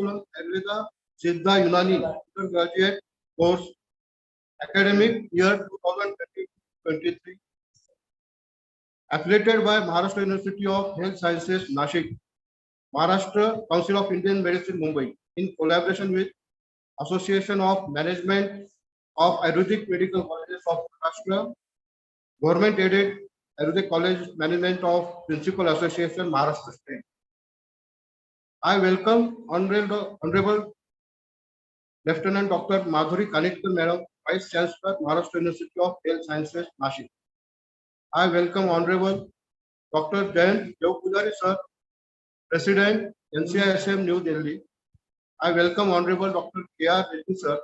Curriculum Ayurveda Siddha Unani undergraduate course academic year 2023 affiliated by Maharashtra University of Health Sciences Nashik, Maharashtra Council of Indian Medicine Mumbai in collaboration with Association of Management of Ayurvedic Medical Colleges of Maharashtra, Government Aided Ayurvedic College Management of Principal Association Maharashtra State. I welcome Honorable Lieutenant Dr. Madhuri Kanitkar Madam, Vice Chancellor, Maharashtra University of Health Sciences, Nashik. I welcome Honorable Dr. Jayant Devpujari Sir, President, NCISM, New Delhi. I welcome Honorable Dr. K.R. Reddy Sir,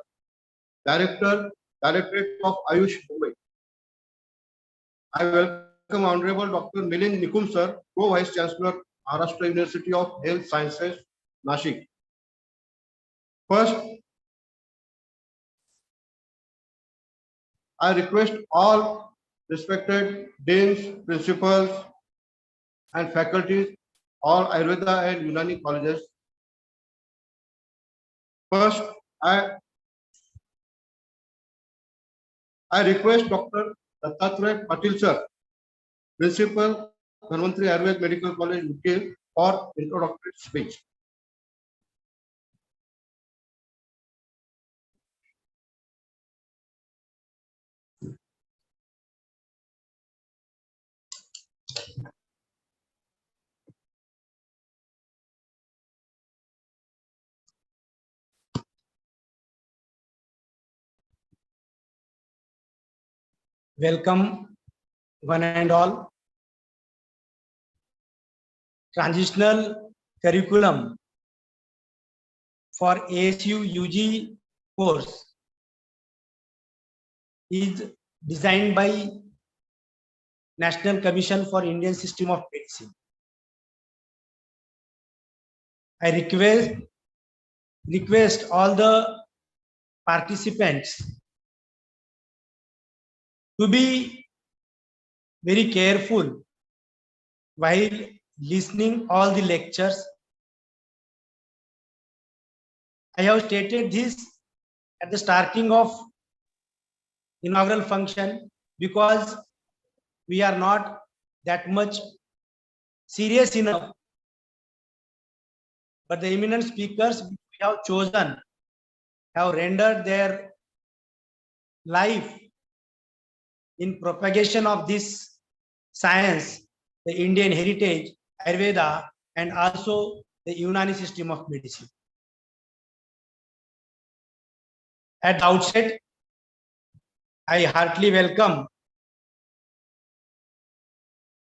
Director, Directorate of Ayush, Mumbai. I welcome Honorable Dr. Milind Nikum Sir, Co-Vice Chancellor, Maharashtra University of Health Sciences, Nashik. First, I request all respected deans, principals, and faculties, all Ayurveda and Unani colleges. First, I request Dr. Dattatreya Patil Sir, Principal, Dhanvantri Ayurved Medical College, UK, for introductory speech. Welcome, one and all. Transitional curriculum for ASU UG course is designed by National Commission for Indian System of Medicine. I request all the participants to be very careful while listening all the lectures. I have stated this at the starting of inaugural function because we are not that much serious enough, but the eminent speakers we have chosen have rendered their life in propagation of this science, the Indian heritage, Ayurveda, and also the Unani system of medicine. At the outset, I heartily welcome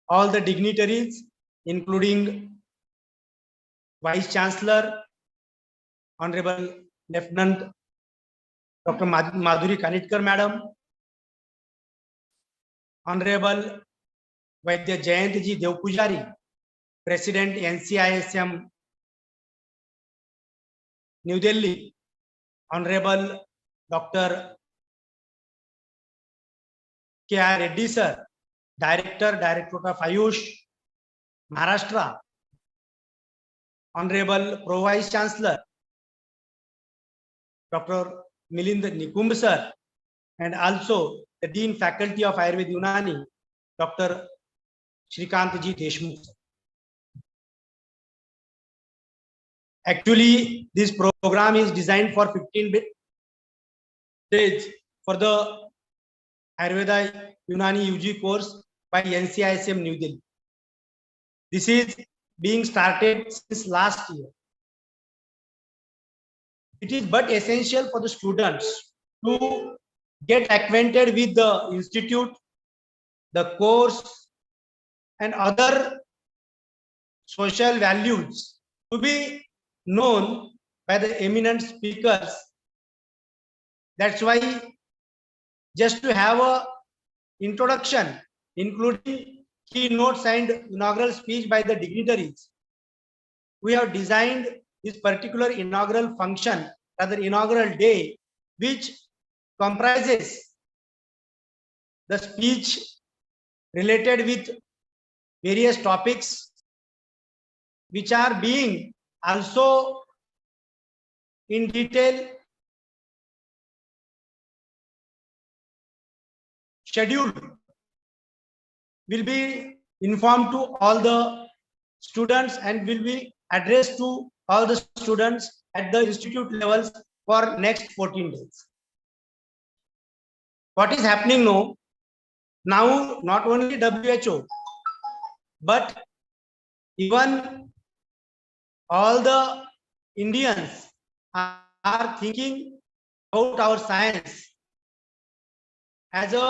all the dignitaries, including Vice Chancellor, Honorable Lieutenant Dr. Madhuri Kanitkar Madam, Honorable Vaidya Jayantji Devpujari, President NCISM New Delhi, Honorable Dr. K.R. Reddy Sir, Directorate of Ayush, Maharashtra, Honorable Pro Vice Chancellor, Dr. Milind Nikum Sir, and also the Dean Faculty of Ayurved Unani, Dr. Shrikantji Deshmukh. Actually, this program is designed for 15 days for the Ayurveda Unani UG course by NCISM New Delhi. This is being started since last year. It is but essential for the students to get acquainted with the institute, the course, and other social values to be known by the eminent speakers. That's why just to have a introduction, including keynotes and inaugural speech by the dignitaries, we have designed this particular inaugural function, rather inaugural day, which comprises the speech related with various topics which are being also in detail scheduled will be informed to all the students and will be addressed to all the students at the institute levels for next 14 days. What is happening now? Now, not only WHO, but even all the Indians are thinking about our science as a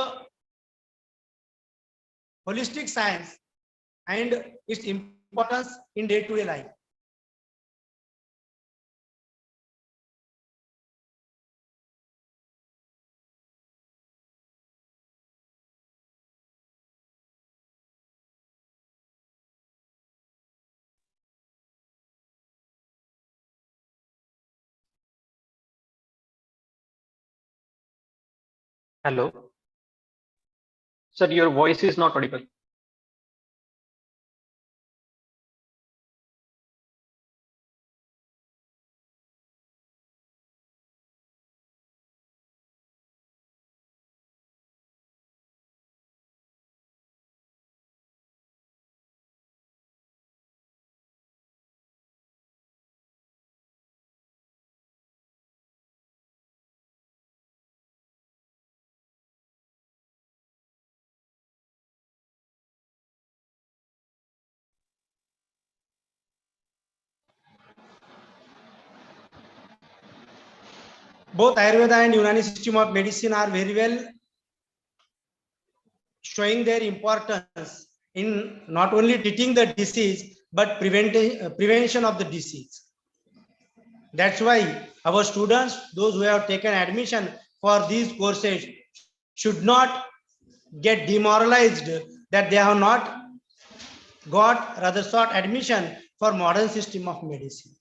holistic science and its importance in day-to-day life. Hello. Sir, your voice is not audible. Both Ayurveda and Unani system of medicine are very well showing their importance in not only treating the disease but prevention of the disease. That's why our students, those who have taken admission for these courses, should not get demoralized that they have not got rather sought admission for modern system of medicine.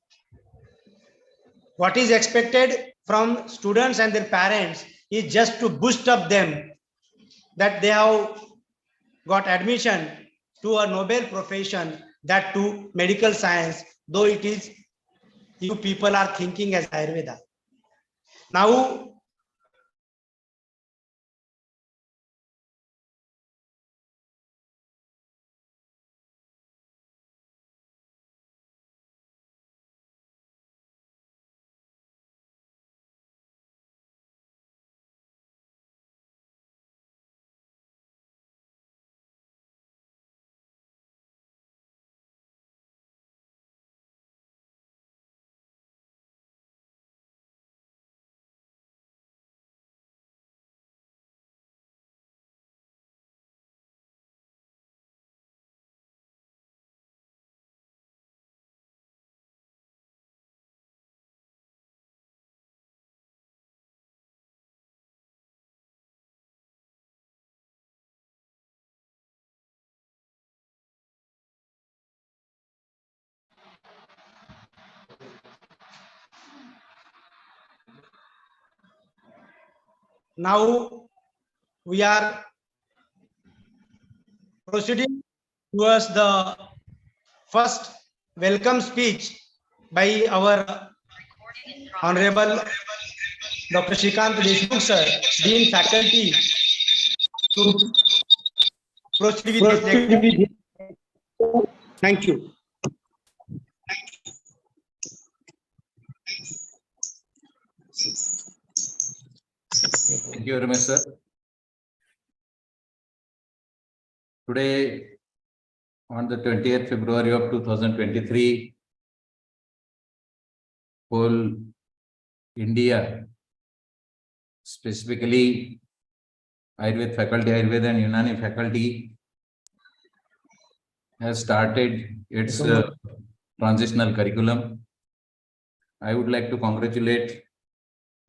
What is expected from students and their parents is just to boost up them that they have got admission to a noble profession, that to medical science, though it is you people are thinking as Ayurveda. Now, we are proceeding towards the first welcome speech by our Honorable Dr. Shrikant Deshmukh sir, Dean Faculty, to proceed with this lecture. Thank you. Thank you very much, sir. Today, on the 20th February of 2023, whole India, specifically Ayurveda faculty, Ayurveda and Unani faculty, has started its transitional curriculum. I would like to congratulate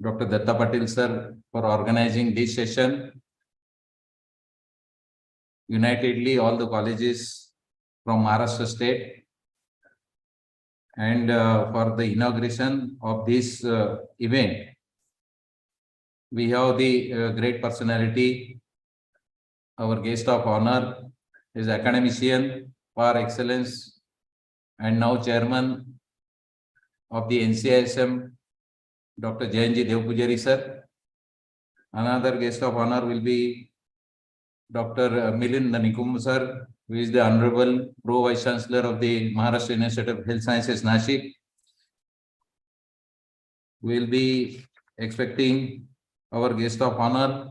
Dr. Datta Patil sir for organizing this session. Unitedly, all the colleges from Maharashtra state, and for the inauguration of this event, we have the great personality, our guest of honor, is academician par excellence and now chairman of the NCISM Dr. Jayanji Devpujari sir. Another guest of honor will be Dr. Milind Nikum sir, who is the Honorable Pro Vice Chancellor of the Maharashtra Institute of Health Sciences, Nashik. We will be expecting our guest of honor,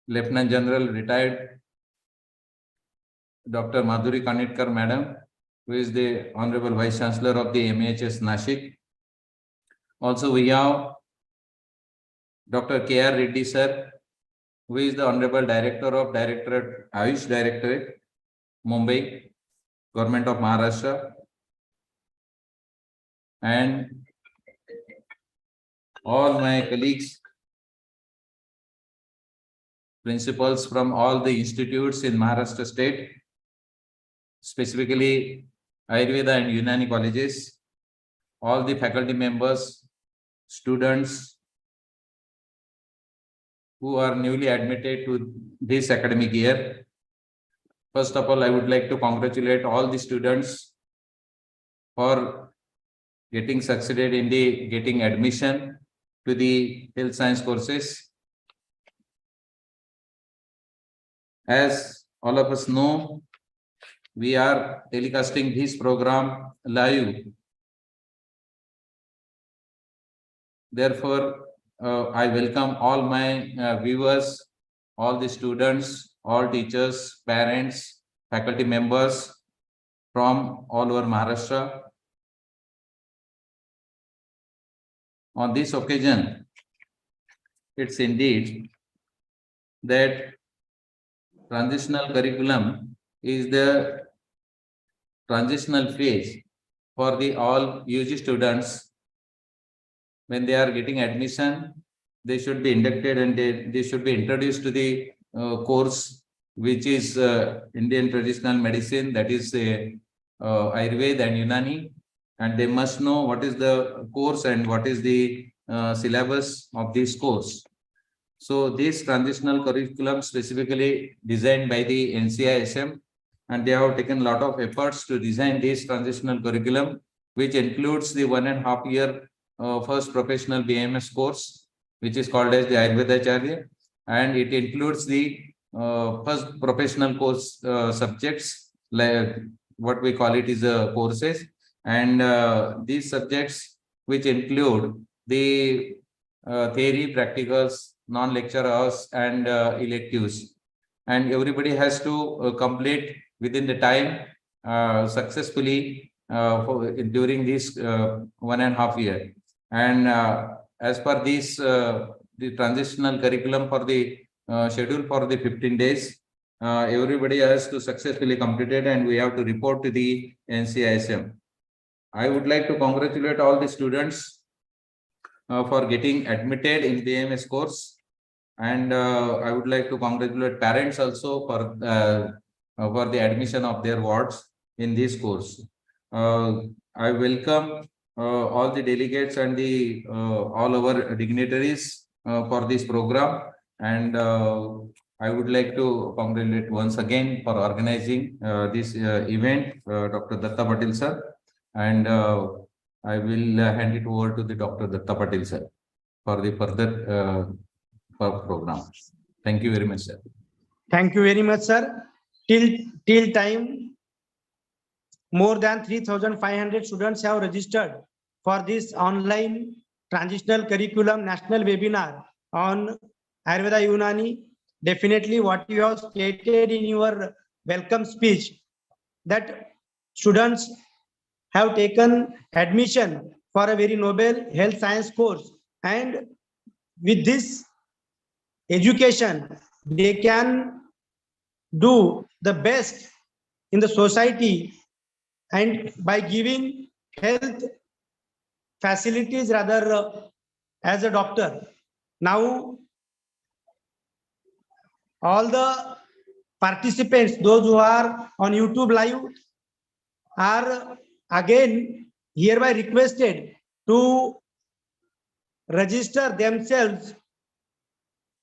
Lieutenant General retired Dr. Madhuri Kanitkar Madam, who is the Honorable Vice Chancellor of the MHS Nashik. Also, we have Dr. K.R. Reddy sir, who is the Honorable Director of Ayush Directorate, Mumbai, Government of Maharashtra. And all my colleagues, principals from all the institutes in Maharashtra state, specifically Ayurveda and Unani colleges, all the faculty members, students who are newly admitted to this academic year. First of all, I would like to congratulate all the students for getting succeeded in getting admission to the health science courses. As all of us know, we are telecasting this program live. Therefore, I welcome all my viewers, all the students, all teachers, parents, faculty members from all over Maharashtra. On this occasion, it's indeed that transitional curriculum is the transitional phase for the all UG students. When they are getting admission, they should be inducted and they should be introduced to the course, which is Indian traditional medicine, that is Ayurved and Unani. And they must know what is the course and what is the syllabus of this course. So this transitional curriculum specifically designed by the NCISM, and they have taken a lot of efforts to design this transitional curriculum, which includes the 1.5 year first professional BMS course, which is called as the Ayurvedacharya, and it includes the first professional course subjects, like what we call it is courses, and these subjects which include the theory, practicals, non-lecture hours, and electives, and everybody has to complete within the time successfully during this 1.5 year. And as per this, the transitional curriculum for the schedule for the 15 days, everybody has to successfully complete it, and we have to report to the NCISM. I would like to congratulate all the students for getting admitted in BMS course, and I would like to congratulate parents also for the admission of their wards in this course. I welcome all the delegates and the all our dignitaries for this program, and I would like to congratulate once again for organizing this event, Dr. Datta Patil sir, and I will hand it over to the Dr. Datta Patil sir for the further program. Thank you very much, sir. Thank you very much, sir. Till time, more than 3,500 students have registered for this online transitional curriculum national webinar on Ayurveda Unani. Definitely what you have stated in your welcome speech, that students have taken admission for a very noble health science course, and with this education they can do the best in the society, and by giving health facilities rather as a doctor. Now all the participants, those who are on YouTube live, are again hereby requested to register themselves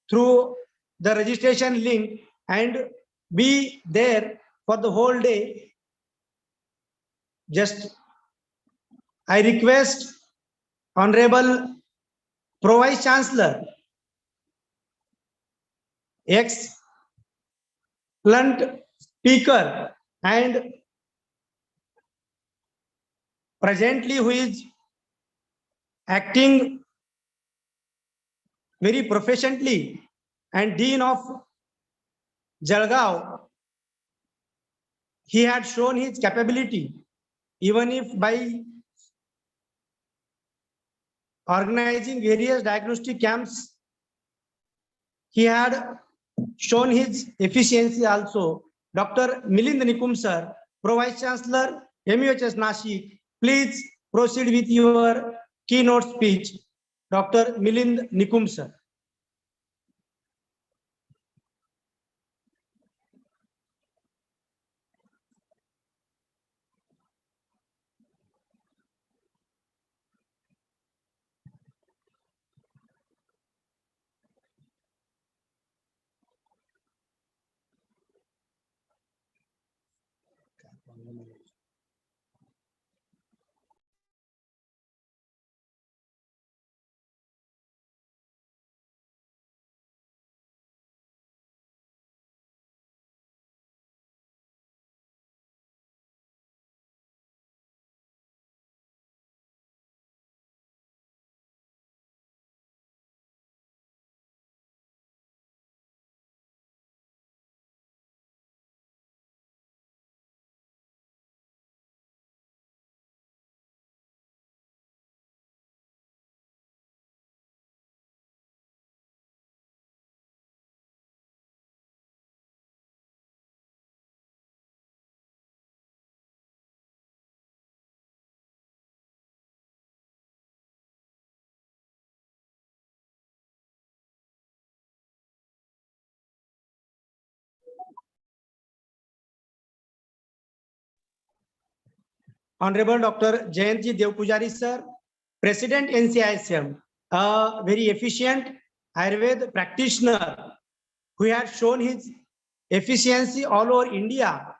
through the registration link and be there for the whole day. Just I request Honorable Pro Vice Chancellor, excellent speaker, and presently who is acting very professionally, and Dean of Jalgaon. He had shown his capability, even if by organizing various diagnostic camps, he had shown his efficiency also. Dr. Milind Nikum sir, Pro Vice Chancellor, MUHS Nashik, please proceed with your keynote speech. Dr. Milind Nikum sir. Honorable Dr. Jayantji Devpujari sir, President NCISM, a very efficient Ayurveda practitioner who had shown his efficiency all over India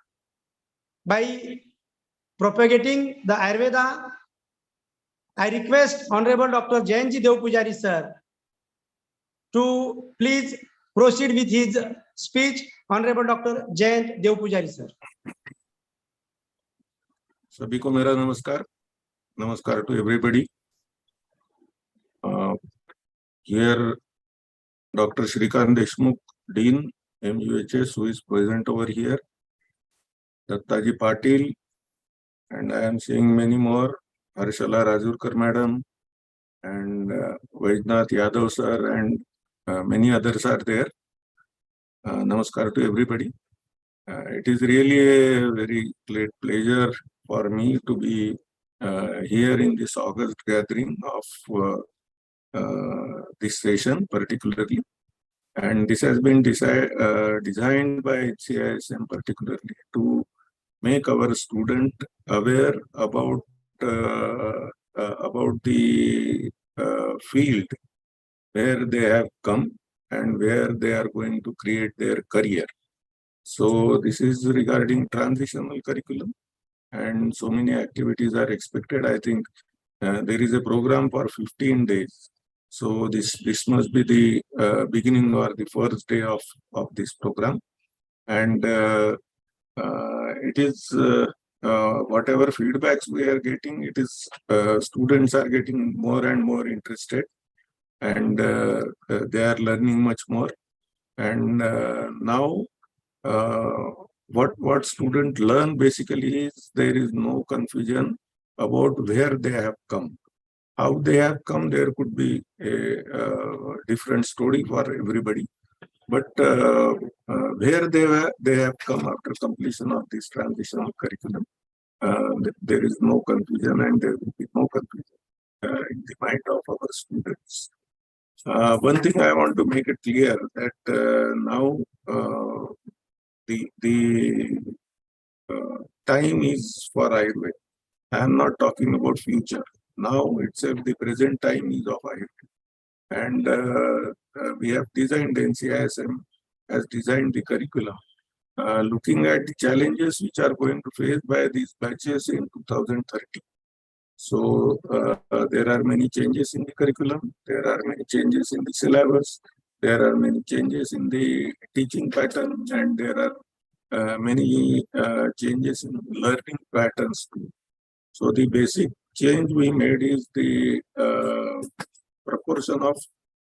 by propagating the Ayurveda. I request Honorable Dr. Jayantji Devpujari sir to please proceed with his speech. Honorable Dr. Jayant Devpujari sir. सभी को मेरा नमस्कार. Namaskar to everybody. Here, Dr. Shrikant Deshmukh, Dean, MUHS, who is present over here, Dattaji Patil, and I am seeing many more, Harshala Rajurkar Madam, and Vaidnath Yadav sir, and many others are there. Namaskar to everybody. It is really a very great pleasure for me to be here in this August gathering of this session particularly, and this has been designed by CISM particularly to make our student aware about the field where they have come and where they are going to create their career. So this is regarding transitional curriculum, and so many activities are expected. I think there is a program for 15 days. So this must be the beginning or the first day of this program. And it is whatever feedbacks we are getting, it is students are getting more and more interested, and they are learning much more. And now what students learn basically is there is no confusion about where they have come. How they have come, there could be a different story for everybody. But where they have come after completion of this transitional curriculum, there is no confusion, and there will be no confusion in the mind of our students. One thing I want to make it clear that now the time is for Ayurveda. I am not talking about future. Now itself the present time is of Ayurveda. And we have designed, NCISM has designed the curriculum, looking at the challenges which are going to face by these batches in 2030. So there are many changes in the curriculum. There are many changes in the syllabus. There are many changes in the teaching pattern, and there are many changes in learning patterns too. So the basic change we made is the proportion of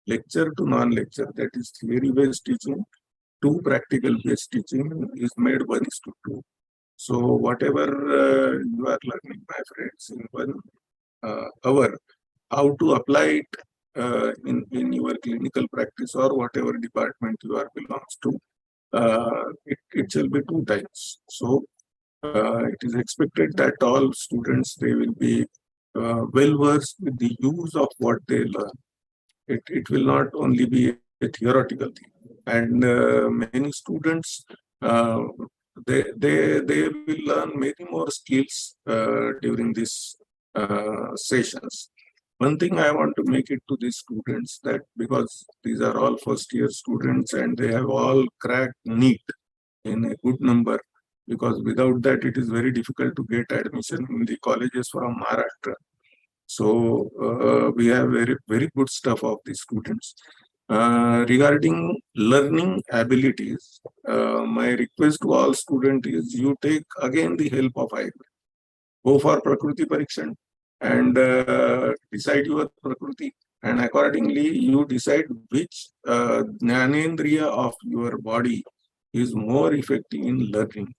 lecture to non-lecture, that is theory-based teaching to practical-based teaching is made 1:2. So whatever you are learning, my friends, in 1 hour, how to apply it in your clinical practice or whatever department you are belongs to, it shall be 2 times. So it is expected that all students, they will be well versed with the use of what they learn. It will not only be a theoretical thing. And many students, they will learn many more skills during these sessions. One thing I want to make it to these students, that because these are all first year students and they have all cracked NEET in a good number, because without that it is very difficult to get admission in the colleges from Maharashtra. So we have very good stuff of the students. Regarding learning abilities, my request to all students is you take again the help of Ayurveda. Go for Prakriti Parikshan and decide your Prakriti, and accordingly you decide which Jnanendriya of your body is more effective in learning.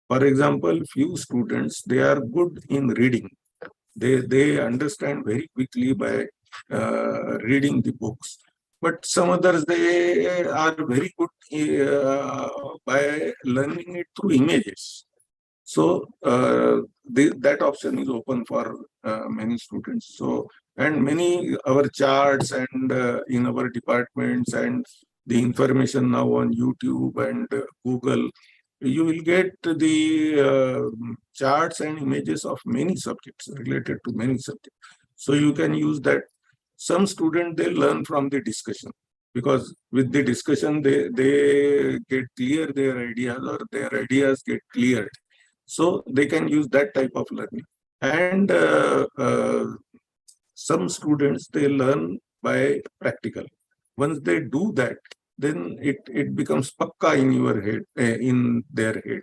For example, few students, they are good in reading. They understand very quickly by reading the books. But some others, they are very good by learning it through images. So that option is open for many students. So, and many our charts and in our departments and the information now on YouTube and Google, you will get the charts and images of many subjects related to many subjects. So you can use that. Some students, they learn from the discussion, because with the discussion they get clear their ideas, or their ideas get cleared. So they can use that type of learning. And some students, they learn by practical. Once they do that, then it becomes pakka in your head, in their head.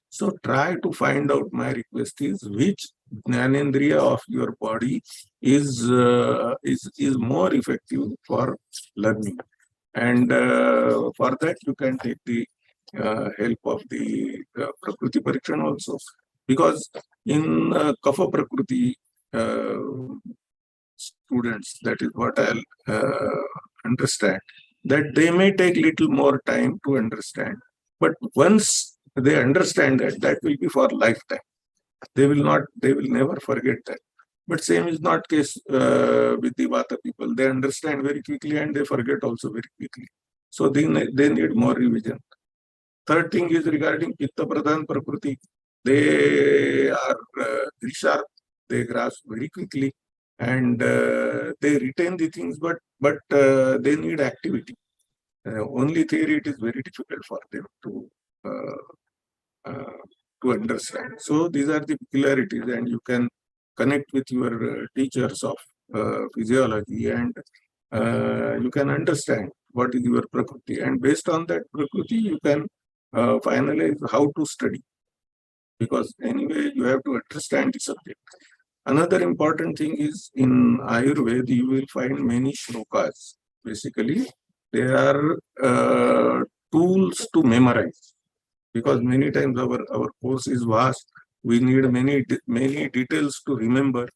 So try to find out, my request is, which Jnanendriya of your body is more effective for learning. And for that, you can take the help of the Prakriti Parikshan also. Because in Kapha Prakriti, students, that is what I'll understand, that they may take little more time to understand. But once they understand that, that will be for lifetime. They will never forget that. But same is not case with the Vata people. They understand very quickly and they forget also very quickly. So they need more revision. Third thing is regarding Pitta Pradhan Prakriti. They are very sharp. They grasp very quickly and they retain the things, but they need activity. Only theory, it is very difficult for them to understand. So these are the peculiarities, and you can connect with your teachers of physiology, and you can understand what is your Prakriti, and based on that Prakriti, you can finalize how to study, because anyway you have to understand the subject. Another important thing is, in Ayurveda, you will find many shlokas. Basically, they are tools to memorize, because many times our course is vast. We need many details to remember.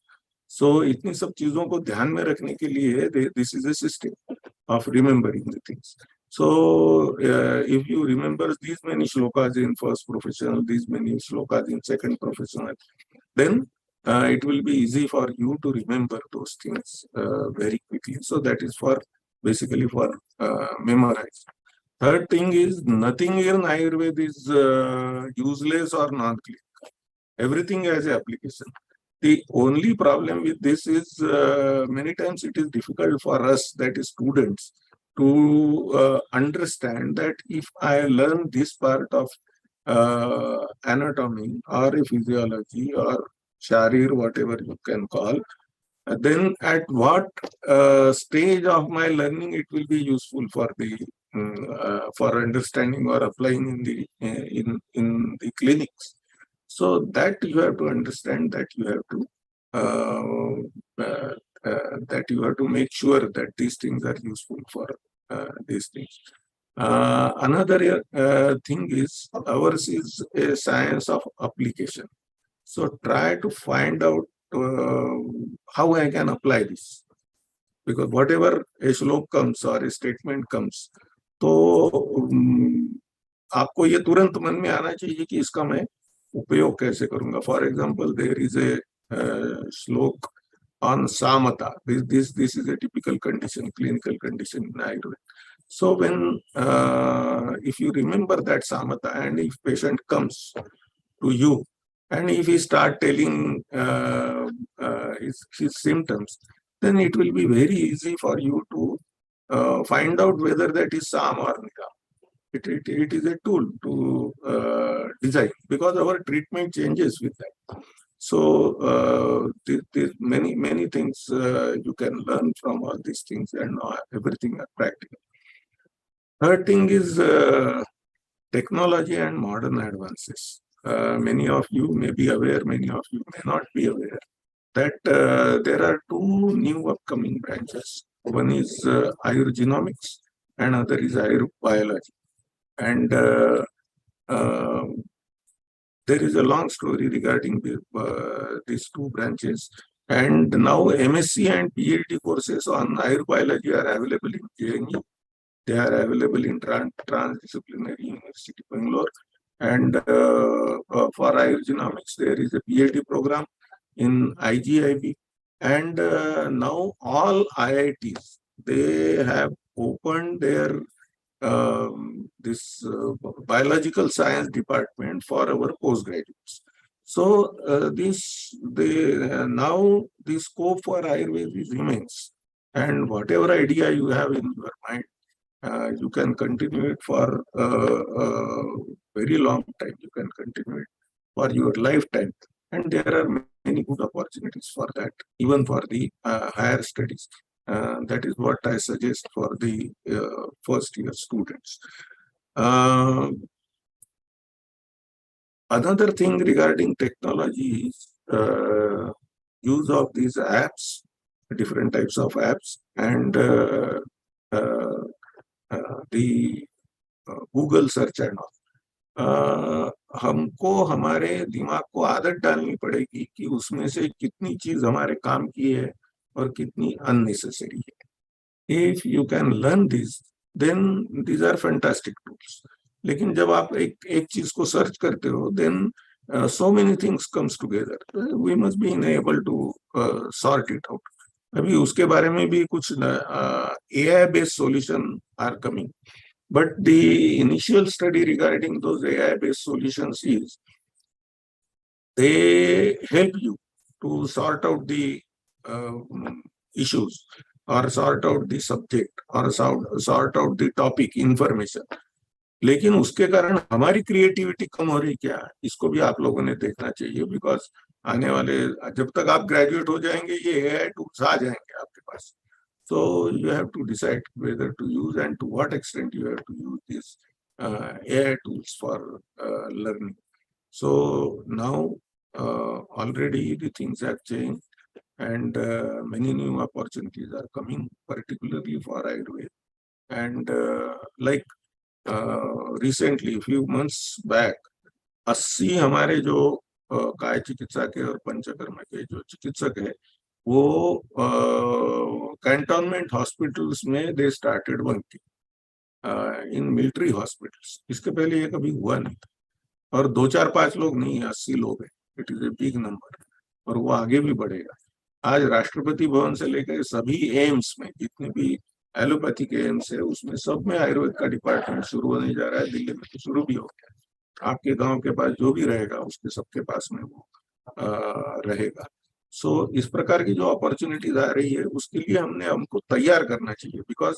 So इतनी सब चीजों को ध्यान में रखने के लिए this is a system of remembering the things. So if you remember these many shlokas in first professional, these many shlokas in second professional, then it will be easy for you to remember those things very quickly. So that is for basically for memorize. Third thing is, nothing in Ayurveda is useless or non-clinical. Everything has an application. The only problem with this is many times it is difficult for us, that is students, to understand that if I learn this part of anatomy or a physiology or Sharir, whatever you can call. Then at what stage of my learning it will be useful for the for understanding or applying in the in the clinics. So that you have to understand, that you have to make sure that these things are useful for these things. Another thing is, ours is a science of application. So try to find out how I can apply this. Because whatever a श्लोक comes or a statement comes, तो आपको ये तुरंत मन में आना चाहिए कि इसका मैं उपयोग कैसे करूंगा. For example, there is a श्लोक on samata. This is a typical condition, clinical condition in Ayurveda. So when if you remember that samata, and if patient comes to you, and if he start telling his symptoms, then it will be very easy for you to find out whether that is sam or nigam. It is a tool to design, because our treatment changes with that. So many things you can learn from all these things, and everything are practical. Third thing is technology and modern advances. Many of you may be aware, many of you may not be aware, that there are two new upcoming branches. One is Ayurgenomics and other is Ayurbiology. And there is a long story regarding these two branches. And now MSc and PhD courses on Ayurbiology are available in JNU. They are available in Transdisciplinary University, Bangalore. And for Ayurgenomics, there is a PhD program in IGIB. And now all IITs, they have opened their this biological science department for our postgraduates. So now the scope for Ayurveda is immense. And whatever idea you have in your mind, you can continue it for a very long time. You can continue it for your lifetime. And there are many good opportunities for that, even for the higher studies. That is what I suggest for the first year students. Another thing regarding technology is use of these apps, different types of apps, and the Google search and all. हमको हमारे दिमाग को आदत डालनी पड़ेगी कि उसमें से कितनी चीज हमारे काम की है और कितनी unnecessary है. If you can learn this, then these are fantastic tools. लेकिन जब आप एक चीज को सर्च करते हो, then so many things comes together. We must be able to sort it out. अभी उसके बारे में भी कुछ AI based solution are coming. But the initial study regarding those AI based solutions is they help you to sort out the issues, or sort out the subject, or sort out the topic information. लेकिन उसके कारण हमारी creativity कम हो रही क्या, इसको भी आप लोगों ने देखना चाहिए. बिकॉज आने वाले, जब तक आप ग्रेजुएट हो जाएंगे, ये एआई टूल्स आ जाएंगे आपके पास. So you have to decide whether to use and to what extent you have to use these AI tools for learning. So now already the things have changed, and many new opportunities are coming, particularly for Ayurveda. And like recently, few months back, 80 हमारे जो काय चिकित्सा के और पंचकर्म के जो चिकित्सक है, वो कैंटोनमेंट हॉस्पिटल्स में they started working in military hospitals. इसके पहले ये कभी हुआ नहीं था. और 2, 4, 5 लोग नहीं, 80 लोग हैं. It is a big number, और वो आगे भी बढ़ेगा. आज राष्ट्रपति भवन से लेकर सभी एम्स में, जितने भी एलोपैथिक एम्स है, उसमें सब में आयुर्वेद का डिपार्टमेंट शुरू होने जा रहा है. दिल्ली में तो शुरू भी हो गया. आपके गांव के पास जो भी रहेगा, उसके सबके पास में वो रहेगा. सो इस प्रकार की जो अपॉर्चुनिटीज आ रही है, उसके लिए हमको तैयार करना चाहिए. बिकॉज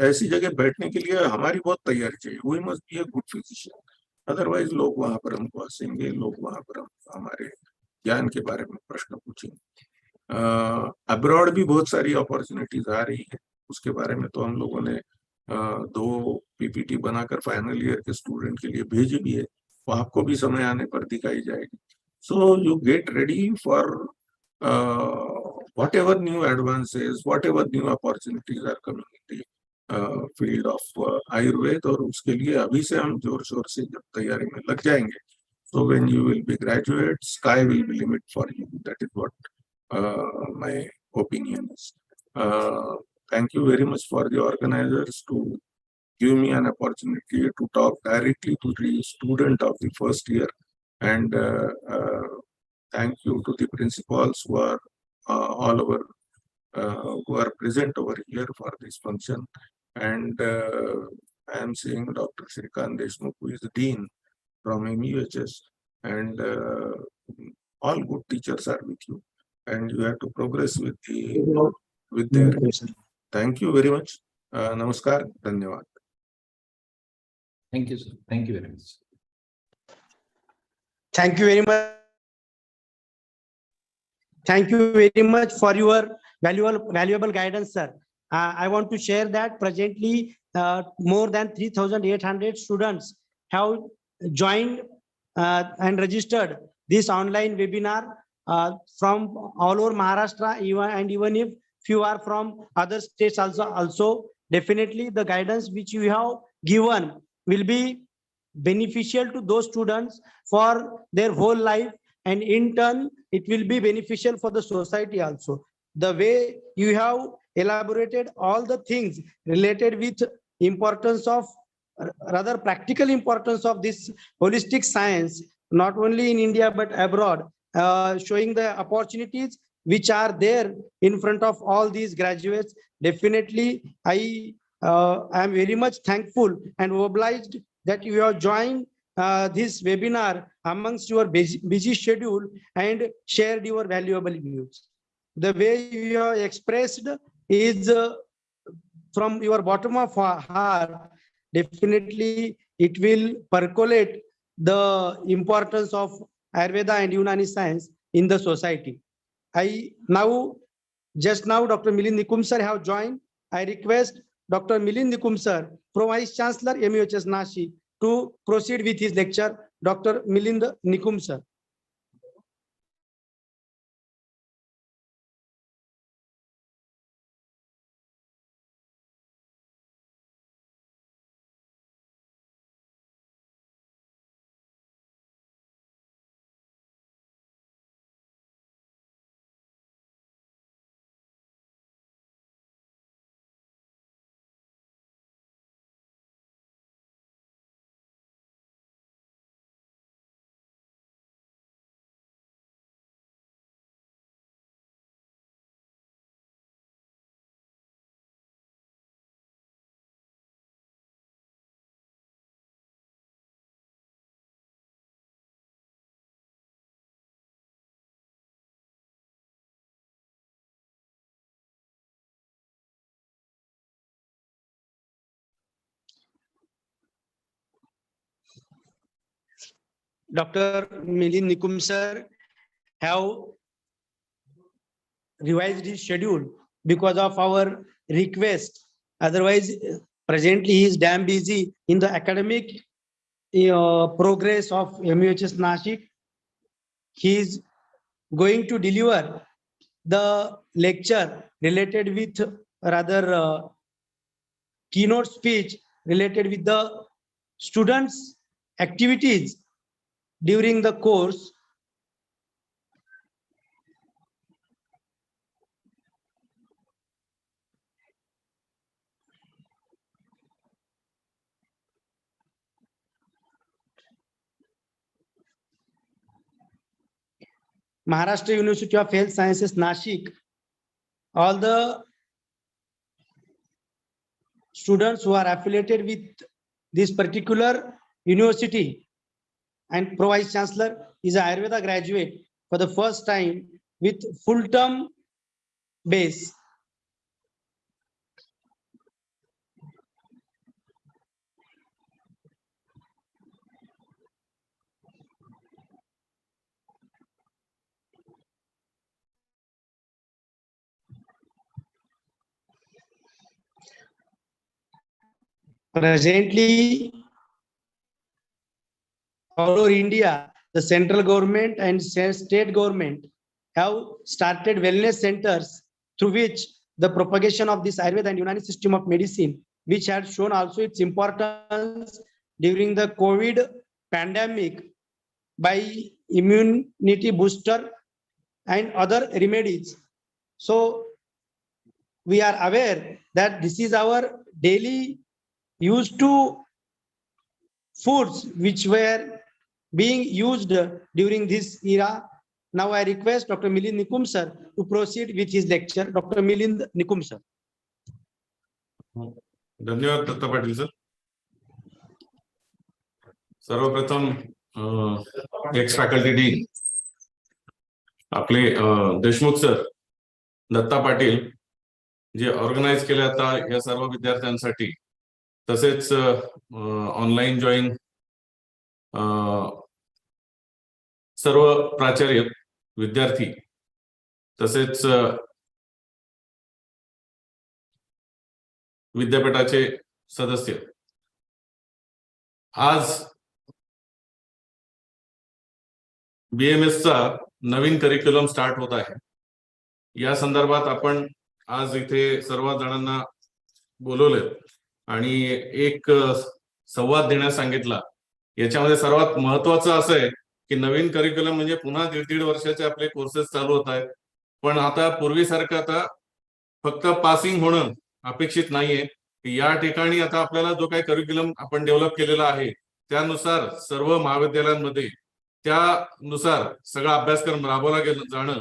ऐसी जगह बैठने के लिए हमारी बहुत तैयारी चाहिए. We must be a good physician. Otherwise लोग वहां पर हमको हंसेंगे, लोग वहां पर हमारे ज्ञान के बारे में प्रश्न पूछेंगे। अब्रॉड भी बहुत सारी अपॉर्चुनिटीज आ रही है, उसके बारे में तो हम लोगों ने 2 पीपीटी बनाकर फाइनल ईयर के स्टूडेंट के लिए भेजी भी है, वो आपको भी समय आने पर दिखाई जाएगी। So you get ready for whatever new advances, whatever new opportunities are coming in the field of Ayurveda, और उसके लिए अभी से हम जोर शोर से जब तैयारी में लग जाएंगे, so when you will be graduate, sky will be limit for you. That is what my opinion is. Thank you very much for the organizers to give me an opportunity to talk directly to the student of the first year, and thank you to the principals who are all over who are present over here for this function. And I am seeing Dr. Shrikant Deshmukh, who is the dean from MUHS, and all good teachers are with you, and you have to progress with their. Thank you very much. Namaskar. Dhanyavad. Thank you, sir. Thank you very much. Thank you very much. Thank you very much for your valuable guidance, sir. I want to share that presently more than 3,800 students have joined and registered this online webinar from all over Maharashtra, even if few are from other states also definitely the guidance which you have given will be beneficial to those students for their whole life, and in turn it will be beneficial for the society also. The way you have elaborated all the things related with importance of, rather practical importance of this holistic science, not only in India but abroad, showing the opportunities which are there in front of all these graduates. Definitely I am very much thankful and obliged that you have joined this webinar amongst your busy schedule and shared your valuable views. The way you have expressed is from your bottom of heart. Definitely it will percolate the importance of Ayurveda and Unani science in the society. Just now Dr. Milind Nikum sir have joined. I request Dr. Milind Nikum sir, Pro Vice Chancellor MUHS Nashik, to proceed with his lecture. Dr. Milind Nikum sir. Dr. Milind Nikum sir have revised his schedule because of our request. Otherwise, presently he is damn busy in the academic progress of MUHS Nashik. He is going to deliver the lecture related with, rather keynote speech related with the students' activities during the course. Maharashtra University of Health Sciences Nashik, all the students who are affiliated with this particular university, and Pro Vice Chancellor is an Ayurveda graduate for the first time with full term base. Presently, all over India, the central government and state government have started wellness centers through which the propagation of this Ayurveda and Unani system of medicine, which had shown also its importance during the COVID pandemic by immunity booster and other remedies. So we are aware that this is our daily used to foods which were being used during this era. Now I request Dr. Milind Nikum sir to proceed with his lecture. Dr. Milind Nikum sir. धन्यवाद Dutta Patil sir. सर्वप्रथम x faculty dean आपले Deshmukh sir, Dutta Patil जे organise केले आता या सर्व विद्यार्थ्यांसाठी, तसेच online join सर्व प्राचार्य, विद्यार्थी, तसेच विद्यापीठाचे सदस्य, आज BMS चा नवीन करिक्युलम स्टार्ट होत आहे. या संदर्भात आपण आज इथे सर्व जणांना बोलवले आणि एक संवाद देण्यास सांगितला. याच्यामध्ये सर्वात महत्त्वाचं असं आहे की नवीन करिक्युलम म्हणजे पुन्हा 1.5 वर्षाचे आपले कोर्सेस चालू होत आहेत. पण आता पूर्वीसारखं आता फक्त पासिंग होणं अपेक्षित नाहीये. या ठिकाणी आता आपल्याला जो काही करिक्युलम आपण डेव्हलप केलेला आहे त्यानुसार सर्व महाविद्यालयांमध्ये त्यानुसार सगळा अभ्यासक्रम राबवला जाणं,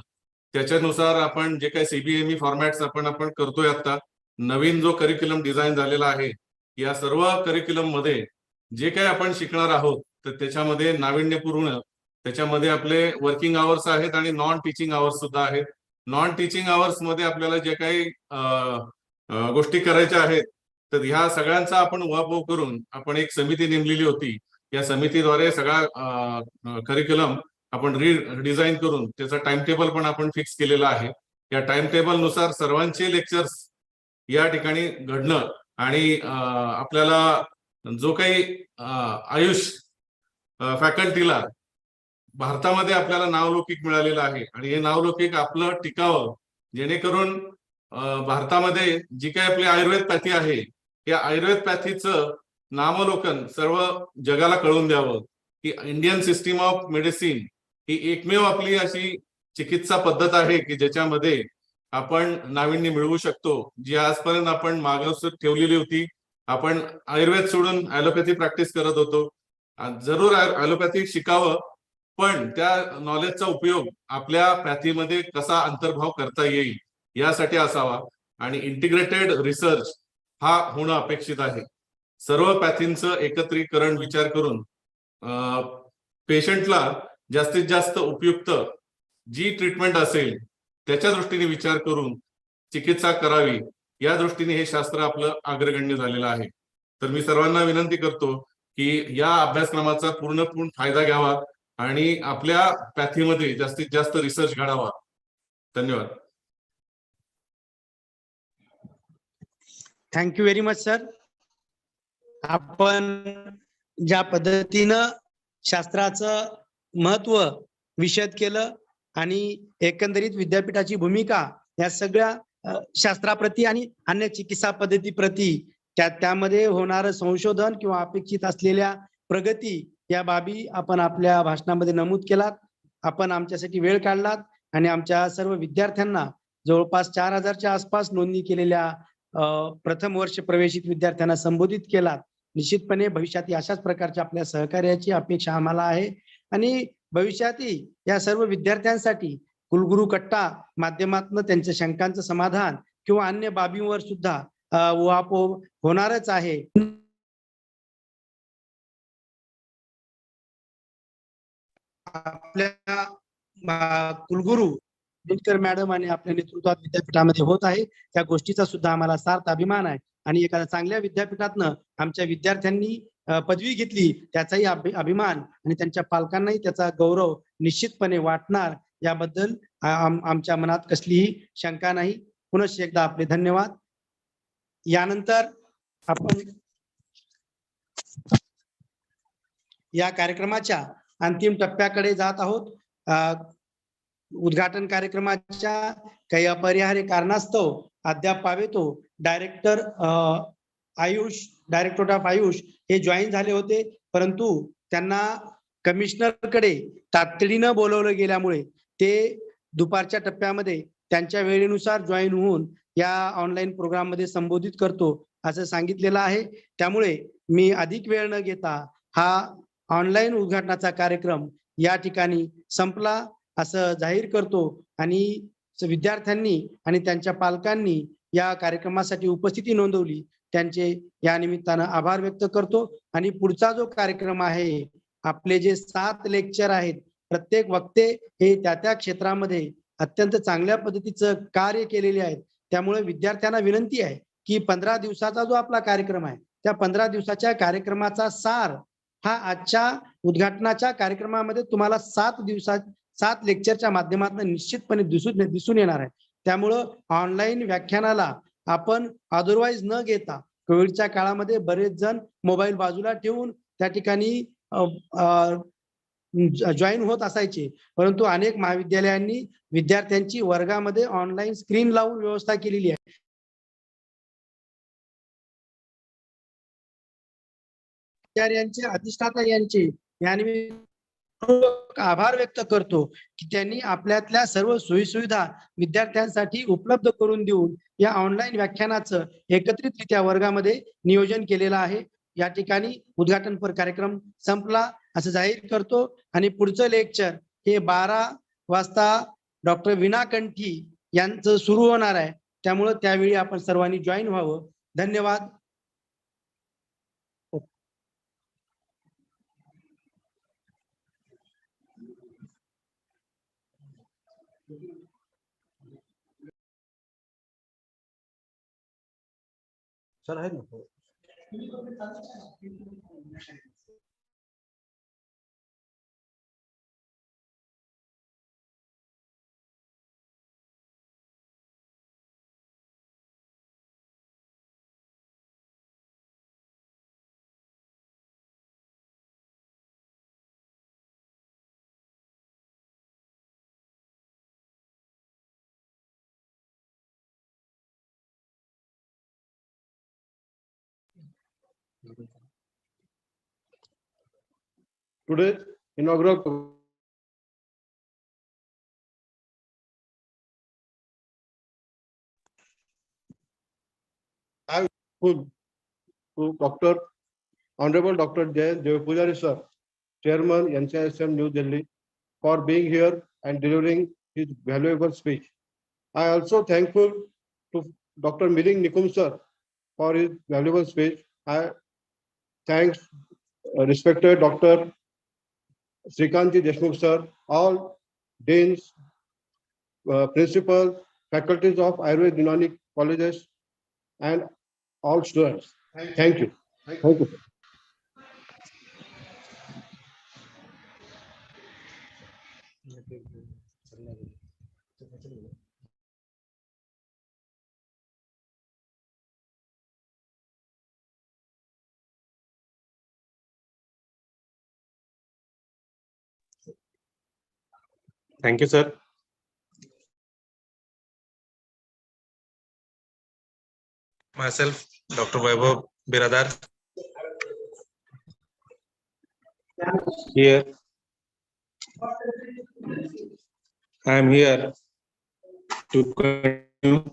त्याच्यानुसार आपण जे काही CBME फॉर्मॅट्स आपण करतोय. आता नवीन जो करिक्युलम डिझाईन झालेला आहे, या सर्व करिक्युलम मध्ये जे काही आपण शिकणार आहोत तर त्याच्यामध्ये नाविन्यपूर्ण, त्याच्यामध्ये आपले वर्किंग आवर्स आहेत आणि नॉन टीचिंग आवर्स सुद्धा आहेत. नॉन टीचिंग आवर्स मध्ये आपल्याला जे काही गोष्टी करायच्या आहेत तर ह्या सगळ्यांचा आपण उहापोह करून आपण एक समिती नेमलेली होती. या समितीद्वारे सगळा करिक्युलम आपण रिडिझाईन करून त्याचा टाइम टेबल पण आपण फिक्स केलेला आहे. या टाइम टेबल नुसार सर्वांचे लेक्चर्स या ठिकाणी घडणं आणि आपल्याला जो काही आयुष फॅकल्टीला भारतामध्ये आपल्याला नावलौकिक मिळालेलं आहे आणि हे नावलौकिक आपलं टिकावं, जेणेकरून भारतामध्ये जी काही आपली आयुर्वेद पॅथी आहे या आयुर्वेद पॅथीचं नामावलोकन सर्व जगाला कळून द्यावं की इंडियन सिस्टीम ऑफ मेडिसिन ही एकमेव आपली अशी चिकित्सा पद्धत आहे की ज्याच्यामध्ये आपण नाविन्य मिळवू शकतो. जी आजपर्यंत आपण मागास ठेवलेली होती. आपण आयुर्वेद सोडून ॲलोपॅथी प्रॅक्टिस करत होतो. जरूर ॲलोपॅथी शिकावं, पण त्या नॉलेजचा उपयोग आपल्या पॅथीमध्ये कसा अंतर्भाव करता येईल यासाठी असावा आणि इंटिग्रेटेड रिसर्च हा होणं अपेक्षित आहे. सर्व पॅथींचं एकत्रीकरण विचार करून पेशंटला जास्तीत जास्त उपयुक्त जी ट्रीटमेंट असेल त्याच्या दृष्टीने विचार करून चिकित्सा करावी, या दृष्टीने हे शास्त्र आपलं अग्रगण्य झालेलं आहे. तर मी सर्वांना विनंती करतो की या अभ्यासक्रमाचा पूर्ण फायदा घ्यावा आणि आपल्या पॅथीमध्ये जास्तीत जास्त रिसर्च घडावा. धन्यवाद. Thank you very much sir. आपण ज्या पद्धतीनं शास्त्राचं महत्व विशद केलं आणि एकंदरीत विद्यापीठाची भूमिका या सगळ्या शास्त्राप्रती आणि अन्य चिकित्सा पद्धतीप्रती त्यामध्ये होणारं संशोधन किंवा अपेक्षित असलेल्या प्रगती या बाबी आपण आपल्या भाषणामध्ये नमूद केलात. आपण आमच्यासाठी वेळ काढलात आणि आमच्या सर्व विद्यार्थ्यांना जवळपास 4000च्या आसपास नोंदणी केलेल्या प्रथम वर्ष प्रवेशित विद्यार्थ्यांना संबोधित केलात. निश्चितपणे भविष्यात अशाच प्रकारच्या आपल्या सहकार्याची अपेक्षा आम्हाला आहे आणि भविष्यातही या सर्व विद्यार्थ्यांसाठी कुलगुरू कट्टा माध्यमातून त्यांच्या शंकांचं समाधान किंवा अन्य बाबींवर सुद्धा उहापोह होणारच आहे. आपल्या कुलगुरू दिनकर मॅडम आणि आपल्या नेतृत्वात विद्यापीठामध्ये होत आहे, त्या गोष्टीचा सुद्धा आम्हाला सार्थ अभिमान आहे आणि एखाद्या चांगल्या विद्यापीठातनं आमच्या विद्यार्थ्यांनी पदवी घेतली त्याचाही अभिमान आणि त्यांच्या पालकांनाही त्याचा गौरव निश्चितपणे वाटणार, याबद्दल आमच्या मनात कसलीही शंका नाही. पुनश्च एकदा आपले धन्यवाद. यानंतर आपण या कार्यक्रमाच्या अंतिम टप्प्याकडे जात आहोत. उद्घाटन कार्यक्रमाच्या काही अपरिहार्य कारणास्तव अद्याप पावेतो डायरेक्टर डायरेक्टरेट ऑफ आयुष हे जॉईन झाले होते, परंतु त्यांना कमिशनरकडे तातडीनं बोलवलं गेल्यामुळे ते दुपारच्या टप्प्यामध्ये त्यांच्या वेळेनुसार जॉईन होऊन या ऑनलाईन प्रोग्राम मध्ये संबोधित करतो असं सांगितलेलं आहे. त्यामुळे मी अधिक वेळ न घेता हा ऑनलाईन उद्घाटनाचा कार्यक्रम या ठिकाणी संपला असं जाहीर करतो आणि विद्यार्थ्यांनी आणि त्यांच्या पालकांनी या कार्यक्रमासाठी उपस्थिती नोंदवली त्यांचे या निमित्तानं आभार व्यक्त करतो. आणि पुढचा जो कार्यक्रम आहे, आपले जे 7 लेक्चर आहेत, प्रत्येक वक्ते हे त्या क्षेत्रामध्ये अत्यंत चांगल्या पद्धतीचं कार्य केलेले आहेत. त्यामुळे विद्यार्थ्यांना विनंती आहे की 15 दिवसाचा जो आपला कार्यक्रम आहे, त्या 15 दिवसाच्या कार्यक्रमाचा सार हा आजच्या उद्घाटनाच्या कार्यक्रमामध्ये तुम्हाला 7 लेक्चरच्या माध्यमातून निश्चितपणे दिसून येणार आहे. त्यामुळं ऑनलाईन व्याख्यानाला आपण अदरवाईज न घेता, कोविडच्या काळामध्ये बरेच जण मोबाईल बाजूला ठेवून त्या ठिकाणी जॉईन होत असायचे, परंतु अनेक महाविद्यालयांनी विद्यार्थ्यांची वर्गामध्ये ऑनलाईन स्क्रीन लावून व्यवस्था केलेली आहे. आचार्यांचे, अधिष्ठाता यांचे यानिमित्त आभार व्यक्त करतो की त्यांनी आपल्यातल्या सर्व सोयीसुविधा विद्यार्थ्यांसाठी उपलब्ध करून देऊन या ऑनलाईन व्याख्यानाचं एकत्रितरित्या वर्गामध्ये नियोजन केलेलं आहे. या ठिकाणी उद्घाटनपर कार्यक्रम संपला असं जाहीर करतो आणि पुढचं लेक्चर हे 12 वाजता डॉक्टर वीणा कंठी यांचं सुरू होणार आहे. त्यामुळे त्यावेळी आपण सर्वांनी जॉईन व्हावं. धन्यवाद. सर आहे ना. Today's inaugural I would to Honorable Dr. Jay Devpujari sir, Chairman NCISM New Delhi, for being here and delivering his valuable speech. I also thankful to Dr. Miling Nikum sir for his valuable speech. I thanks respected Dr. Srikanti Deshmukh sir, all deans, principals, faculties of Ayurved Unani colleges, and all students. Thank you. Thank you. Thank you, sir. Myself, Dr. Vaibhav Biradar. Here, I am here to continue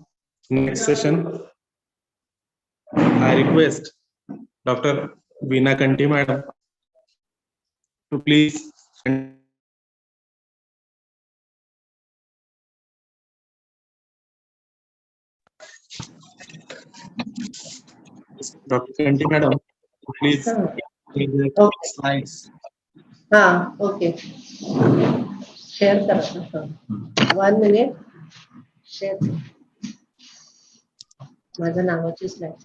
next session. I request Dr. Veena Kanti madam to please. Dr. Kanti madam, please. Okay. Slides. हाँ, okay. Share करा. 1 minute. Share. माझ्या नावाची slide.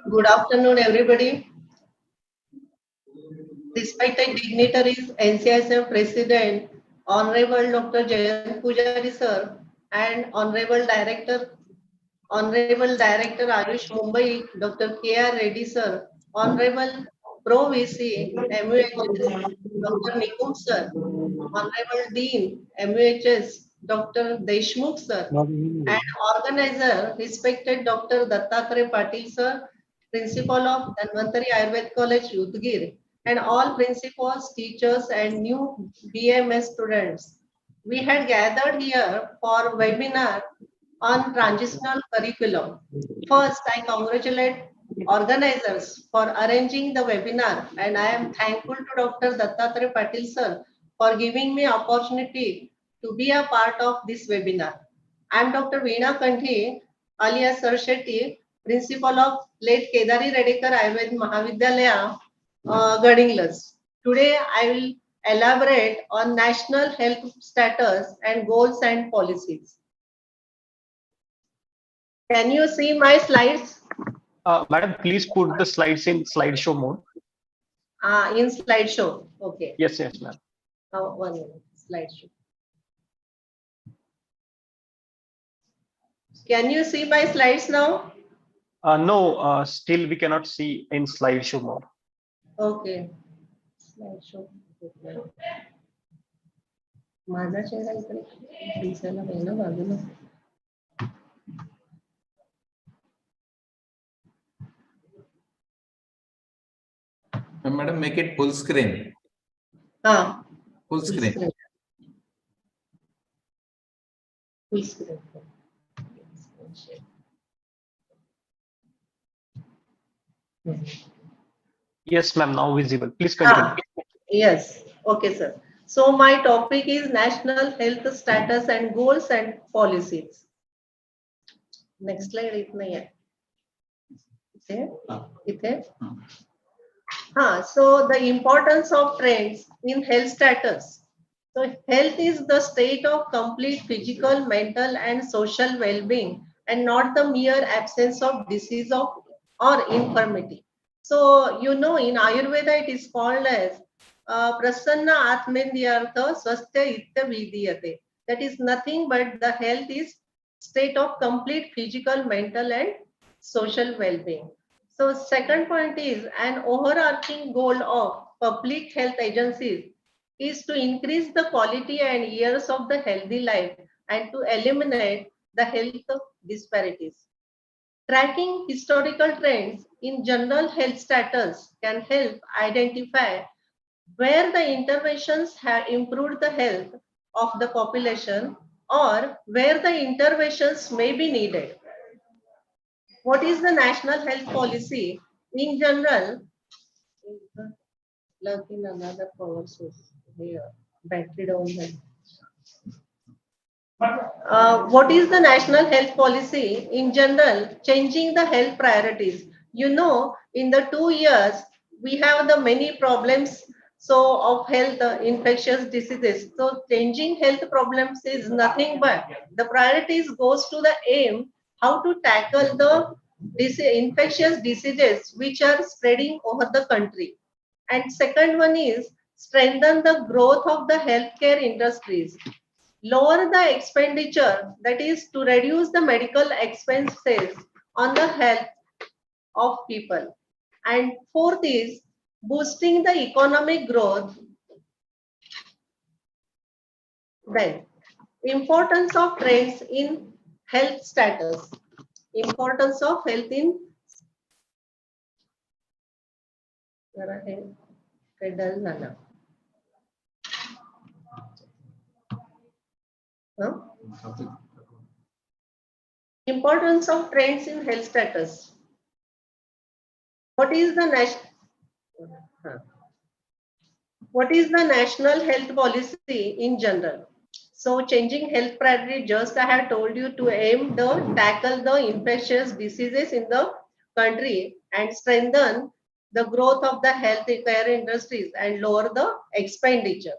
Good afternoon, everybody. Despite the dignitaries, NCISM President, Honorable Dr. Jayant Pujari sir, and Honorable Director Honorable Director Ayush Mumbai, Dr. K.R. Reddy sir, Honorable Pro VC, MUHS, Dr. Nikum sir, Honorable Dean, MUHS, Dr. Deshmukh sir, and organizer, respected Dr. Dattakare Patil sir, Principal of Dhanvantari Ayurved College, Udgir, and all principals, teachers, and new BMS students. We had gathered here for webinar on transitional curriculum. First, I congratulate organizers for arranging the webinar, and I am thankful to Dr. Dattatare Patil sir for giving me opportunity to be a part of this webinar. I am Dr. Veena Kanthi, alias Sir Shetty, principal of late Kedari Redekar Ayurved Mahavidyalaya, Gadinglas. Today, I will elaborate on national health status and goals and policies. Can you see my slides? Madam, please put the slides in slideshow mode. In slideshow. Okay. Yes, yes, ma'am. 1 minute. Slideshow. Can you see my slides now? No, still we cannot see in slideshow mode. Okay. Slideshow. माझा चेहरा इकडे दिसायला पाहिजे ना बाजूला. Madam, make it full screen. Ah, Full screen. Full screen. Yes, ma'am, now visible. Please continue. Yes. Okay, sir. So my topic is national health status and goals and policies. Next slide इतना ही है. इथे. So the importance of trends in health status. So health is the state of complete physical, mental, and social well-being, and not the mere absence of disease or infirmity. So in Ayurveda it is called as Prasanna Atmendyartha Swastya Itya Vidiyate. That is nothing but the health is state of complete physical, mental, and social well-being. So second point is an overarching goal of public health agencies is to increase the quality and years of the healthy life and to eliminate the health disparities. Tracking historical trends in general health status can help identify where the interventions have improved the health of the population or where the interventions may be needed. What is the national health policy in general? Plug in another power source here. Battery down here. What is the national health policy in general? Changing the health priorities. In the 2 years, we have the many problems of health, infectious diseases. So changing health problems is nothing but the priorities goes to the aim how to tackle the infectious diseases which are spreading over the country. And second one is strengthen the growth of the healthcare industries. Lower the expenditure, that is to reduce the medical expenses on the health of people. And fourth is boosting the economic growth. Then importance of trends in health status. Importance of health in Importance of trends in health status. What is the national health policy in general? So changing health priority, just I have told you to aim to tackle the infectious diseases in the country and strengthen the growth of the healthcare industries and lower the expenditure.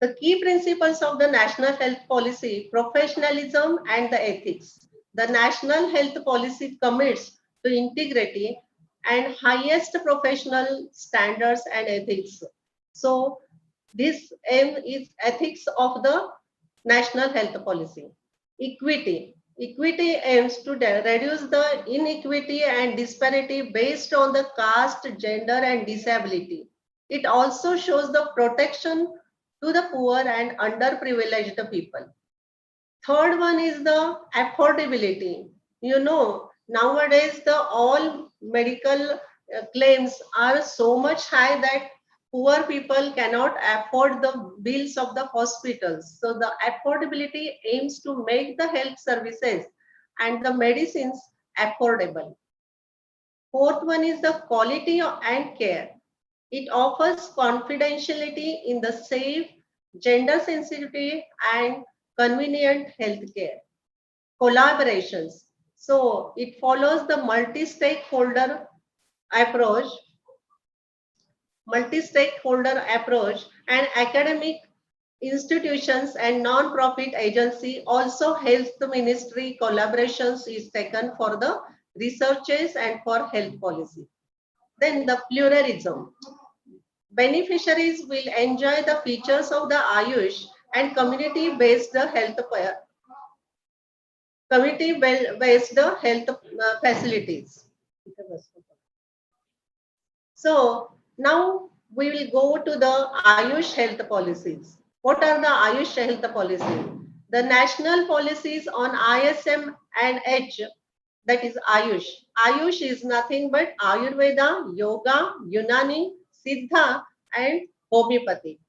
The key principles of the national health policy, professionalism and the ethics. The national health policy commits to integrity and highest professional standards and ethics. So this aim is ethics of the national health policy. Equity. Equity aims to reduce the inequity and disparity based on the caste, gender, and disability. It also shows the protection to the poor and underprivileged people. Third one is the affordability. You know, nowadays the all medical claims are so much high that poor people cannot afford the bills of the hospitals. So the affordability aims to make the health services and the medicines affordable. Fourth one is the quality and care. It offers confidentiality in the safe, gender sensitive, and convenient healthcare. Collaborations. So it follows the approach, multi-stakeholder approach, and academic institutions and non-profit agency also health ministry collaborations is taken for the researches and for health policy. Then the pluralism. Beneficiaries will enjoy the features of the Ayush and community-based health facilities. So now we will go to the Ayush health policies. What are the Ayush health policies? The national policies on ISM and H, that is Ayush. Ayush is nothing but Ayurveda, Yoga, Unani, Siddha, and Homeopathy.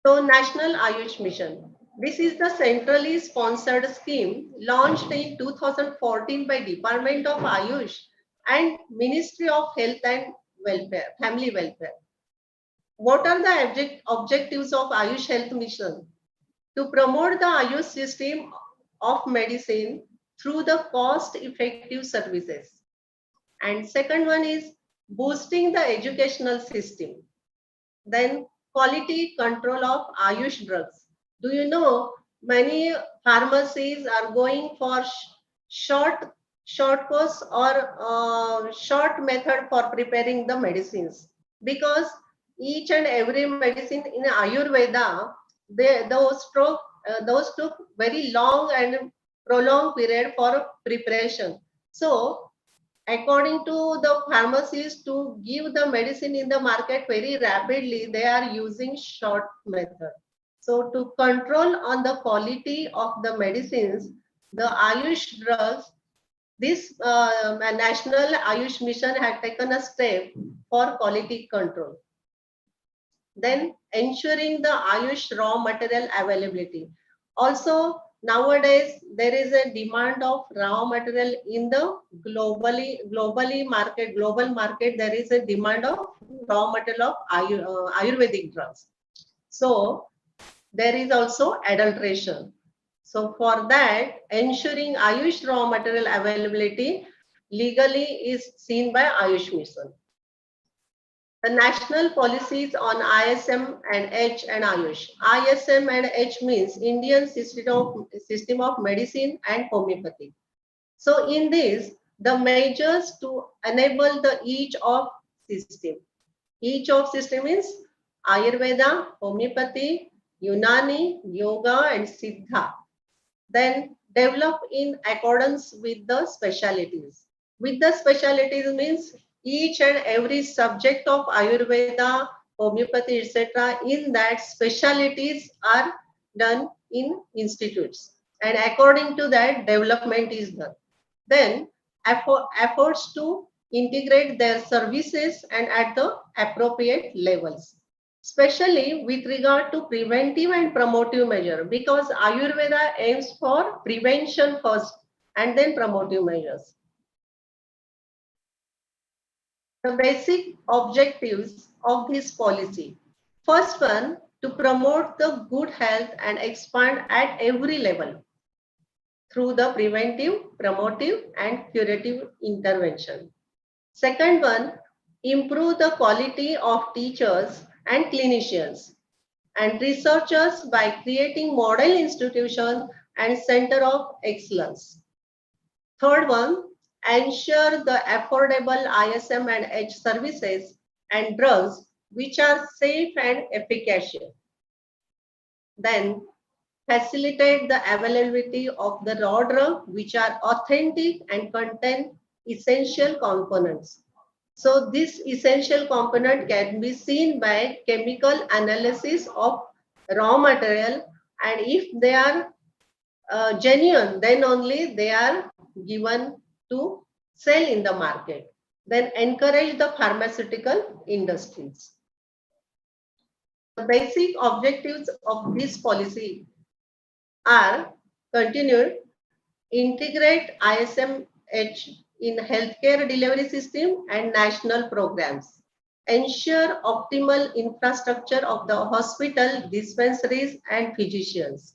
So National Ayush Mission. This is the centrally sponsored scheme launched in 2014 by Department of Ayush and Ministry of Health and Family Welfare. What are the objectives of Ayush Health Mission? To promote the Ayush system of medicine through the cost-effective services. And second one is boosting the educational system. Then quality control of Ayush drugs. Do you know many pharmacies are going for short course or short method for preparing the medicines, because each and every medicine in Ayurveda, those took very long and prolonged period for preparation. So according to the pharmacies, to give the medicine in the market very rapidly, they are using short method. So to control on the quality of the medicines, the Ayush drugs, this National Ayush Mission had taken a step for quality control. Then ensuring the Ayush raw material availability. Also, nowadays there is a demand of raw material in the global market. There is a demand of raw material of Ayurvedic drugs. So there is also adulteration. So for that, ensuring Ayush raw material availability legally is seen by Ayush Mission. The national policies on ISM and H and Ayush. ISM and H means Indian System of Medicine and Homeopathy. So in this, the measures to enable the each of system. Each of system means Ayurveda, Homeopathy, Unani, Yoga, and Siddha. Then develop in accordance with the specialities. With the specialities means each and every subject of Ayurveda, Homeopathy, etc. in that specialities are done in institutes. And according to that, development is done. Then efforts to integrate their services and at the appropriate levels, especially with regard to preventive and promotive measure, because Ayurveda aims for prevention first and then promotive measures. The basic objectives of this policy. First one, to promote the good health and expand at every level through the preventive, promotive, and curative intervention. Second one, improve the quality of teachers and clinicians and researchers by creating model institutions and center of excellence. Third one, ensure the affordable ISM and H services and drugs which are safe and efficacious. Then facilitate the availability of the raw drug which are authentic and contain essential components. So this essential component can be seen by chemical analysis of raw material, and if they are genuine, then only they are given to sell in the market. Then encourage the pharmaceutical industries. The basic objectives of this policy are continued, integrate ISMH in healthcare delivery system and national programs, ensure optimal infrastructure of the hospital, dispensaries and physicians,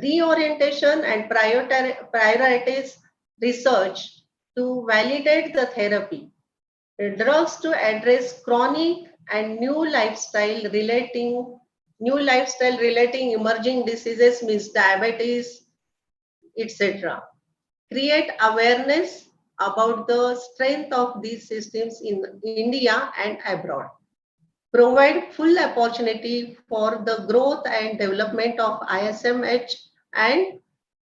reorientation and prioritize research to validate the therapy, drugs to address chronic and new lifestyle relating emerging diseases means diabetes, etc. Create awareness about the strength of these systems in India and abroad. Provide full opportunity for the growth and development of ISMH and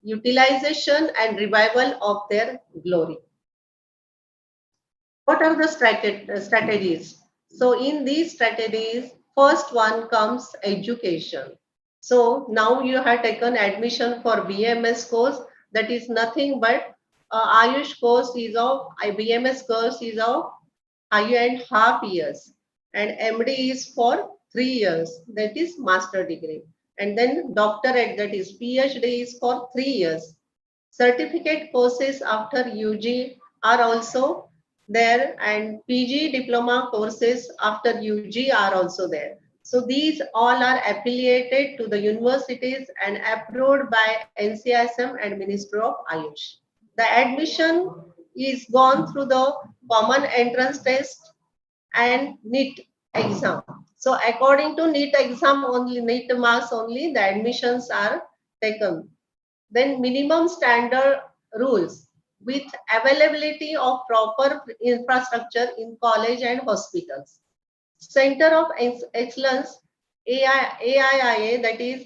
utilization and revival of their glory. What are the strategies? So in these strategies, first one comes education. So now you have taken admission for BMS course, that is nothing but Ayush course is of BMS course is of 5.5 years, and MD is for 3 years, that is master degree, and then doctorate, that is PhD, is for 3 years. Certificate courses after UG are also there, and PG diploma courses after UG are also there. So these all are affiliated to the universities and approved by NCISM and Ministry of Ayush. The admission is gone through the common entrance test and NEET exam. So according to NEET exam only, NEET marks only, the admissions are taken. Then minimum standard rules with availability of proper infrastructure in college and hospitals. Center of Excellence, AIIA, that is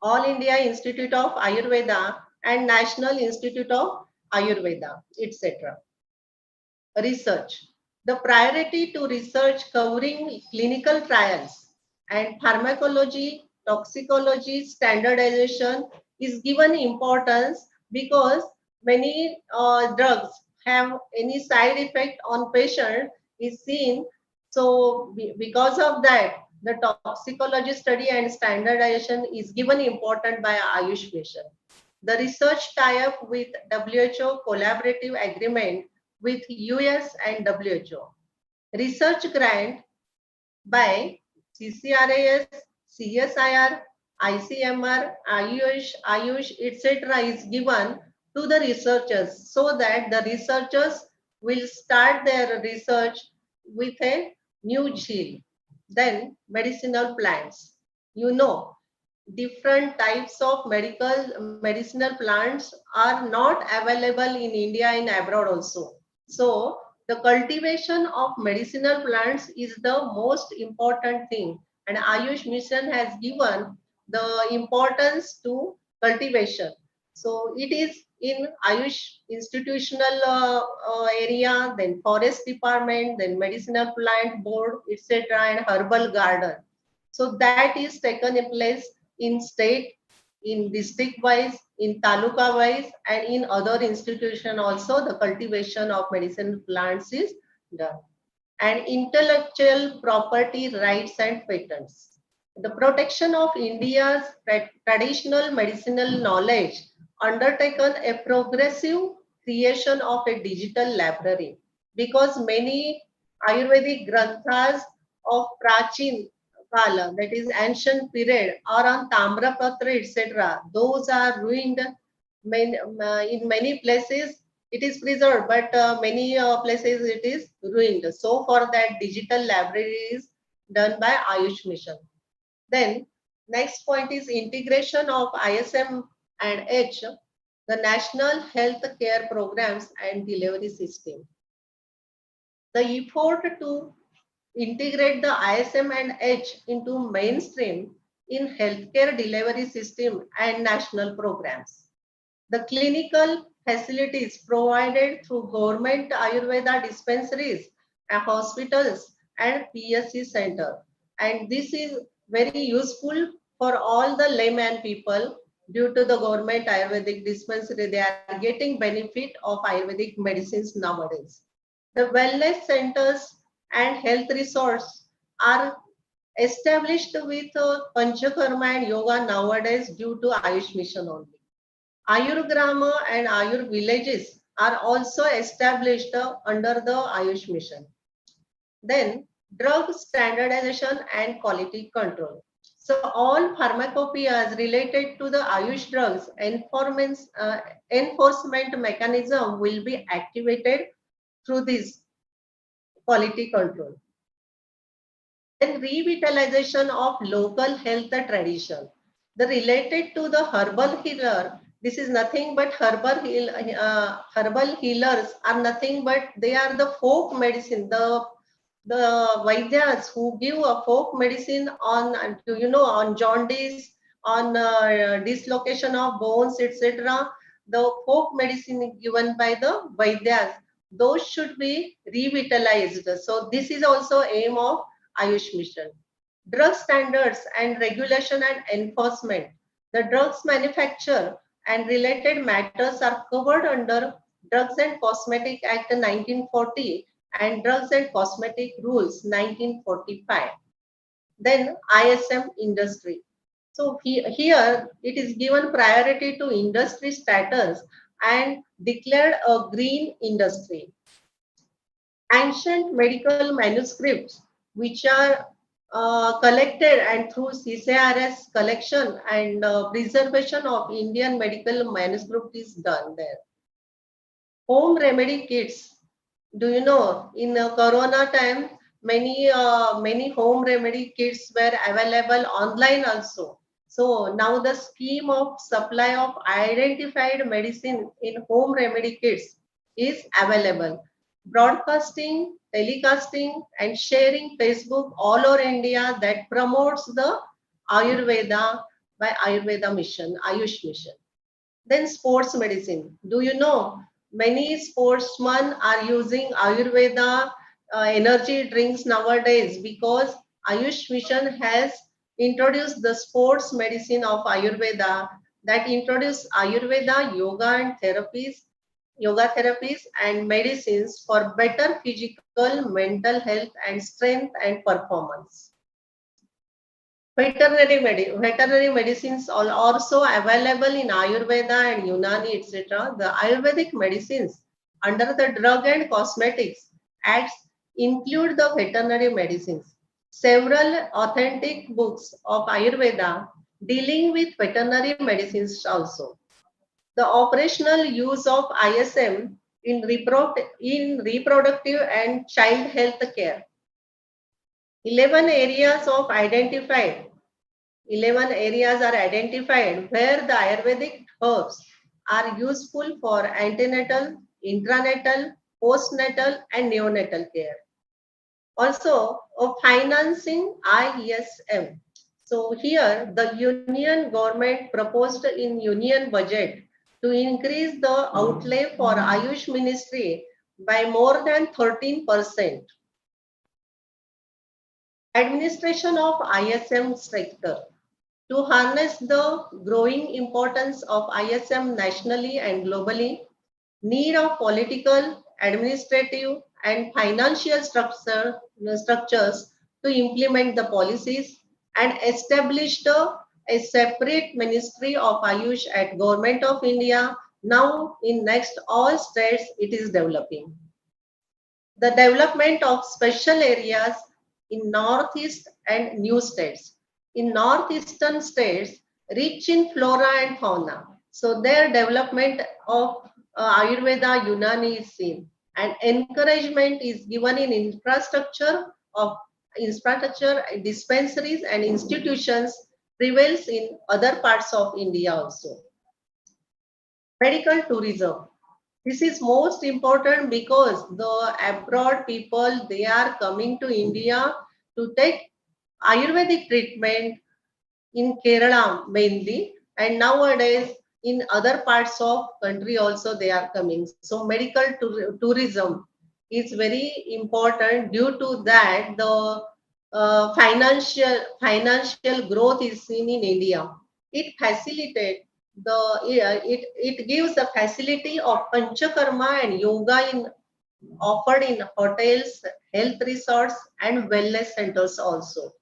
All India Institute of Ayurveda and National Institute of Ayurveda, etc. Research. The priority to research covering clinical trials and pharmacology, toxicology, standardization is given importance because many drugs have any side effect on patient is seen. So because of that, the toxicology study and standardization is given important by Ayush mission. The research tie-up with WHO collaborative agreement with US and WHO. Research grant by CCRAS, CSIR, ICMR, Ayush, etc. is given to the researchers so that the researchers will start their research with a new zeal. Then medicinal plants. You know, different types of medicinal plants are not available in India and abroad also. So the cultivation of medicinal plants is the most important thing, and Ayush mission has given the importance to cultivation. So it is in Ayush institutional area, then forest department, then medicinal plant board, etc., and herbal garden. So that is taken in place in state, in district wise, in taluka wise, and in other institution also the cultivation of medicinal plants is done. And intellectual property rights and patents. The protection of India's traditional medicinal knowledge undertaken a progressive creation of a digital library because many Ayurvedic granthas of Prachin Kala, that is ancient period, or on Tamrapatra, etc. Those are ruined in many places. It is preserved, but many places it is ruined. So for that, digital library is done by Ayush Mission. Then next point is integration of ISM and H, the National Health Care Programs and Delivery System. The effort to integrate the ISM and H into mainstream in healthcare delivery system and national programs. The clinical facilities provided through government Ayurveda dispensaries, hospitals, and PSC center. And this is very useful for all the layman people due to the government Ayurvedic dispensary. They are getting benefit of Ayurvedic medicines nowadays. The wellness centers and health resorts are established with Panchakarma and yoga nowadays due to Ayush mission only. Ayurgrama and Ayur villages are also established under the Ayush mission. Then drug standardization and quality control. So all pharmacopoeias related to the Ayush drugs enforcement mechanism will be activated through this quality control. Then revitalization of local health tradition. The related to the herbal healer, this is nothing but herbal healers are nothing but they are the folk medicine, the Vaidyas who give a folk medicine on, on jaundice, on dislocation of bones, etc. The folk medicine given by the Vaidyas, those should be revitalized. So this is also aim of Ayush mission. Drug standards and regulation and enforcement. The drugs manufacture and related matters are covered under Drugs and Cosmetic Act 1940 and Drugs and Cosmetic Rules 1945. Then ISM industry. So here it is given priority to industry status and declared a green industry. Ancient medical manuscripts which are collected and through CCRS collection and preservation of Indian medical manuscript is done there. Home remedy kits. Do you know in Corona time many home remedy kits were available online also. So now the scheme of supply of identified medicine in home remedy kits is available. Broadcasting, telecasting, and sharing Facebook all over India that promotes the Ayurveda by Ayurveda mission, Ayush mission. Then sports medicine. Do you know many sportsmen are using Ayurveda energy drinks nowadays because Ayush mission has introduced the sports medicine of Ayurveda that introduce Ayurveda yoga therapies and medicines for better physical, mental health and strength and performance. Veterinary medicines are also available in Ayurveda and Unani, etc. The Ayurvedic medicines under the Drug and Cosmetics Acts include the veterinary medicines. Several authentic books of Ayurveda dealing with veterinary medicines also. The operational use of ISM in reproductive and child health care. 11 areas are identified where the Ayurvedic herbs are useful for antenatal, intranatal, postnatal, and neonatal care. Also, financing ISM. So here, the Union government proposed in Union budget to increase the outlay for Ayush Ministry by more than 13%. Administration of ISM sector. To harness the growing importance of ISM nationally and globally, need of political, administrative, and financial structures to implement the policies and established a separate Ministry of Ayush at Government of India. Now in next all states it is developing. The development of special areas in Northeast and new states. In Northeastern states, rich in flora and fauna. So their development of Ayurveda Unani is seen and encouragement is given in infrastructure, dispensaries and institutions prevails in other parts of India also. Medical tourism. This is most important because the abroad people, they are coming to India to take Ayurvedic treatment in Kerala mainly, and nowadays in other parts of country also they are coming. So medical tourism is very important. Due to that, the financial growth is seen in India. It facilitates it gives the facility of panchakarma and yoga in offered in hotels, health resorts, and wellness centers also.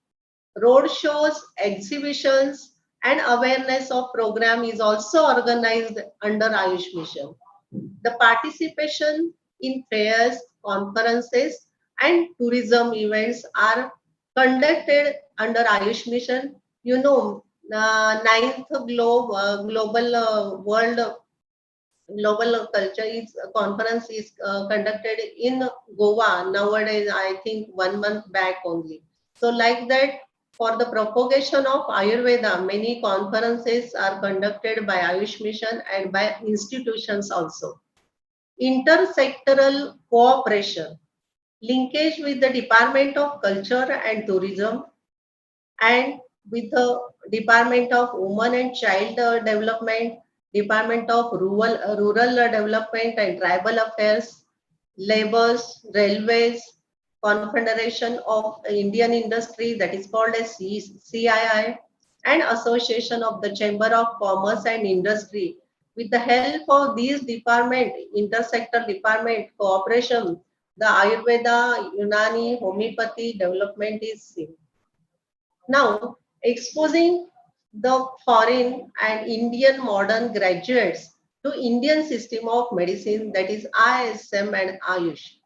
Road shows, exhibitions, and awareness of program is also organized under Ayush Mission. The participation in fairs, conferences, and tourism events are conducted under Ayush Mission. You know, ninth global world global culture is conference is conducted in Goa nowadays. I think 1 month back only. So like that, for the propagation of Ayurveda, many conferences are conducted by Ayush Mission and by institutions also. Intersectoral cooperation, linkage with the Department of Culture and Tourism and with the Department of Women and Child Development, Department of Rural Development and Tribal Affairs, Labours, Railways, Confederation of Indian Industry, that is called as CII, and Association of the Chamber of Commerce and Industry. With the help of these department, intersector department cooperation, the Ayurveda, Unani, homeopathy development is seen. Now, exposing the foreign and Indian modern graduates to Indian system of medicine, that is ISM and Ayush.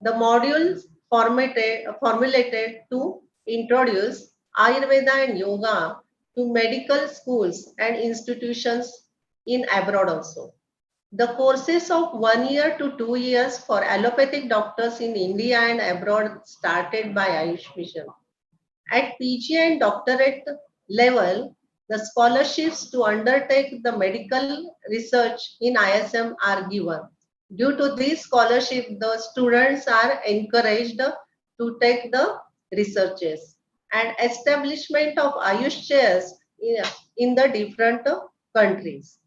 The modules formulated to introduce Ayurveda and Yoga to medical schools and institutions in abroad also. The courses of 1 year to 2 years for allopathic doctors in India and abroad started by Ayush Mission. At PG and doctorate level, the scholarships to undertake the medical research in ISM are given. Due to this scholarship, the students are encouraged to take the researches and establishment of Ayush chairs in the different countries.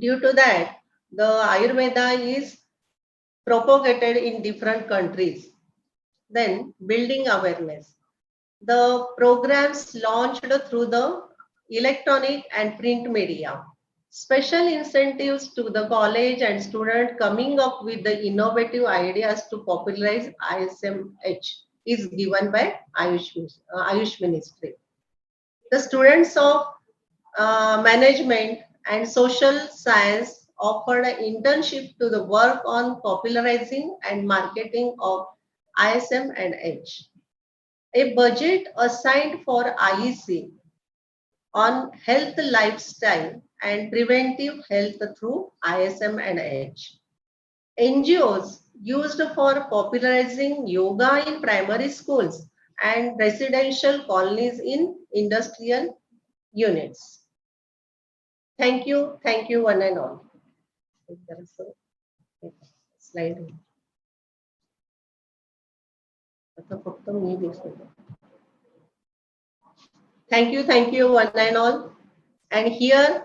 Due to that, the Ayurveda is propagated in different countries. Then building awareness. The programs launched through the electronic and print media. Special incentives to the college and student coming up with the innovative ideas to popularize ISMH is given by Ayush Ministry. The students of management and social science offered an internship to the work on popularizing and marketing of ISM and H. A budget assigned for IEC on health lifestyle and preventive health through ISM and H. NGOs used for popularizing yoga in primary schools and residential colonies in industrial units. Thank you one and all. Slide. Thank you one and all. And here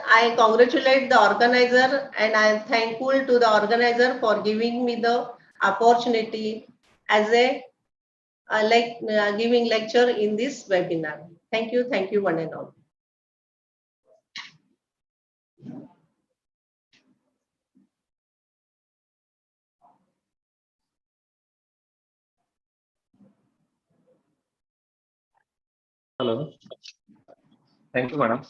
I congratulate the organizer and I am thankful to the organizer for giving me the opportunity as a giving lecture in this webinar. Thank you one and all. Hello. Thank you, madam.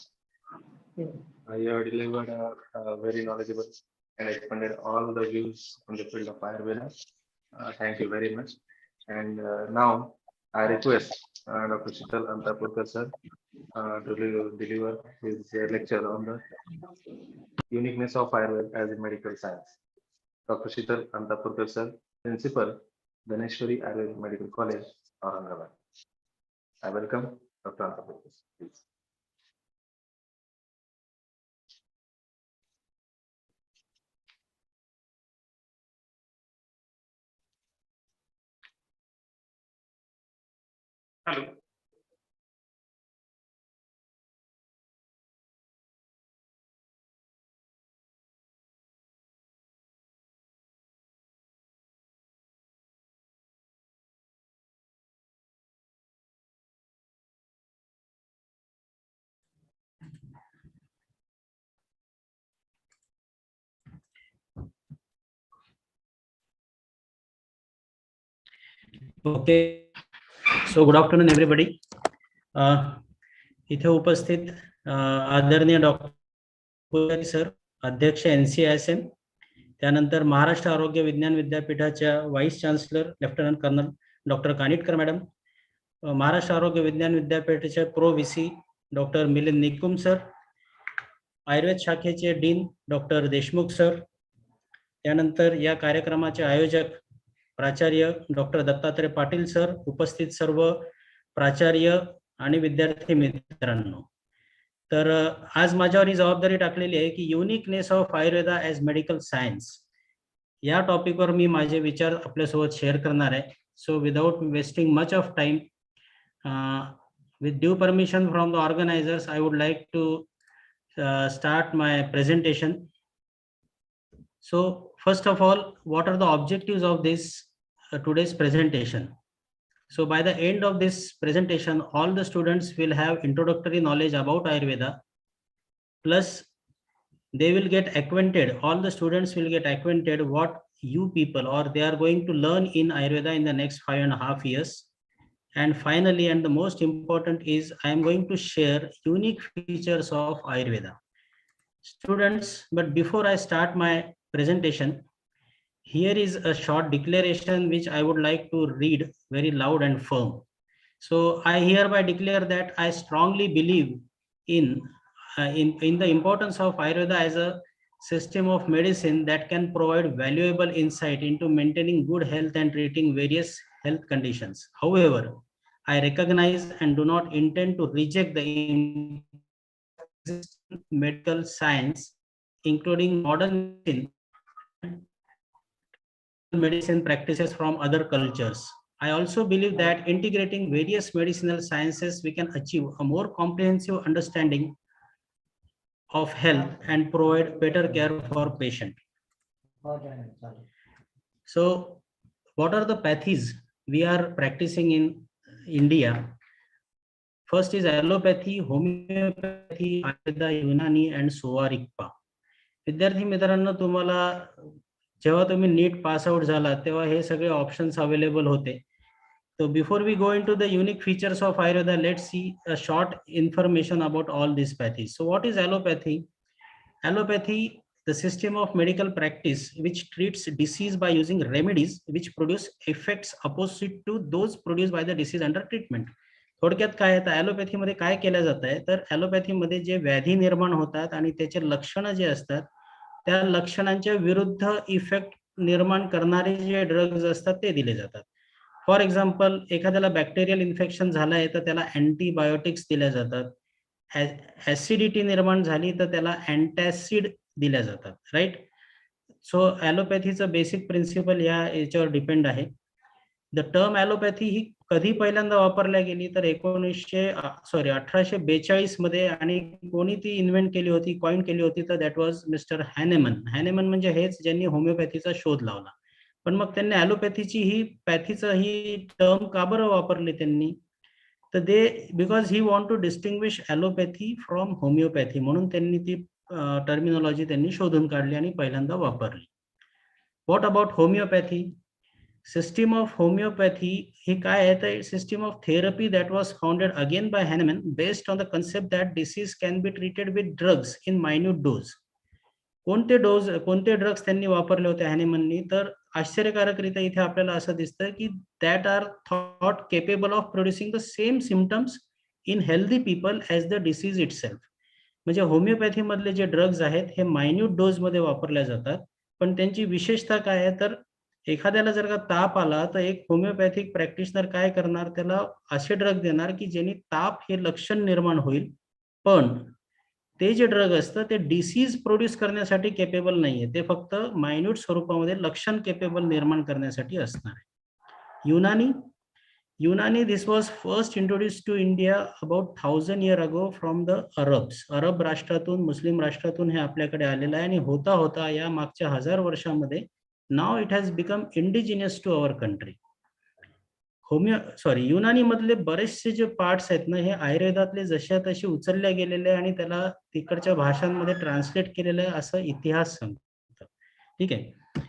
You have delivered a very knowledgeable and expanded all the views on the field of Ayurveda. Thank you very much. And now I request Dr. Shital Antapurkar sir to deliver his lecture on the uniqueness of Ayurveda as a medical science. Dr. Shital Antapurkar sir, Principal, Dhaneshwari Ayurvedic Medical College, Aurangabad. I welcome Dr. Antapurkar, please. Hello. Okay, so good afternoon everybody. इथे उपस्थित आदरणीय doctor sir, अध्यक्ष NCISM, त्यानंतर महाराष्ट्र आरोग्य विज्ञान विद्यापीठाच्या vice chancellor lieutenant colonel doctor Kanitkar madam, Maharashtra आरोग्य विज्ञान विद्यापीठाचे pro VC doctor Milind Nikum sir, Ayurveda शाखेचे डीन डॉक्टर देशमुख सर, त्यानंतर या कार्यक्रमाचे आयोजक प्राचार्य डॉक्टर दत्तात्रय पाटील सर, उपस्थित सर्व प्राचार्य आणि विद्यार्थी मित्रांनो. तर आज माझ्यावर ही जबाबदारी टाकलेली आहे की uniqueness of Ayurveda as medical science या टॉपिकवर मी माझे विचार आपल्यासोबत शेअर करणार आहे. So without wasting much of time, with due permission from the organizers, I would like to start my presentation. So first of all, what are the objectives of this today's presentation? So by the end of this presentation, all the students will have introductory knowledge about Ayurveda, plus they will get acquainted, all the students will get acquainted what you people or they are going to learn in Ayurveda in the next 5.5 years. And finally, and the most important is, I am going to share unique features of Ayurveda. Students, but before I start my presentation, here is a short declaration which I would like to read very loud and firm. So I hereby declare that I strongly believe in the importance of Ayurveda as a system of medicine that can provide valuable insight into maintaining good health and treating various health conditions. However, I recognize and do not intend to reject the medical science, including modern medicine practices from other cultures. I also believe that integrating various medicinal sciences, we can achieve a more comprehensive understanding of health and provide better care for patient. So what are the pathies we are practicing in India? First is allopathy, homeopathy, Ayurveda, Unani and Soarikpa. विद्यार्थी मित्रांनो, तुम्हाला जेव्हा तुम्ही NEET pass out झाला तेव्हा हे सगळे options available होते. So before we go into the unique features of Ayurveda, let's see a short information about all these pathies. So what is allopathy? Allopathy, the system of medical practice which treats disease by using remedies which produce effects opposite to those produced by the disease under treatment. थोडक्यात काय आहे, allopathy मध्ये काय केलं जात आहे, तर allopathy मध्ये जे व्याधी निर्माण होतात आणि त्याचे लक्षणं जे असतात त्या लक्षणांच्या विरुद्ध इफेक्ट निर्माण करणारे जे ड्रग्ज असतात ते दिले जातात. फॉर एक्झाम्पल, एखाद्याला बॅक्टेरियल इन्फेक्शन झालं आहे तर त्याला अँटीबायोटिक्स दिल्या जातात. ऍसिडिटी निर्माण झाली तर त्याला अँटॅसिड दिल्या जातात, राईट. सो ॲलोपॅथीचं बेसिक प्रिन्सिपल याच्यावर डिपेंड आहे. द टर्म ॲलोपॅथी ही कधी पहिल्यांदा वापरल्या गेली तर 1842 मध्ये, आणि कोणी ती इन्व्हेंट केली होती, कॉइन केली होती, तर दॅट वॉज मिस्टर हॅनेमन. हॅनेमन म्हणजे हेच ज्यांनी होमिओपॅथीचा शोध लावला. पण मग त्यांनी ॲलोपॅथीची ही टर्म का बरं वापरली त्यांनी, तर because he want to distinguish allopathy from homeopathy, म्हणून त्यांनी ती टर्मिनॉलॉजी त्यांनी शोधून काढली आणि पहिल्यांदा वापरली. What about homoeopathy? System of homeopathy ही काय आहे, तर system of therapy that was founded again by Hahnemann based on the concept that disease can be treated with drugs in minute dose. कोणते ड्रग्स त्यांनी वापरले होते हॅनेमननी, तर आश्चर्यकारकरित्या इथे आपल्याला असं दिसतं की that are thought capable of producing the same symptoms in healthy people as the disease itself. म्हणजे होमिओपॅथी मधले जे ड्रग्ज आहेत हे मायन्यूट डोज मध्ये वापरल्या जातात, पण त्यांची विशेषता काय आहे, तर एखाद्याला जर का ताप आला तर एक होमिओपॅथिक प्रॅक्टिशनर काय करणार, त्याला असे ड्रग देणार की ज्यांनी ताप हे लक्षण निर्माण होईल, पण ते जे ड्रग असतं ते डिसीज प्रोड्यूस करण्यासाठी केपेबल नाहीये, ते फक्त मायन्यूट स्वरूपामध्ये लक्षण केपेबल निर्माण करण्यासाठी असणार आहे. Unani, this was first introduced to India about 1000 years ago from the Arabs. अरब राष्ट्रातून, मुस्लिम राष्ट्रातून हे आपल्याकडे आलेलं आहे आणि होता होता या मागच्या 1000 वर्षांमध्ये now it has become indigenous to our country. युनानी मधले बरेचसे जे पार्ट्स आहेत ना, हे आयुर्वेदातले जशा तसे उचलले गेलेले आहे आणि त्याला तिकडच्या भाषांमध्ये ट्रान्सलेट केलेलं आहे असं इतिहास सांगतो. ठीक आहे.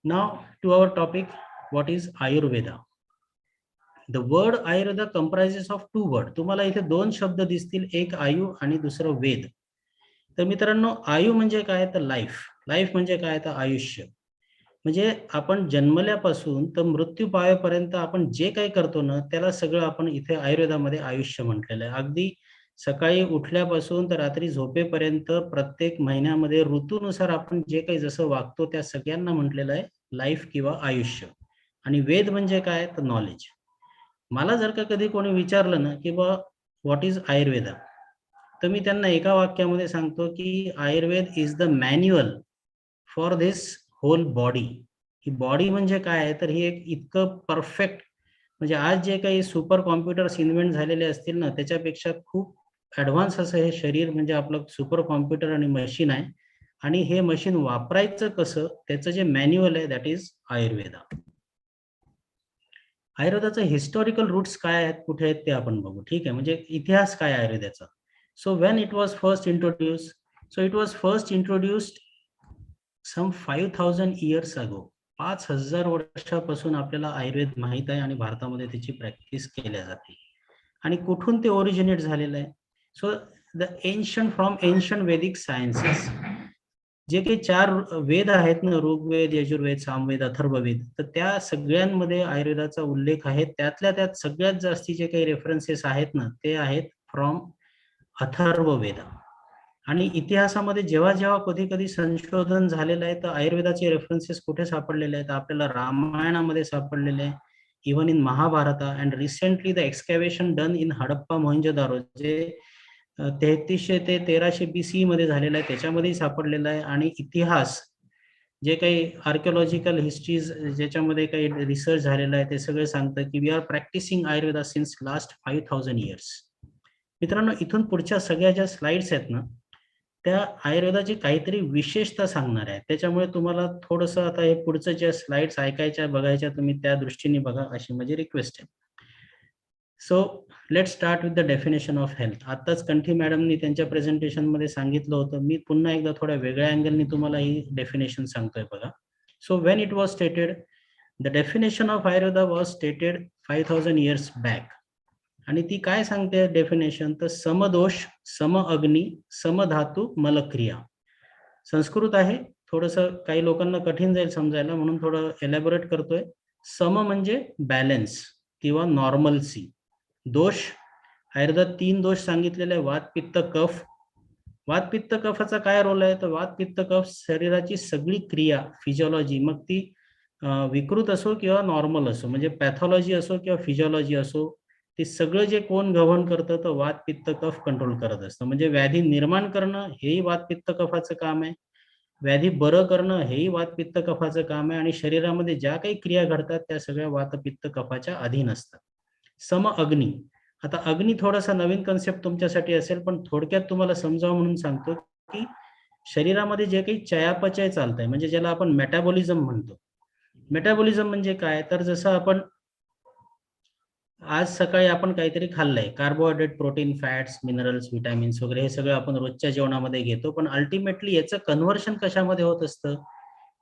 Now to our topic, what is Ayurveda. The word Ayurveda comprises of two word. तुम्हाला इथे दोन शब्द दिसतील, एक आयु आणि दुसरं वेद. तर मित्रांनो, आयु म्हणजे काय तर लाईफ, लाईफ म्हणजे काय तर आयुष्य. म्हणजे आपण जन्मल्यापासून तर मृत्यू पावेपर्यंत आपण जे काही करतो ना, त्याला सगळं आपण इथे आयुर्वेदामध्ये आयुष्य म्हटलेलं आहे. अगदी सकाळी उठल्यापासून तर रात्री झोपेपर्यंत प्रत्येक महिन्यामध्ये ऋतूनुसार आपण जे काही जसं वागतो त्या सगळ्यांना म्हटलेलं आहे लाईफ किंवा आयुष्य. आणि वेद म्हणजे काय तर नॉलेज. मला जर का कधी कोणी विचारलं ना की बा व्हॉट इज आयुर्वेदा, तर मी त्यांना एका वाक्यामध्ये सांगतो की Ayurveda is the manual for this whole body. ही बॉडी म्हणजे काय आहे तर ही एक इतकं परफेक्ट, म्हणजे आज जे काही सुपर कॉम्प्युटर्स इन्व्हेंट झालेले असतील ना, त्याच्यापेक्षा खूप ॲडव्हान्स असं हे शरीर म्हणजे आपलं सुपर कॉम्प्युटर आणि मशीन आहे. आणि हे मशीन वापरायचं कसं त्याचं जे मॅन्युअल आहे दॅट इज आयुर्वेदा. आयुर्वेदाचे हिस्टॉरिकल रूट्स काय आहेत, कुठे आहेत ते आपण बघू. ठीक आहे, म्हणजे इतिहास काय आयुर्वेदाचा. So when it was first introduce, so it was first introduced some 5000 years ago. 5000 वर्षापासून आपल्याला आयुर्वेद माहित आहे आणि भारतामध्ये त्याची प्रॅक्टिस केल्या जाते. आणि कुठून ते ओरिजिनेट झालेलं आहे. So the ancient from ancient Vedic sciences, जे काही 4 वेद आहेत ना, ऋग्वेद, यजुर्वेद, सामवेद, अथर्ववेद, तर त्या सगळ्यांमध्ये आयुर्वेदाचा उल्लेख आहे. त्यातल्या त्यात सगळ्यात जास्ती जे काही रेफरन्सेस आहेत ना, ते आहेत फ्रॉम अथर्ववेद. आणि इतिहासामध्ये जेव्हा जेव्हा कधी कधी संशोधन झालेलं आहे तर आयुर्वेदाचे रेफरन्सेस कुठे सापडलेले आहेत, आपल्याला रामायणामध्ये सापडलेले आहे, even in Mahabharata. And recently the excavation done in Harappa Mohenjodaro, जे 3300 ते 1300 BC मध्ये झालेलं आहे, त्याच्यामध्येही सापडलेलं आहे. आणि इतिहास जे काही आर्किओलॉजिकल हिस्ट्रीज ज्याच्यामध्ये काही रिसर्च झालेला आहे ते सगळे सांगतं की we are practicing Ayurveda since last 5000 years. मित्रांनो, इथून पुढच्या सगळ्या ज्या स्लाइड्स आहेत ना, त्या आयुर्वेदाची काहीतरी विशेषता सांगणार आहे. त्याच्यामुळे तुम्हाला थोडंसं आता हे पुढचं ज्या स्लाइड्स ऐकायच्या बघायच्या तुम्ही त्या दृष्टीने बघा, अशी माझी रिक्वेस्ट आहे. So let start with the definition of health. आताच कंठी मॅडमनी त्यांच्या प्रेझेंटेशन मध्ये सांगितलं होतं, मी पुन्हा एकदा थोड्या वेगळ्या अँगलनी तुम्हाला ही डेफिनेशन सांगतोय बघा. सो when it was stated, the definition of Ayurveda was stated 5000 years back. आणि ती काय सांगते डेफिनेशन, तर समदोष, सम अग्नी, समधातू, मलक्रिया. संस्कृत आहे, थोडंसं काही लोकांना कठीण जाईल समजायला म्हणून थोडं एलॅबोरेट करतोय. सम म्हणजे बॅलन्स किंवा नॉर्मलसी. दोष, आयुर्वेदात 3 दोष सांगितलेले आहे, वात, पित्त, कफ. वात, पित्त, कफाचा काय रोल आहे तर वात, पित्त, कफ शरीराची सगळी क्रिया, फिजिओलॉजी, मग ती विकृत असो किंवा नॉर्मल असो, म्हणजे पॅथॉलॉजी असो किंवा फिजिओलॉजी असो, ते सगळं जे कोण गव्हर्न करतं तर वात, पित्त, कफ कंट्रोल करत असतं. म्हणजे व्याधी निर्माण करणं हेही वात, पित्त, कफाचं काम आहे, व्याधी बरं करणं हेही वात, पित्त, कफाचं काम आहे. आणि शरीरामध्ये ज्या काही क्रिया घडतात त्या सगळ्या वात, पित्त, कफाच्या अधीन असतात. सम अग्नी, आता अग्नी थोडासा नवीन कन्सेप्ट तुमच्यासाठी असेल, पण थोडक्यात तुम्हाला समजावं म्हणून सांगतो की शरीरामध्ये जे काही चयापचय चालतंय, म्हणजे ज्याला आपण मेटाबॉलिझम म्हणतो. मेटाबॉलिझम म्हणजे काय तर जसं आपण आज सकाळी आपण काहीतरी खाल्लंय, carbohydrate, protein, fats, minerals, vitamins वगैरे हे सगळं आपण रोजच्या जेवणामध्ये घेतो, पण अल्टिमेटली याचं कन्व्हर्शन कशामध्ये होत असतं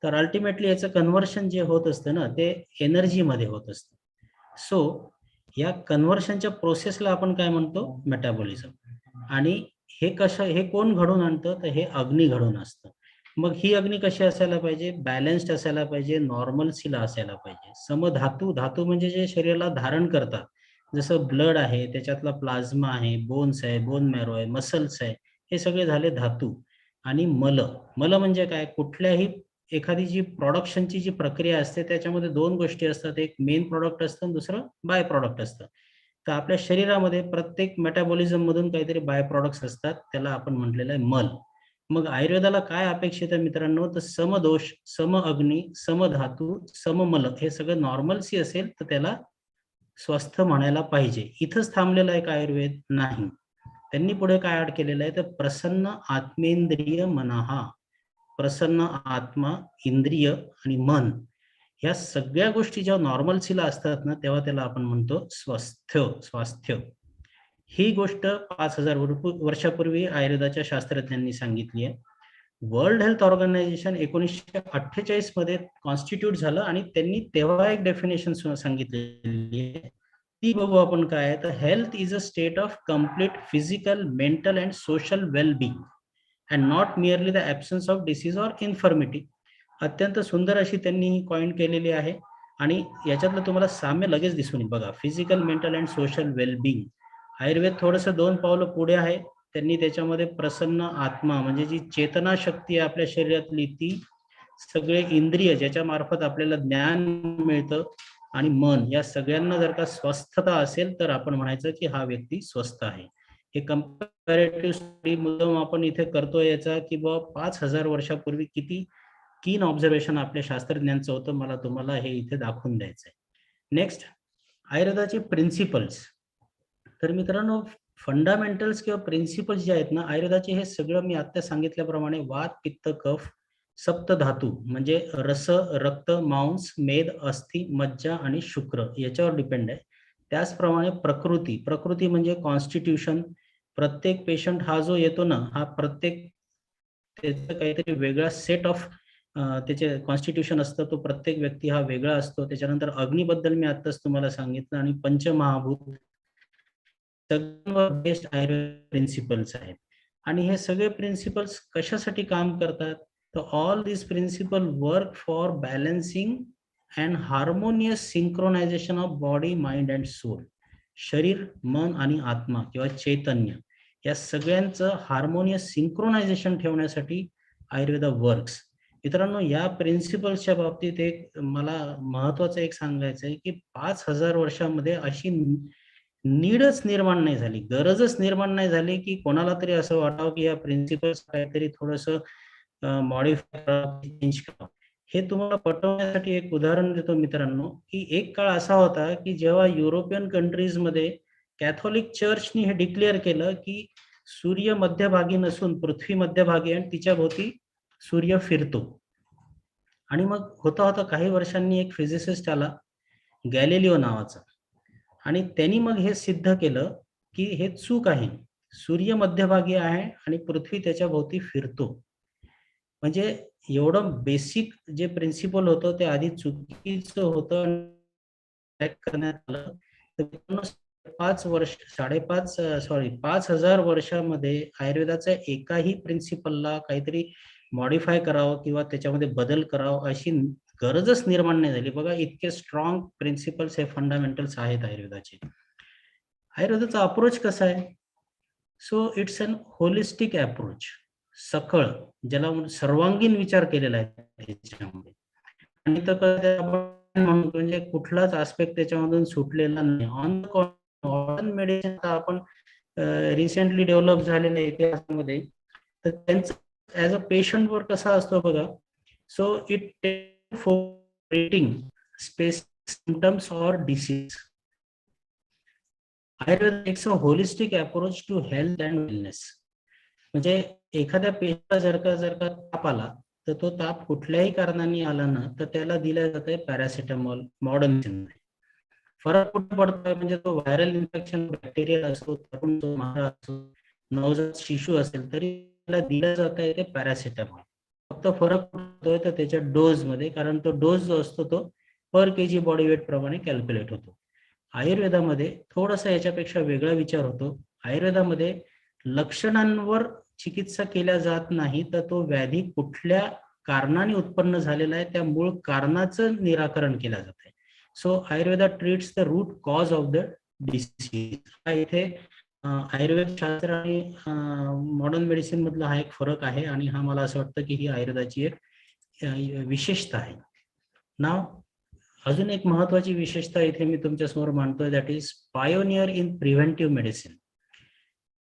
तर अल्टिमेटली याचं कन्व्हर्शन जे होत असतं ना ते एनर्जीमध्ये होत असतं. सो या कन्व्हर्शनच्या प्रोसेसला आपण काय म्हणतो, मेटाबॉलिझम. आणि हे कोण घडून आणतं तर हे अग्नी घडून असतं. मग ही अग्नी कशी असायला पाहिजे, बॅलन्स्ड असायला पाहिजे, नॉर्मलसीला असायला पाहिजे. समधातू, धातू म्हणजे जे शरीराला धारण करतात, जसं ब्लड आहे, त्याच्यातला प्लाझ्मा आहे, बोन्स आहे, बोन मॅरो आहे, मसल्स आहे, हे सगळे झाले धातू. आणि मल, मल म्हणजे काय, कुठल्याही एखादी जी प्रोडक्शनची जी प्रक्रिया असते त्याच्यामध्ये 2 गोष्टी असतात, एक मेन प्रॉडक्ट असतं, दुसरं बाय प्रॉडक्ट असतं. तर आपल्या शरीरामध्ये प्रत्येक मेटाबॉलिझम मधून काहीतरी बाय प्रॉडक्ट्स असतात, त्याला आपण म्हटलेलं आहे मल. मग आयुर्वेदाला काय अपेक्षित आहे मित्रांनो तर समदोष, सम अग्नी, समधातू, सममल हे सगळं नॉर्मलसी असेल तर त्याला स्वस्थ म्हणायला पाहिजे. इथंच थांबलेलं आहे का आयुर्वेद? नाही. त्यांनी पुढे काय ऍड केलेलं आहे, तर प्रसन्न आत्मेंद्रिय मनहा, प्रसन्न आत्मा, इंद्रिय आणि मन, ह्या सगळ्या गोष्टी जेव्हा नॉर्मल्सीला असतात ना, तेव्हा त्याला आपण म्हणतो स्वास्थ्य. ही गोष्ट 5000 वर्षापूर्वी आयुर्वेदाच्या शास्त्रज्ञांनी सांगितली आहे. वर्ल्ड हेल्थ ऑर्गनायझेशन 1948 मध्ये कॉन्स्टिट्यूट झालं आणि त्यांनी तेव्हा एक डेफिनेशन सांगितलेली आहे, ती बघू आपण काय आहे. तर health is a state of complete physical, mental and social wellbeing and not merely the absence of disease or infirmity. अत्यंत सुंदर अशी त्यांनी ही कॉइन केलेली आहे आणि याच्यातलं तुम्हाला साम्य लगेच दिसून येईल. बघा, physical, mental and social wellbeing. Ayurveda थोडंसं 2 पावलं पुढे आहे. त्यांनी त्याच्यामध्ये प्रसन्न आत्मा म्हणजे जी चेतना शक्ती आहे आपल्या शरीरातली, ती सगळे इंद्रिय ज्याच्या मार्फत आपल्याला ज्ञान मिळतं आणि मन, या सगळ्यांना जर का स्वस्थता असेल तर आपण म्हणायचं की हा व्यक्ती स्वस्थ आहे. हे कंपॅरेटिव्ह स्टडी मुद्दाम आपण इथे करतोय याचा, की बाबा 5000 वर्षापूर्वी किती कीन ऑब्झर्वेशन आपल्या शास्त्रज्ञांचं होतं, मला तुम्हाला हे इथे दाखवून द्यायचंय. नेक्स्ट, आयुर्वेदाचे प्रिन्सिपल्स. तर मित्रांनो, फंडामेंटल्स किंवा प्रिन्सिपल्स जे आहेत ना आयुर्वेदाचे, हे सगळं मी आता सांगितल्याप्रमाणे वात, पित्त, कफ, सप्तधातू म्हणजे रस, रक्त, मांस, मेद, अस्थि, मज्जा आणि शुक्र याच्यावर डिपेंड आहे. त्याचप्रमाणे प्रकृती म्हणजे कॉन्स्टिट्यूशन. प्रत्येक पेशंट हा जो येतो ना, हा प्रत्येक त्याचं काहीतरी वेगळा सेट ऑफ त्याचे कॉन्स्टिट्यूशन असतं, तो प्रत्येक व्यक्ती हा वेगळा असतो. त्याच्यानंतर अग्नीबद्दल मी आत्ताच तुम्हाला सांगितलं आणि पंचमहाभूत बेस्ट आयुर्वेद प्रिन्सिपल्स आहेत. आणि हे सगळे प्रिन्सिपल्स कशासाठी काम करतात, तर all this principle work for balancing and harmonious synchronization of body, mind and soul. शरीर, मन आणि आत्मा किंवा चैतन्य या सगळ्यांचं हार्मोनियस सिंक्रोनायझेशन ठेवण्यासाठी आयुर्वेदा वर्क्स. मित्रांनो, या प्रिन्सिपल्सच्या बाबतीत एक मला महत्वाचं एक सांगायचं आहे, की 5000 वर्षामध्ये अशी नीडच निर्माण नाही झाली, गरजच निर्माण नाही झाली, की कोणाला तरी असं वाटावं की या प्रिन्सिपल्स काहीतरी थोडंसं मॉडिफाय करावं, चेंज करावं. हे तुम्हाला पटवण्यासाठी एक उदाहरण देतो मित्रांनो, की एक काळ असा होता की जेव्हा युरोपियन कंट्रीजमध्ये कॅथोलिक चर्चनी हे डिक्लेअर केलं की सूर्य मध्यभागी नसून पृथ्वी मध्यभागी आणि तिच्या भोवती सूर्य फिरतो. आणि मग होता काही वर्षांनी एक फिजिसिस्ट आला, गॅलिलिओ नावाचा, आणि त्यांनी मग हे सिद्ध केलं की हे चूक आहे, सूर्य मध्यभागी आहे आणि पृथ्वी त्याच्या भोवती फिरतो. म्हणजे एवढं बेसिक जे प्रिन्सिपल होतं ते आधी चुकीचं होतं करण्यात आलं. तर 5000 वर्षामध्ये आयुर्वेदाच्या एकाही प्रिन्सिपलला काहीतरी मॉडिफाय करावं किंवा त्याच्यामध्ये बदल करावं अशी गरजच निर्माण नाही झाली. बघा, इतके स्ट्रॉंग प्रिन्सिपल्स हे फंडामेंटल्स आहेत आयुर्वेदाचे. आयुर्वेदाचा अप्रोच कसा आहे? So it's an holistic approach, सखळ, ज्याला सर्वांगीण विचार केलेला आहे त्याच्यामध्ये. आणि तर म्हणतो म्हणजे कुठलाच आस्पेक्ट त्याच्यामधून सुटलेला नाही. ऑन द मॉडर्न मेडिसिन आपण रिसेंटली डेव्हलप झालेल्या इतिहासामध्ये, तर त्यांचं ऍज अ पेशंट वर कसा असतो बघा. So it for treating specific symptoms or disease. Ayurveda takes a holistic approach to health and wellness. म्हणजे एखाद्या पेशंटला जर का ताप आला, तर तो ताप कुठल्याही कारणाने आला ना, तर त्याला दिलं जात आहे पॅरासिटामॉल, मॉडर्न. फरक कुठे पडतोय, म्हणजे तो व्हायरल इन्फेक्शन, बॅक्टेरिया असो, तरुण जो म्हातारा असो, नवजात शिशु असेल, तरी त्याला दिलं जात आहे ते पॅरासिटामॉल. फक्त फरक पडतोय तर त्याच्या डोस मध्ये, कारण तो डोस जो असतो तो पर केजी बॉडी वेट प्रमाणे कॅल्क्युलेट होतो. आयुर्वेदामध्ये थोडासा याच्यापेक्षा वेगळा विचार होतो. आयुर्वेदामध्ये लक्षणांवर चिकित्सा केल्या जात नाही, तर तो व्याधी कुठल्या कारणाने उत्पन्न झालेला आहे त्या मूळ कारणाचं निराकरण केलं जात आहे. So Ayurveda treats the root cause of the disease. इथे आयुर्वेद शास्त्र आणि मॉडर्न मेडिसिन मधला हा एक फरक आहे आणि हा मला असं वाटतं की ही आयुर्वेदाची एक विशेषता आहे. नाव अजून एक महत्वाची विशेषता इथे मी तुमच्या समोर मांडतोय, that is pioneer in preventive medicine.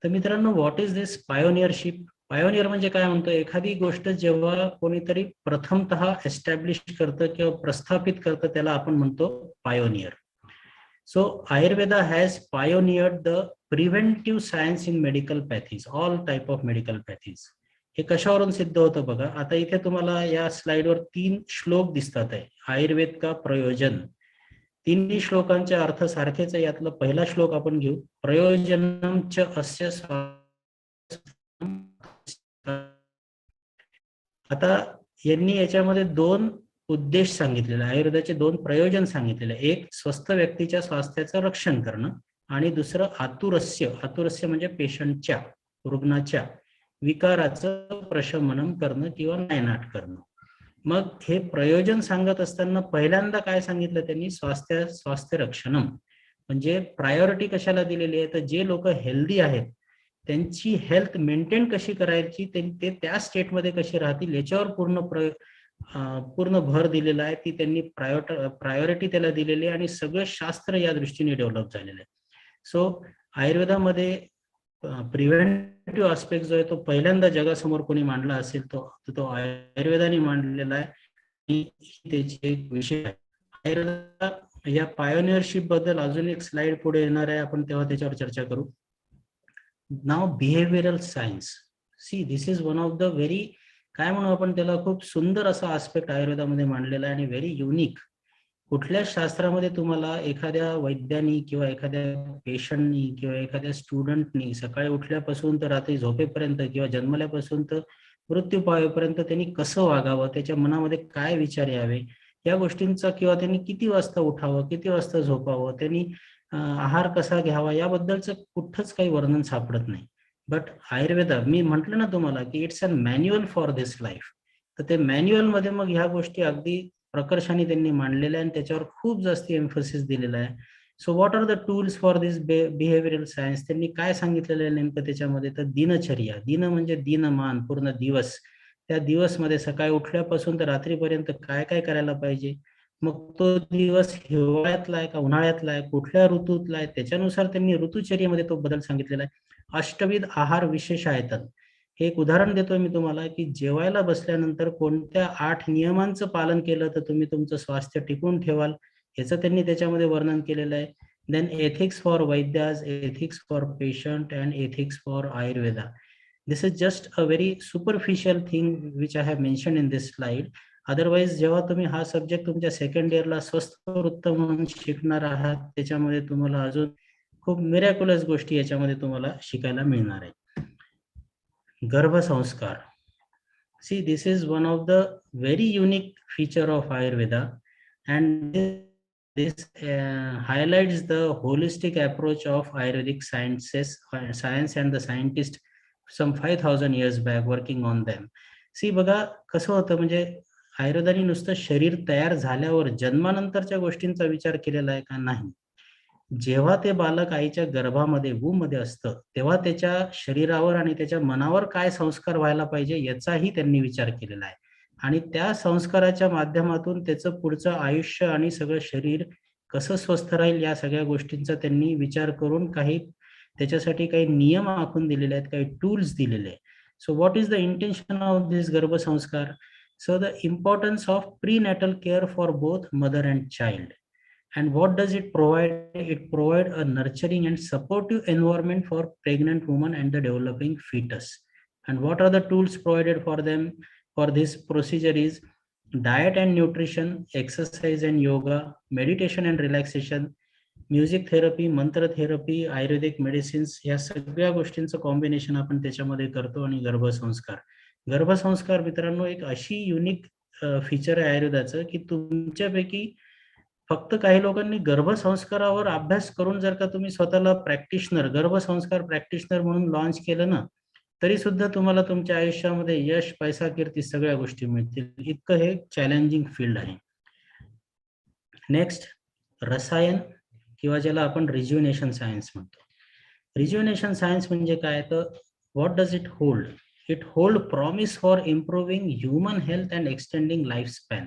तर मित्रांनो, what is this pioneership? Pioneer म्हणजे काय म्हणतो, एखादी गोष्ट जेव्हा कोणीतरी प्रथमतः एस्टॅब्लिश करतं किंवा प्रस्थापित करतं त्याला आपण म्हणतो pioneer. So Ayurveda has pioneered the preventive science in medical pathies, all type of medical pathies. हे कशावरून सिद्ध होतं बघा. आता इथे तुम्हाला या स्लाइडवर 3 श्लोक दिसतात आहे. आयुर्वेद का प्रयोजन. तिन्ही श्लोकांचे अर्थ सारखेच आहे. यातला पहिला श्लोक आपण घेऊ. प्रयोजनम च अस्य. आता यांनी याच्यामध्ये 2 उद्देश सांगितलेले, आयुर्वेदाचे 2 प्रयोजन सांगितलेले. एक स्वस्थ व्यक्तीच्या स्वास्थ्याचं रक्षण करणं आणि दुसरं आतुरस्य. आतुरस्य म्हणजे पेशंटच्या, रुग्णाच्या विकाराचं प्रशमन करणं किंवा नायनाट करणं. मग हे प्रयोजन सांगत असताना पहिल्यांदा काय सांगितलं त्यांनी? स्वास्थ्य रक्षणम. म्हणजे प्रायोरिटी कशाला दिलेली आहे? तर जे लोक हेल्दी आहेत त्यांची हेल्थ मेंटेन कशी करायची, ते त्या स्टेटमध्ये कशी राहतील याच्यावर पूर्ण भर दिलेला आहे. ती त्यांनी प्रायोरिटी त्याला दिलेली आहे आणि सगळं शास्त्र या दृष्टीने डेव्हलप झालेलं आहे. सो आयुर्वेदामध्ये प्रिव्हेंटिव्ह आस्पेक्ट जो आहे तो पहिल्यांदा जगासमोर कोणी मांडला असेल तो आयुर्वेदाने मांडलेला आहे. त्याची एक विषय आहे. आयुर्वेदा या पायोनियरशिप बद्दल अजून एक स्लाइड पुढे येणार आहे, आपण तेव्हा त्याच्यावर चर्चा करू. Now behavioural science. See this is one of the very, काय म्हणू आपण त्याला, खूप सुंदर असा आस्पेक्ट आयुर्वेदामध्ये मांडलेला आहे आणि व्हेरी युनिक. कुठल्या शास्त्रामध्ये तुम्हाला एखाद्या वैद्यानी किंवा एखाद्या पेशंटनी किंवा एखाद्या स्टुडंटनी सकाळी उठल्यापासून तर रात्री झोपेपर्यंत किंवा जन्मल्यापासून तर मृत्यू पावेपर्यंत त्यांनी कसं वागावं, त्याच्या मनामध्ये काय विचार यावे, या गोष्टींचा, किंवा त्यांनी किती वाजता उठावं, किती वाजता झोपावं, त्यांनी आहार कसा घ्यावा, याबद्दलचं कुठंच काही वर्णन सापडत नाही. बट आयुर्वेदा, मी म्हटलं ना तुम्हाला की it's a manual for this life. तर ते मॅन्युअल मध्ये मग ह्या गोष्टी अगदी प्रकर्षाने त्यांनी मांडलेल्या आणि त्याच्यावर खूप जास्त एम्फोसिस दिलेला आहे. So what are the tools for this behavioural science? त्यांनी काय सांगितलेलं आहे नेमकं त्याच्यामध्ये? तर दिनचर्या. दिन म्हणजे दिनमान, पूर्ण दिवस. त्या दिवसमध्ये सकाळी उठल्यापासून तर रात्रीपर्यंत काय काय करायला पाहिजे, मग तो दिवस हिवाळ्यातला आहे का उन्हाळ्यातला आहे, कुठल्या ऋतूतला आहे, त्याच्यानुसार त्यांनी ऋतुचर्येमध्ये तो बदल सांगितलेला आहे. अष्टविध आहार विशेष आयतन. हे एक उदाहरण देतोय मी तुम्हाला की जेवायला बसल्यानंतर कोणत्या 8 नियमांचं पालन केलं तर तुम्ही तुमचं स्वास्थ्य टिकवून ठेवाल, याचं त्यांनी त्याच्यामध्ये वर्णन केलेलं आहे. Then ethics for vaidyas, ethics for patient and ethics for Ayurveda. This is just a very superficial thing which I have mention in this slide. Otherwise जेव्हा तुम्ही हा सब्जेक्ट तुमच्या सेकंड इयरला स्वस्थ वृत्त म्हणून शिकणार आहात, त्याच्यामध्ये तुम्हाला अजून खूप मिरॅक्युलस गोष्टी याच्यामध्ये तुम्हाला शिकायला मिळणार आहे. गर्भसंस्कार. See, this is one of the very unique feature of Ayurveda, and this highlights the holistic approach of Ayurvedic science and the scientists some 5,000 years back working on them. See, बघा कसं होतं, म्हणजे आयुर्वेदाने नुसतं शरीर तयार झाल्यावर जन्मानंतरच्या गोष्टींचा विचार केलेला आहे का? नाही. जेव्हा ते बालक आईच्या गर्भामध्ये वूम मध्ये असतं तेव्हा त्याच्या शरीरावर आणि त्याच्या मनावर काय संस्कार व्हायला पाहिजे याचाही त्यांनी विचार केलेला आहे. आणि त्या संस्काराच्या माध्यमातून त्याचं पुढचं आयुष्य आणि सगळं शरीर कसं स्वस्थ राहील या सगळ्या गोष्टींचा त्यांनी विचार करून त्याच्यासाठी काही नियम आखून दिलेले आहेत, काही टूल्स दिलेले आहेत. So what is the intention of this garbhasanskar? So the importance of prenatal care for both mother and child. And what does it provide? It provides a nurturing and supportive environment for pregnant women and the developing fetus. And what are the tools provided for them for this procedure is diet and nutrition, exercise and yoga, meditation and relaxation, music therapy, मंत्र therapy, Ayurvedic medicines, या सगळ्या गोष्टींचं combination आपण त्याच्यामध्ये करतो. आणि गर्भसंस्कार मित्रांनो एक अशी युनिक फीचर आहे आयुर्वेदाचं की तुमच्यापैकी फक्त काही लोकांनी गर्भसंस्कारावर अभ्यास करून जर का तुम्ही स्वतःला गर्भसंस्कार प्रॅक्टिशनर म्हणून लॉन्च केलं ना, तरी सुद्धा तुम्हाला तुमच्या आयुष्यामध्ये यश, पैसा, कीर्ती सगळ्या गोष्टी मिळतील. इतकं हे चॅलेंजिंग फील्ड आहे. नेक्स्ट, रसायन किंवा ज्याला आपण रिज्युनेशन सायन्स म्हणतो. रिज्युनेशन सायन्स म्हणजे काय? तर what does it hold? It hold promise for improving human health and extending life span.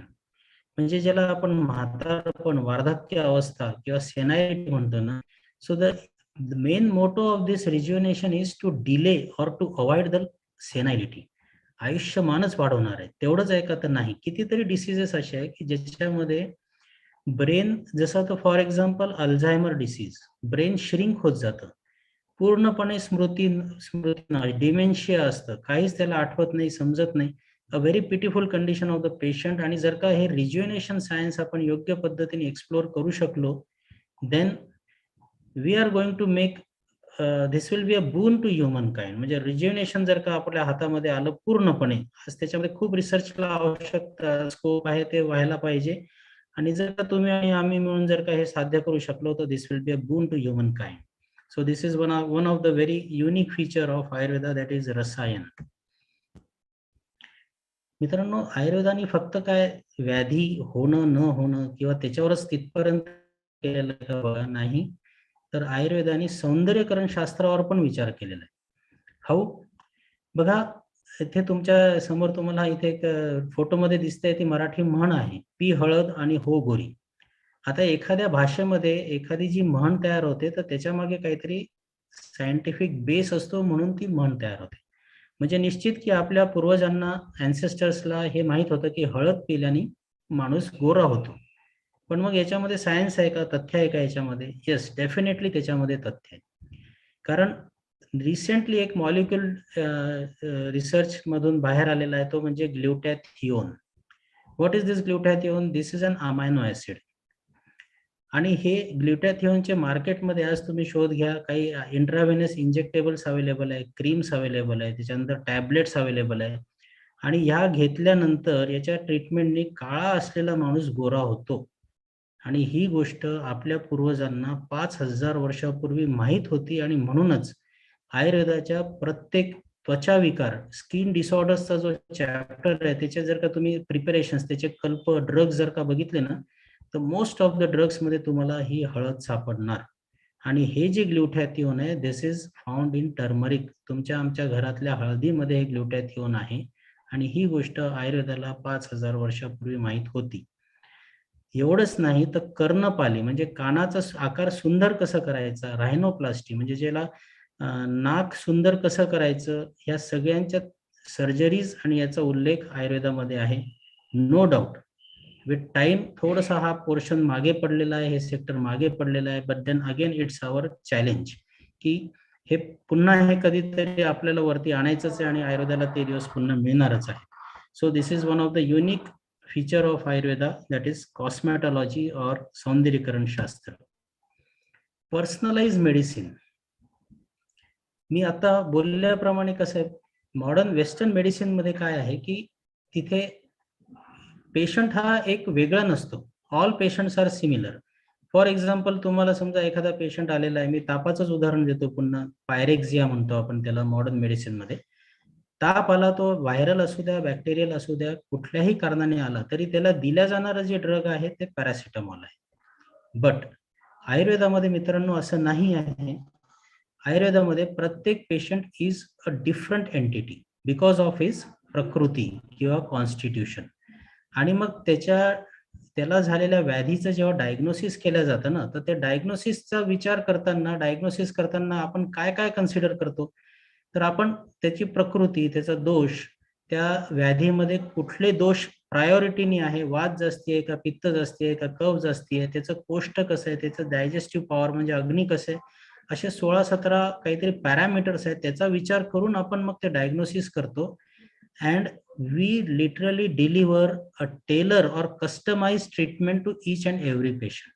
म्हणजे ज्याला आपण म्हातारपण, वार्धक्य अवस्था किंवा सेनाइलिटी म्हणतो ना. So the main motto of this rejuvenation is to delay or to avoid the senility. आयुष्यमानच वाढवणार आहे. तेवढंच आहे का? तर नाही. कितीतरी डिसीजेस असे आहे की ज्याच्यामध्ये ब्रेन जसं तर for example Alzheimer disease, brain shrink होत जातं, पूर्णपणे स्मृती डिमेन्शिया असतं, काहीच त्याला आठवत नाही, समजत नाही. A very pitiful condition of the patient. आणि जर का हे रिज्युनेशन सायन्स आपण योग्य पद्धतीने एक्सप्लोर करू शकलो, then we are going to make this will be a boon to humankind. म्हणजे रिज्युनेशन जर का आपल्या हातामध्ये आलं पूर्णपणे, आज त्याच्यामध्ये खूप रिसर्चला आवश्यकता स्कोप आहे, ते व्हायला पाहिजे. आणि जर का तुम्ही आणि आम्ही मिळून जर का हे साध्य करू शकलो, तर this will be a boon to humankind. So this is one of the very unique feature of Ayurveda, that is रसायन. मित्रांनो, आयुर्वेदाने फक्त काय व्याधी होणं न होणं किंवा त्याच्यावरच तिथपर्यंत केलेलं बघा नाही, तर आयुर्वेदाने सौंदर्यकरण शास्त्रावर पण विचार केलेला आहे. हाऊ? बघा, इथे तुमच्या समोर तुम्हाला इथे एक फोटोमध्ये दिसतंय, ती मराठी म्हण आहे, पी हळद आणि हो गोरी. आता एखाद्या भाषेमध्ये एखादी जी म्हण तयार होते, तर त्याच्या मागे काहीतरी सायंटिफिक बेस असतो, म्हणून ती म्हण तयार होते. म्हणजे निश्चित की आपल्या पूर्वजांना, अँसेस्टर्सला हे माहित होतं की हळद पिल्याने माणूस गोरा होतो. पण मग याच्यामध्ये सायन्स आहे का, तथ्य आहे का याच्यामध्ये? येस, डेफिनेटली त्याच्यामध्ये तथ्य आहे. कारण रिसेंटली एक मॉलिक्युल रिसर्च मधून बाहेर आलेला आहे, तो म्हणजे glutathione. What is this glutathione? This is an amino acid. आणि हे ग्लुटॅथिओनचे मार्केटमध्ये आज तुम्ही शोध घ्या, काही इंट्राव्हेनस इंजेक्टेबल्स अवेलेबल आहे, क्रीम्स अवेलेबल आहे, त्याच्यानंतर टॅबलेट्स अवेलेबल आहे. आणि ह्या घेतल्यानंतर याच्या ट्रीटमेंटने काळा असलेला माणूस गोरा होतो. आणि ही गोष्ट आपल्या पूर्वजांना 5000 वर्षापूर्वी माहीत होती. आणि म्हणूनच आयुर्वेदाच्या प्रत्येक त्वचा विकार, स्किन डिसऑर्डर्सचा जो चॅप्टर आहे, त्याचे जर का तुम्ही प्रिपरेशन्स, त्याचे कल्प, ड्रग्ज जर का बघितले ना, तर मोस्ट ऑफ द ड्रग्स मध्ये तुम्हाला ही हळद सापडणार. आणि हे जे ग्लुटॅथिओन आहे, this is found in turmeric. तुमच्या आमच्या घरातल्या हळदीमध्ये हे ग्लुटॅथिओन आहे. आणि ही गोष्ट आयुर्वेदाला 5000 वर्षापूर्वी माहीत होती. एवढंच नाही तर कर्णपाली म्हणजे कानाचा आकार सुंदर कसं करायचा, रायनोप्लास्टी म्हणजे ज्याला नाक सुंदर कसं करायचं, ह्या सगळ्यांच्या सर्जरीज आणि याचा उल्लेख आयुर्वेदामध्ये आहे. नो डाऊट विथ टाइम थोडासा हा पोर्शन मागे पडलेला आहे, हे सेक्टर मागे पडलेलं आहे. But then again it's our challenge की हे पुन्हा हे कधीतरी आपल्याला वरती आणायचंच आहे आणि आयुर्वेदाला ते दिवस पुन्हा मिळणारच आहे. So this is one of the unique feature of Ayurveda, that is cosmetology और सौंदर्यीकरण शास्त्र. Personalise medicine. मी आता बोलल्याप्रमाणे कसं आहे, मॉडर्न वेस्टर्न मेडिसिन मध्ये काय आहे की तिथे पेशंट हा एक वेगळा नसतो. All patients are similar. For example, तुम्हाला समजा एखादा पेशंट आलेला आहे, मी तापाचंच उदाहरण देतो पुन्हा, पायरेक्झिया म्हणतो आपण त्याला मॉडर्न मेडिसिन मध्ये. ताप आला, तो व्हायरल असू द्या, बॅक्टेरियल असू द्या, कुठल्याही कारणाने आला तरी त्याला दिल्या जाणारं जे ड्रग आहे ते पॅरासिटामॉल आहे. बट आयुर्वेदामध्ये मित्रांनो असं नाही आहे. आयुर्वेदामध्ये प्रत्येक patient is a different entity because of his प्रकृती किंवा कॉन्स्टिट्यूशन. आणि मग त्याला झालेल्या व्याधीचं जेव्हा डायग्नोसिस केलं जातं ना, तर त्या डायग्नोसिसचा विचार करताना, डायग्नोसिस करताना आपण काय काय कन्सिडर करतो, तर आपण त्याची प्रकृती, त्याचा दोष, त्या व्याधीमध्ये कुठले दोष प्रायोरिटीने आहे, वात जास्ती आहे का, पित्त जास्ती आहे का, कफ जास्ती आहे, त्याचं कोष्ठ कसं आहे, त्याचं डायजेस्टिव्ह पॉवर म्हणजे अग्नी कसं आहे, असे 16-17 काहीतरी पॅरामीटर्स आहेत. त्याचा विचार करून आपण मग ते डायग्नोसिस करतो. and we literally deliver a tailor or customized treatment to each and every patient.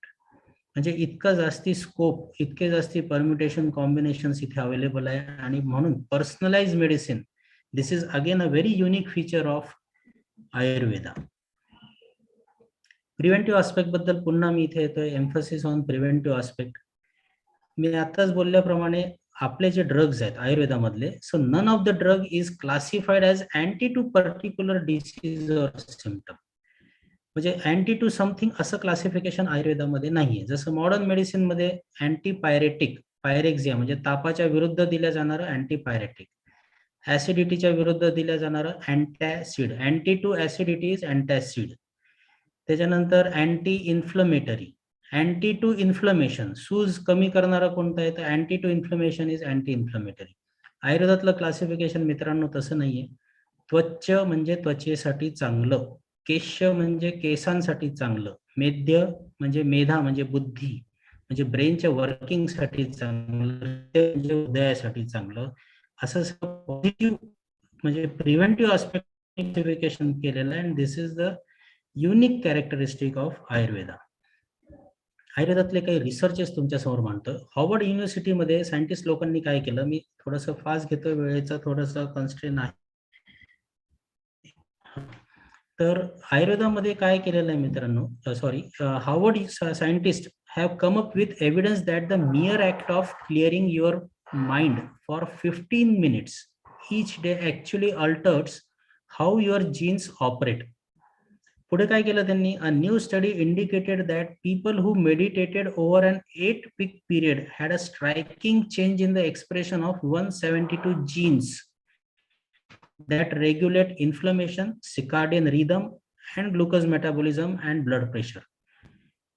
म्हणजे इतका जास्ती स्कोप, इतके जास्ती परम्युटेशन कॉम्बिनेशन्स इथे अवेलेबल आहे. आणि म्हणून personalize medicine, this is again a very unique feature of Ayurveda. Preventive aspect बद्दल पुन्हा मी इथे येतोय, एम्फसिस ऑन प्रिव्हेंटिव्ह आस्पेक्ट. मी आताच बोलल्याप्रमाणे आपले जे ड्रग्ज आहेत आयुर्वेदामधले, so none of the drug is classified as anti to particular disease or symptom. म्हणजे अँटी टू समथिंग असं क्लासिफिकेशन आयुर्वेदामध्ये नाहीये. जसं मॉडर्न मेडिसिन मध्ये अँटीपायरेटिक, पायरेक्झिया म्हणजे तापाच्या विरुद्ध दिल्या जाणारं अँटीपायरेटिक, ऍसिडिटीच्या विरुद्ध दिल्या जाणारं antacid, anti to acidity is antacid. त्याच्यानंतर anti inflammatory, anti to inflammation, सूज कमी करणारा कोणता आहे, तर anti to inflammation is anti inflammatory. आयुर्वेदातलं क्लासिफिकेशन मित्रांनो तसं नाहीये. त्वच म्हणजे त्वचेसाठी चांगलं, केश म्हणजे केसांसाठी चांगलं, मेध्य म्हणजे मेधा म्हणजे बुद्धी, म्हणजे ब्रेनच्या वर्किंगसाठी चांगलं, म्हणजे हृदयासाठी चांगलं, असं पॉझिटिव्ह म्हणजे प्रिव्हेंटिव्ह आस्पेक्ट केलेलं आहे. And this is the unique characteristic of Ayurveda. आयुर्वेदातले काही रिसर्चेस तुमच्यासमोर मांडतो. हार्वर्ड युनिव्हर्सिटीमध्ये सायंटिस्ट लोकांनी काय केलं, मी थोडंसं फास्ट घेतो, वेळेचा थोडासा कन्स्ट्रेन आहे. तर आयुर्वेदामध्ये काय केलेलं आहे मित्रांनो, Harvard scientist have come up with evidence that the mere act of clearing your mind for 15 minutes each day actually alters how your genes operate. पुढे काय केलं त्यांनी, a new study indicated that people who meditated over an 8-week period had a striking change in the expression of 172 genes that regulate inflammation, circadian rhythm and glucose metabolism and blood pressure.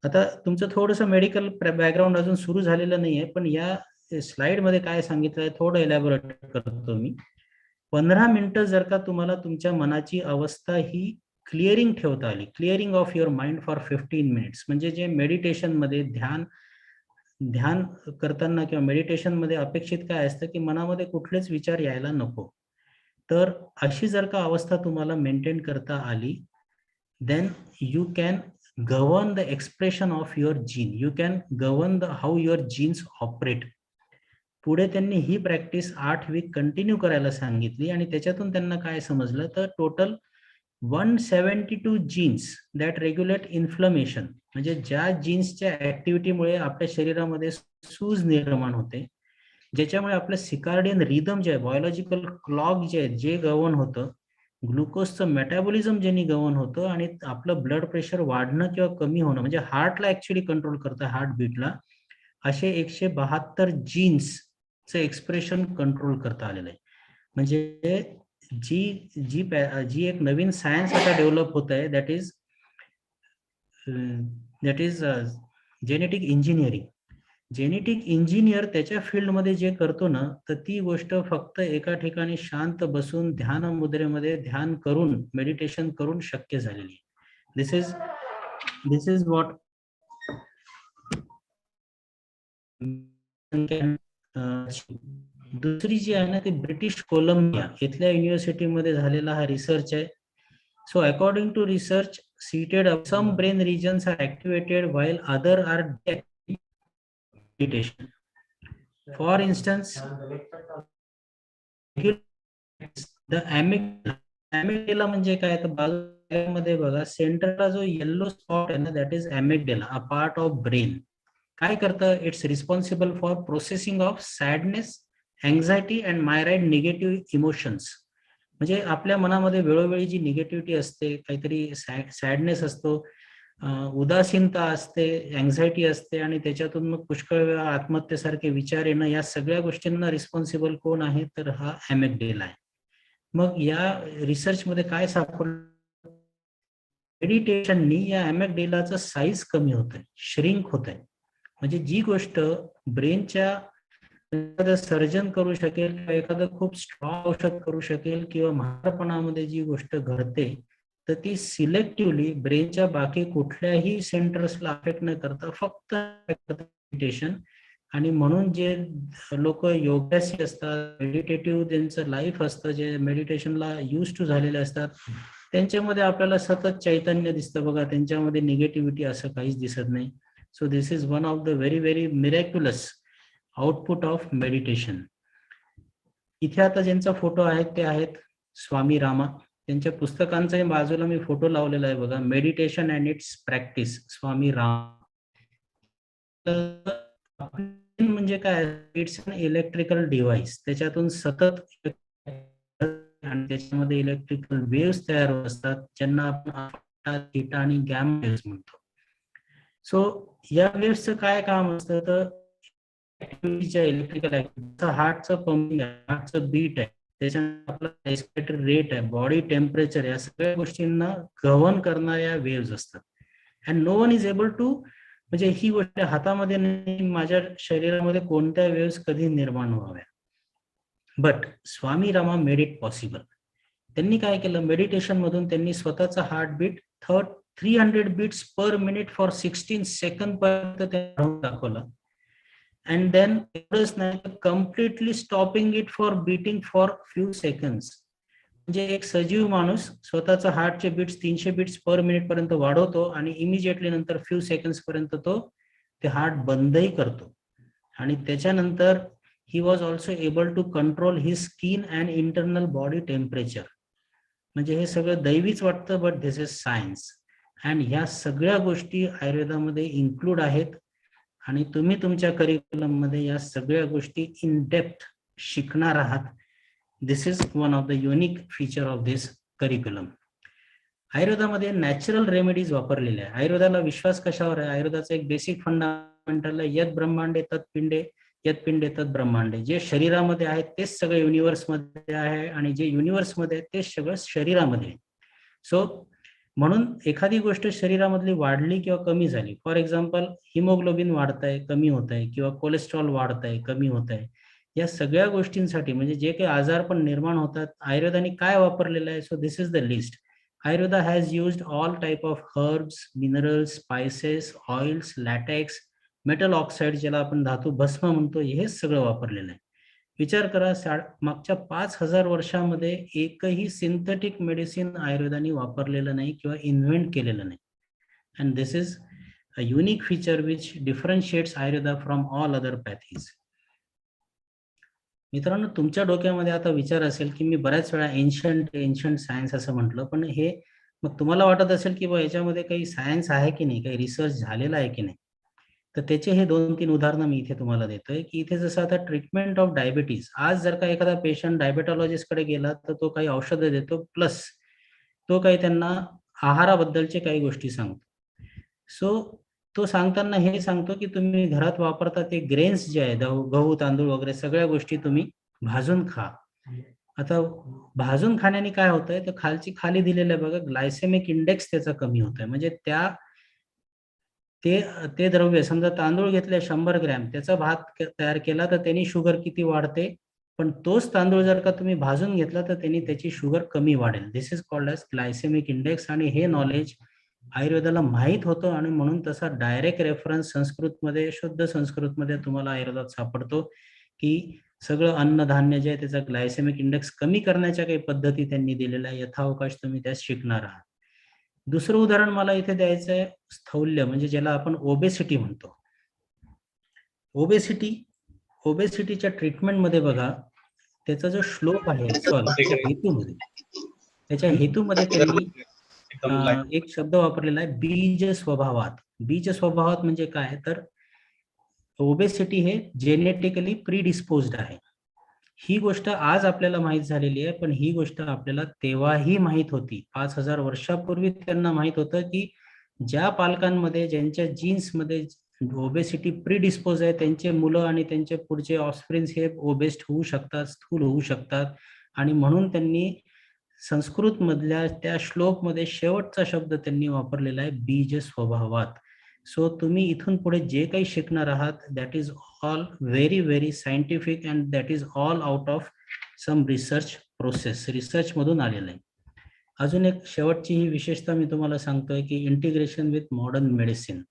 आता तुमचं थोडंसं medical background अजून सुरू झालेलं नाहीये, पण या slide मध्ये काय सांगितलंय थोडं एलॅबोरेट करतो मी. 15 मिनिटं जर का तुम्हाला तुमच्या मनाची अवस्था ही क्लिअरिंग ठेवता आली, clearing of your mind for 15 minutes, म्हणजे जे मेडिटेशन मध्ये ध्यान करताना किंवा मेडिटेशन मध्ये अपेक्षित काय असतं की मनामध्ये कुठलेच विचार यायला नको. तर अशी जर का अवस्था तुम्हाला मेंटेन करता आली, then you can govern the expression of your gene, you can govern how your genes operate. पुढे त्यांनी ही प्रॅक्टिस 8 वीक कंटिन्यू करायला सांगितली आणि त्याच्यातून त्यांना काय समजलं, तर total 172 genes that regulate inflammation, म्हणजे ज्या जीन्सच्या ऍक्टिव्हिटीमुळे आपल्या शरीरामध्ये सूज निर्माण होते, ज्याच्यामुळे आपलं सिकार्डियन रिदम जे आहे, बायोलॉजिकल क्लॉक जे आहे, जे गव्हर्न होतं, ग्लुकोजचं मेटाबॉलिझम ज्यांनी गव्हर्न होतं आणि आपलं ब्लड प्रेशर वाढणं किंवा कमी होणं, म्हणजे हार्टला ऍक्च्युअली कंट्रोल करतं, हार्टबीटला, असे 172 जीन्सचं एक्सप्रेशन कंट्रोल करता आलेलं आहे. म्हणजे जी एक नवीन सायन्स आता डेव्हलप होत आहे, that is genetic engineering. Genetic engineer त्याच्या फील्डमध्ये जे करतो ना, तर ती गोष्ट फक्त एका ठिकाणी शांत बसून ध्यान मुद्रेमध्ये ध्यान करून, मेडिटेशन करून शक्य झालेली आहे. दिस इज व्हॉट दुसरी जी आहे ना, ती ब्रिटिश कोलंबिया इथल्या युनिव्हर्सिटीमध्ये झालेला हा रिसर्च आहे. So according to research, seated some brain regions are activated while other are meditation. For instance, the amygdala म्हणजे काय, तर बाजूमध्ये बघा सेंटरला जो येल्लो स्पॉट आहे ना, that is amygdala, a part of brain. काय करतं, it's responsible for processing of sadness, anxiety and myriad negative emotions. म्हणजे आपल्या मनामध्ये वेळोवेळी जी निगेटिव्हिटी असते, काहीतरी सॅडनेस असतो, उदासीनता असते, अँझायटी असते, आणि त्याच्यातून मग पुष्कळ वेळा आत्महत्येसारखे विचार येणं, या सगळ्या गोष्टींना रिस्पॉन्सिबल कोण आहे, तर हा amygdala आहे. मग या रिसर्चमध्ये काय सापडलं, मेडिटेशननी या amygdalaचं साईज कमी होत आहे, श्रिंक होत आहे. म्हणजे जी गोष्ट ब्रेनच्या एखादं सर्जन करू शकेल किंवा एखादं खूप स्ट्रॉंग औषध करू शकेल किंवा म्हातारपणामध्ये जी गोष्ट घडते, तर ती सिलेक्टिव्हली ब्रेनच्या बाकी कुठल्याही सेंटर्सला अफेक्ट न करता फक्त मेडिटेशन. आणि म्हणून जे लोक योगाशी असतात, मेडिटेटिव्ह त्यांचं लाईफ असतं, जे मेडिटेशनला यूज टू झालेले असतात, त्यांच्यामध्ये आपल्याला सतत चैतन्य दिसतं बघा, त्यांच्यामध्ये निगेटिव्हिटी असं काहीच दिसत नाही. So this is one of the very very miraculous output of meditation. इथे आता ज्यांचा फोटो आहेत ते आहेत स्वामी रामा. त्यांच्या पुस्तकांचा बाजूला मी फोटो लावलेला आहे बघा, मेडिटेशन अँड इट्स प्रॅक्टिस, स्वामी राम. म्हणजे काय, इट्स अन इलेक्ट्रिकल डिव्हाइस, त्याच्यातून सतत आणि त्याच्यामध्ये इलेक्ट्रिकल वेव्स तयार होत असतात, ज्यांना आपण थीटा आणि गॅमा वेव्स म्हणतो. सो या वेव्सचं काय काम असतं, तर इलेक्ट्रिकल ऍक्टिव्हिटी, हार्टचं पंपिंग आहे, हार्टचं बीट आहे, त्याच्यानंतर आपला रेस्पिरेटरी रेट आहे, बॉडी टेम्परेचर, या सगळ्या गोष्टींना गव्हर्न करणाऱ्या वेव्स असतात. And no one is able to, म्हणजे ही गोष्ट हातामध्ये नाही, माझ्या शरीरामध्ये कोणत्या वेव्स कधी निर्माण व्हाव्या. But Swami Rama made it possible. त्यांनी काय केलं, मेडिटेशन मधून त्यांनी स्वतःचा heartbeat 300 beats per minute for 16 second पर्यंत त्यांनी दाखवलं. And then completely stopping it for beating for few seconds. म्हणजे एक सजीव माणूस स्वतःचा हार्टचे बीट्स 300 बीट्स पर मिनिट पर्यंत वाढवतो आणि इमिजिएटली नंतर फ्यू सेकंड्स पर्यंत तो ते हार्ट बंदही करतो. आणि त्याच्यानंतर he was also able to control his skin and internal body temperature. म्हणजे हे सगळं दैवीच वाटतं, but this is science. And ह्या सगळ्या गोष्टी आयुर्वेदामध्ये इन्क्लूड आहेत आणि तुम्ही तुमच्या करिक्युलम मध्ये या सगळ्या गोष्टी इन डेप्थ शिकणार आहात. This is one of the unique feature of this curriculum. आयुर्वेदामध्ये नॅचरल रेमेडीज वापरलेल्या आहे. आयुर्वेदाला विश्वास कशावर आहे? आयुर्वेदाचा एक बेसिक फंडामेंटल आहे, यत ब्रह्मांडे तत् पिंडे, यत पिंडे तत् ब्रह्मांडे. जे शरीरामध्ये आहे तेच सगळं युनिव्हर्समध्ये आहे आणि जे युनिव्हर्समध्ये आहे तेच सगळं शरीरामध्ये आहे. सो म्हणून एखादी गोष्ट शरीरामधली वाढली किंवा कमी झाली, फॉर एक्झाम्पल हिमोग्लोबिन वाढत आहे, कमी होत आहे, किंवा कोलेस्ट्रॉल वाढत आहे, कमी होत आहे, या सगळ्या गोष्टींसाठी म्हणजे जे काही आजार पण निर्माण होतात आयुर्वेदाने काय वापरलेलं आहे? So this is the list. Ayurveda has used all type of herbs, minerals, spices, oils, latex, metal oxide ज्याला आपण धातू भस्म म्हणतो, हे सगळं वापरलेलं आहे. विचार करा, मागच्या 5000 वर्षामध्ये एकही सिंथेटिक मेडिसिन आयुर्वेदाने वापरलेलं नाही किंवा इन्व्हेंट केलेलं नाही. And this is a unique feature which differentiates Ayurveda from all other pathies. मित्रांनो, तुमच्या डोक्यामध्ये आता विचार असेल की मी बऱ्याच वेळा एन्शंट सायन्स असं म्हटलं, पण हे मग तुम्हाला वाटत असेल की बा याच्यामध्ये काही सायन्स आहे की नाही, काही रिसर्च झालेला आहे की नाही. तर त्याचे हे 2-3 उदाहरणं मी इथे तुम्हाला देतोय की इथे जसं आता ट्रीटमेंट ऑफ डायबिटीज, आज जर का एखादा पेशंट डायबेटॉलॉजिस्टकडे गेला तर तो काही औषधं देतो, प्लस तो काही त्यांना आहाराबद्दलचे काही गोष्टी सांगतो. सो तो सांगताना हे सांगतो की तुम्ही घरात वापरता ते ग्रेन्स जे आहे, गहू तांदूळ वगैरे सगळ्या गोष्टी तुम्ही भाजून खा. आता भाजून खाण्याने काय होतंय, तर खाली दिलेलं आहे बघा, ग्लायसेमिक इंडेक्स त्याचा कमी होत आहे. म्हणजे ते द्रव्य, समजा तांदूळ घेतले 100 ग्रॅम, त्याचा भात तयार केला तर त्यांनी शुगर किती वाढते, पण तोच तांदूळ जर का तुम्ही भाजून घेतला तर त्यांनी त्याची शुगर कमी वाढेल. This is called as glycaemic index. आणि हे नॉलेज आयुर्वेदाला माहीत होतं आणि म्हणून तसा डायरेक्ट रेफरन्स संस्कृतमध्ये, शुद्ध संस्कृतमध्ये तुम्हाला आयुर्वेदात सापडतो की सगळं अन्नधान्य जे आहे त्याचा ग्लायसेमिक इंडेक्स कमी करण्याच्या काही पद्धती त्यांनी दिलेल्या आहे. यथावकाश तुम्ही त्यात शिकणार आहात. दुसरं उदाहरण मला इथे द्यायचं आहे, स्थौल्य, म्हणजे ज्याला आपण ओबेसिटी म्हणतो. ओबेसिटीच्या ट्रीटमेंटमध्ये बघा, त्याचा जो श्लोक आहे, हेतूमध्ये, त्याच्या हेतूमध्ये त्यांनी एक शब्द वापरलेला आहे, बीज स्वभावात. बीज स्वभावात म्हणजे काय, तर ओबेसिटी हे जेनेटिकली प्रीडिस्पोज्ड आहे. ही गोष्ट आज आपल्याला माहित झालेली आहे, पण ही गोष्ट आपल्याला तेव्हाही माहित होती. 5000 वर्षापूर्वी त्यांना माहित होतं की ज्या पालकांमध्ये, ज्यांच्या जीन्समध्ये ओबेसिटी प्रीडिस्पोज आहे, त्यांचे मुलं आणि त्यांचे पुढचे ऑफस्प्रिंग्स हे ओबेस्ट होऊ शकतात, स्थूल होऊ शकतात. आणि म्हणून त्यांनी संस्कृत मधल्या त्या श्लोकमध्ये शेवटचा शब्द त्यांनी वापरलेला आहे, बीज स्वभावात. सो तुम्ही इथून पुढे जे काही शिकणार आहात, that is all very very scientific and that is all out of some research process. Research मधून आलेलं आहे. अजून एक शेवटची ही विशेषता मी तुम्हाला सांगतोय की integration with modern medicine.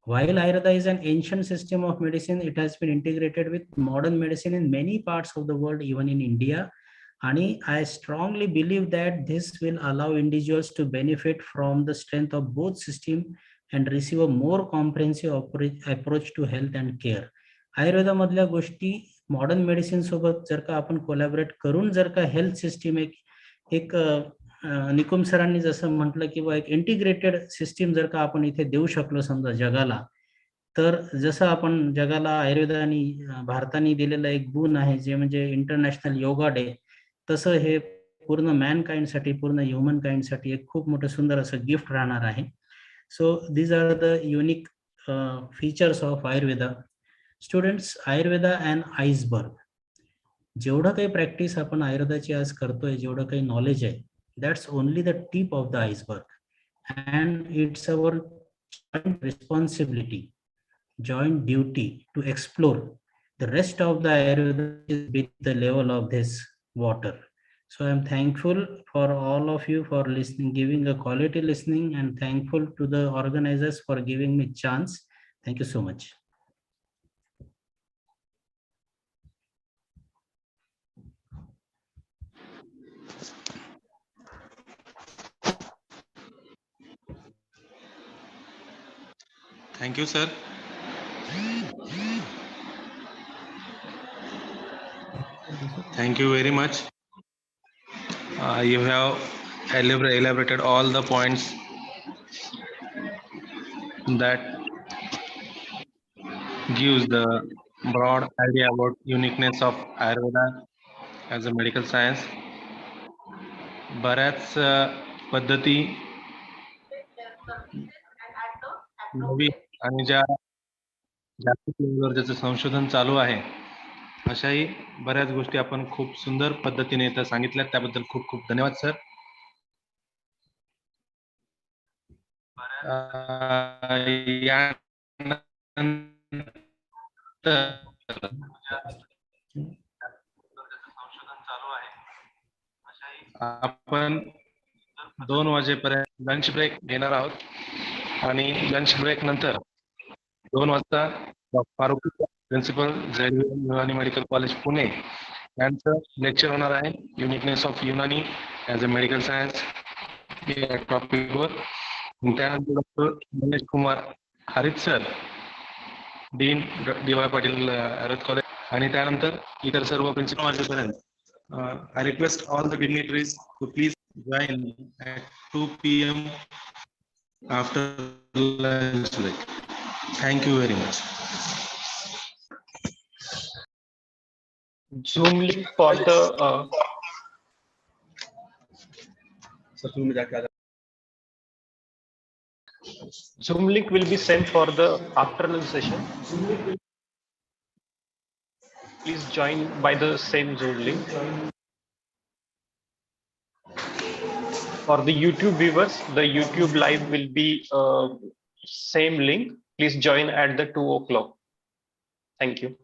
While Ayurveda is an ancient system of medicine, it has been integrated with modern medicine in many parts of the world, even in India. And I strongly believe that this will allow individuals to benefit from the strength of both systems and receive a more comprehensive approach to health and care. Ayurveda मधल्या गोष्टी modern medicine सोबत जर का आपण collaborate करून जर का health system एक निकुम सरांनी जसं म्हटलं की एक इंटिग्रेटेड सिस्टीम जर का आपण इथे देऊ शकलो समजा जगाला, तर जसं आपण जगाला आयुर्वेदाने भारताने दिलेला एक गुण आहे जे म्हणजे इंटरनॅशनल योगा डे, तसं हे पूर्ण मॅनकाइंडसाठी, पूर्ण ह्युमन काइंडसाठी एक खूप मोठं सुंदर असं गिफ्ट राहणार आहे. So these are the unique features of Ayurveda. Students, Ayurveda and iceberg, जेवढं काही प्रॅक्टिस आपण आयुर्वेदाची आज करतोय, जेवढं काही नॉलेज आहे, that's only the tip of the iceberg, and it's our joint responsibility, joint duty to explore the rest of the Ayurveda beneath the level of this water. So I'm thankful for all of you for listening, giving a quality listening, and thankful to the organizers for giving me chance. Thank you so much. Thank you, sir. Thank you very much. You have elaborated all the points that gives the broad idea about uniqueness of Ayurveda as a medical science. बऱ्याच पद्धती नवीन आणि ज्या जागतिक लेवलवर ज्याचं संशोधन चालू आहे अशाही बऱ्याच गोष्टी आपण खूप सुंदर पद्धतीने इथं सांगितल्यात त्याबद्दल खूप खूप धन्यवाद सर. आपण 2 वाजेपर्यंत लंच ब्रेक घेणार आहोत आणि लंच ब्रेक नंतर 2 वाजता फारुकी प्रिन्सिपल युनानी मेडिकल कॉलेज पुणे यांचं लेक्चर होणार आहे uniqueness of Unani as a medical science या टॉपिकवर. त्यानंतर डॉक्टर महेश कुमार हरित sir dean DY. Patil Ayurveda college आणि त्यानंतर इतर सर्व प्रिन्सिपल वाजेपर्यंत I request all the dignitaries to please join at 2 p.m. after lunch break. Thank you very much. Zoom link for the Zoom link will be sent for the afternoon session. Please join by the same Zoom link. For the YouTube viewers, the YouTube live will be same link. Please join at the 2 o'clock. Thank you.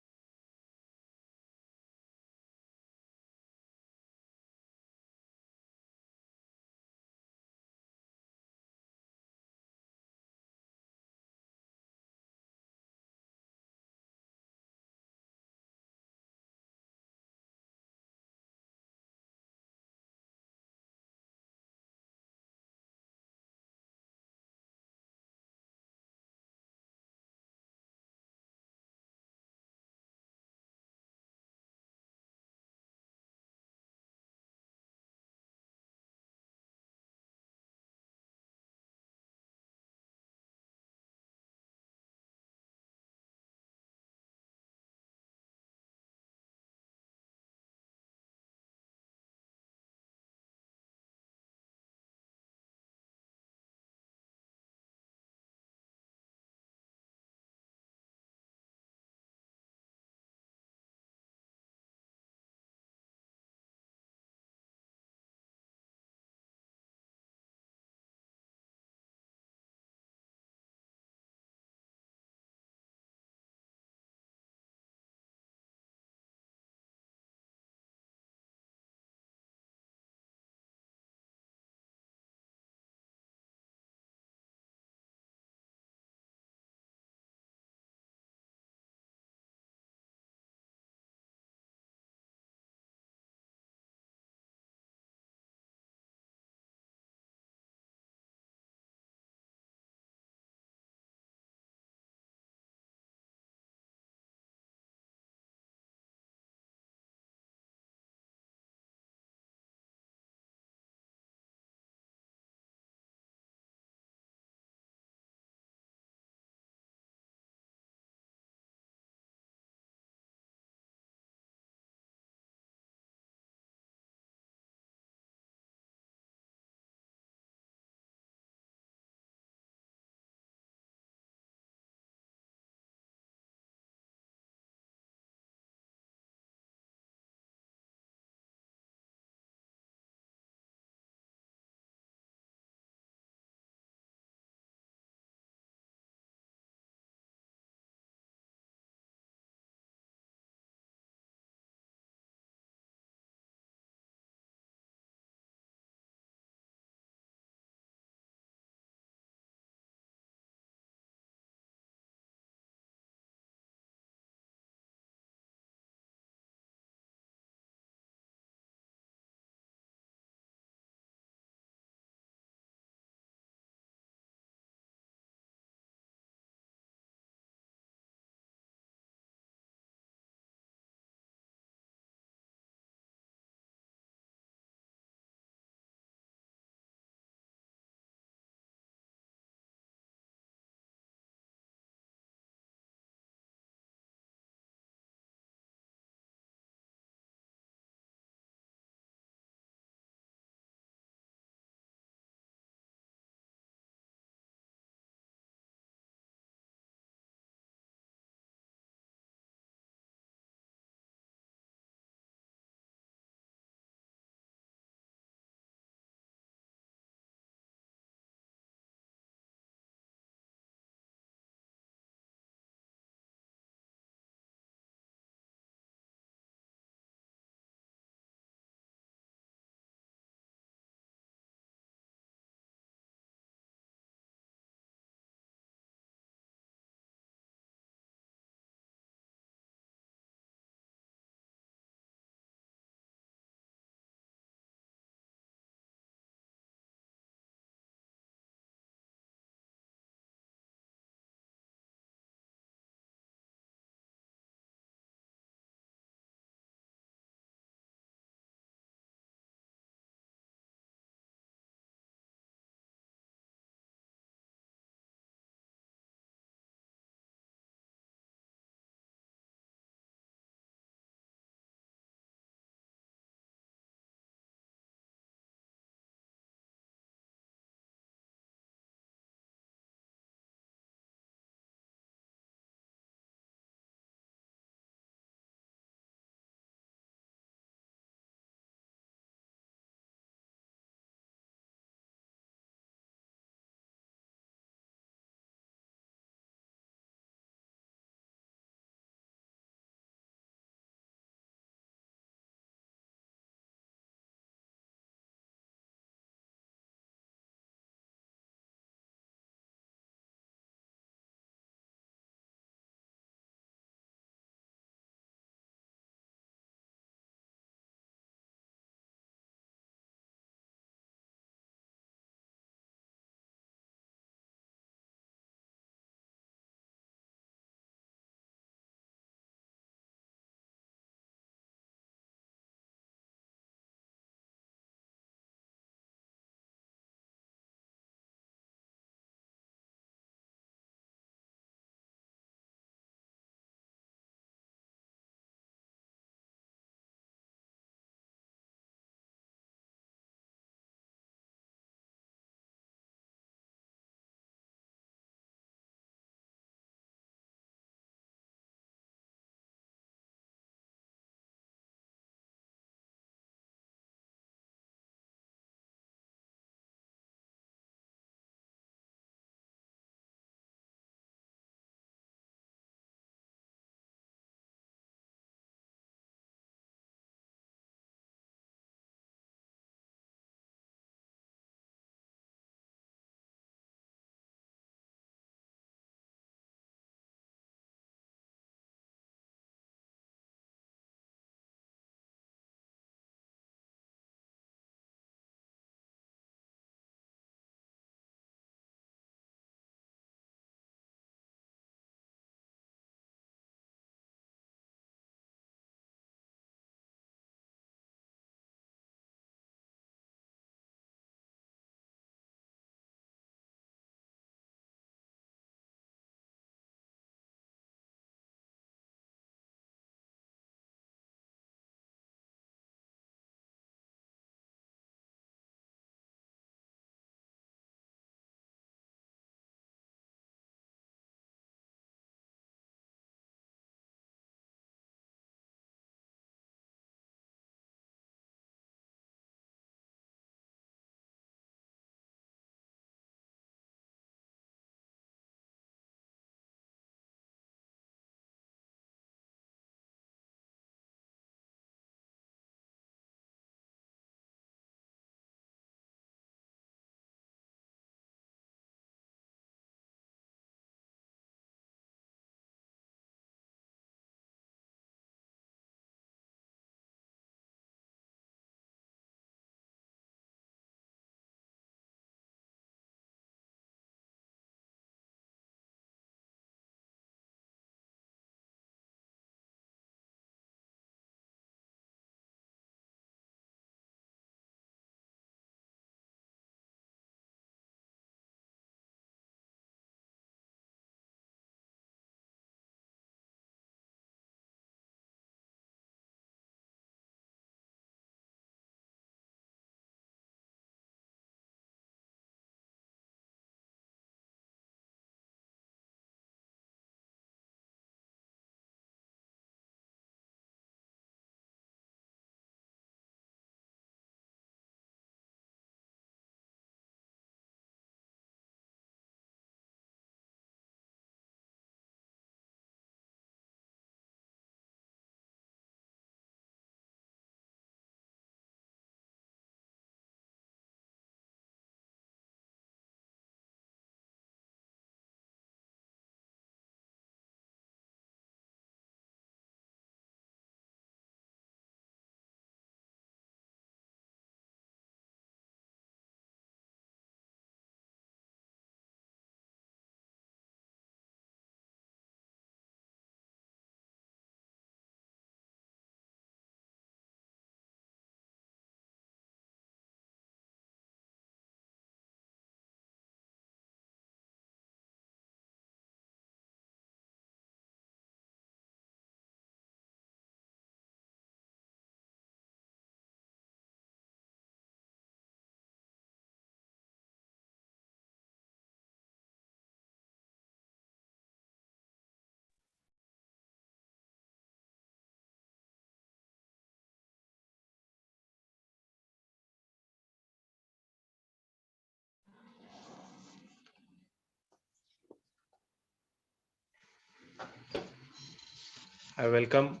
I welcome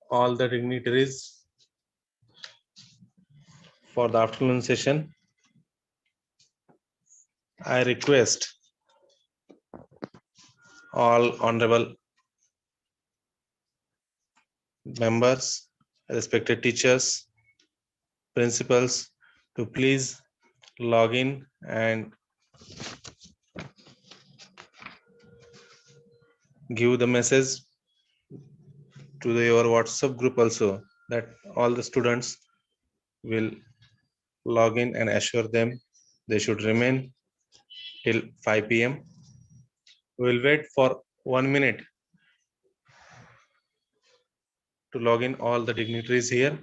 all the dignitaries for the afternoon session. I request all honorable members, respected teachers, principals to please log in and give the message to your WhatsApp group also that all the students will log in and assure them they should remain till 5 p.m. We will wait for 1 minute to log in all the dignitaries here.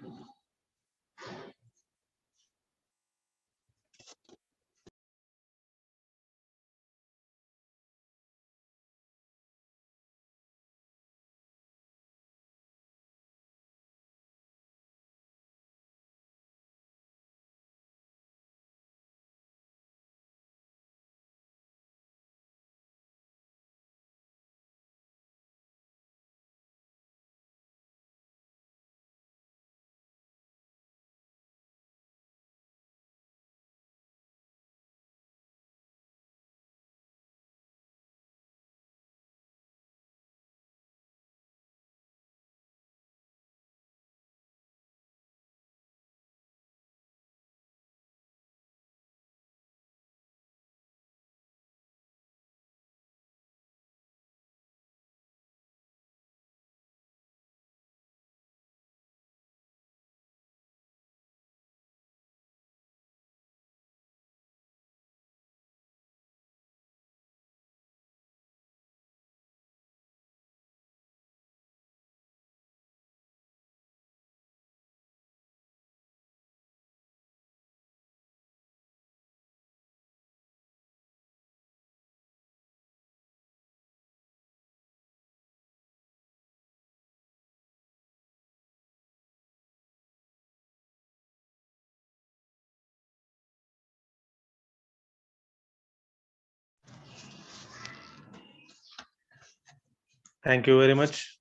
Thank you very much,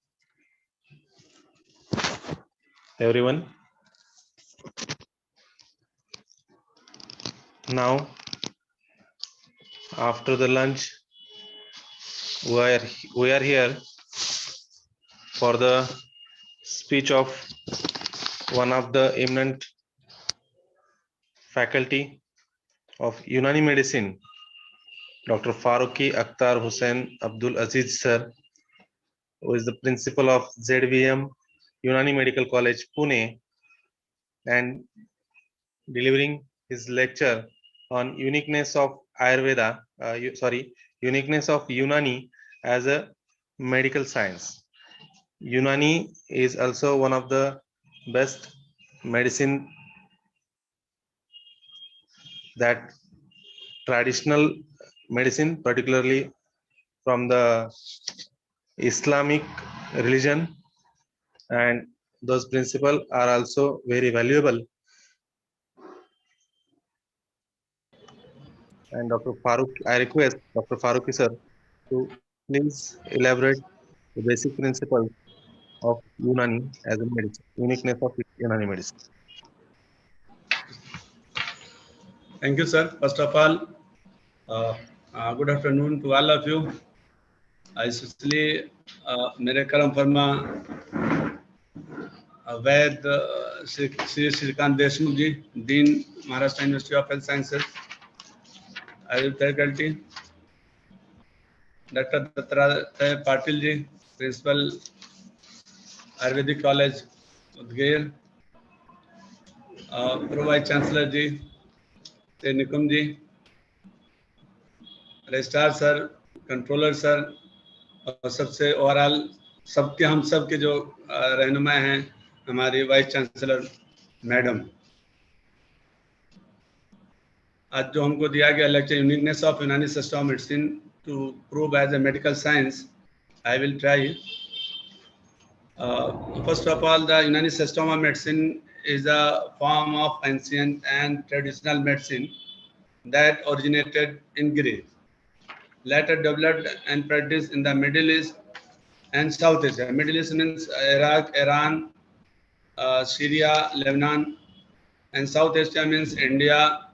everyone. Now, after the lunch, we are here for the speech of one of the eminent faculty of Unani medicine, Dr. Farooqi Akhtar Hussain Abdul Aziz sir, who is the principal of ZVM Unani Medical College, Pune, and delivering his lecture on uniqueness of Ayurveda, uniqueness of Unani as a medical science. Unani is also one of the best medicine that traditional medicine, particularly from the Islamic religion, and those principles are also very valuable. And Dr. Farooq, I request Dr. Farooqi sir to please elaborate the basic principles of Unani as a medicine, uniqueness of Unani medicine. Thank you, sir. First of all, good afternoon to all of you. Especially मेरे करम फरमा Vaid Shri Shrikant Deshmukh ji, dean Maharashtra university of health sciences, Ayurveda faculty, doctor Dattatreya Patil ji, principal Ayurvedic college Udgir, pro vice chancellor ji Shri Nikum ji, registrar sir, controller sir, और सबसे overall सबके हम सब के जो रहनुमा हैं, हमारी वाइस चांसलर मैडम। आज जो हमको दिया गया lecture uniqueness of Unani system of medicine to prove as a medical science, I will try. First of all, the Unani system of medicine is a form of ancient and traditional medicine that originated in Greece, later developed and practiced in the Middle East and South Asia. Middle East means Iraq, Iran, Syria, Lebanon, and South Asia means India,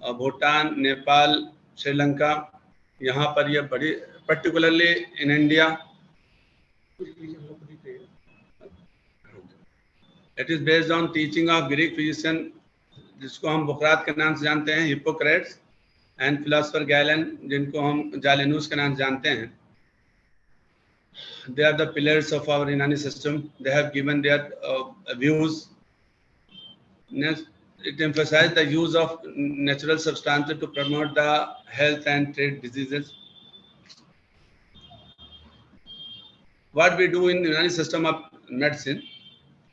Bhutan, Nepal, Sri Lanka. यहाँ पर ये बड़ी particularly in India. It is based on teaching of Greek physician, जिसको हम बुकरात के नाम से जानते हैं, हिप्पोक्रेट्स, and philosopher Galen, जिनको हम जालेनूस के नाम से जानते हैं. They are the pillars of our Unani system. They have given their views. Next, it emphasizes the use of natural substances to promote the health and treat diseases. What we do in the Unani system of medicine,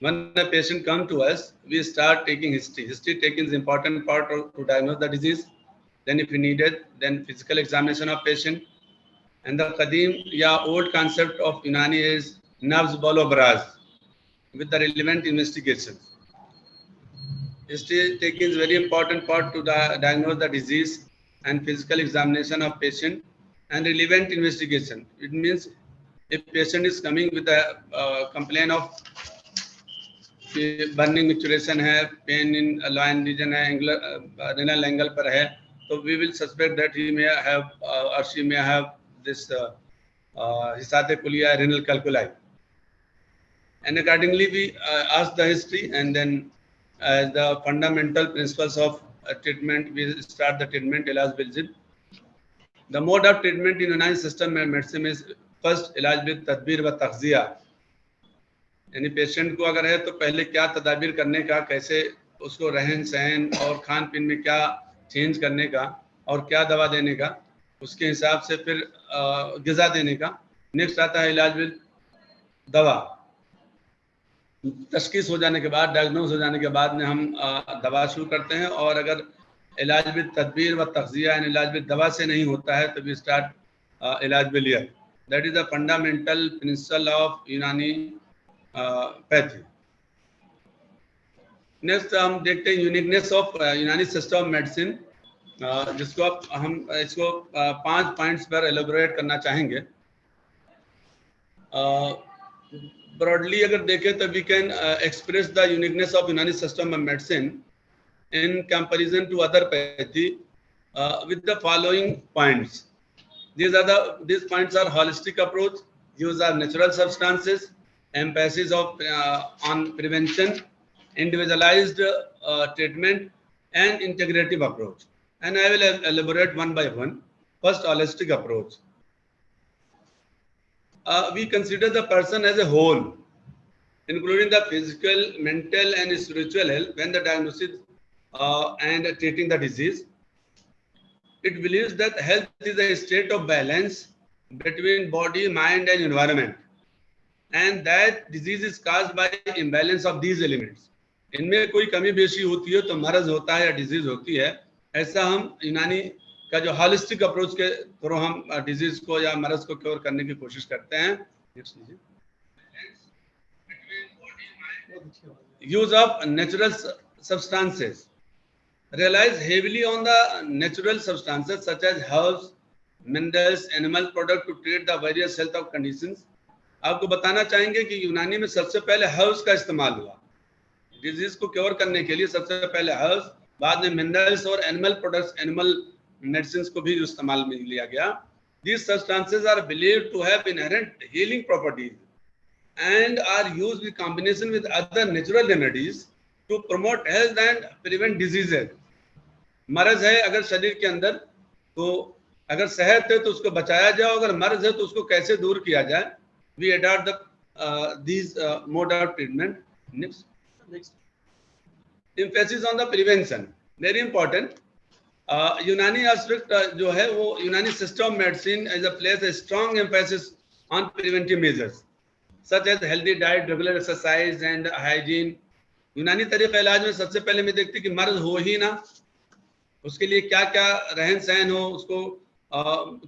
when a patient comes to us, we start taking history. History taking is important part to diagnose the disease. Then if needed, then physical examination of patient. And the Qadim ya old concept of Unani is nabz bolo baraz with the relevant investigations. History taking is very important part to diagnose the disease and physical examination of patient and relevant investigation. It means if patient is coming with a complaint of burning micturition है, pain in loin region है, renal angle पर है, तो we will suspect that he may have or she may have this hisate kulia renal calculi. And accordingly we ask the history, and then as the fundamental principles of treatment, we start the treatment. Ilaj bil. The mode of treatment in Unani system and medicine is first ilaj bil tadbir wa taghziya. यानी patient को अगर है तो पहले क्या तदाबीर करने का, कैसे उसको रहन सहन और खान पीन में क्या चेंज करने का और क्या दवा देने का, उसके हिसाब से फिर ग़िज़ा देने का. नेक्स्ट आता है इलाज बिल दवा. तशखीस हो जाने के बाद, डायग्नोज हो जाने के बाद में हम दवा शुरू करते हैं. और अगर इलाज बिल तदबीर व तग़ज़िया यानी इलाज बिल दवा से नहीं होता है तो वी स्टार्ट इलाज bill. That is the fundamental principle of यूनानी पैथी. नेक्स्ट हम देखते हैं uniqueness of Unani system of medicine, जिसको हम इसको 5 पॉइंट्स पर एलोबरेट करना चाहेंगे. ब्रॉडली अगर देखें तो we can express the uniqueness of Unani system of medicine in comparison to other pathy with the following points. These points are holistic approach, use of natural substances, emphasis of on prevention, individualized treatment, and integrative approach. And I will elaborate one by one. First, holistic approach. We consider the person as a whole, including the physical, mental, and spiritual health when the diagnosis and treating the disease. It believes that health is a state of balance between body, mind, and environment, and that disease is caused by imbalance of these elements. इनमें कोई कमी बेशी होती है तो मर्ज होता है या डिजीज होती है. ऐसा हम यूनानी का जो हॉलिस्टिक अप्रोच के थ्रू हम डिजीज को या मर्ज को क्योर करने की कोशिश करते हैं. Use of natural substances. Relies heavily on the natural substances such as herbs, minerals, animal products to treat the various health of conditions. आपको बताना चाहेंगे कि यूनानी में सबसे पहले हर्ब्स का इस्तेमाल हुआ. डिजीज को क्योर करने के लिए सबसे पहले हर्ब्स, बाद में मिनरल्स और एनिमल प्रोडक्ट्स, एनिमल मेडिसिन को भी इस्तेमाल में लिया गया. These substances are believed to have inherent healing properties and are used in combination with other natural remedies to promote health and prevent diseases. मर्ज है अगर शरीर के अंदर तो अगर सेहत है तो उसको बचाया जाए, अगर मर्ज है तो उसको कैसे दूर किया जाए. We adopt these mode of treatment. Next. Emphasis on the prevention. Very important. यूनानी aspect जो है वो यूनानी system of medicine as a place a strong emphasis on preventive measures such as healthy diet, regular exercise and hygiene. यूनानी तरीक़ा इलाज में सबसे पहले मैं देखती कि मर्ज हो ही ना, उसके लिए क्या क्या रहन सहन हो, उसको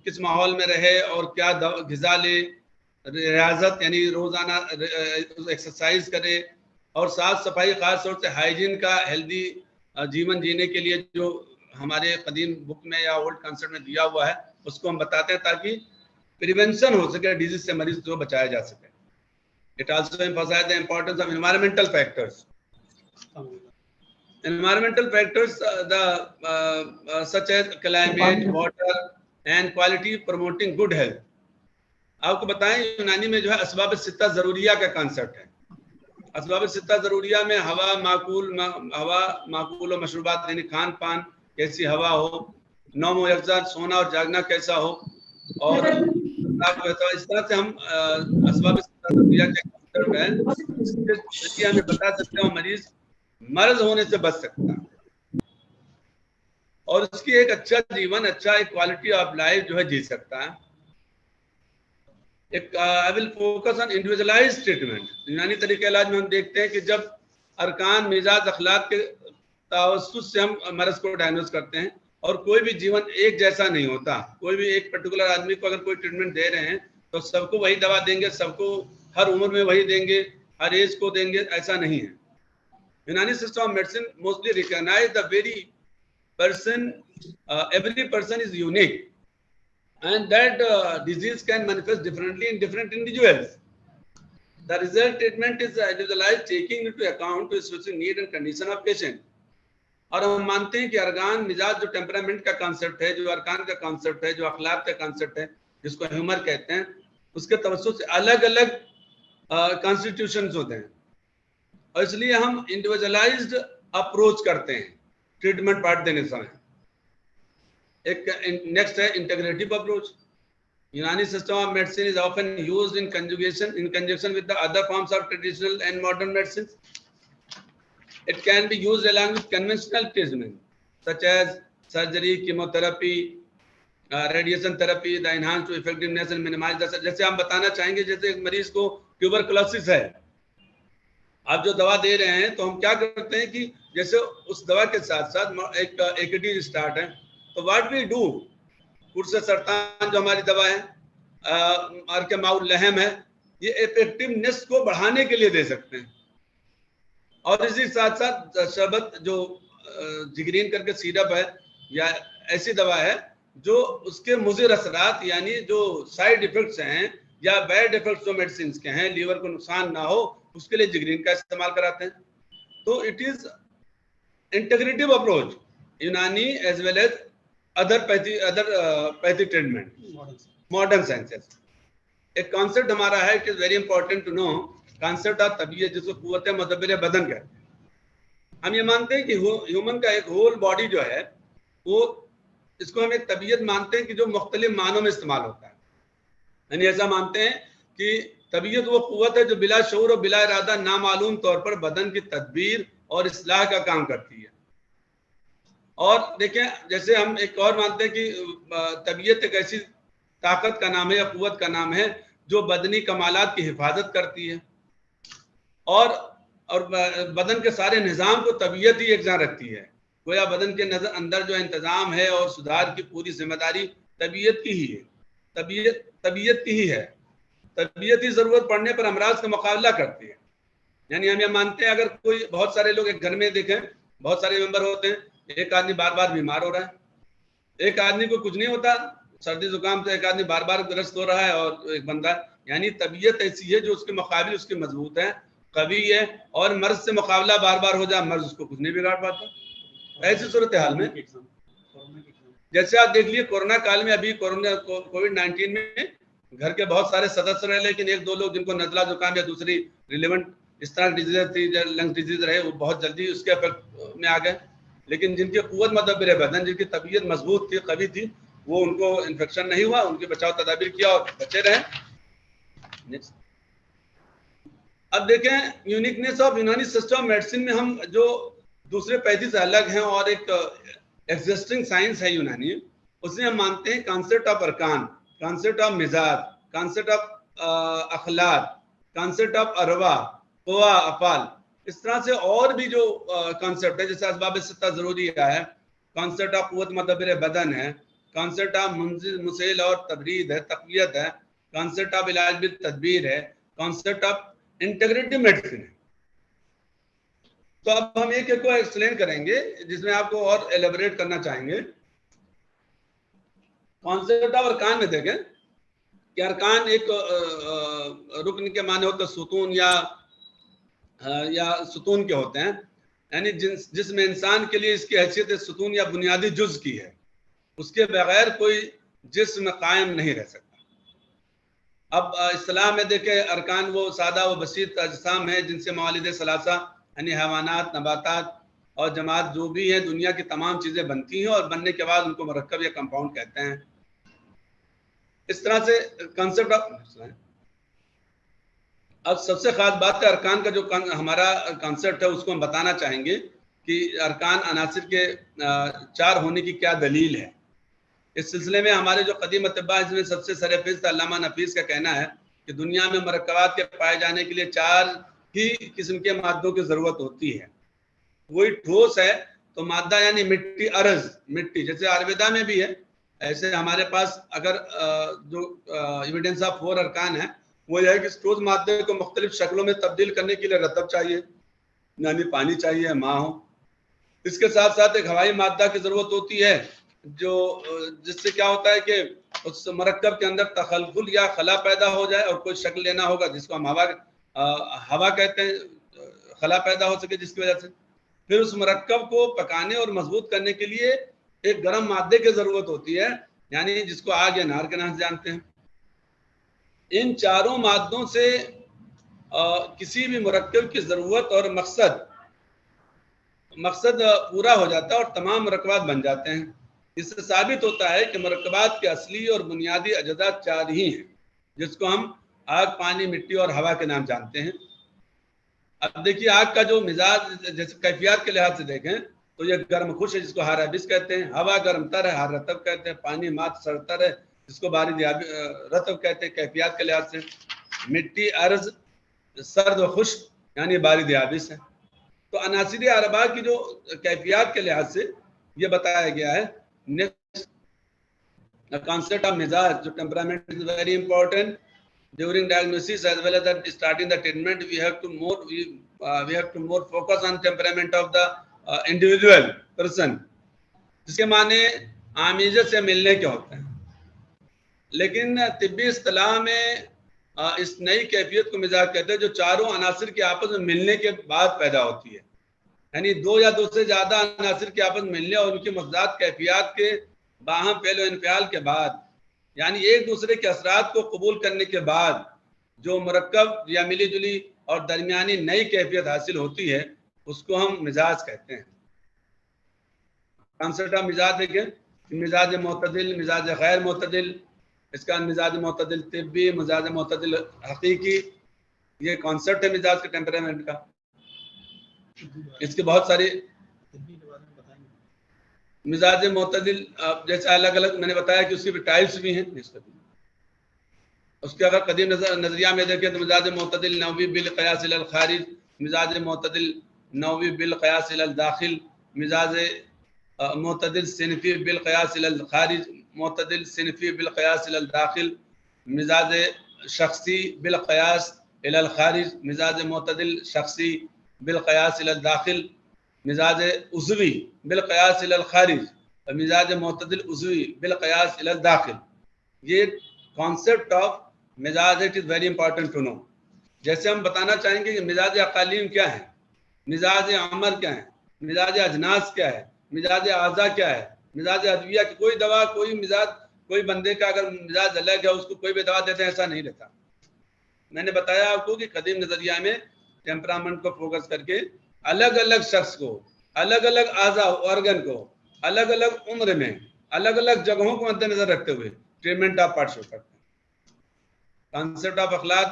किस माहौल में रहे और क्या ग़िज़ा ले, रियाजत यानी रोज़ाना एक्सरसाइज करे और साफ सफाई, ख़ास तौर से हाइजीन का हेल्दी जीवन जीने के लिए जो हमारे कदीम बुक में या ओल्ड कॉन्सेप्ट में दिया हुआ है उसको हम बताते हैं ताकि प्रिवेंशन हो सके, डिजीज से मरीज को बचाया जा सके. It also emphasizes the importance of environmental factors. Environmental factors such as climate, water and quality promoting good health. आपको बताएं यूनानी में जो है असबाब सित्ता जरूरिया का कॉन्सेप्ट है. असबाब सित्ता जरूरिया में हवा माकूल और मशरूबात यानी खान पान, कैसी हवा हो, नौम यकजा सोना और जागना कैसा हो, और इस तरह से हम असबाब सित्ता जरूरिया के कॉन्सेप्ट है जिसके जरिए हमें बता सकते हैं मरीज मर्ज होने से बच सकता है और उसकी एक अच्छा जीवन, अच्छा एक क्वालिटी ऑफ लाइफ जो है जी सकता है. I will focus on individualized treatment. यूनानी तरीके इलाज में हम देखते हैं कि जब अरकान, मिजाज, अखलाक के तवस्सुत से हम मर्ज को डायग्नोज करते हैं और कोई भी जीवन एक जैसा नहीं होता. कोई भी एक पर्टिकुलर आदमी को अगर कोई ट्रीटमेंट दे रहे हैं तो सबको वही दवा देंगे, सबको हर उम्र में वही देंगे, हर एज को देंगे, ऐसा नहीं है. Unani system of medicine mostly recognize the very person, every person is unique and that disease can manifest differently in different individuals. The result treatment is individualized, taking into account to specific need and condition of patient. और हम मानते हैं कि अरकान मिजाज जो temperament का concept है, जो अरकान का कॉन्सेप्ट है, जो अखलाक का कॉन्सेप्ट है, जिसको ह्यूमर कहते हैं, उसके तवज्जुह से अलग अलग कॉन्स्टिट्यूशंस होते हैं और इसलिए हम इंडिविजुअलाइज्ड अप्रोच करते हैं ट्रीटमेंट पार्ट देने समय. एक नेक्स्ट है integrative approach. Unani system of medicine is often used in conjunction with the other forms of traditional and modern medicines. It can be used along with conventional treatment such as surgery, chemotherapy, radiation therapy, the enhanced effectiveness and minimize the. जैसे हम बताना चाहेंगे, जैसे एक मरीज को tuberculosis है, आप जो दवा दे रहे हैं तो हम क्या करते हैं कि जैसे उस दवा के साथ साथ एक AKT स्टार्ट है तो व्हाट वी डू, पुरसे सरतान जो हमारी दवा है, अर्के माउल लहम है, ये इफेक्टिवनेस को बढ़ाने के लिए दे सकते हैं. और इसी साथ साथ शरबत जो जिगरीन करके सिरप है या ऐसी दवा है जो उसके मुज़िर असरात यानी जो साइड इफेक्ट्स हैं या बैड इफेक्ट्स जो मेडिसिन के हैं, लीवर को नुकसान ना हो, उसके लिए जिगरीन का इस्तेमाल कराते हैं. तो it is integrative approach Unani as well as other pathy treatment, modern sciences. एक कॉन्सेप्ट हमारा है, it is very important to know, concept of तबीयत, जिसको कुव्वत मुदब्बिर बदन कहते हैं. हम ये मानते हैं कि ह्यूमन का एक होल बॉडी जो है वो, इसको हम एक तबीयत मानते हैं कि जो मुख्तलिफ मानों में इस्तेमाल होता है. यानी ऐसा मानते हैं कि तबीयत वो कुव्वत है जो बिला शऊर और बिला इरादा नामालूम तौर पर बदन की तदबीर और इस्लाह का काम करती है. और देखें, जैसे हम एक और मानते हैं कि तबीयत एक ऐसी ताकत का नाम है या कुव्वत का नाम है जो बदनी कमालात की हिफाजत करती है और बदन के सारे निज़ाम को तबीयत ही एक जहाँ रखती है. गोया बदन के अंदर जो इंतज़ाम है और सुधार की पूरी जिम्मेदारी तबीयत की ही है. तबीयत की ही है. तबीयत ही ज़रूरत पड़ने पर अमराज का मुकाबला करती है. यानी हम ये मानते हैं, अगर कोई, बहुत सारे लोग एक घर में देखें, बहुत सारे मेंबर होते हैं, एक आदमी बार बार बीमार हो रहा है, एक आदमी को कुछ नहीं होता, सर्दी जुकाम से एक आदमी बार बार ग्रस्त हो रहा है और एक बंदा, यानी तबीयत ऐसी है जो उसके मुकाबले उसकी मजबूत है, कवी है, और मर्ज से मुकाबला बार बार हो जाए, मर्ज उसको कुछ नहीं बिगाड़ पाता. ऐसी सूरत हाल में जैसे आप देख लिए कोरोना काल में, अभी कोविड-19 में घर के बहुत सारे सदस्य रहे, लेकिन एक दो लोग जिनको नजला जुकाम या दूसरी रिलेवेंट इस तरह डिजीज थी, लंग डिजीज रहे, वो बहुत जल्दी उसके इफेक्ट में आ गए. लेकिन जिनकी कुव्वत मुदब्बिर बदन, जिनकी तबीयत मजबूत थी, कवी थी, वो उनको इन्फेक्शन नहीं हुआ, उनके बचाव तदाबीर किया और बचे रहे. नेक्स्ट. अब देखें, uniqueness of Unani system medicine में हम जो दूसरे पैथी से अलग हैं और एक एग्जिस्टिंग साइंस है यूनानी, उसमें हम मानते हैं कॉन्सेप्ट ऑफ अरकान, कॉन्सेप्ट ऑफ मिजाज, concept of Akhlaq, concept of अरवा, कोआ, अफाल, इस तरह से और भी जो कॉन्सेप्ट है, जैसे असबाब सित्ता जरूरी है, कॉन्सेप्ट ऑफ कुव्वत मुदब्बिर बदन है, कॉन्सेप्ट ऑफ मुसेल और तबरीद है, तक़वियत है, कॉन्सेप्ट ऑफ इलाज बिल तदबीर है, कॉन्सेप्ट ऑफ इंटीग्रेटिव मेडिसिन है. तो अब हम एक एक को एक्सप्लेन करेंगे जिसमें आपको और एलेबोरेट करना चाहेंगे. कॉन्सेप्ट ऑफ अरकान में देखें, कि अरकान एक रुकन के माने होते सुतून या सुतून के होते हैं, यानी जिसमें इंसान के लिए इसकी हैसियत सुतून या बुनियादी जुज की है, उसके बगैर कोई जिस्म कायम नहीं रह सकता। अब इस्लाम में देखें, अरकान वो सादा व बसीत अजसाम है जिनसे मवालिद सलासा यानी हैवानात, नबातात और जमात जो भी है दुनिया की तमाम चीज़ें बनती हैं, और बनने के बाद उनको मरकब या कंपाउंड कहते हैं। इस तरह से कॉन्सेप्ट ऑफ, अब सबसे खास बात है अरकान का जो हमारा कॉन्सेप्ट है उसको हम बताना चाहेंगे कि अरकान अनासिर के 4 होने की क्या दलील है। इस सिलसिले में हमारे जो कदीम अतबा है, इसमें सबसे सरफहरिस्त अल्लामा नफीस का कहना है कि दुनिया में मरकबात के पाए जाने के लिए 4 ही किस्म के मादों की जरूरत होती है। वही ठोस है तो मादा यानी मिट्टी, अर्ज मिट्टी, जैसे आयुर्वेदा में भी है, ऐसे हमारे पास अगर जो एविडेंस ऑफ 4 अरकान है वो यह है कि ठोस मादे को मुख्तलिफ शक्लों में तब्दील करने के लिए रतब चाहिए, यानी पानी चाहिए, माँ हो। इसके साथ साथ एक हवाई मादा की जरूरत होती है, जो जिससे क्या होता है कि उस मरकब के अंदर तखलकुल या खला पैदा हो जाए और कोई शक्ल लेना होगा, जिसको हम हवा कहते हैं, खला पैदा हो सके जिसकी वजह से फिर उस मरकब को पकाने और मजबूत करने के लिए एक गर्म मादे की जरूरत होती है, यानी जिसको आग या नार के नाम से जानते हैं। इन चारों मादों से किसी भी मरकब की जरूरत और मकसद पूरा हो जाता है और तमाम मरकबात बन जाते हैं। इससे साबित होता है कि मरकबात के असली और बुनियादी अजदा 4 ही हैं, जिसको हम आग, पानी, मिट्टी और हवा के नाम जानते हैं। अब देखिए, आग का जो मिजाज जैसे कैफियत के लिहाज से देखें तो यह गर्म खुश है, जिसको हाराबिस कहते हैं। हवा गर्म तर है, हार रतब कहते हैं। पानी मात सरतर है, जिसको बारिद रतब कहते हैं कैफियत के लिहाज से। मिट्टी अर्ज सर्द व खुश यानी बारिद याबिस है। तो अनासिर अरबा की जो कैफियत के लिहाज से ये बताया गया है। कॉन्सेप्ट ऑफ मिजाज, जो temperament is very important during diagnosis as well as at starting the treatment. We have to more focus on temperament of the individual person, जिसके माने आमीज़त से मिलने के होते हैं। लेकिन तिब्बी इस्तिलाह में इस नई कैफियत को मिजाज कहते हैं, जो चारों अनासिर के आपस में मिलने के बाद पैदा होती है, यानी 2 या 2 से ज्यादा अनासिर के आपस में मिलने और उनकी मज़दात कैफियत के बाहम पहलो इनफियाल के बाद, यानी एक दूसरे के असरात को कबूल करने के बाद जो मरकब या मिली जुली और दरमियानी नई कैफियत हासिल होती है, उसको हम मिजाज कहते हैं। कॉन्सेप्ट ऑफ मिजाज देखें, मिजाज मोतदिल, मिजाज गैर मोतदिल, इसका मिजाज मोतदिल तिब्बी, मिजाज मोतदिल हकीकी, ये कॉन्सेप्ट है मिजाज के टेम्परामेंट का। इसके बहुत सारे मिजाज मोतदिल जैसे अलग अलग मैंने बताया कि उसकी भी टाइप्स भी हैं। उसके अगर कदीम नजरिया में देखें तो मिजाज मोतदिल नवी बिल क़यास इलल खारिज, मिजाज मोतदिल नवी बिल क़यास इलल दाखिल, मिजाज मोतदिल सिनफी बिल क़यास इलल खारिज, मोतदिल सिनफी बिल क़यास इलल दाखिल, मिजाज शख्सी बिल क़यास इलल खारिज, मिजाज मोतदिल शख्सी बिल क़यास इलल दाखिल, मिजाज उज़वी बिल क़यास इलल खारिज, मिजाज मोतदिल उज़वी बिल क़यास इलल दाखिल। ये कॉन्सेप्ट ऑफ मिजाज it is very important to know. जैसे हम बताना चाहेंगे कि मिजाज अकालीम क्या है, मिजाज अमर क्या है, मिजाज अजनास क्या है, मिजाज आज़ा क्या है, मिजाज अदविया की कोई दवा, कोई मिजाज, कोई बंदे का अगर मिजाज अलग है उसको कोई भी दवा देते हैं, ऐसा नहीं रहता। मैंने बताया आपको कि कदीम नजरिया में टेम्परामेंट को फोकस करके अलग अलग शख्स को, अलग अलग आज़ा ऑर्गन को, अलग अलग उम्र में, अलग अलग जगहों को मद्देनजर रखते हुए ट्रीटमेंट ऑफ पार्ट शो करते हैं। कॉन्सेप्ट ऑफ अखलाक,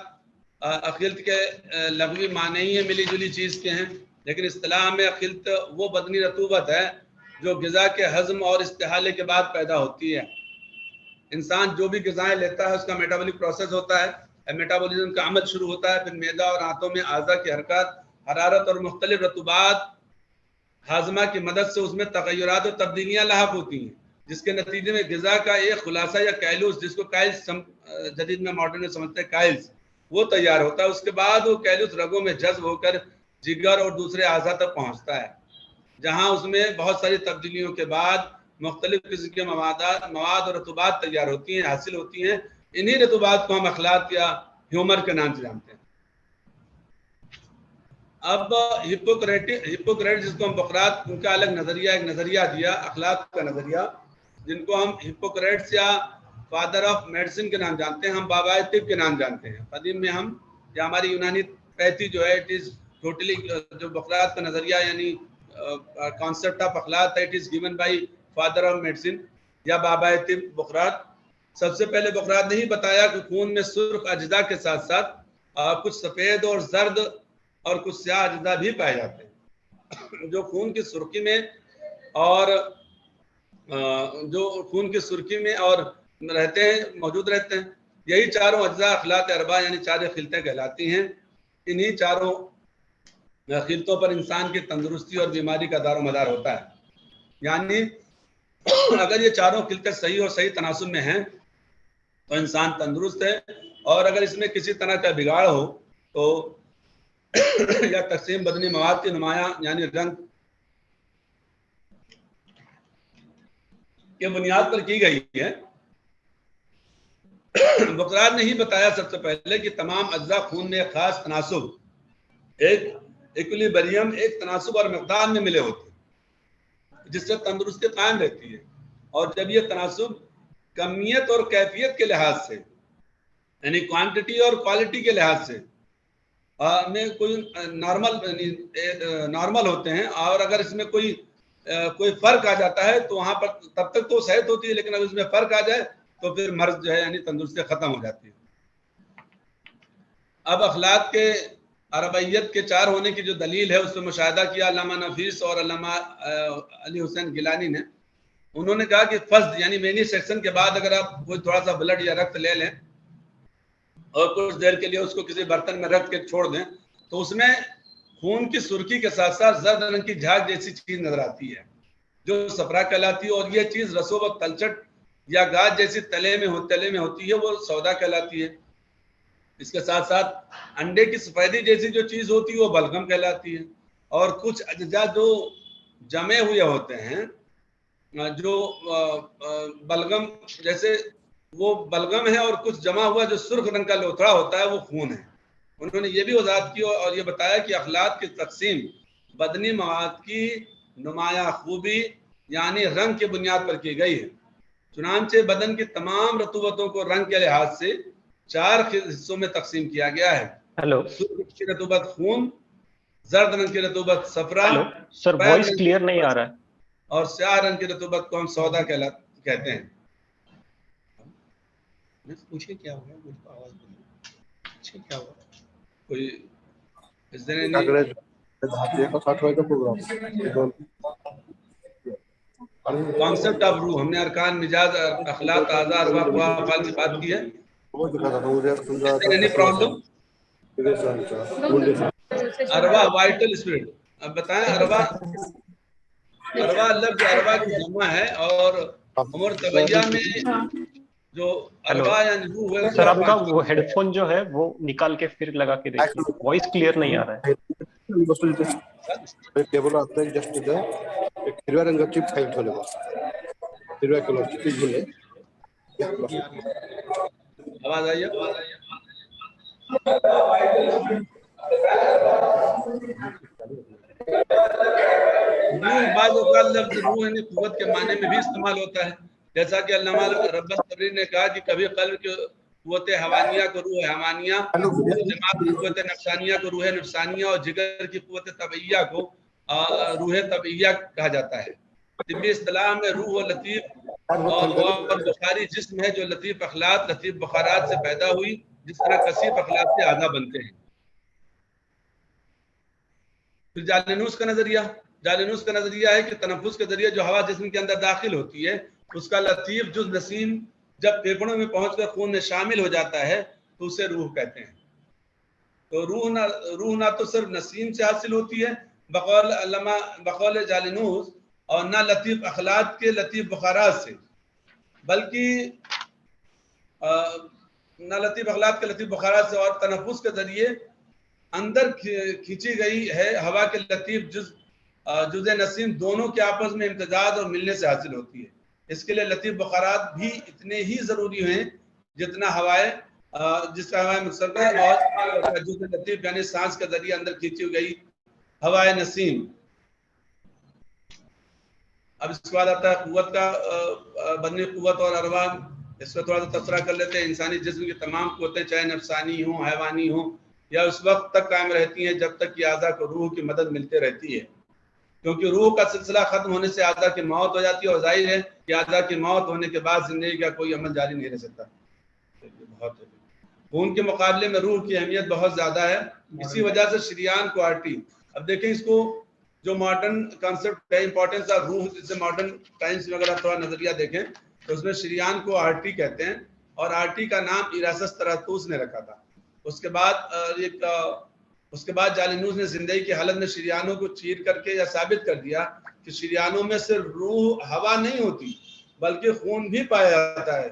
अखिलत के लफ्ज़ी माने ही है मिली जुली चीज़ के हैं, लेकिन इस्तिलाह में अखिलत वो बदनी रतूबत है जो ग़िज़ा के हज़म और इस्तेहाले के बाद पैदा होती है। इंसान जो भी ग़िज़ाएँ लेता है उसका मेटाबॉलिक प्रोसेस होता है, मेटाबॉलिज्म का अमल शुरू होता है, फिर मैदा और आंतों में आज़ा की हरकत, हरारत और मुख्तलिफ रतूबात हाजमा की मदद से उसमें तगय्युरात और तब्दीलियाँ लाहक होती हैं, जिसके नतीजे में ग़िज़ा का एक खुलासा या कैलूस, जिसको काइल्स जदीद में मॉडर्न में समझते हैं काइल्स, वो तैयार होता है। उसके बाद वो कैलूस रगों में जज्ब होकर जिगर और दूसरे आज़ा तक पहुँचता है, जहाँ उसमें बहुत सारी तब्दीलियों के बाद मुख्तलिफ किस्म के मवाद और रतूबात तैयार होती हैं, हासिल होती हैं, इन्हीं रतूबात को हम अखलाक या ह्यूमर के नाम से जानते हैं। अब हिप्पोक्रेट जिसको हम बकरात, उनका अलग नजरिया, एक नजरिया दिया अखलाक का नजरिया, जिनको हम हिप्पोक्रेट्स या फादर ऑफ मेडिसिन के नाम जानते हैं, हम बाबा तिब के नाम जानते हैं। कदीम में हम, या हमारी यूनानी पैथी जो है, इट इज टोटली, जो बकरात का नजरिया यानी कॉन्सेप्ट ऑफ अखलाक है, it is given by father of medicine या बाबा तिब बकरात। सबसे पहले बकरात ने ही बताया कि खून में सुर्ख अजदा के साथ साथ कुछ सफेद और जर्द और कुछ स्याह अजदा भी पाए जाते हैं, जो खून की सुर्खी में और रहते हैं, मौजूद रहते हैं। यही चारों अज्जा अखलाक अरबा यानी चार खिलतें कहलाती हैं। इन्हीं चारों खिलतों पर इंसान की तंदुरुस्ती और बीमारी का दारोमदार होता है। यानी अगर ये चारों खिलते सही और सही तनासुब में हैं तो इंसान तंदुरुस्त है, और अगर इसमें किसी तरह का बिगाड़ हो तो या तकसीम बदनी मवाद की नुमाया यानी रंग के बुनियाद पर की गई है। बकरात ने ही बताया सबसे पहले कि तमाम अज्जा खून में एक खास तनासुब, एक इक्विलिब्रियम, एक तनासुब और मकदार में मिले होते हैं, जिससे तंदुरुस्ती कायम रहती है। और जब ये तनासुब कमियत और कैफियत के लिहाज से यानी क्वांटिटी और क्वालिटी के लिहाज से में कोई नॉर्मल होते हैं, और अगर इसमें कोई फर्क आ जाता है तो वहां पर तब तक तो सेहत होती है, लेकिन अगर इसमें फर्क आ जाए तो फिर मर्ज जो है यानी तंदुरुस्ती खत्म हो जाती है। अब अखलाक के अरबैयत के चार होने की जो दलील है उसमें मुशाहिदा किया अल्लामा नफीस और अल्लामा अली हुसैन गिलानी ने। उन्होंने कहा कि फर्स्ट यानी मेनी सेक्शन के बाद अगर आप कोई थोड़ा सा ब्लड या रक्त ले लें और कुछ देर के लिए उसको किसी बर्तन में रख के छोड़ दें तो उसमें खून की सुर्खी के साथ साथ जर्द रंग की झाग जैसी चीज नजर आती है जो सफरा कहलाती है, और ये चीज रसों व तलचट या गाज जैसी तले में होती है, वो सौदा कहलाती है। इसके साथ साथ अंडे की सफेदी जैसी जो चीज होती है वो बलगम कहलाती है, और कुछ अज्जा जो जमे हुए होते हैं, जो बलगम जैसे वो बलगम है, और कुछ जमा हुआ जो सुर्ख रंग का लोथड़ा होता है वो खून है। उन्होंने ये भी वजाहत की और ये बताया कि अखलाक की तकसीम बदनी मवाद की नुमाया खूबी यानी रंग की बुनियाद पर की गई है। चुनांचे बदन की तमाम रतूबतों को रंग के लिहाज से चार हिस्सों में तकसीम किया गया है। हेलो सुर्ख की रतूबत खून, जर्द रंग की रतूबत सफरा, सर, वॉइस क्लियर नहीं आ रहा है, और स्याह रंग की रतूबत को हम सौदा कहते हैं। पूछिए क्या हुआ, मुझको आवाज पूछिए क्या हुआ, कोई इस दिन नहीं कॉन्सेप्ट ऑफ रूह, हमने अरकान मिजाज अखलाक आज़ा अरवाह व अफ़आल की बात की है। Any problem? अरवा वाइटल स्पिरिट, अब बताएं। अरवा लफ्ज अरवा की जमा है, और उमर तबैया में जो अरवा यानी रूह है, सर आपका वो हेडफोन जो है वो निकाल के फिर लगा के देखिए, वॉइस क्लियर नहीं आ रहा है। टेबल आता है जस्ट इधर एक हिरव्या रंगाची फाईल ठेवली बस, हिरव्या कलरची ती घेऊन ये. आवाज आई है? लफ्ज रूह यानी कुव्वत के माने में भी इस्तेमाल होता है, जैसा कि अल्लामा रब्बानी तबरी ने कहा कि कभी कल्ब की कुव्वत हवानिया को रूह हवानिया, दिमाग की कुव्वत नफसानिया को रूह नफसानिया, और जिगर की कुव्वत तबैया को रूह तबैया कहा जाता है। तिब्बी इस्तिलाह में रूह व लतीफ और बुखारी जिस्म है जो लतीफ अखलाक लतीफ बुखारात से पैदा हुई, जिस तरह कसीफ अखलाक से आधा बनते हैं। फिर जालिनूस का नजरिया है कि तनफुस के जरिए जो हवा जिस्म के अंदर दाखिल होती है उसका लतीफ जुज़ नसीम जब फेफड़ों में पहुंचकर खून में शामिल हो जाता है तो उसे रूह कहते हैं। तो रूह ना तो सिर्फ नसीम से हासिल होती है बकौल जालिनूस, और ना लतीफ अखलाक के लतीफ बुखारात से, बल्कि ना लतीफ अखलाक के लतीफ बुखारात से और तनफुस के जरिए अंदर खींची गई है हवा के लतीफ जुज़ नसीम दोनों के आपस में इम्तिजाज और मिलने से हासिल होती है। इसके लिए लतीफ बुखारात भी इतने ही जरूरी हैं जितना हवाएं जिसका हवाएं मुसक्कर और जो लतीफ यानी सांस के जरिए अंदर खींची गई हवाएं नसीम। अब इसके बाद आता है कुव्वत का बदनी कुव्वत और अरवान। इसका थोड़ा सा तबसरा कर लेते हैं। इंसानी जिस्म की तमाम कुव्वतें चाहे नफसानी हो हैवानी हो या उस वक्त तक कायम रहती हैं जब तक कि आज़ा को रूह की मदद मिलती रहती है, क्योंकि रूह का सिलसिला खत्म होने से आज़ा की मौत हो जाती है और जाहिर है कि आज़ा की मौत होने के बाद जिंदगी का कोई अमल जारी नहीं रह सकता। बहुत खून के मुकाबले में रूह की अहमियत बहुत ज्यादा है। इसी वजह से शरियान को आर्टी, अब देखें इसको जो मॉडर्न कॉन्सेप्ट है इंपॉर्टेंस ऑफ रूह, जैसे मॉडर्न टाइम्स में अगर आप थोड़ा नजरिया देखें तो उसमें शरियान को आर्टी कहते हैं और आर्टी का नाम इरासस तरातूस ने रखा था। उसके बाद जालिनूस ने जिंदगी की हालत में शरियानों को चीर करके या साबित कर दिया कि शरियानों में सिर्फ रूह हवा नहीं होती बल्कि खून भी पाया जाता है,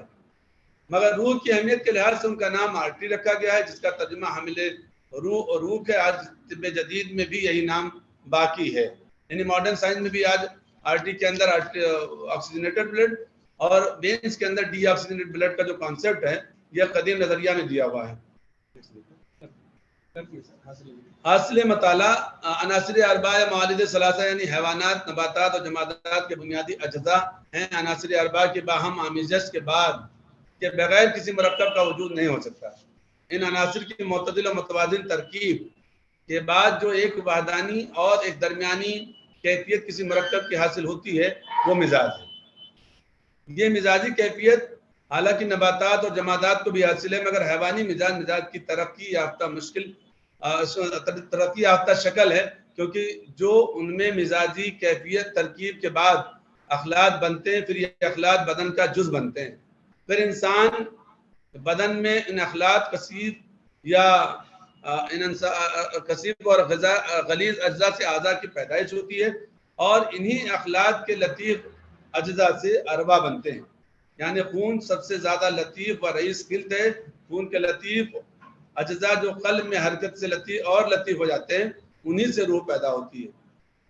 मगर रूह की अहमियत के लिहाज से उनका नाम आर्टरी रखा गया है, जिसका तर्जुमा हामिले रूह और रूह के आज तिब्ब जदीद में भी यही नाम बाकी है। यानी मॉडर्न साइंस में भी आज आर्टरी के अंदर ऑक्सीजनेटेड ब्लड और वेन्स के अंदर डीऑक्सीजनेटेड ब्लड का जो कॉन्सेप्ट है यह कदीम नजरिया में दिया हुआ है। हासिल मताला अनासिर अरबा या मालिद सलासा यानी हैवानात, नबातात और जमादात के बुनियादी अज्जा हैं। अनासिर अरबा के बाहम आमिज़त के बाद के बगैर किसी मरकब का वजूद नहीं हो सकता। इन अनासिर की मुतदिल और मुतवाज़िन तरकीब के बाद जो एक वाहदानी और एक दरमियानी कैफियत किसी मरकब की हासिल होती है वो मिजाज है। ये मिजाजी कैफियत हालांकि नबातात और जमादात को भी हासिल है, मगर हैवानी मिजाज की तरक्की याफ्ता तरक्की याफ्ता शक्ल है, क्योंकि जो उनमें मिजाजी कैफियत तरकीब के बाद अखलात बनते हैं, फिर ये अखलात बदन का जुज बनते हैं। फिर इंसान बदन में इन अखलात कसीब या कसीब और गलीज अज्जा से आज़ा की पैदाइश होती है और इन्हीं अखलात के लतीफ़ अज्जा से अरबा बनते हैं। यानी खून सबसे ज़्यादा लतीफ़ व रईस गिल्त है। खून के लतीफ़ अज्जा जो कल्ब में हरकत से लतीफ़ हो जाते हैं, उन्हीं से रूह पैदा होती है।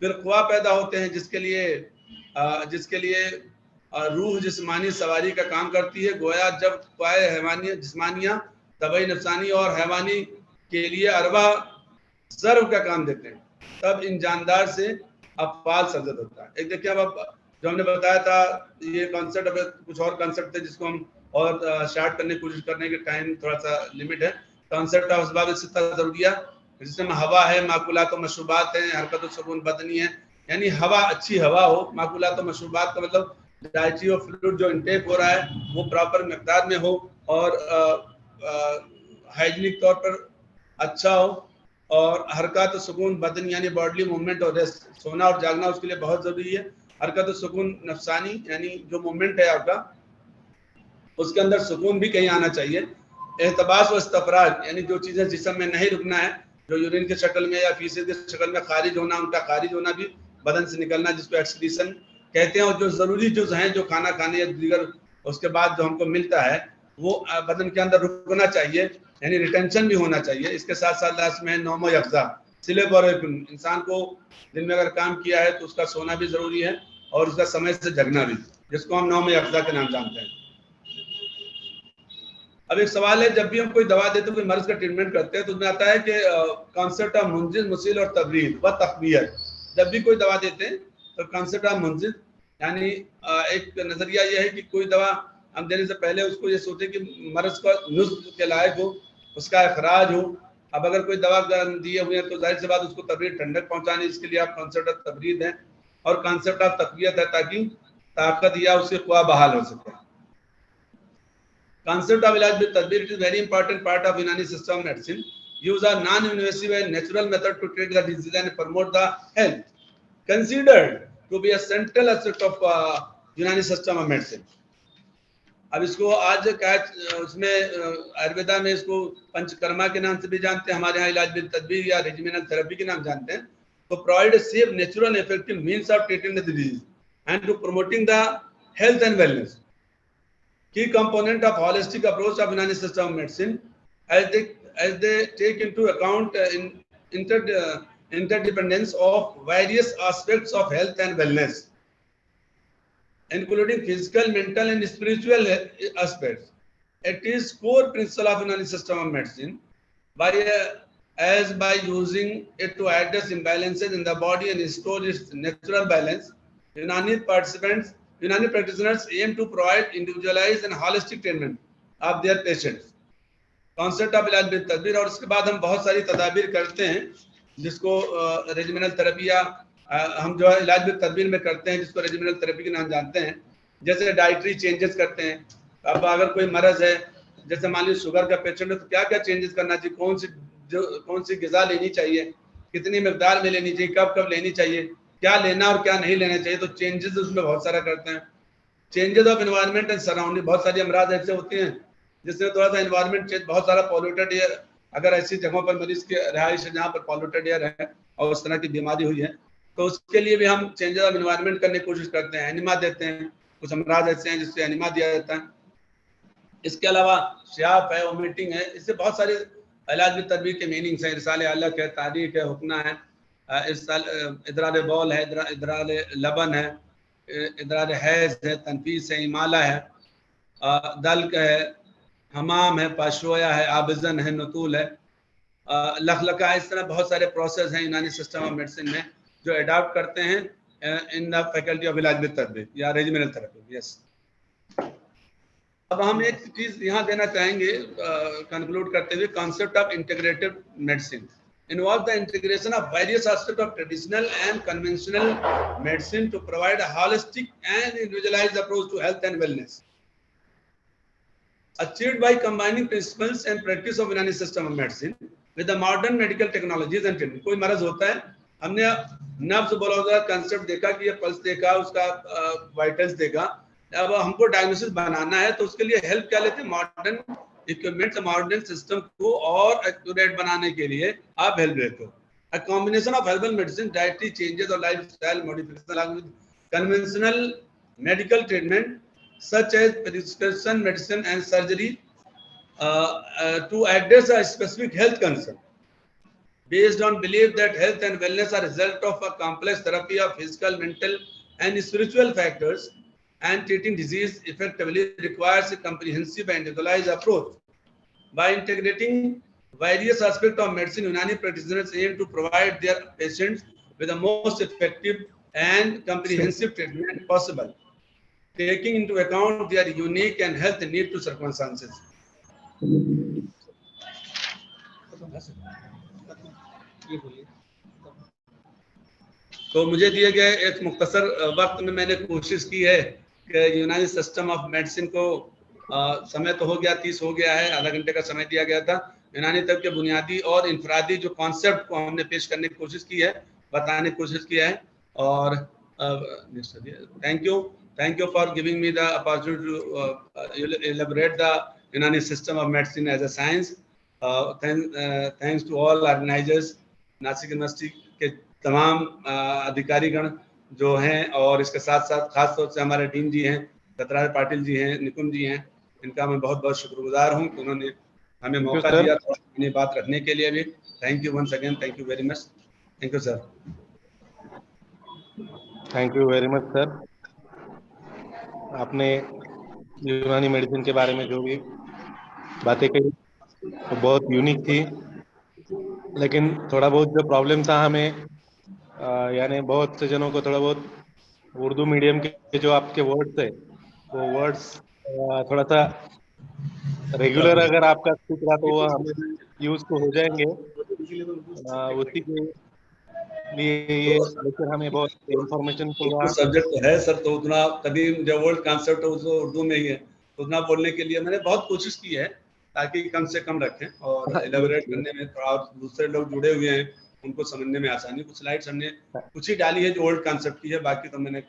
फिर ख्वा पैदा होते हैं जिसके लिए रूह जिस्मानी सवारी का काम करती है। गोया जब ख्वाए हैवानी जिस्मानिया तबई नफसानी और हैवानी के लिए अरबा ज़र्व का काम देते हैं, तब इन जानदार से अफ़आल सर्जद होता है। एक देखिए अब जो हमने बताया था ये कॉन्सेप्ट, अब कुछ और कॉन्सेप्ट थे जिसको हम और स्टार्ट करने की कोशिश करने के टाइम थोड़ा सा लिमिट है। कॉन्सेप्ट ऑफ असबाब सित्ता ज़रूरिया, जिसमें हवा है, माकुलात और मशरूबात हैं, हरकत और सुकून बदनी है। यानी हवा अच्छी हवा हो, माकुलात और मशरूबात का मतलब डाइटरी और फ्लूइड जो इंटेक हो रहा है वो प्रॉपर मिकदार में हो और हाइजीनिक तौर पर अच्छा हो, और हरकत और सुकून बदन यानी बॉडली मूवमेंट और रेस्ट, सोना और जागना उसके लिए बहुत ज़रूरी है। हरकत और सुकून नफसानी यानी जो मूवमेंट है आपका उसके अंदर सुकून भी कहीं आना चाहिए। एहतबास व इस्तफराज यानी जो चीज़ें जिस्म में नहीं रुकना है, जो यूरिन के शक्ल में या फीसेज के शक्ल में खारिज होना, उनका खारिज होना भी बदन से निकलना, जिसको एक्सक्रीशन कहते हैं। और जो ज़रूरी जुज़ हैं जो खाना खाने या दीगर उसके बाद जो हमको मिलता है वो बदन के अंदर रुकना चाहिए, यानी रिटेंशन भी होना चाहिए। इसके साथ साथ लास्ट में नौम यकज़ा सिलेब और इंसान को दिन में अगर काम किया है तो उसका सोना भी ज़रूरी है और उसका समय से जगना भी, जिसको हम नौम यकज़ा के नाम जानते हैं। अब एक सवाल है, जब भी हम कोई दवा देते हैं, कोई मर्ज का ट्रीटमेंट करते हैं तो उसमें आता है कि कॉन्सेप्ट ऑफ मुंजिज मुसील और तबरीद व तखबियत। जब भी कोई दवा देते हैं तो कॉन्सेप्ट ऑफ मुंजिज यानी एक नजरिया यह है कि कोई दवा हम देने से पहले उसको ये सोचे कि मर्ज का नुस्ख के लायक हो, उसका अखराज हो। अब अगर कोई दवा दिए हुए हैं तो जाहिर सी बात उसको तबरीद ठंडक पहुंचानी, इसके लिए आप कॉन्सेप्ट ऑफ तबरीद है, और कॉन्सेप्ट ऑफ तकवियत है ताकि ताकत या उसकी क़ुव्वा बहाल हो सके। Concept of इलाज with तदबीर, it is very important part of Unani system of medicine. Use a non-invasive and natural method to treat the disease and promote the health. Considered to be a central aspect of Unani system of medicine. अब इसको आज क्या उसमें आयुर्वेदा में इसको पंचकर्मा के नाम से भी जानते हैं, हमारे यहाँ इलाज with तदबीर या रेजिमेनल थेरेपी के नाम जानते हैं। तो provide a safe, natural, effective means of treating the disease and to promoting the health and wellness. Key component of holistic approach of Unani system of medicine, as they take into account interdependence of various aspects of health and wellness, including physical, mental, and spiritual aspects. it is core principle of Unani system of medicine by using it to address imbalances in the body and restore its natural balance. Unani practitioners aim to provide individualized and holistic treatment of their patients. Concept of इलाज में तदबीर, और उसके बाद हम बहुत सारी तदाबीर करते हैं जिसको रेजिमिनल थेरेपी या हम जो है इलाज में तदबीर में करते हैं जिसको रेजिमिनल थेरेपी के नाम जानते हैं। जैसे डाइटरी चेंजेस करते हैं। अब अगर कोई मरज है, जैसे मान लीजिए शुगर का पेशेंट है, तो क्या क्या चेंजेस करना चाहिए, कौन सी ग़िज़ा लेनी चाहिए, कितनी मिकदार में लेनी चाहिए, कब कब लेनी चाहिए, क्या लेना और क्या नहीं लेना चाहिए, तो चेंजेस उसमें बहुत सारा करते हैं। Changes of environment and surrounding, बहुत सारी अमराज ऐसे होती हैं जिसमें थोड़ा सा एनवायरनमेंट चेंज, बहुत सारा पॉल्यूटेड एयर, अगर ऐसी जगहों पर मरीज की रहाइश है जहाँ पर पॉल्यूटेड एयर है और उस तरह की बीमारी हुई है, तो उसके लिए भी हम चेंजेस ऑफ एनवायरनमेंट करने की कोशिश करते हैं। एनिमा देते हैं, कुछ अमराज ऐसे हैं जिससे एनिमा दिया जाता है। इसके अलावा श्याफ है, वोमिटिंग है, इससे बहुत सारे इलाज में तदबीर के मीनिंग्स हैं। इरसाल अलग है, तारीख है, हुक्ना है, इदरार बौल है, इदरार लबन है, इदरार हैज है, तनफीस है, इमाला है, दल्क है, हमाम है, पाशोया है, आबिजन है, नतूल है, लखलका है। इस तरह बहुत सारे प्रोसेस हैं यूनानी सिस्टम ऑफ मेडिसिन में जो अडॉप्ट करते हैं इन द फैकल्टी ऑफ इलाज में तदबीर या रेजिमिनल थेरेपी। यस, अब हम एक चीज यहाँ देना चाहेंगे कंक्लूड करते हुए, concept of integrative medicine involve the integration of various aspects of traditional and conventional medicine to provide a holistic and individualized approach to health and wellness, achieved by combining principles and practice of Unani system of medicine with the modern medical technologies and treatment. कोई मरज होता है, हमने नब्ज बोला होगा, concept देखा कि ये पल्स देखा, उसका वाइटल्स देखा, अब हमको डायग्नोसिस बनाना है तो उसके लिए हेल्प क्या लेते हैं, मॉडर्न इक्विपमेंट्स, मॉडर्न सिस्टम को और एक्यूरेट बनाने के लिए आप हेल्प लेते हो। A combination of herbal medicine, dietary changes or lifestyle modification along with conventional medical treatment such as prescription medicine and surgery to address a specific health concern based on belief that health and wellness are a result of a complex therapy of physical, mental and spiritual factors, and treating disease effectively requires a comprehensive and individualized approach. By integrating various aspects of medicine, Unani practitioners aim to provide their patients with the most effective and comprehensive treatment possible, taking into account their unique and health need to circumstances. तो मुझे दिए गए एक मुख्तसर वक्त में मैंने कोशिश की है कि यूनानी सिस्टम ऑफ मेडिसिन को समय तो हो गया, 30 हो गया है, आधा घंटे का समय दिया गया था। यूनानी तब के बुनियादी और इंफरादी जो कॉन्सेप्ट को हमने पेश करने की कोशिश की है, बताने की कोशिश किया है। और thank you for giving me the opportunity to elaborate the Unani system of medicine as a science. Thanks to all organisers, Nashik university के तमाम अधिकारीगण जो हैं, और इसके साथ साथ खास तौर से हमारे डीन जी हैं, दत्तराज पाटिल जी हैं, निकुंज जी हैं, इनका मैं बहुत बहुत शुक्रगुजार हूं कि उन्होंने हमें मौका दिया अपनी बात रखने के लिए भी। Thank you once again, thank you very much. Thank you sir. Thank you very much sir. आपने यूनानी मेडिसिन के बारे में जो भी बातें कही तो बहुत यूनिक थी, लेकिन थोड़ा बहुत जो प्रॉब्लम था हमें, यानी बहुत से जनों को थोड़ा बहुत उर्दू मीडियम के जो आपके वर्ड्स है वो वर्ड्स थोड़ा सा रेगुलर अगर आपका सीख रहा तो वो हमें यूज तो हो जाएंगे। उसी के लिए ये लेक्चर हमें बहुत इंफॉर्मेशन सब्जेक्ट है सर, तो उतना कदीम जो वर्ल्ड कॉन्सेप्ट है वो उर्दू में ही है, उतना बोलने के लिए मैंने बहुत कोशिश की है ताकि कम से कम रखें और एलैबोरेट करने में थोड़ा दूसरे लोग जुड़े हुए हैं उनको समझने में आसानी। कुछ स्लाइड्स हमने कुछ ही डाली है जो ओल्ड कॉन्सेप्ट की है, बाकी तो मैंने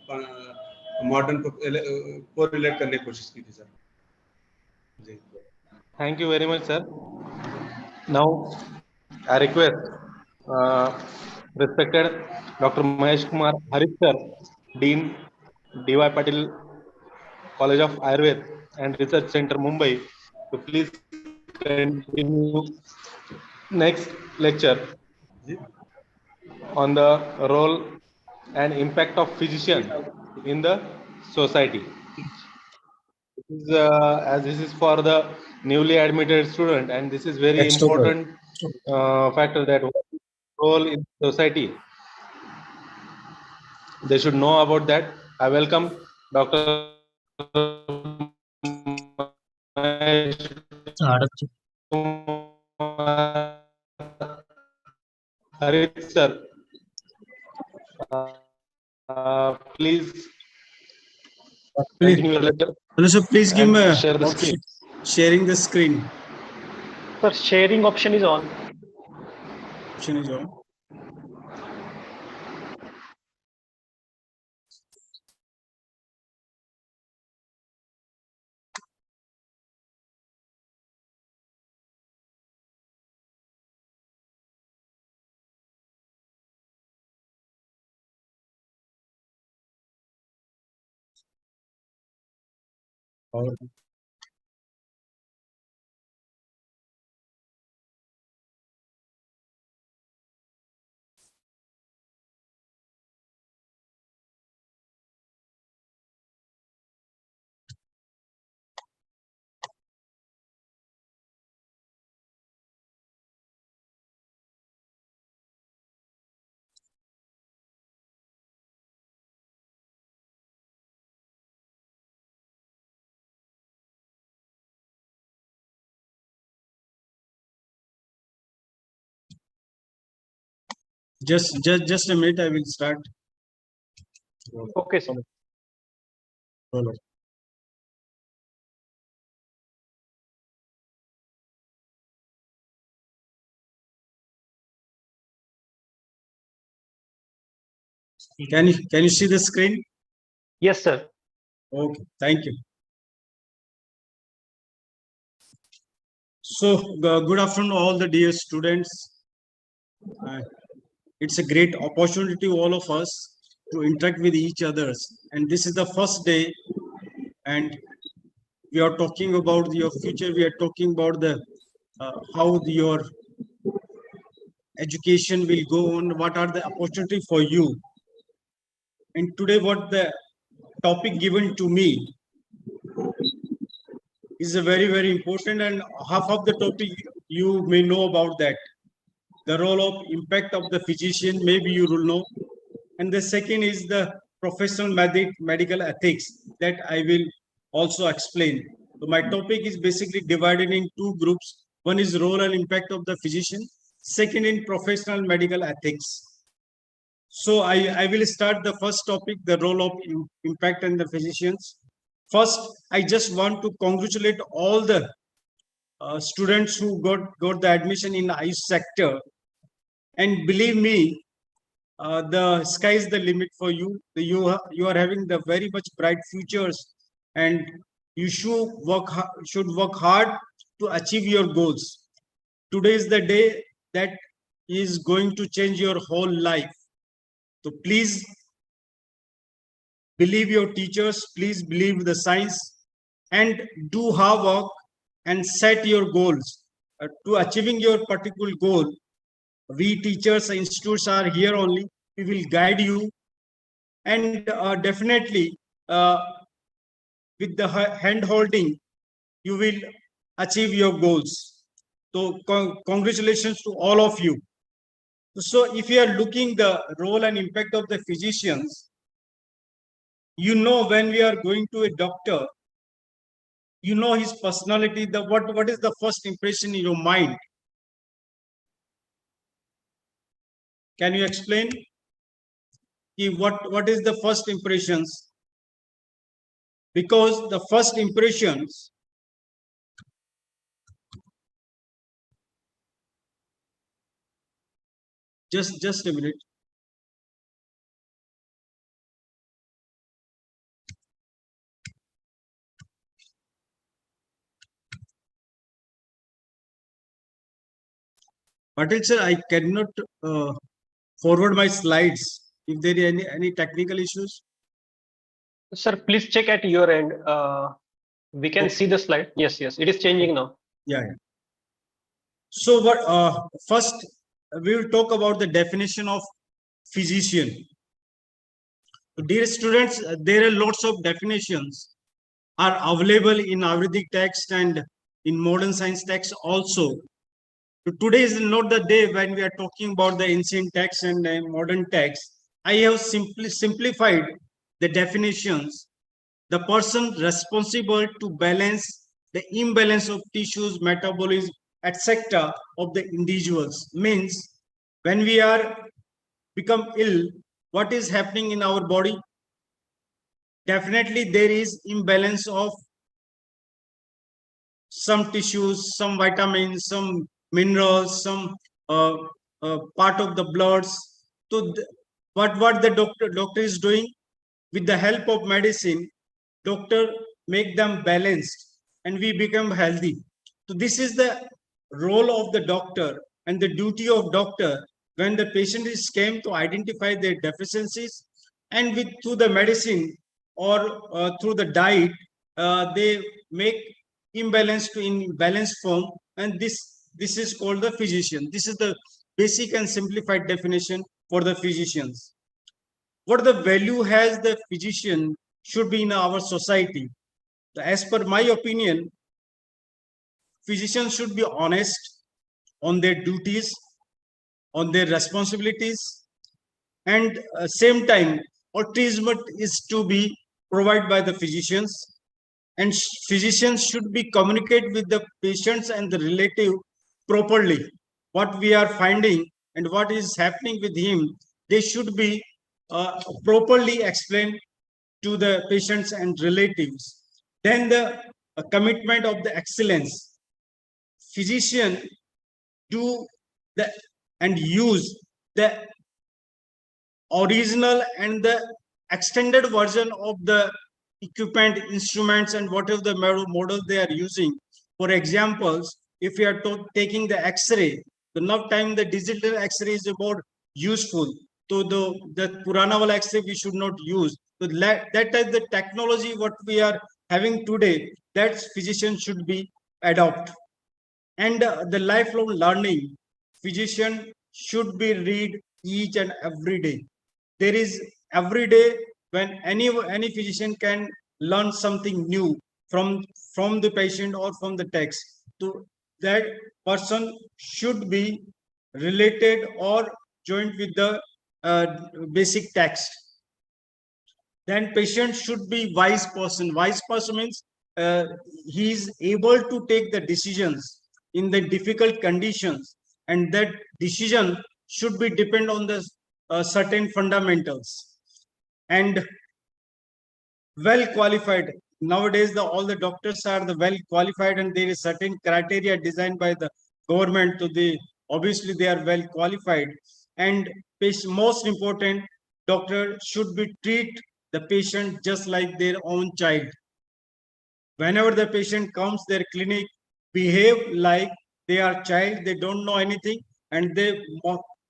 मॉडर्न को रिलेट करने की कोशिश की थी sir ji. Thank you very much sir. Now I request respected Dr. Mahesh Kumar Harith sir, Dean D.Y. Patil College of Ayurved and Research Center, Mumbai, to please continue next lecture on the role and impact of physician in the society. As this is for the newly admitted student, and this is very important factor that role in society. They should know about that. I welcome Dr. Harit sir. Please continue your lecture. Hello, sir. Please give And me share the screen. sharing the screen. Sir, sharing option is on. Option is on. Just a minute. I will start. Okay, sir. Can you see the screen? Yes, sir. Okay. Thank you. So good afternoon, all the dear students. It's a great opportunity to all of us to interact with each others. And this is the first day, and we are talking about your future. We are talking about the how your education will go on. What are the opportunity for you? And today, what the topic given to me is a very important, and half of the topic you may know about that. The role of impact of the physician, maybe you will know. And the second is the professional medical ethics that I will also explain. So my topic is basically divided in two groups. One is role and impact of the physician. Second in professional medical ethics. So I will start the first topic, the role of impact and the physicians. First, I just want to congratulate all the students who got the admission in the AYUSH sector. And believe me, the sky is the limit for you. You are having the very much bright futures, and you should work hard to achieve your goals. Today is the day that is going to change your whole life. So please believe your teachers, please believe the science, and do hard work and set your goals. To achieving your particular goal, we teachers and institutes are here only. We will guide you, and definitely with the hand holding, you will achieve your goals. So congratulations to all of you. So if you are looking the role and impact of the physicians, you know, when we are going to a doctor, you know his personality, what is the first impression in your mind? Can you explain? What is the first impressions? Because the first impressions just a minute. Patel sir, I cannot forward my slides if there is any technical issues. Sir, please check at your end. We can see the slide. Yes, it is changing now. Yeah. So what? First, we will talk about the definition of physician. Dear students, there are lots of definitions, are available in Ayurvedic text and in modern science text also. Today is not the day when we are talking about the ancient text and modern text. I have simply simplified the definitions. The person responsible to balance the imbalance of tissues, metabolism, etc. of the individuals. Means when we are become ill, what is happening in our body? Definitely there is imbalance of some tissues, some vitamins, some minerals, some part of the bloods. So what the doctor is doing with the help of medicine, doctor make them balanced and we become healthy. So this is the role of the doctor and the duty of doctor when the patient is came to identify their deficiencies, and with through the medicine or through the diet, they make imbalance to in balanced form, and this is called the physician. This is the basic and simplified definition for the physicians. What the value has the physician should be in our society? As per my opinion, physicians should be honest on their duties, on their responsibilities, and same time treatment is to be provided by the physicians, and physicians should be communicate with the patients and the relative properly. What we are finding and what is happening with him, they should be properly explained to the patients and relatives. Then the commitment of the excellence. Physician do the and use the original and the extended version of the equipment, instruments, and whatever the model they are using. For examples, if you are taking the X-ray, the now time the digital X-ray is about useful. So the Purana wala X-ray we should not use. So that is the technology what we are having today, that physician should be adopt. And the lifelong learning, physician should be read each and every day. There is every day when any physician can learn something new from the patient or from the text. So that person should be related or joined with the basic text. Then patient should be wise person. Wise person means he is able to take the decisions in the difficult conditions, and that decision should be depend on the certain fundamentals. And well qualified. Nowadays all the doctors are the well qualified, and there is certain criteria designed by the government to the obviously they are well qualified. And most important, doctor should be treat the patient just like their own child. Whenever the patient comes their clinic, behave like they are child, they don't know anything, and they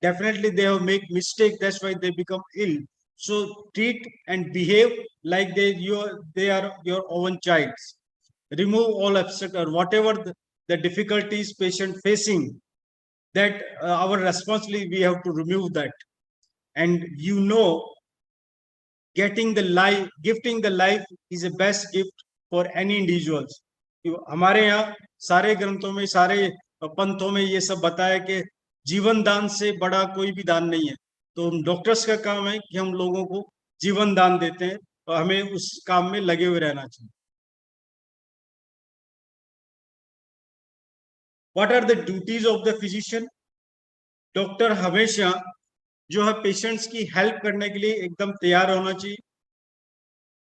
definitely they have make mistake, that's why they become ill. So treat and behave like they are your own child. Remove all obstacle, whatever the difficulties patient facing, that our responsibility we have to remove that. And getting the life, gifting the life is the best gift for any individuals. हमारे यहाँ सारे ग्रंथों में, सारे पंथों में ये सब बताया कि जीवन दान से बड़ा कोई भी दान नहीं है. तो डॉक्टर्स का काम है कि हम लोगों को जीवन दान देते हैं, और हमें उस काम में लगे हुए रहना चाहिए. What are the duties of the physician? Doctor हमेशा जो है पेशेंट्स की हेल्प करने के लिए एकदम तैयार होना चाहिए,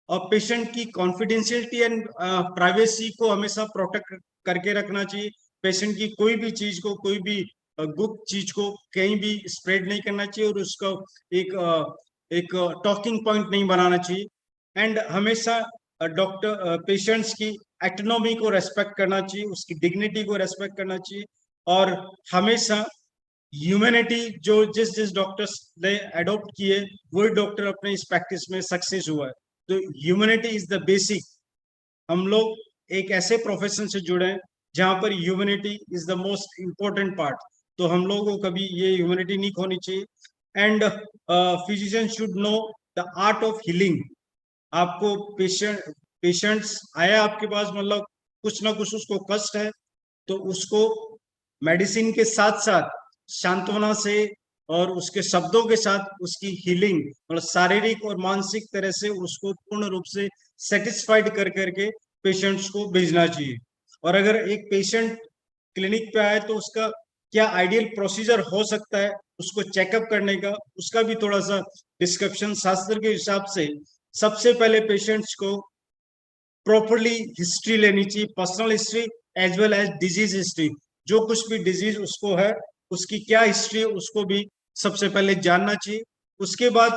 और पेशेंट की कॉन्फिडेंशियलिटी एंड प्राइवेसी को हमेशा प्रोटेक्ट करके रखना चाहिए. पेशेंट की कोई भी चीज को, कोई भी गुप्त चीज को कहीं भी स्प्रेड नहीं करना चाहिए, और उसका एक टॉकिंग पॉइंट नहीं बनाना चाहिए. एंड हमेशा डॉक्टर पेशेंट्स की एटोनॉमी को रेस्पेक्ट करना चाहिए, उसकी डिग्निटी को रेस्पेक्ट करना चाहिए, और हमेशा ह्यूमैनिटी जो जिस डॉक्टर्स ने अडॉप्ट किए वही डॉक्टर अपने इस प्रैक्टिस में सक्सेस हुआ है. तो ह्यूमैनिटी इज द बेसिक. हम लोग एक ऐसे प्रोफेशन से जुड़े हैं जहां पर humanity is the most important part. तो हम लोगों को कभी ये ह्यूमैनिटी नहीं खोनी चाहिए. And physician should know the art of healing. आपको पेशेंट पेशेंट्स आया आपके पास, मतलब कुछ ना कुछ उसको कष्ट है, तो उसको मेडिसिन के साथ साथ सांत्वना से और उसके शब्दों के साथ उसकी हीलिंग और शारीरिक और मानसिक तरह से उसको पूर्ण रूप से सेटिस्फाइड कर करके पेशेंट्स को भेजना चाहिए। और अगर एक पेशेंट क्लिनिक पे आए तो उसका क्या आइडियल प्रोसीजर हो सकता है उसको चेकअप करने का, उसका भी थोड़ा सा डिस्क्रिप्शन शास्त्र के हिसाब से। सबसे पहले पेशेंट्स को प्रॉपरली हिस्ट्री लेनी चाहिए, personal history as well as disease history. जो कुछ भी डिजीज उसको है उसकी क्या हिस्ट्री है उसको भी सबसे पहले जानना चाहिए। उसके बाद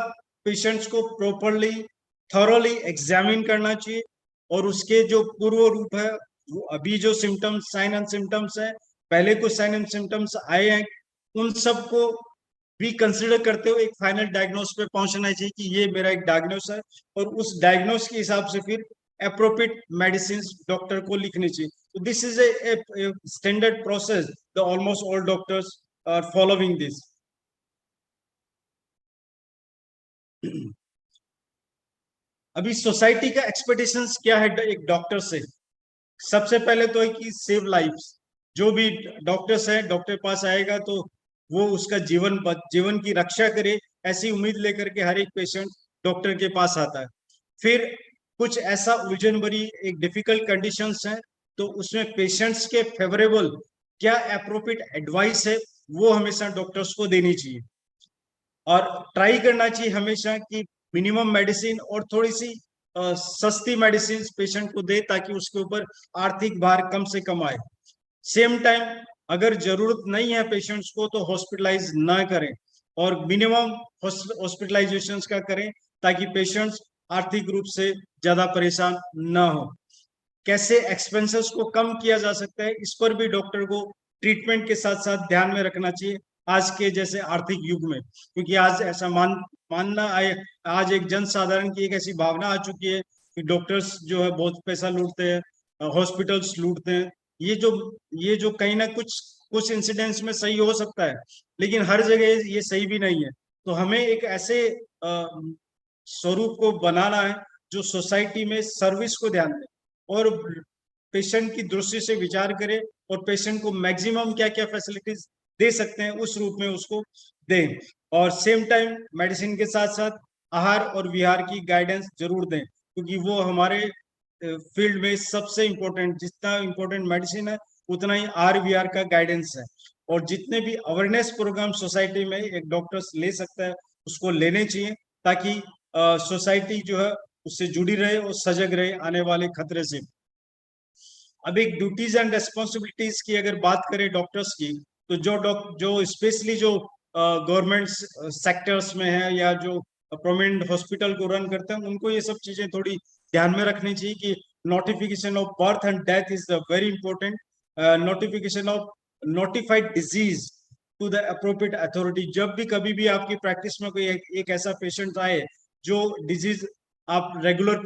पेशेंट्स को प्रॉपरली थॉरोली एग्जामिन करना चाहिए और उसके जो पूर्व रूप है, वो अभी जो सिम्टम्स, साइन एंड सिम्टम्स है, पहले कुछ साइन एंड सिम्टम्स आए हैं, उन सबको भी कंसिडर करते हुए एक फाइनल डायग्नोस पे पहुंचना चाहिए कि ये मेरा एक डायग्नोस है, और उस डायग्नोस के हिसाब से फिर appropriate medicines डॉक्टर को लिखनी चाहिए। So this is a standard process. The almost all doctors are following this. अभी सोसाइटी का एक्सपेक्टेशंस क्या है एक डॉक्टर से? सबसे पहले तो है कि सेव लाइफ्स। जो भी डॉक्टर्स है, डॉक्टर पास आएगा तो वो उसका जीवन की रक्षा करे, ऐसी उम्मीद लेकर के हर एक पेशेंट डॉक्टर के पास आता है। फिर कुछ ऐसा उलझन भरी एक डिफिकल्ट कंडीशंस है, तो उसमें पेशेंट्स के फेवरेबल क्या अप्रोप्रिएट एडवाइस है वो हमेशा डॉक्टर्स को देनी चाहिए, और ट्राई करना चाहिए हमेशा कि मिनिमम मेडिसिन और थोड़ी सी सस्ती मेडिसिन पेशेंट को दे ताकि उसके ऊपर आर्थिक भार कम से कम आए। सेम टाइम अगर जरूरत नहीं है पेशेंट्स को तो हॉस्पिटलाइज ना करें, और मिनिमम हॉस्पिटलाइजेशन का करें ताकि पेशेंट्स आर्थिक रूप से ज्यादा परेशान ना हो। कैसे एक्सपेंसेस को कम किया जा सकता है, इस पर भी डॉक्टर को ट्रीटमेंट के साथ साथ ध्यान में रखना चाहिए आज के जैसे आर्थिक युग में, क्योंकि आज ऐसा मानना आए, आज एक जन साधारण की एक ऐसी भावना आ चुकी है कि डॉक्टर्स जो है बहुत पैसा लूटते हैं, हॉस्पिटल्स लूटते हैं। ये जो कहीं ना कुछ इंसिडेंट्स में सही हो सकता है, लेकिन हर जगह ये सही भी नहीं है। तो हमें एक ऐसे स्वरूप को बनाना है जो सोसाइटी में सर्विस को ध्यान दे और पेशेंट की दृष्टि से विचार करे, और पेशेंट को मैक्सिमम क्या क्या फैसिलिटीज दे सकते हैं उस रूप में उसको दें, और सेम टाइम मेडिसिन के साथ साथ आहार और विहार की गाइडेंस जरूर दें, क्योंकि वो हमारे फील्ड में सबसे इम्पोर्टेंट, जितना इम्पोर्टेंट मेडिसिन है उतना ही आहार विहार का गाइडेंस है। और जितने भी अवेयरनेस प्रोग्राम सोसाइटी में एक डॉक्टर्स ले सकता है उसको लेने चाहिए, ताकि सोसाइटी जो है उससे जुड़ी रहे और सजग रहे आने वाले खतरे से। अब एक ड्यूटीज एंड रेस्पॉन्सिबिलिटीज की अगर बात करें डॉक्टर्स की, तो जो स्पेशली जो गवर्नमेंट सेक्टर्स में है या जो प्रोमिनेंट हॉस्पिटल को रन करते हैं, उनको ये सब चीजें थोड़ी ध्यान में रखनी चाहिए कि notification of birth and death is very important. Notification of notified disease to the appropriate authority. जब भी कभी भी आपकी प्रैक्टिस में कोई एक ऐसा पेशेंट आए जो डिजीज आप रेगुलर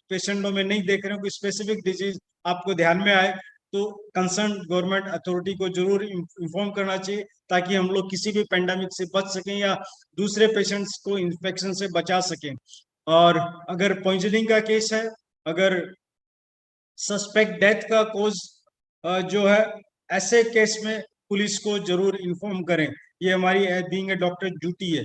पेशेंटों में नहीं देख रहे हो, कोई स्पेसिफिक डिजीज आपको ध्यान में आए, तो कंसर्न गवर्नमेंट अथॉरिटी को जरूर इन्फॉर्म करना चाहिए, ताकि हम लोग किसी भी पेंडेमिक से बच सकें या दूसरे पेशेंट्स को इन्फेक्शन से बचा सकें। और अगर पॉइजनिंग का केस है, अगर सस्पेक्ट डेथ का कोज जो है, ऐसे केस में पुलिस को जरूर इन्फॉर्म करें। ये हमारी बीइंग ए डॉक्टर ड्यूटी है।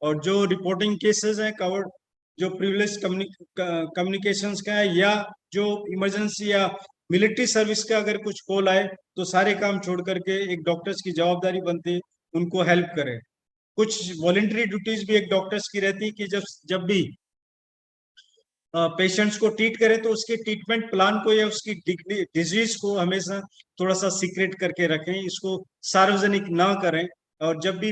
और जो रिपोर्टिंग केसेस हैं कवर्ड, जो प्रिविलेज कम्युनिकेशंस का है, या जो इमरजेंसी या मिलिट्री सर्विस का अगर कुछ कॉल आए, तो सारे काम छोड़ करके एक डॉक्टर्स की जवाबदारी बनती है उनको हेल्प करें। कुछ वॉलेंटरी ड्यूटीज भी एक डॉक्टर्स की रहती है कि जब भी पेशेंट्स को ट्रीट करें तो उसके ट्रीटमेंट प्लान को या उसकी डिजीज को हमेशा थोड़ा सा सीक्रेट करके रखें, इसको सार्वजनिक ना करें। और जब भी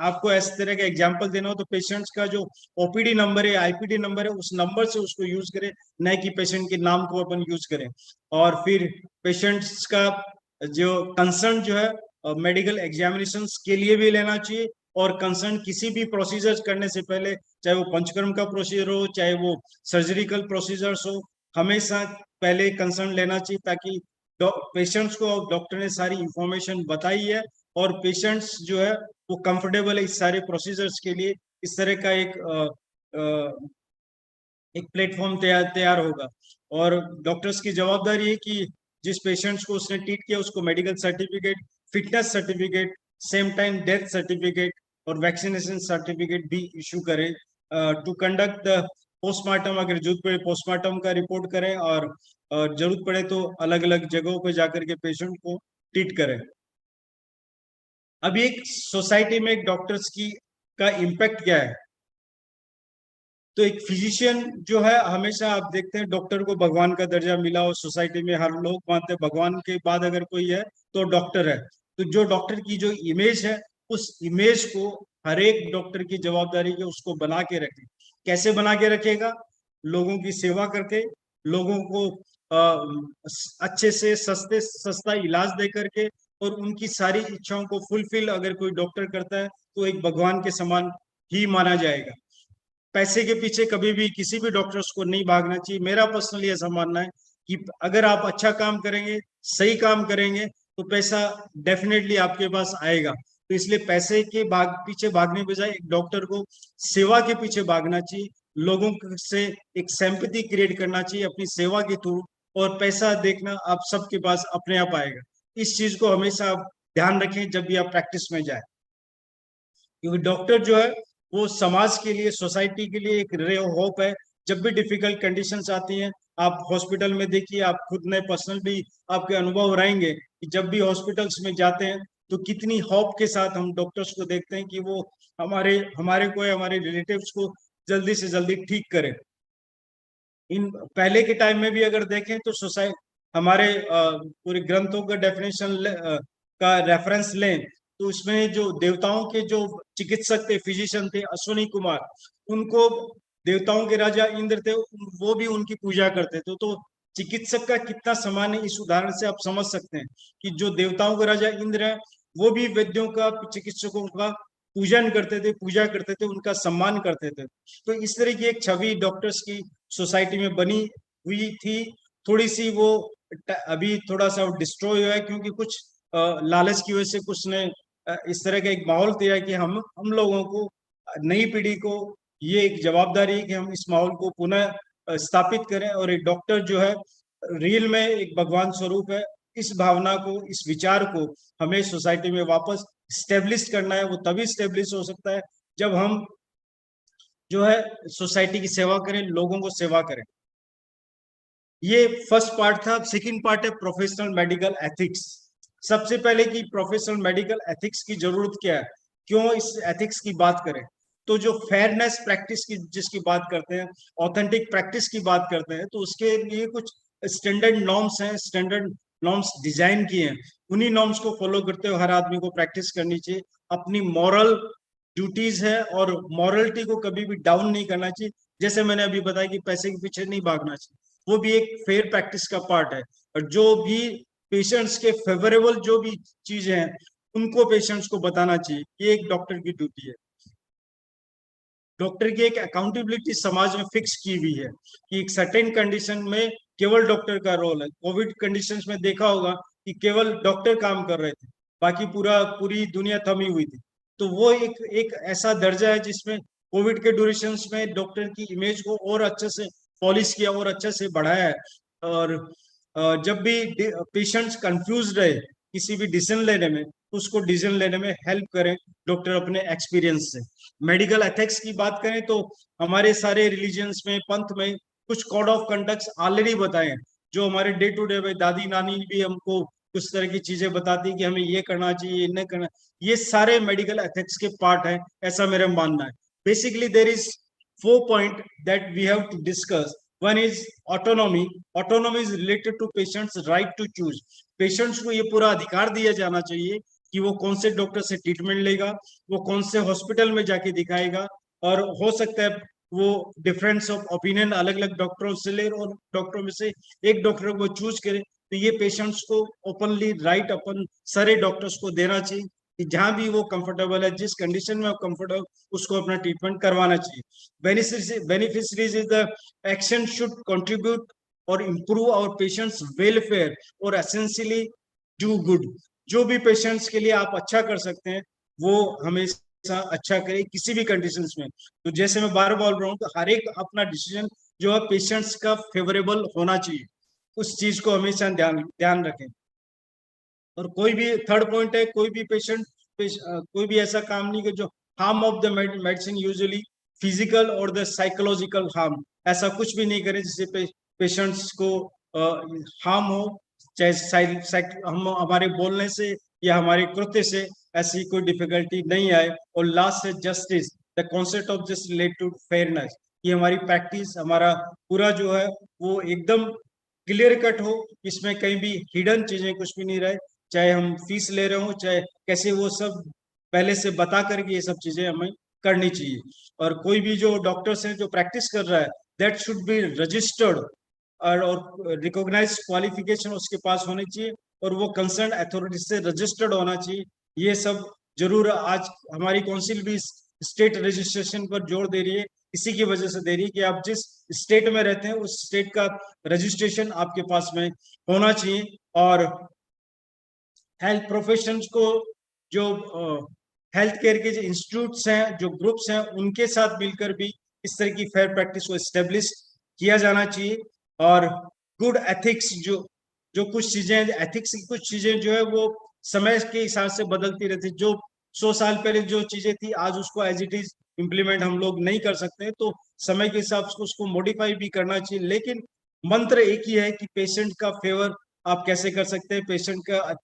आपको इस तरह का एग्जांपल देना हो तो पेशेंट्स का जो ओपीडी नंबर है, आईपीडी नंबर है, उस नंबर से उसको यूज करें, न कि पेशेंट के नाम को अपन यूज करें। और फिर पेशेंट्स का जो कंसर्न जो है मेडिकल एग्जामिनेशन के लिए भी लेना चाहिए, और कंसर्न किसी भी प्रोसीजर करने से पहले, चाहे वो पंचकर्म का प्रोसीजर हो, चाहे वो सर्जरिकल प्रोसीजर्स हो, हमेशा पहले कंसर्न लेना चाहिए, ताकि पेशेंट्स को डॉक्टर ने सारी इंफॉर्मेशन बताई है और पेशेंट्स जो है वो कंफर्टेबल है इस सारे प्रोसीजर्स के लिए। इस तरह का एक एक प्लेटफॉर्म तैयार होगा। और डॉक्टर्स की जवाबदारी है कि जिस पेशेंट्स को उसने ट्रीट किया उसको medical certificate, fitness certificate, same time death certificate और वैक्सीनेशन सर्टिफिकेट भी इशू करें। टू कंडक्ट द पोस्टमार्टम, अगर जरूरत पड़े पोस्टमार्टम का रिपोर्ट करें, और जरूरत पड़े तो अलग अलग जगहों पर जाकर के पेशेंट को ट्रीट करें। अभी एक सोसाइटी में एक डॉक्टर्स की का इम्पैक्ट क्या है? तो एक फिजिशियन जो है, हमेशा आप देखते हैं डॉक्टर को भगवान का दर्जा मिला, और सोसाइटी में हर लोग मानते हैं भगवान के बाद अगर कोई है तो डॉक्टर है। तो जो डॉक्टर की जो इमेज है, उस इमेज को हर एक डॉक्टर की जवाबदारी है उसको बना के रखे। कैसे बना के रखेगा? लोगों की सेवा करके, लोगों को अच्छे से सस्ता इलाज दे करके, और उनकी सारी इच्छाओं को फुलफिल अगर कोई डॉक्टर करता है तो एक भगवान के समान ही माना जाएगा। पैसे के पीछे कभी भी किसी भी डॉक्टर्स को नहीं भागना चाहिए। मेरा पर्सनली ऐसा मानना है कि अगर आप अच्छा काम करेंगे, सही काम करेंगे, तो पैसा डेफिनेटली आपके पास आएगा। तो इसलिए पैसे के पीछे भागने बजाय एक डॉक्टर को सेवा के पीछे भागना चाहिए, लोगों से एक सिंपैथी क्रिएट करना चाहिए अपनी सेवा के थ्रू, और पैसा देखना आप सबके पास अपने आप आएगा। इस चीज को हमेशा आप ध्यान रखें जब भी आप प्रैक्टिस में जाए, क्योंकि डॉक्टर जो है वो समाज के लिए, सोसाइटी के लिए एक रे ऑफ होप है। जब भी डिफिकल्ट कंडीशंस आती हैं, आप हॉस्पिटल में देखिए, आप खुद ने पर्सनल भी आपके अनुभव रहेंगे कि जब भी हॉस्पिटल्स में जाते हैं तो कितनी होप के साथ हम डॉक्टर्स को देखते हैं कि वो हमारे हमारे रिलेटिव्स को जल्दी से जल्दी ठीक करें। इन पहले के टाइम में भी अगर देखें तो सोसाइटी, हमारे पूरे ग्रंथों का डेफिनेशन का रेफरेंस लें तो उसमें जो देवताओं के जो चिकित्सक थे, फिजिशियन थे, अश्विनी कुमार, उनको देवताओं के राजा इंद्र थे, वो भी उनकी पूजा करते थे। तो चिकित्सक का कितना समान है, इस उदाहरण से आप समझ सकते हैं कि जो देवताओं के राजा इंद्र है वो भी वैद्यों का, चिकित्सकों का पूजन करते थे, पूजा करते थे, उनका सम्मान करते थे। तो इस तरह की एक छवि डॉक्टर्स की सोसाइटी में बनी हुई थी। थोड़ी सी वो अभी थोड़ा सा डिस्ट्रॉय हुआ है, क्योंकि कुछ लालच की वजह से कुछ ने इस तरह का एक माहौल तैयार किया। हम लोगों को, नई पीढ़ी को ये एक जवाबदारी है कि हम इस माहौल को पुनः स्थापित करें, और एक डॉक्टर जो है रियल में एक भगवान स्वरूप है। इस भावना को, इस विचार को हमें सोसाइटी में वापस स्टेब्लिश करना है। वो तभी स्टेब्लिश हो सकता है जब हम जो है सोसाइटी की सेवा करें, लोगों को सेवा करें। ये फर्स्ट पार्ट था। सेकंड पार्ट है प्रोफेशनल मेडिकल एथिक्स। सबसे पहले कि प्रोफेशनल मेडिकल एथिक्स की जरूरत क्या है, क्यों इस एथिक्स की बात करें। तो जो फेयरनेस प्रैक्टिस की जिसकी बात करते हैं, ऑथेंटिक प्रैक्टिस की बात करते हैं, तो उसके लिए कुछ स्टैंडर्ड नॉर्म्स हैं, स्टैंडर्ड नॉर्म्स डिजाइन किए हैं। उन्हीं नॉर्म्स को फॉलो करते हुए हर आदमी को प्रैक्टिस करनी चाहिए। अपनी मॉरल ड्यूटीज है, और मॉरलिटी को कभी भी डाउन नहीं करना चाहिए। जैसे मैंने अभी बताया कि पैसे के पीछे नहीं भागना चाहिए, वो भी एक फेयर प्रैक्टिस का पार्ट है। और जो भी पेशेंट्स के फेवरेबल जो भी चीजें हैं उनको पेशेंट्स को बताना चाहिए। ये एक डॉक्टर की ड्यूटी है। डॉक्टर की एक अकाउंटेबिलिटी समाज में फिक्स की हुई है कि एक सर्टेन कंडीशन में केवल डॉक्टर का रोल है। कोविड कंडीशंस में देखा होगा कि केवल डॉक्टर काम कर रहे थे, बाकी पूरी दुनिया थमी हुई थी। तो वो एक ऐसा दर्जा है जिसमें कोविड के ड्यूरेशंस में डॉक्टर की इमेज को और अच्छे से पॉलिश किया और अच्छे से बढ़ाया है। और जब भी पेशेंट्स कंफ्यूज रहे किसी भी डिसीजन लेने में, तो उसको डिसीजन लेने में हेल्प करें डॉक्टर अपने एक्सपीरियंस से। मेडिकल एथिक्स की बात करें तो हमारे सारे रिलीजियंस में, पंथ में कुछ कोड ऑफ कंडक्ट ऑलरेडी बताए हैं, जो हमारे डे टू डे दादी नानी भी हमको कुछ तरह की चीजें बताती है कि हमें ये करना चाहिए, ये नहीं करना। ये सारे मेडिकल एथिक्स के पार्ट है, ऐसा मेरा मानना है। Basically there is 4 point that we have to discuss. One is autonomy. Autonomy is related to patient's right to choose. Patients को ये पूरा अधिकार दिया जाना चाहिए कि वो कौन से डॉक्टर से ट्रीटमेंट लेगा, वो कौन से हॉस्पिटल में जाके दिखाएगा, और हो सकता है वो डिफरेंस ऑफ ओपिनियन अलग अलग डॉक्टरों से ले, और डॉक्टरों में से एक डॉक्टर को चूज करे। तो ये पेशेंट्स को ओपनली राइट अपन सारे डॉक्टर्स को देना चाहिए कि जहां भी वो कंफर्टेबल है, जिस कंडीशन में वो कंफर्टेबल, उसको अपना ट्रीटमेंट करवाना चाहिए। Beneficiaries is the action should contribute और इम्प्रूव आवर पेशेंट्स वेलफेयर और एसेंशियली डू गुड। जो भी पेशेंट्स के लिए आप अच्छा कर सकते हैं वो हमेशा अच्छा करें किसी भी कंडीशंस में। तो जैसे मैं बार बार बोल रहा हूँ, तो हर एक अपना डिसीजन जो है पेशेंट्स का फेवरेबल होना चाहिए, उस चीज को हमेशा ध्यान रखें। और कोई भी थर्ड पॉइंट है, कोई भी पेशेंट कोई भी ऐसा काम नहीं कि जो harm of the medicine usually physical और द साइकोलॉजिकल हार्म, ऐसा कुछ भी नहीं करें जिससे पेशेंट्स को हार्म हो, चाहे हम हमारे बोलने से या हमारे कृत्य से ऐसी कोई डिफिकल्टी नहीं आए। और लास्ट है justice, the concept of just relate to fairness, ये हमारी प्रैक्टिस, हमारा पूरा जो है वो एकदम क्लियर कट हो, इसमें कहीं भी हिडन चीजें कुछ भी नहीं रहे, चाहे हम फीस ले रहे हो चाहे कैसे, वो सब पहले से बता करके ये सब चीजें हमें करनी चाहिए। और कोई भी जो डॉक्टर्स हैं जो प्रैक्टिस कर रहा है, दैट शुड बी रजिस्टर्ड और रिकॉग्नाइज क्वालिफिकेशन उसके पास होनी चाहिए, और वो कंसर्न अथॉरिटी से रजिस्टर्ड होना चाहिए। ये सब जरूर आज हमारी काउंसिल भी स्टेट रजिस्ट्रेशन पर जोर दे रही है, इसी की वजह से दे रही है कि आप जिस स्टेट में रहते हैं उस स्टेट का रजिस्ट्रेशन आपके पास में होना चाहिए। और हेल्थ प्रोफेशंस को जो हेल्थ केयर के जो इंस्टीट्यूट्स हैं, जो ग्रुप्स हैं, उनके साथ मिलकर भी इस तरह की फेयर प्रैक्टिस को एस्टेब्लिश किया जाना चाहिए। और गुड एथिक्स, जो जो कुछ चीजें एथिक्स की कुछ चीजें जो है वो समय के हिसाब से बदलती रहती, जो 100 साल पहले जो चीजें थी आज उसको एज इट इज इम्प्लीमेंट हम लोग नहीं कर सकते, तो समय के हिसाब से उसको मॉडिफाई भी करना चाहिए। लेकिन मंत्र एक ही है कि पेशेंट का फेवर आप कैसे कर सकते हैं, पेशेंट का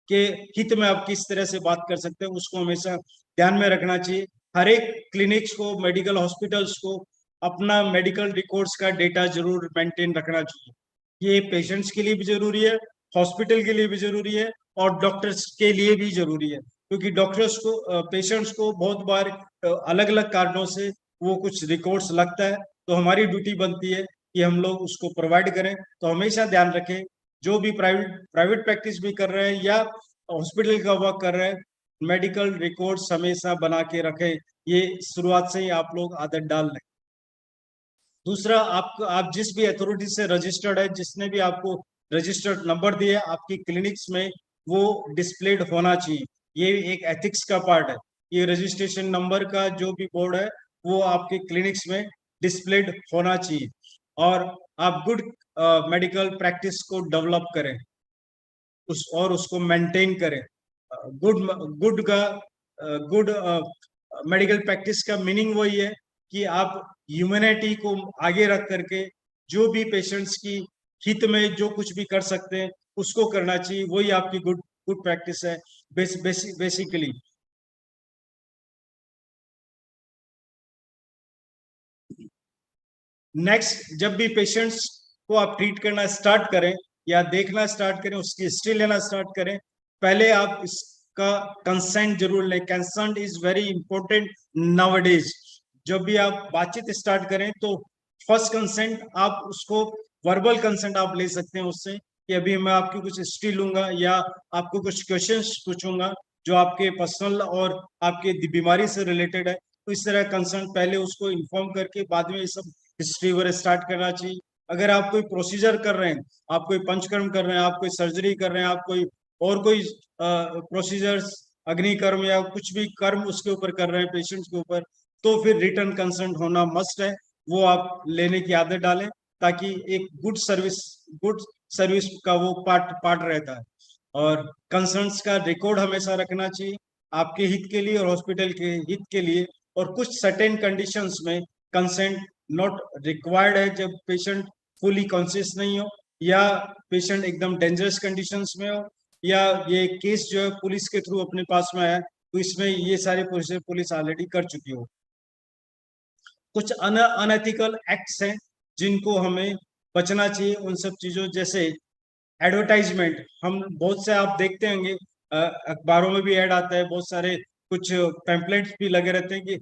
के हित में आप किस तरह से बात कर सकते हैं, उसको हमेशा ध्यान में रखना चाहिए। हर एक क्लिनिक्स को, मेडिकल हॉस्पिटल्स को अपना मेडिकल रिकॉर्ड्स का डेटा जरूर मेंटेन रखना चाहिए। ये पेशेंट्स के लिए भी जरूरी है, हॉस्पिटल के लिए भी जरूरी है, और डॉक्टर्स के लिए भी जरूरी है, क्योंकि डॉक्टर्स को पेशेंट्स को बहुत बार अलग अलग कारणों से वो कुछ रिकॉर्ड्स लगता है, तो हमारी ड्यूटी बनती है कि हम लोग उसको प्रोवाइड करें। तो हमेशा ध्यान रखें, जो भी प्राइवेट प्रैक्टिस भी कर रहे हैं या हॉस्पिटल का वर्क कर रहे हैं, मेडिकल रिकॉर्ड्स हमेशा बना के रखें। ये शुरुआत से ही आप लोग आदत डाल लें। दूसरा, आप जिस भी अथॉरिटी से रजिस्टर्ड है, जिसने भी आपको रजिस्टर्ड नंबर दिया आपकी क्लिनिक्स में, वो डिस्प्लेड होना चाहिए। ये एक एथिक्स का पार्ट है। ये रजिस्ट्रेशन नंबर का जो भी बोर्ड है वो आपके क्लिनिक्स में डिस्प्लेड होना चाहिए। और आप गुड मेडिकल प्रैक्टिस को डेवलप करें और उसको मेंटेन करें। गुड गुड का गुड मेडिकल प्रैक्टिस का मीनिंग वही है कि आप ह्यूमैनिटी को आगे रख करके जो भी पेशेंट्स की हित में जो कुछ भी कर सकते हैं उसको करना चाहिए, वही आपकी गुड गुड प्रैक्टिस है बेसिकली। नेक्स्ट, जब भी पेशेंट्स को आप ट्रीट करना स्टार्ट करें या देखना स्टार्ट करें, उसकी हिस्ट्री लेना स्टार्ट करें, पहले आप इसका कंसेंट जरूर लें। Consent is very important nowadays. जब भी आप बातचीत स्टार्ट करें तो फर्स्ट कंसेंट आप उसको वर्बल कंसेंट आप ले सकते हैं उससे, कि अभी मैं आपकी कुछ हिस्ट्री लूंगा या आपको कुछ क्वेश्चंस पूछूंगा जो आपके पर्सनल और आपके बीमारी से रिलेटेड है, तो इस तरह कंसर्न पहले उसको इन्फॉर्म करके बाद में ये सब हिस्ट्री वगैरह स्टार्ट करना चाहिए। अगर आप कोई प्रोसीजर कर रहे हैं, आप कोई पंचकर्म कर रहे हैं, आप कोई सर्जरी कर रहे हैं, आप कोई और कोई प्रोसीजर्स, अग्निकर्म या कुछ भी कर्म उसके ऊपर कर रहे हैं पेशेंट्स के ऊपर, तो फिर रिटर्न कंसेंट होना मस्ट है। वो आप लेने की आदत डालें, ताकि एक गुड सर्विस का वो पार्ट रहता है। और कंसर्न्स का रिकॉर्ड हमेशा रखना चाहिए, आपके हित के लिए और हॉस्पिटल के हित के लिए। और कुछ सर्टेन कंडीशंस में कंसेंट नॉट रिक्वायर्ड है, जब पेशेंट फुली कॉन्शियस नहीं हो, या पेशेंट एकदम डेंजरस कंडीशंस में हो, या ये केस जो है पुलिस के थ्रू अपने पास में आया, तो इसमें ये सारे प्रोसीजर पुलिस ऑलरेडी कर चुकी हो। कुछ अनएथिकल एक्ट्स हैं जिनको हमें बचना चाहिए, उन सब चीजों जैसे एडवर्टाइजमेंट। हम बहुत से आप देखते होंगे अखबारों में भी ऐड आता है, बहुत सारे कुछ पैम्पलेट्स भी लगे रहते हैं कि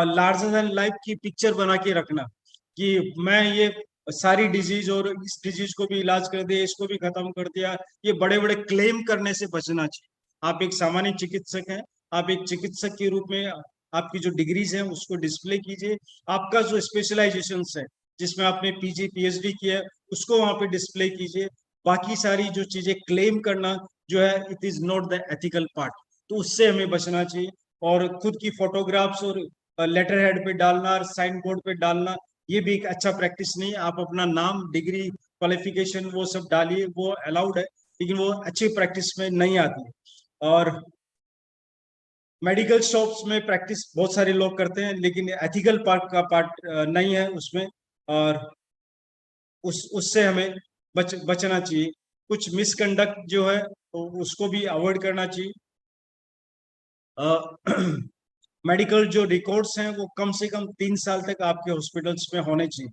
लार्जर देन लाइफ की पिक्चर बना के रखना, कि मैं ये सारी डिजीज और इस डिजीज को भी इलाज कर दिया, इसको भी खत्म कर दिया। ये बड़े बड़े क्लेम करने से बचना चाहिए। आप एक सामान्य चिकित्सक हैं, आप एक चिकित्सक के रूप में आपकी जो डिग्रीज हैं उसको डिस्प्ले कीजिए। आपका जो स्पेशलाइजेशन है, जिसमें आपने पीजी पीएचडी किया है, उसको वहां पे डिस्प्ले कीजिए। बाकी सारी जो चीजें क्लेम करना जो है, it is not the ethical part, तो उससे हमें बचना चाहिए। और खुद की फोटोग्राफ्स और लेटर हेड पे डालना और साइन बोर्ड पे डालना, ये भी एक अच्छा प्रैक्टिस नहीं है। आप अपना नाम, डिग्री, क्वालिफिकेशन वो सब डालिए, वो अलाउड है, लेकिन वो अच्छी प्रैक्टिस में नहीं आती है। और मेडिकल शॉप्स में प्रैक्टिस बहुत सारे लोग करते हैं, लेकिन एथिकल पार्ट का पार्ट नहीं है उसमें, और उससे हमें बचना चाहिए। कुछ मिसकंडक्ट जो है तो उसको भी अवॉइड करना चाहिए। मेडिकल जो रिकॉर्ड्स हैं वो कम से कम 3 साल तक आपके हॉस्पिटल्स में होने चाहिए।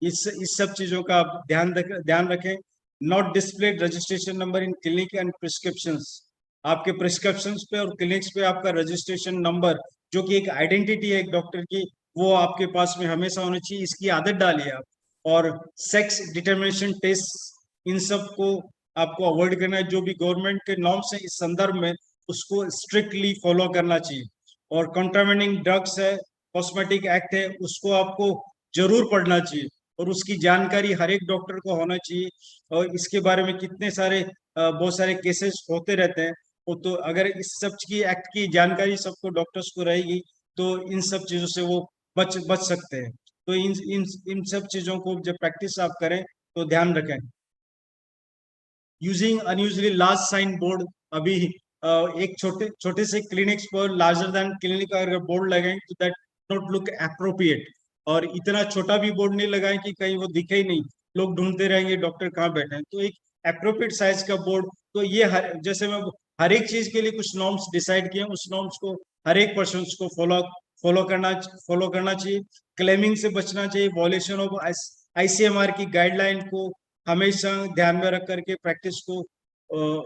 इस सब चीजों का आप ध्यान रखें। Not displayed registration number in clinic and prescriptions. आपके प्रिस्क्रिप्शंस पे और क्लिनिक्स पे आपका रजिस्ट्रेशन नंबर, जो कि एक आइडेंटिटी है एक डॉक्टर की, वो आपके पास में हमेशा होनी चाहिए। इसकी आदत डालिए आप। और सेक्स डिटर्मिनेशन टेस्ट, इन सब को आपको अवॉइड करना है। जो भी गवर्नमेंट के नॉर्म्स हैं इस संदर्भ में, उसको स्ट्रिक्टली फॉलो करना चाहिए। और कंट्रामिनेटिंग ड्रग्स है, कॉस्मेटिक एक्ट है, उसको आपको जरूर पढ़ना चाहिए, और उसकी जानकारी हर एक डॉक्टर को होना चाहिए। और इसके बारे में कितने सारे बहुत सारे केसेस होते रहते हैं। वो तो अगर इस सब की एक्ट की जानकारी सबको, डॉक्टर्स को रहेगी, तो इन सब चीजों से वो बच सकते हैं। तो इन इन इन सब चीजों को जब प्रैक्टिस आप करें तो ध्यान रखें। Using unusually large sign board, अभी एक छोटे से क्लिनिक्स पर लार्जर देन क्लिनिक अगर बोर्ड लगाएं तो दैट नॉट लुक अप्रोप्रिएट। और इतना छोटा भी बोर्ड नहीं लगाएं कि कहीं वो दिखे ही नहीं, लोग ढूंढते रहेंगे डॉक्टर कहाँ बैठे हैं। तो एक अप्रोप्रिएट साइज का बोर्ड। तो ये जैसे मैं हर एक चीज के लिए कुछ नॉर्म्स डिसाइड किए, उस नॉर्म्स को हर एक पर्सन को फॉलो करना चाहिए। क्लेमिंग से बचना चाहिए। वॉल्यूशन ऑफ ICMR की गाइडलाइन को हमेशा ध्यान में रख करके प्रैक्टिस को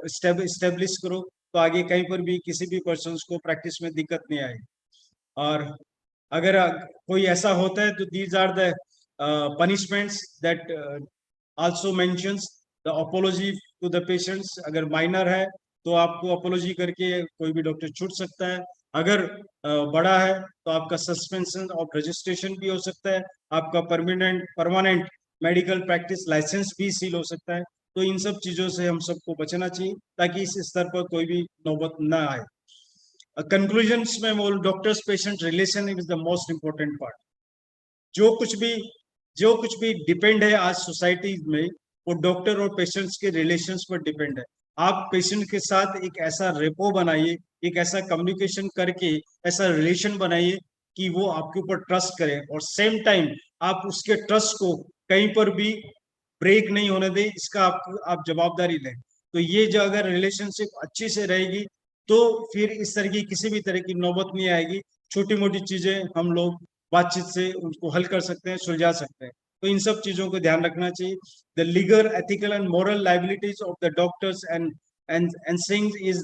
स्टेब्लिश करो, तो आगे कहीं पर भी किसी भी पर्सन को प्रैक्टिस में दिक्कत नहीं आएगी। और अगर कोई ऐसा होता है तो these are the punishments that also mentions the apology to the patients. अगर माइनर है तो आपको अपोलॉजी करके कोई भी डॉक्टर छूट सकता है। अगर बड़ा है तो आपका सस्पेंशन ऑफ रजिस्ट्रेशन भी हो सकता है, आपका परमानेंट मेडिकल प्रैक्टिस लाइसेंस भी सील हो सकता है। तो इन सब चीजों से हम सबको बचना चाहिए, ताकि इस स्तर पर कोई भी नौबत ना आए। कंक्लूजन्स में बोल, doctors patient relation is the most important part. जो कुछ भी डिपेंड है आज सोसाइटी में, वो डॉक्टर और पेशेंट्स के रिलेशंस पर डिपेंड है। आप पेशेंट के साथ एक ऐसा रेपो बनाइए, एक ऐसा कम्युनिकेशन करके ऐसा रिलेशन बनाइए कि वो आपके ऊपर ट्रस्ट करे, और सेम टाइम आप उसके ट्रस्ट को कहीं पर भी ब्रेक नहीं होने दें, इसका आप जवाबदारी लें। तो ये जो अगर रिलेशनशिप अच्छी से रहेगी तो फिर इस तरह की किसी भी तरह की नौबत नहीं आएगी। छोटी मोटी चीजें हम लोग बातचीत से उनको हल कर सकते हैं, सुलझा सकते हैं। तो इन सब चीजों को ध्यान रखना चाहिए। The legal, ethical and moral liabilities of the doctors and things is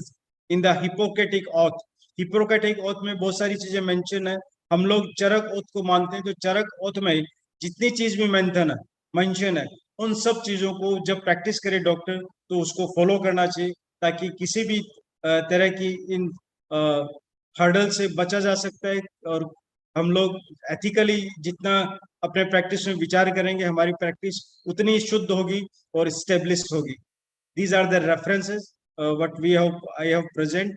in the Hippocratic oath. Hippocratic oath में बहुत सारी चीजें मेंशन है। हम लोग चरक ओथ को मानते हैं, तो चरक ओथ में जितनी चीज भी मेंशन है, उन सब चीजों को जब प्रैक्टिस करे डॉक्टर तो उसको फॉलो करना चाहिए, ताकि किसी भी तरह की इन हर्डल से बचा जा सकता है। और हम लोग एथिकली जितना अपने प्रैक्टिस में विचार करेंगे, हमारी प्रैक्टिस उतनी शुद्ध होगी और स्टेब्लिश होगी। These are the references what I have present,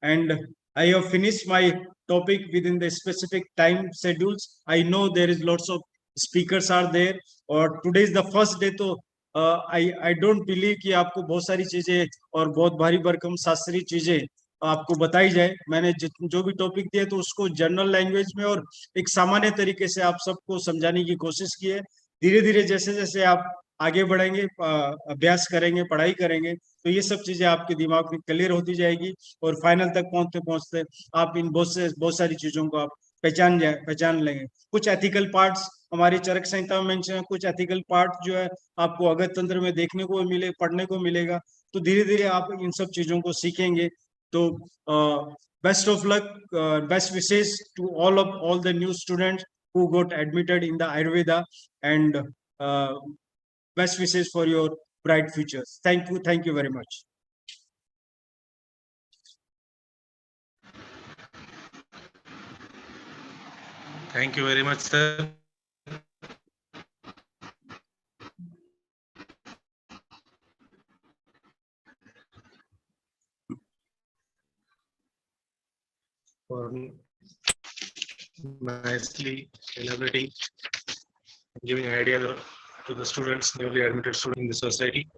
and I have finished my topic within the specific time schedules. I know there is lots of speakers are there, और today is the first day, तो I don't believe कि आपको बहुत सारी चीजें और बहुत भारी भरकम शास्त्रीय चीजें आपको बताई जाए। मैंने जो भी टॉपिक दिया तो उसको जनरल लैंग्वेज में और एक सामान्य तरीके से आप सबको समझाने की कोशिश की है। धीरे धीरे जैसे जैसे आप आगे बढ़ेंगे, अभ्यास करेंगे, पढ़ाई करेंगे, तो ये सब चीजें आपके दिमाग में क्लियर होती जाएगी, और फाइनल तक पहुंचते पहुंचते आप इन बहुत सारी चीजों को आप पहचान लेंगे। कुछ एथिकल पार्ट्स हमारी चरक संहिता में मेंशन है, कुछ एथिकल पार्ट जो है आपको अगस्त तंत्र में देखने को पढ़ने को मिलेगा। तो धीरे धीरे आप इन सब चीजों को सीखेंगे। तो best of luck, best wishes to all the new students who got admitted in the Ayurveda, and best wishes for your bright futures. Thank you very much. Thank you very much, sir. For nicely elaborating giving idea to the students, newly admitted students in the society.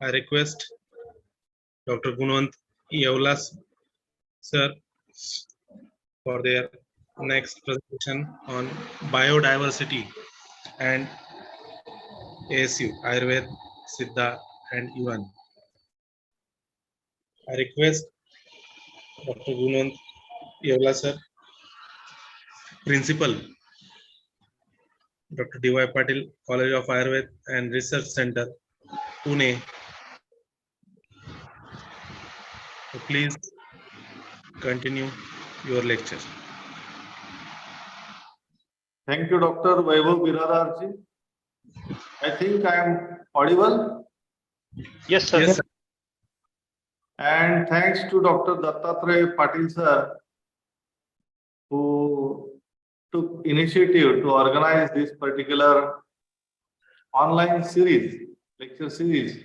I request Dr. Gunwant Yavlas sir for their next presentation on biodiversity and ASU, Ayurved, Siddha and Unani. I request Dr. Gunwant Yavlas sir, Principal, Dr. D.Y. Patil, College of Ayurved and Research Center, Pune. So please continue your lecture. Thank you, Dr. Vaibhav Biradarji. I think I am audible. Yes, sir. Yes, sir. And thanks to Dr. Dattatreya Patil sir, who took initiative to organize this particular online series, lecture series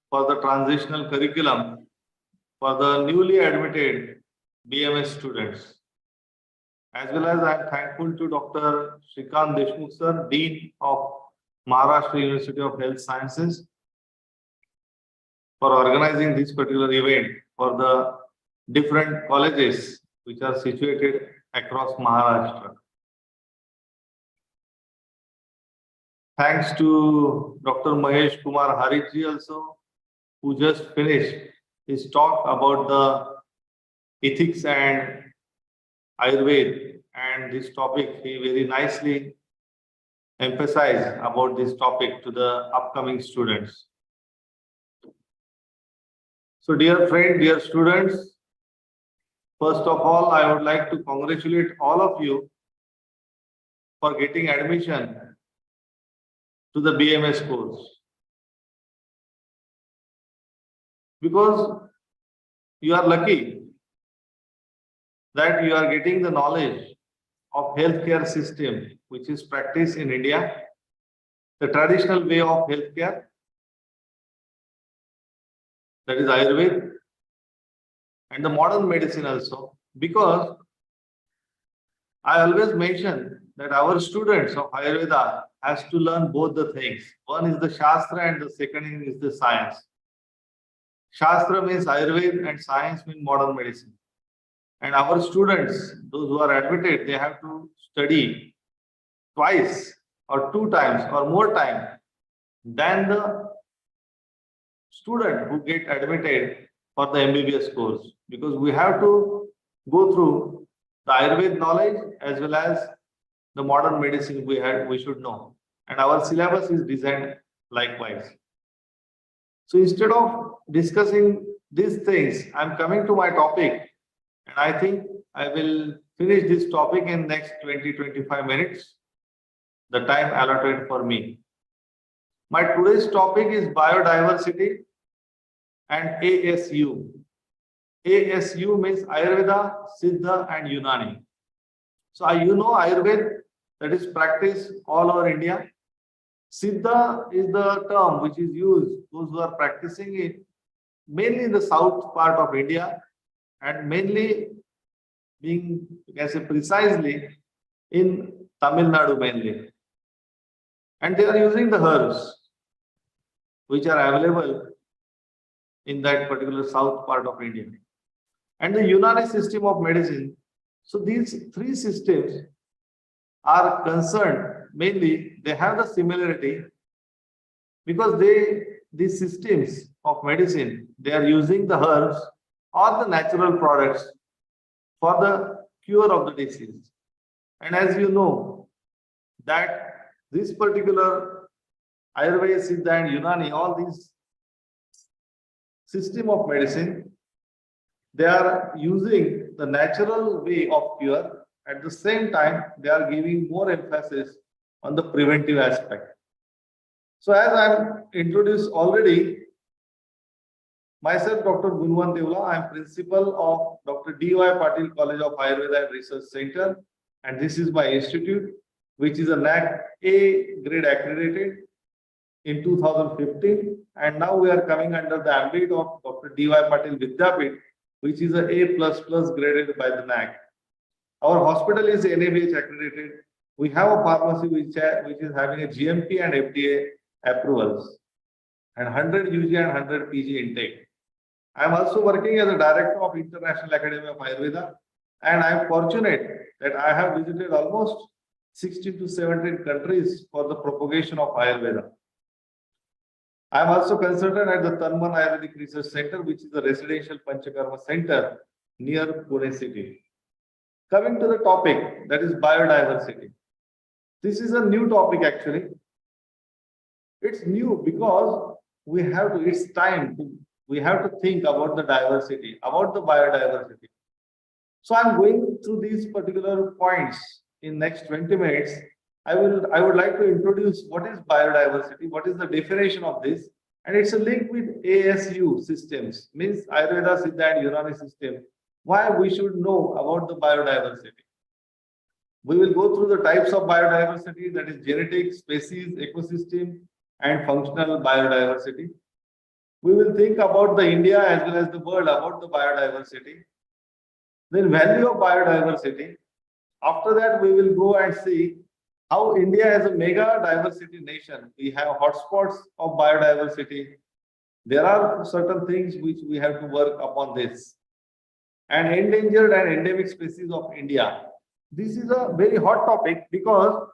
for the transitional curriculum for the newly admitted BMS students. As well as I am thankful to Dr. Shrikant Deshmukh sir, Dean of Maharashtra University of Health Sciences, for organizing this particular event for the different colleges which are situated across Maharashtra. Thanks to Dr. Mahesh Kumar Hariji also, who just finished his talk about the ethics and Ayurveda, and this topic he very nicely emphasized about this topic to the upcoming students. So dear friend, dear students, first of all, I would like to congratulate all of you for getting admission to the BMS course. Because you are lucky that you are getting the knowledge of healthcare system which is practiced in India, the traditional way of healthcare, that is Ayurveda, and the modern medicine also. Because I always mention that our students of Ayurveda has to learn both the things. One is the Shastra and the second is the science. Shastra means Ayurveda and science means modern medicine. And our students, those who are admitted, they have to study twice or 2 times or more time than the student who get admitted for the MBBS course. Because we have to go through the Ayurveda knowledge as well as the modern medicine we should know. And our syllabus is designed likewise. So instead of discussing these things, I'm coming to my topic, and I think I will finish this topic in next 20-25 minutes, the time allotted for me. My today's topic is biodiversity and ASU. ASU means Ayurveda, Siddha and Unani. So you know Ayurveda, that is practiced all over India. Siddha is the term which is used, those who are practicing it mainly in the south part of India and mainly being, you can say precisely, in Tamil Nadu mainly. And they are using the herbs which are available in that particular south part of India. And the Unani system of medicine. So these 3 systems are concerned mainly, they have the similarity because these systems of medicine, they are using the herbs or the natural products for the cure of the disease. And as you know, that this particular Ayurveda, Siddha and Unani, all these system of medicine, they are using the natural way of cure. At the same time, they are giving more emphasis on the preventive aspect. So as I'm introduced already, myself, Dr. Gunwant Yavlas, I am principal of Dr. D.Y. Patil College of Ayurveda and Research Center, and this is my institute, which is a NAC A grade accredited in 2015, and now we are coming under the ambit of Dr. D.Y. Patil Vidyapit, which is a A++ graded by the NAC. Our hospital is NABH accredited. We have a pharmacy which is having a GMP and FDA approvals, and 100 UG and 100 PG intake. I am also working as a director of International Academy of Ayurveda, and I am fortunate that I have visited almost 16 to 17 countries for the propagation of Ayurveda. I am also consultant at the Tanman Ayurvedic Research Center, which is a residential Panchakarma center near Pune city. Coming to the topic, that is biodiversity. This is a new topic actually. It's new because we have to, it's time to, we have to think about the diversity, about the biodiversity. So I'm going through these particular points in next 20 minutes. I would like to introduce what is biodiversity, what is the definition of this, and it's a link with ASU systems, means Ayurveda, Siddha and Unani system, why we should know about the biodiversity. We will go through the types of biodiversity, that is genetic, species, ecosystem, and functional biodiversity. We will think about the India as well as the world about the biodiversity. Then value of biodiversity. After that, we will go and see how India is a mega diversity nation. We have hotspots of biodiversity. There are certain things which we have to work upon this. And endangered and endemic species of India. This is a very hot topic because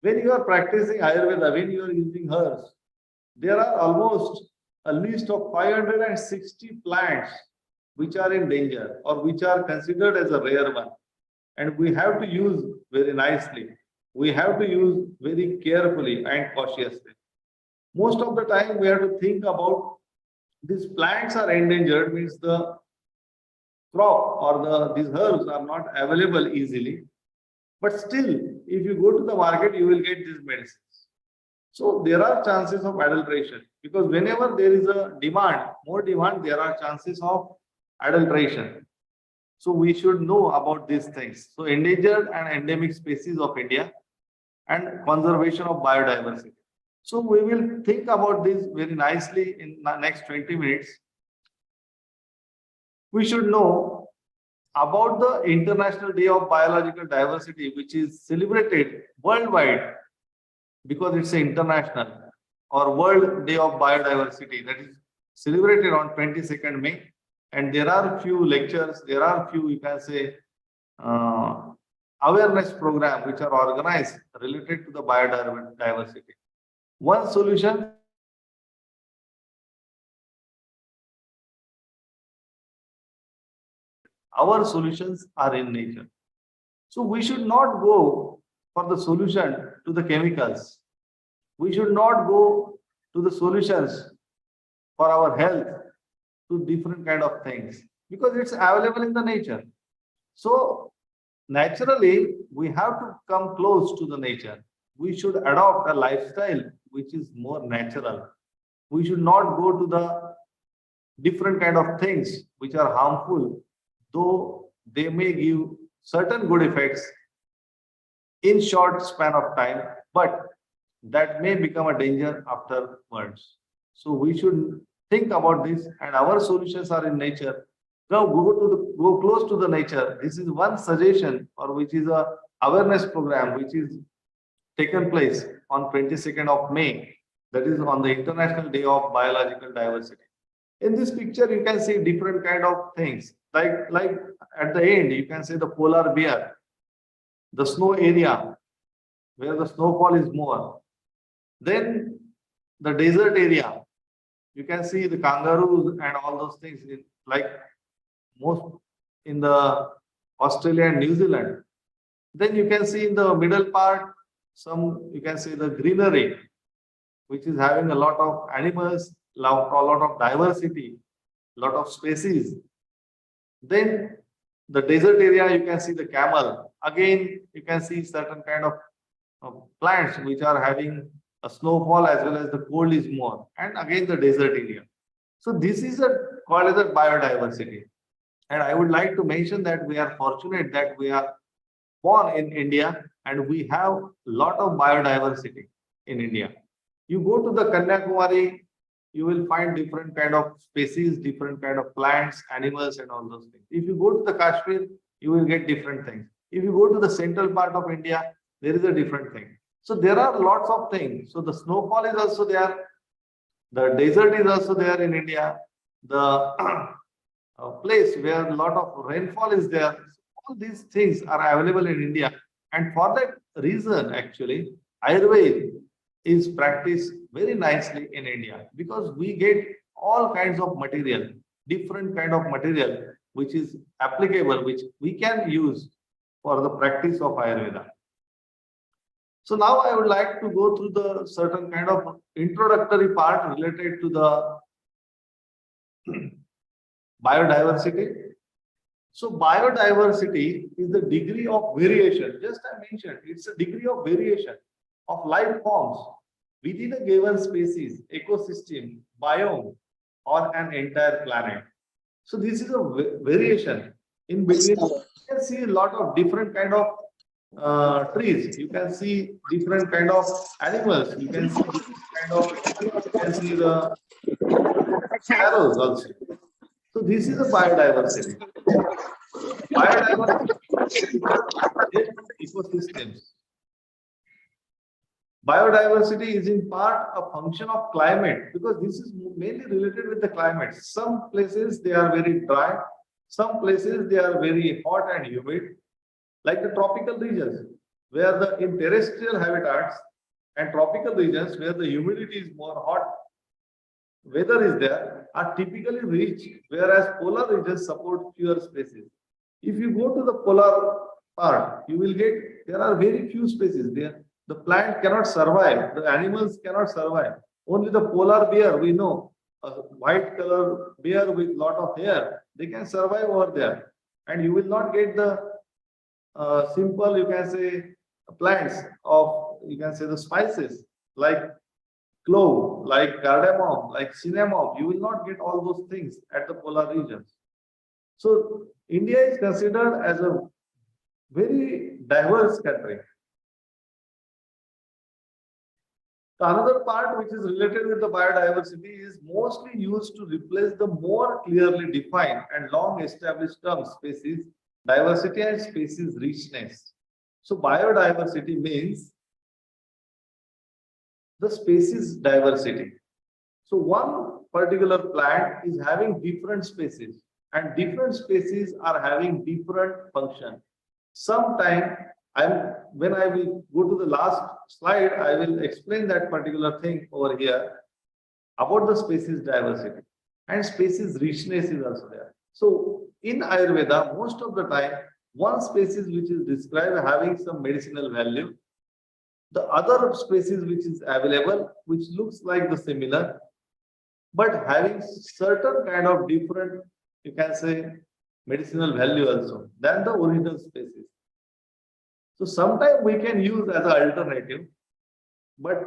when you are practicing Ayurveda, when you are using herbs, there are almost a list of 560 plants which are in danger or which are considered as a rare one. And we have to use very nicely. We have to use very carefully and cautiously. Most of the time we have to think about these plants are endangered, means the crop or these herbs are not available easily. But still, if you go to the market, you will get these medicines. So there are chances of adulteration because whenever there is a demand, more demand, there are chances of adulteration. So we should know about these things. So endangered and endemic species of India and conservation of biodiversity. So we will think about this very nicely in the next 20 minutes. We should know about the International Day of Biological Diversity, which is celebrated worldwide because it's international, or World Day of Biodiversity, that is celebrated on 22nd May. And there are few lectures, there are few, you can say, awareness programs which are organized related to the biodiversity. One solution our solutions are in nature. So we should not go for the solution to the chemicals. We should not go to the solutions for our health to different kind of things because it's available in the nature. So naturally, we have to come close to the nature. We should adopt a lifestyle which is more natural. We should not go to the different kind of things which are harmful, though they may give certain good effects in short span of time, but that may become a danger afterwards. So we should think about this, and our solutions are in nature. Now go close to the nature. This is one suggestion, or which is a awareness program which is taken place on 22nd of May. That is on the International Day of Biological Diversity. In this picture, you can see different kind of things. Like at the end, you can see the polar bear, the snow area where the snowfall is more. Then the desert area, you can see the kangaroos and all those things, like most in the Australia and New Zealand. Then you can see in the middle part, you can see the greenery, which is having a lot of animals, a lot of diversity, a lot of species. Then the desert area, you can see the camel. Again, you can see certain kind of plants which are having a snowfall as well as the cold is more. And again, the desert area. So this is called as a biodiversity. And I would like to mention that we are fortunate that we are born in India and we have a lot of biodiversity in India. You go to the Kanyakumari, you will find different kind of species, different kind of plants, animals, and all those things. If you go to the Kashmir, you will get different things. If you go to the central part of India, there is a different thing. So there are lots of things. So the snowfall is also there. The desert is also there in India. The place where a lot of rainfall is there. All these things are available in India. And for that reason, actually, Ayurveda is practiced very nicely in India because we get all kinds of material, different kind of material, which is applicable, which we can use for the practice of Ayurveda. So now I would like to go through the certain kind of introductory part related to the biodiversity. So biodiversity is the degree of variation. Just I mentioned, it's a degree of variation of life forms within a given species, ecosystem, biome, or an entire planet. So this is a variation in between. You can see a lot of different kind of trees. You can see different kind of animals. You can see the sparrows also. So this is a biodiversity. Biodiversity is ecosystems. Biodiversity is in part a function of climate because this is mainly related with the climate. Some places they are very dry, some places they are very hot and humid, like the tropical regions where the in terrestrial habitats and tropical regions where the humidity is more hot, weather is there, are typically rich, whereas polar regions support fewer species. If you go to the polar part, you will get there are very few species there. The plant cannot survive, the animals cannot survive. Only the polar bear, we know, a white color bear with lot of hair, they can survive over there. And you will not get the simple, you can say, plants of, you can say, the spices like clove, like cardamom, like cinnamon. You will not get all those things at the polar regions. So India is considered as a very diverse country. Another part which is related with the biodiversity is mostly used to replace the more clearly defined and long established terms species diversity and species richness. So biodiversity means the species diversity. So one particular plant is having different species and different species are having different function. Sometime when I will go to the last slide, I will explain that particular thing over here about the species diversity and species richness is also there. So in Ayurveda, most of the time, one species which is described having some medicinal value, the other species which is available, which looks like the similar, but having certain kind of different, you can say, medicinal value also than the original species. So sometimes we can use as an alternative, but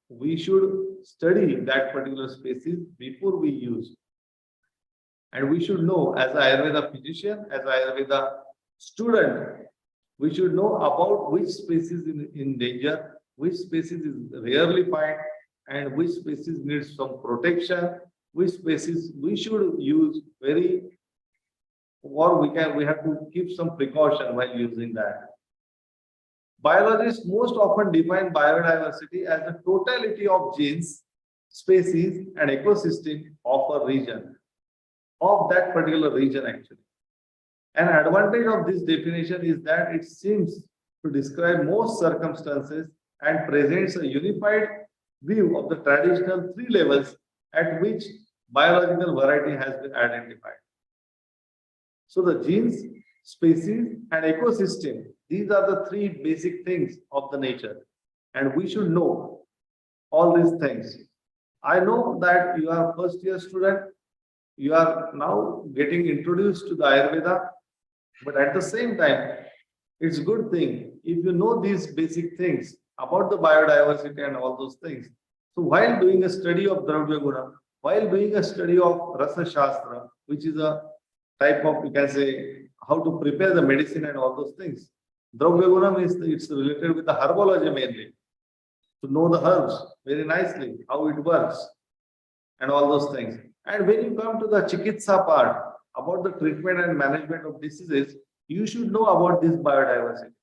we should study that particular species before we use. And we should know as an Ayurveda physician, as an Ayurveda student, we should know about which species is in danger, which species is rarely found, and which species needs some protection, which species we should use very, or we have to keep some precaution while using that. Biologists most often define biodiversity as the totality of genes, species, and ecosystem of a region, of that particular region actually. An advantage of this definition is that it seems to describe most circumstances and presents a unified view of the traditional three levels at which biological variety has been identified. So the genes, species, and ecosystem, these are the three basic things of the nature. And we should know all these things. I know that you are first year student, you are now getting introduced to the Ayurveda, but at the same time, it's a good thing if you know these basic things about the biodiversity and all those things. So while doing a study of Dravya Guna, while doing a study of Rasa Shastra, which is a type of, you can say, how to prepare the medicine and all those things. Dravya Guna is it's related with the herbology mainly. To know the herbs very nicely, how it works, and all those things. And when you come to the Chikitsa part, about the treatment and management of diseases, you should know about this biodiversity.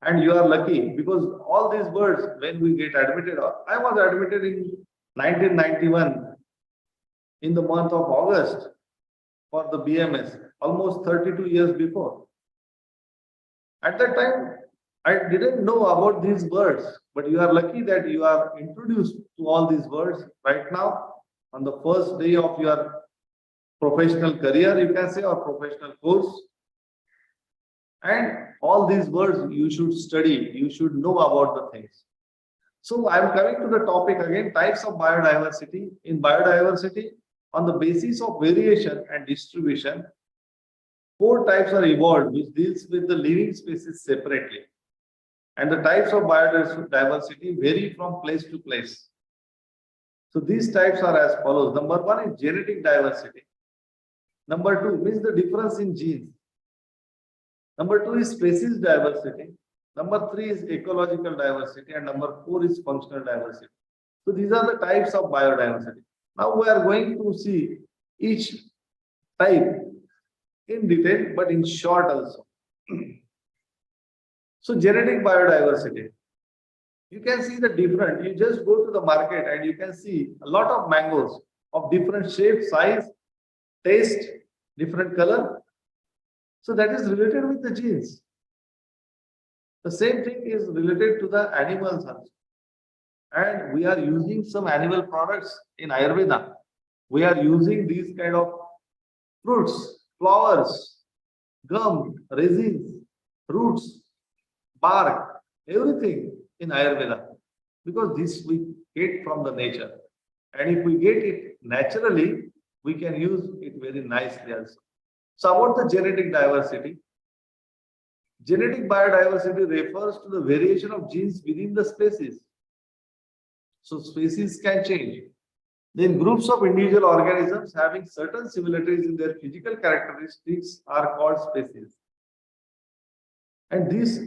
And you are lucky because all these words, when we get admitted, I was admitted in 1991 in the month of August for the BMS, almost 32 years before. At that time, I didn't know about these words, but you are lucky that you are introduced to all these words right now on the first day of your professional career, you can say, or professional course. And all these words you should study, you should know about the things. So I'm coming to the topic again, types of biodiversity. In biodiversity, on the basis of variation and distribution, 4 types are evolved which deals with the living species separately. And the types of biodiversity vary from place to place. So these types are as follows. Number 1 is genetic diversity. Number 2 means the difference in genes. Number 2 is species diversity. Number 3 is ecological diversity. And number 4 is functional diversity. So these are the types of biodiversity. Now we are going to see each type in detail, but in short also. So genetic biodiversity. You can see the different. You just go to the market and you can see a lot of mangoes of different shape, size, taste, different color. So that is related with the genes. The same thing is related to the animals also. And we are using some animal products in Ayurveda. We are using these kind of fruits, flowers, gum, resins, roots, bark, everything in Ayurveda. Because this we get from the nature. And if we get it naturally, we can use it very nicely also. So about the genetic diversity. Genetic biodiversity refers to the variation of genes within the species. So species can change. Then groups of individual organisms having certain similarities in their physical characteristics are called species. And this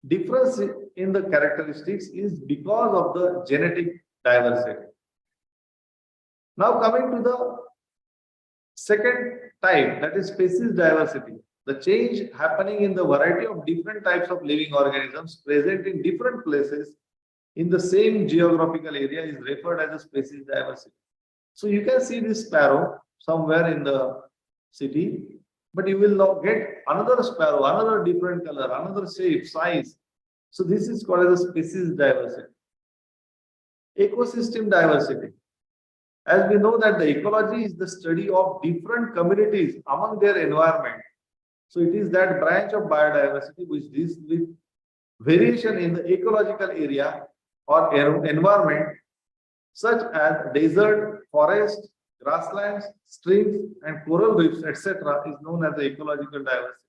difference in the characteristics is because of the genetic diversity. Now coming to the second type, that is species diversity. The change happening in the variety of different types of living organisms present in different places in the same geographical area is referred as a species diversity. So you can see this sparrow somewhere in the city, but you will now get another sparrow, another different color, another shape, size. So this is called as a species diversity. Ecosystem diversity. As we know that the ecology is the study of different communities among their environment. So it is that branch of biodiversity which deals with variation in the ecological area or environment, such as desert, forest, grasslands, streams, and coral reefs, etc., is known as the ecological diversity.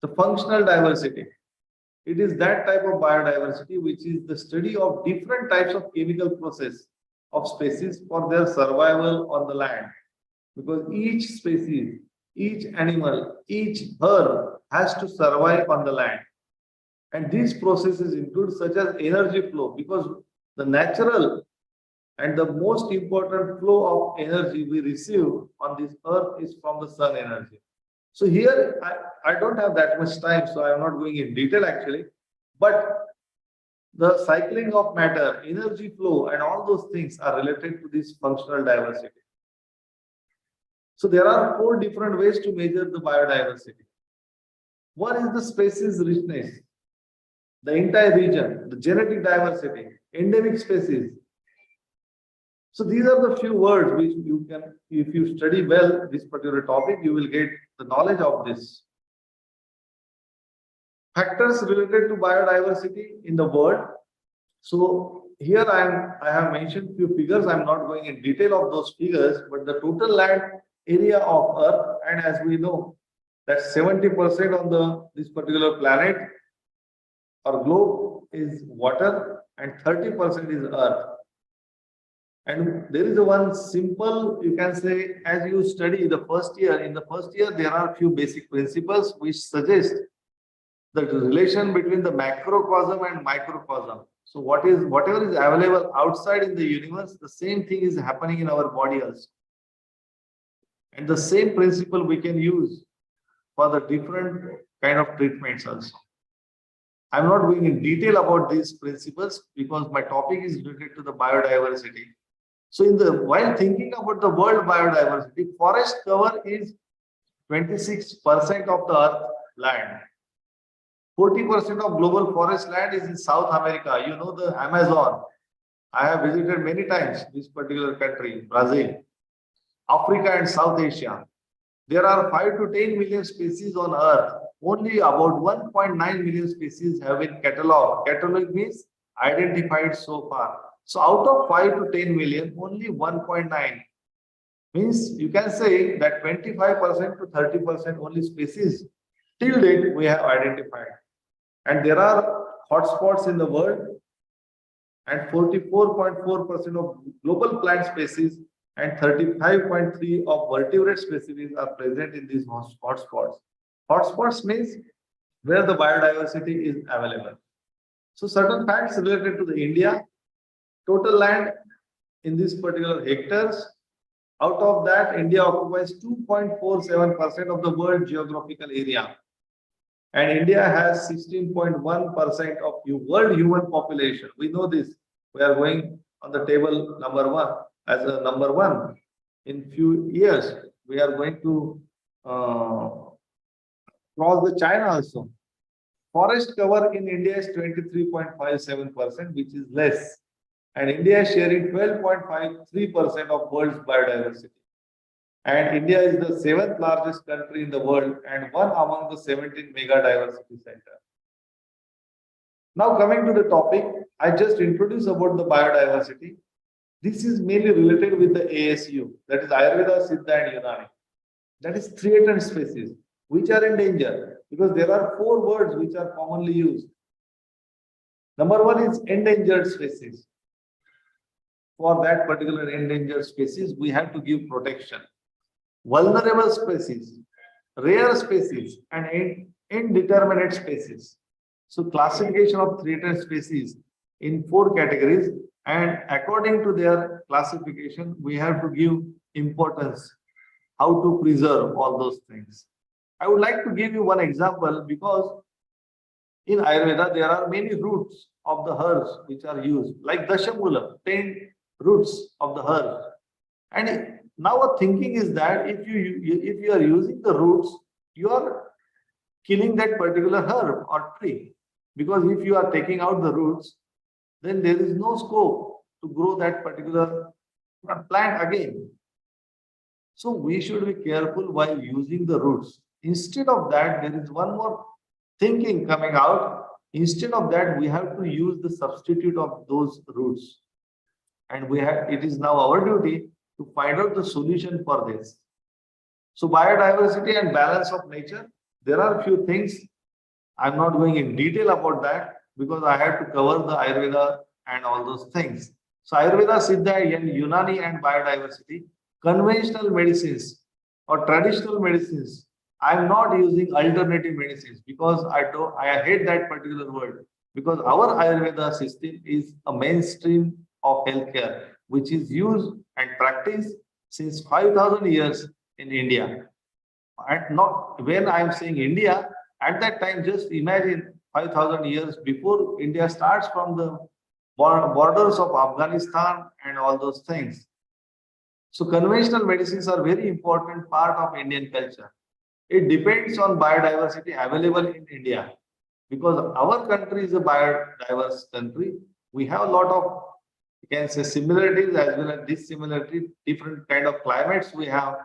The functional diversity. It is that type of biodiversity which is the study of different types of chemical process of species for their survival on the land. Because each species, each animal, each herb has to survive on the land. And these processes include such as energy flow, because the natural and the most important flow of energy we receive on this earth is from the sun energy. So here I don't have that much time, so I am not going in detail actually, but the cycling of matter, energy flow, and all those things are related to this functional diversity. So there are 4 different ways to measure the biodiversity. One is the species richness, the entire region, the genetic diversity, endemic species. So these are the few words which you can, if you study well this particular topic, you will get the knowledge of this. Factors related to biodiversity in the world. So here I have mentioned few figures. I'm not going in detail of those figures, but the total land area of Earth, and as we know that 70% on this particular planet or globe is water and 30% is Earth. And there is one simple, you can say, as you study the first year, in the first year there are a few basic principles which suggest the relation between the macrocosm and microcosm. So whatever is available outside in the universe, the same thing is happening in our body also. And the same principle we can use for the different kind of treatments also. I'm not going in detail about these principles because my topic is related to the biodiversity. So while thinking about the world biodiversity, forest cover is 26% of the earth land. 40% of global forest land is in South America. You know the Amazon. I have visited many times this particular country, Brazil, Africa and South Asia. There are 5 to 10 million species on earth. Only about 1.9 million species have been catalogued. Catalogue means identified so far. So out of 5 to 10 million, only 1.9 means you can say that 25% to 30% only species till date we have identified. And there are hotspots in the world, and 44.4% of global plant species and 35.3% of vertebrate species are present in these hotspots. Hotspots means where the biodiversity is available. So certain facts related to the India, total land in this particular hectares, out of that India occupies 2.47% of the world geographical area. And India has 16.1% of world human population. We know this. We are going on the table number one as a number one. In few years, we are going to cross the China also. Forest cover in India is 23.57%, which is less. And India is sharing 12.53% of world's biodiversity. And India is the 7th largest country in the world and one among the 17 mega diversity centers. Now coming to the topic, I just introduced about the biodiversity. This is mainly related with the ASU, that is Ayurveda, Siddha and Unani. That is threatened species, which are in danger because there are 4 words which are commonly used. Number 1 is endangered species. For that particular endangered species, we have to give protection. Vulnerable species, rare species, and indeterminate species. So classification of threatened species in 4 categories, and according to their classification, we have to give importance, how to preserve all those things. I would like to give you one example because in Ayurveda, there are many roots of the herbs which are used, like Dashamula, 10 roots of the herb. And now a thinking is that if you are using the roots, you are killing that particular herb or tree. Because if you are taking out the roots, then there is no scope to grow that particular plant again. So we should be careful while using the roots. Instead of that, there is one more thinking coming out. Instead of that, we have to use the substitute of those roots. And it is now our duty to find out the solution for this. So biodiversity and balance of nature, there are a few things. I'm not going in detail about that because I have to cover the Ayurveda and all those things. So Ayurveda, Siddha and Unani and biodiversity, conventional medicines or traditional medicines. I'm not using alternative medicines because I hate that particular word, because our Ayurveda system is a mainstream of healthcare, which is used and practiced since 5,000 years in India. And not when I'm saying India, at that time, just imagine 5,000 years before India starts from the borders of Afghanistan and all those things. So conventional medicines are very important part of Indian culture. It depends on biodiversity available in India. Because our country is a biodiverse country, we have a lot of, you can say, similarities as well as dissimilarities, different kind of climates we have.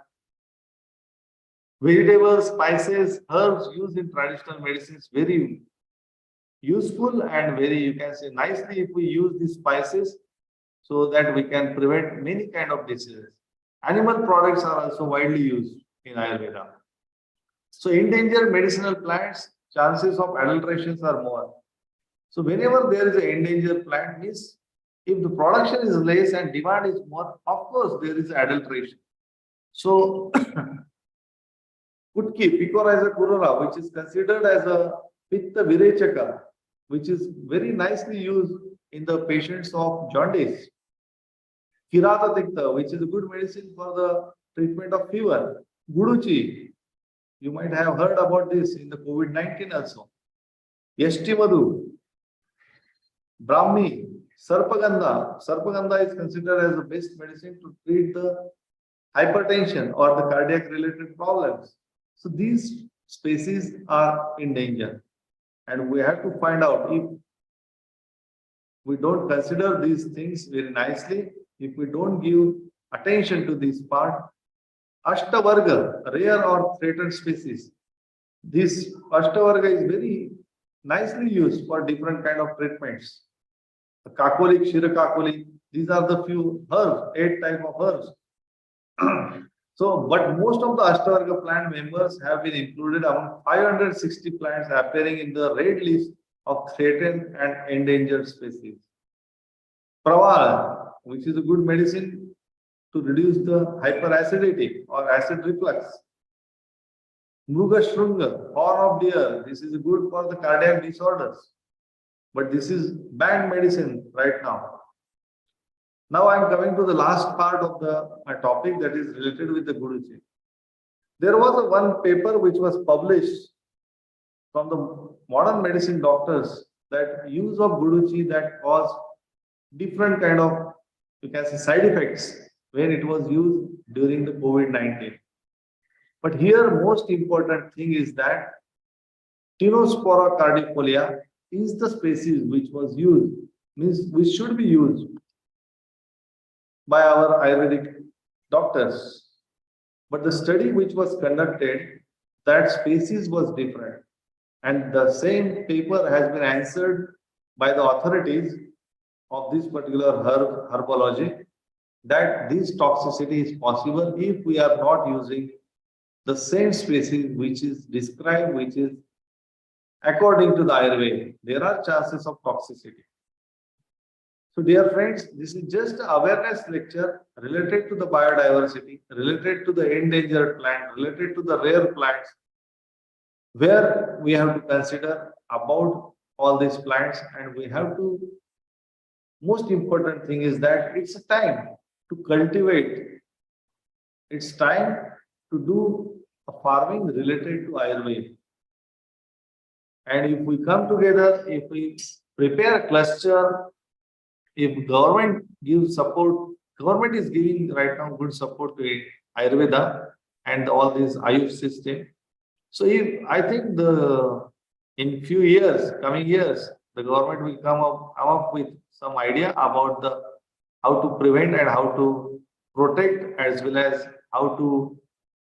Vegetables, spices, herbs used in traditional medicines, very useful and very, you can say, nicely if we use these spices so that we can prevent many kind of diseases. Animal products are also widely used in Ayurveda. So endangered medicinal plants, chances of adulterations are more. So whenever there is an endangered plant, means if the production is less and demand is more, of course there is adulteration. So Kutki, Picoraza kurora, which is considered as a Pitta Virechaka, which is very nicely used in the patients of jaundice. Kirata Tikta, which is a good medicine for the treatment of fever. Guduchi, You might have heard about this in the COVID-19 also. Yashti Madhu, Brahmi, Sarpagandha. Sarpagandha is considered as the best medicine to treat the hypertension or the cardiac related problems. So these species are in danger. And we have to find out if we don't consider these things very nicely, if we don't give attention to this part, Ashtavarga, rare or threatened species. This Ashtavarga is very nicely used for different kind of treatments. The Kakoli, Shirakakoli, these are the few herbs, 8 type of herbs. So, but most of the Ashtavarga plant members have been included among 560 plants appearing in the red list of threatened and endangered species. Pravala, which is a good medicine to reduce the hyperacidity or acid reflux. Mrugashrunga, horn of deer, this is good for the cardiac disorders. But this is banned medicine right now. Now I am coming to the last part of my topic, that is related with the Guruji. There was one paper which was published from the modern medicine doctors that use of Guruji that caused different kind of, you can say, side effects when it was used during the COVID-19. But here most important thing is that Tinospora cardifolia is the species which was used, means which should be used by our Ayurvedic doctors. But the study which was conducted, that species was different. And the same paper has been answered by the authorities of this particular herbology, that this toxicity is possible if we are not using the same species which is described, which is according to the Ayurveda. There are chances of toxicity. So dear friends, this is just an awareness lecture related to the biodiversity, related to the endangered plant, related to the rare plants, where we have to consider about all these plants, and we have to, most important thing is that it's a time to cultivate. It's time to do a farming related to Ayurveda. And if we come together, if we prepare a cluster, if government gives support, government is giving right now good support to Ayurveda and all this Ayush system. So if I think in few years, coming years, the government will come up with some idea about how to prevent and how to protect, as well as how to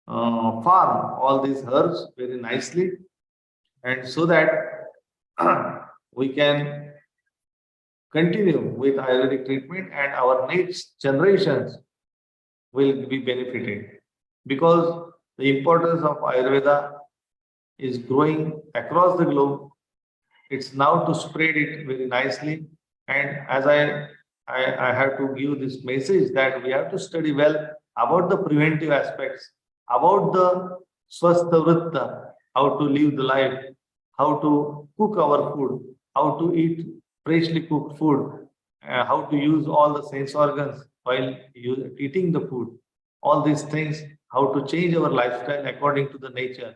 farm all these herbs very nicely, and so that we can continue with Ayurvedic treatment and our next generations will be benefited, because the importance of Ayurveda is growing across the globe. It's now to spread it very nicely. And as I have to give this message that we have to study well about the preventive aspects, about the swastha vritta, how to live the life, how to cook our food, how to eat freshly cooked food, how to use all the sense organs while eating the food, all these things, how to change our lifestyle according to the nature,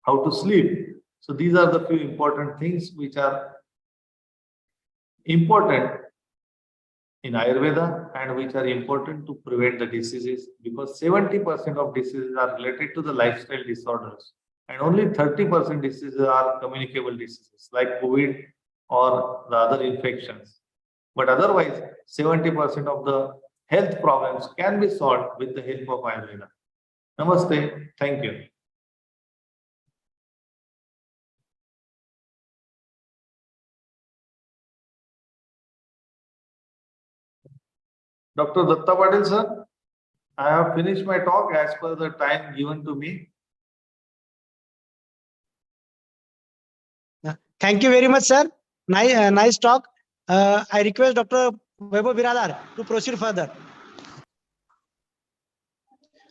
how to sleep. So these are the few important things which are important in Ayurveda and which are important to prevent the diseases, because 70% of diseases are related to the lifestyle disorders and only 30% diseases are communicable diseases like COVID or the other infections. But otherwise, 70% of the health problems can be solved with the help of Ayurveda. Namaste. Thank you. Dr. Datta Patil sir, I have finished my talk as per the time given to me. Thank you very much, sir. Nice talk. I request Dr. Vaibhav Biradar to proceed further.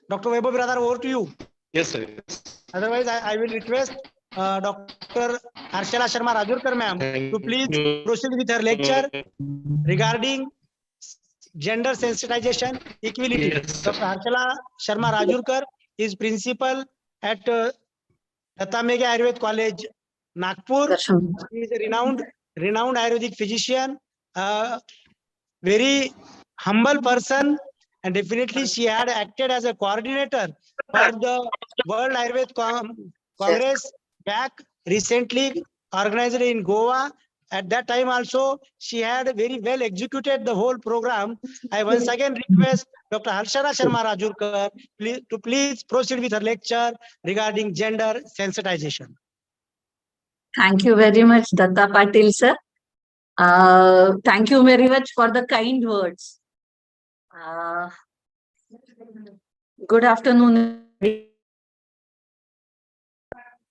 Dr. Vaibhav Biradar, over to you. Yes, sir. Otherwise, I will request Dr. Harshala Sharma Rajurkar ma'am to please proceed with her lecture regarding gender sensitization equality. Yes, Dr. Harshala Sharma Rajurkar is principal at Datta Mege Ayurved College, Nagpur. He is a renowned Ayurvedic physician, very humble person, and definitely she had acted as a coordinator for the World Ayurved Congress back recently organized in Goa. At that time also, she had very well executed the whole program. I once again request Dr. Harshara Sharma Rajurkar to please proceed with her lecture regarding gender sensitization. Thank you very much, Datta Patil sir. Thank you very much for the kind words. Good afternoon.